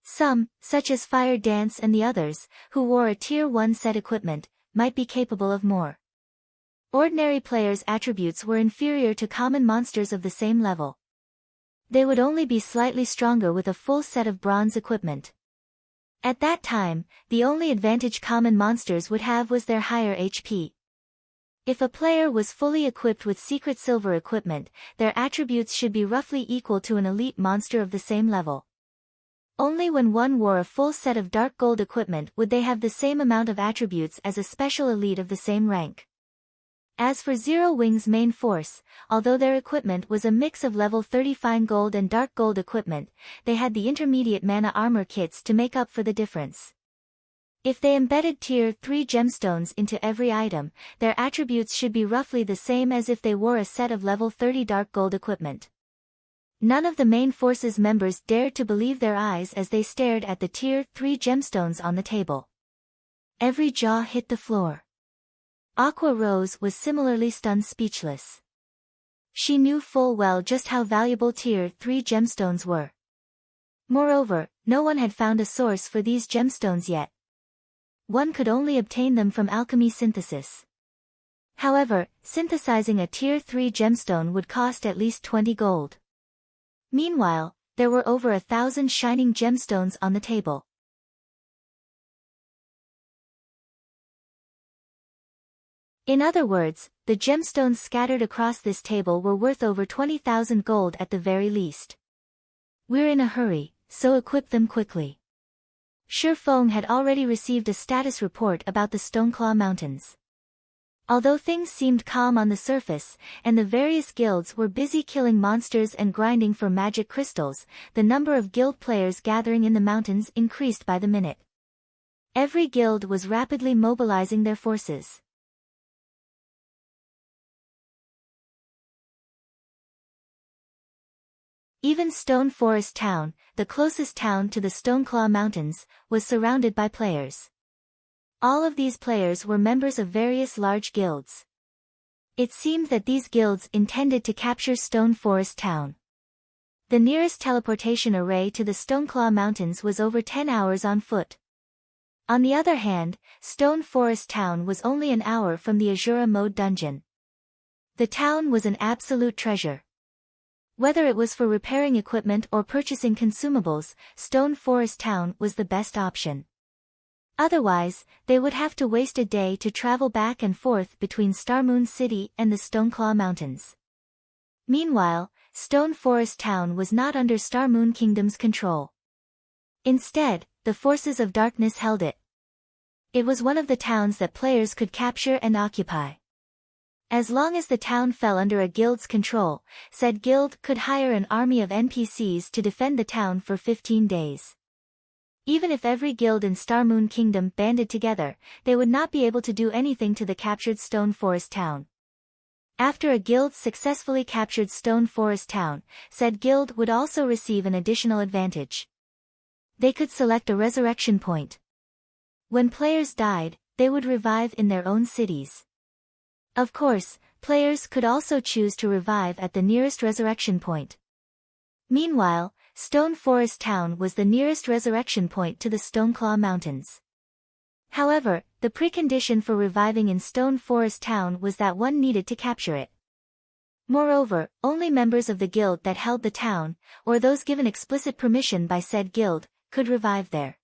Some, such as Fire Dance and the others, who wore a Tier 1 set equipment, might be capable of more. Ordinary players' attributes were inferior to common monsters of the same level. They would only be slightly stronger with a full set of bronze equipment. At that time, the only advantage common monsters would have was their higher HP. If a player was fully equipped with secret silver equipment, their attributes should be roughly equal to an elite monster of the same level. Only when one wore a full set of dark gold equipment would they have the same amount of attributes as a special elite of the same rank. As for Zero Wings' main force, although their equipment was a mix of level 30 fine gold and dark gold equipment, they had the intermediate mana armor kits to make up for the difference. If they embedded Tier 3 gemstones into every item, their attributes should be roughly the same as if they wore a set of level 30 dark gold equipment. None of the main force's members dared to believe their eyes as they stared at the Tier 3 gemstones on the table. Every jaw hit the floor. Aqua Rose was similarly stunned speechless. She knew full well just how valuable Tier 3 gemstones were. Moreover, no one had found a source for these gemstones yet. One could only obtain them from alchemy synthesis. However, synthesizing a Tier 3 gemstone would cost at least 20 gold. Meanwhile, there were over 1,000 shining gemstones on the table. In other words, the gemstones scattered across this table were worth over 20,000 gold at the very least. We're in a hurry, so equip them quickly. Shi Feng had already received a status report about the Stoneclaw Mountains. Although things seemed calm on the surface, and the various guilds were busy killing monsters and grinding for magic crystals, the number of guild players gathering in the mountains increased by the minute. Every guild was rapidly mobilizing their forces. Even Stone Forest Town, the closest town to the Stoneclaw Mountains, was surrounded by players. All of these players were members of various large guilds. It seemed that these guilds intended to capture Stone Forest Town. The nearest teleportation array to the Stoneclaw Mountains was over 10 hours on foot. On the other hand, Stone Forest Town was only an hour from the Azura Mode dungeon. The town was an absolute treasure. Whether it was for repairing equipment or purchasing consumables, Stone Forest Town was the best option. Otherwise, they would have to waste a day to travel back and forth between Starmoon City and the Stoneclaw Mountains. Meanwhile, Stone Forest Town was not under Starmoon Kingdom's control. Instead, the forces of darkness held it. It was one of the towns that players could capture and occupy. As long as the town fell under a guild's control, said guild could hire an army of NPCs to defend the town for 15 days. Even if every guild in Starmoon Kingdom banded together, they would not be able to do anything to the captured Stone Forest Town. After a guild successfully captured Stone Forest Town, said guild would also receive an additional advantage. They could select a resurrection point. When players died, they would revive in their own cities. Of course, players could also choose to revive at the nearest resurrection point. Meanwhile, Stone Forest Town was the nearest resurrection point to the Stoneclaw Mountains. However, the precondition for reviving in Stone Forest Town was that one needed to capture it. Moreover, only members of the guild that held the town, or those given explicit permission by said guild, could revive there.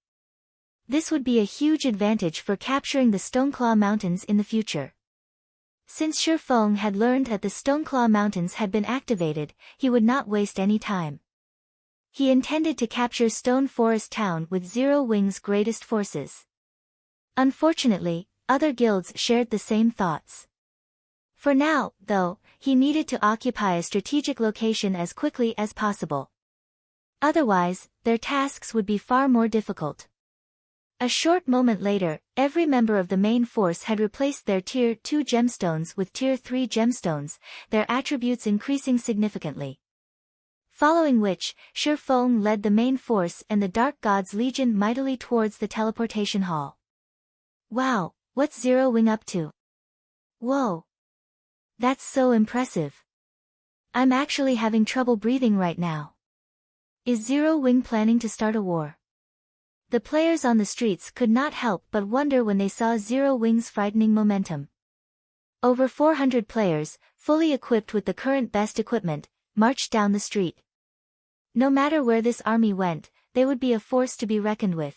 This would be a huge advantage for capturing the Stoneclaw Mountains in the future. Since Shi Feng had learned that the Stoneclaw Mountains had been activated, he would not waste any time. He intended to capture Stone Forest Town with Zero Wing's greatest forces. Unfortunately, other guilds shared the same thoughts. For now, though, he needed to occupy a strategic location as quickly as possible. Otherwise, their tasks would be far more difficult. A short moment later, every member of the main force had replaced their Tier 2 gemstones with Tier 3 gemstones, their attributes increasing significantly. Following which, Shi Feng led the main force and the Dark God's Legion mightily towards the teleportation hall. Wow, what's Zero Wing up to? Whoa! That's so impressive. I'm actually having trouble breathing right now. Is Zero Wing planning to start a war? The players on the streets could not help but wonder when they saw Zero Wing's frightening momentum. Over 400 players, fully equipped with the current best equipment, marched down the street. No matter where this army went, they would be a force to be reckoned with.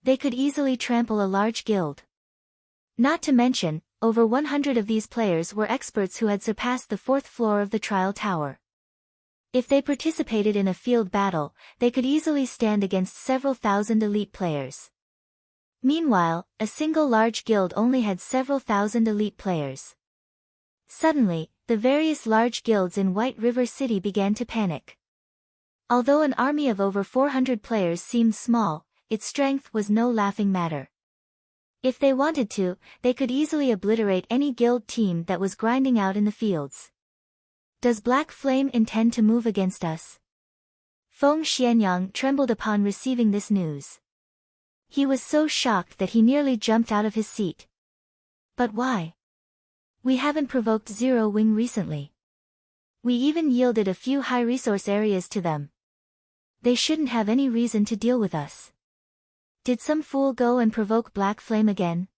They could easily trample a large guild. Not to mention, over 100 of these players were experts who had surpassed the 4th floor of the trial tower. If they participated in a field battle, they could easily stand against several thousand elite players. Meanwhile, a single large guild only had several thousand elite players. Suddenly, the various large guilds in White River City began to panic. Although an army of over 400 players seemed small, its strength was no laughing matter. If they wanted to, they could easily obliterate any guild team that was grinding out in the fields. Does Black Flame intend to move against us? Feng Xianyang trembled upon receiving this news. He was so shocked that he nearly jumped out of his seat. But why? We haven't provoked Zero Wing recently. We even yielded a few high-resource areas to them. They shouldn't have any reason to deal with us. Did some fool go and provoke Black Flame again?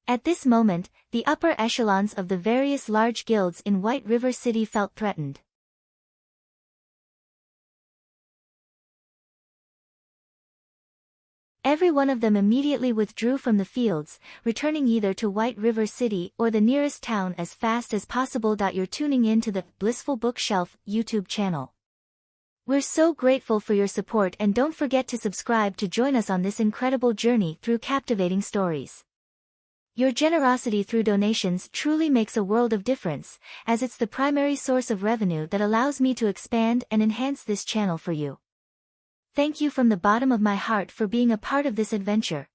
At this moment, the upper echelons of the various large guilds in White River City felt threatened. Every one of them immediately withdrew from the fields, returning either to White River City or the nearest town as fast as possible. You're tuning in to the Blissful Bookshelf YouTube channel. We're so grateful for your support, and don't forget to subscribe to join us on this incredible journey through captivating stories. Your generosity through donations truly makes a world of difference, as it's the primary source of revenue that allows me to expand and enhance this channel for you. Thank you from the bottom of my heart for being a part of this adventure.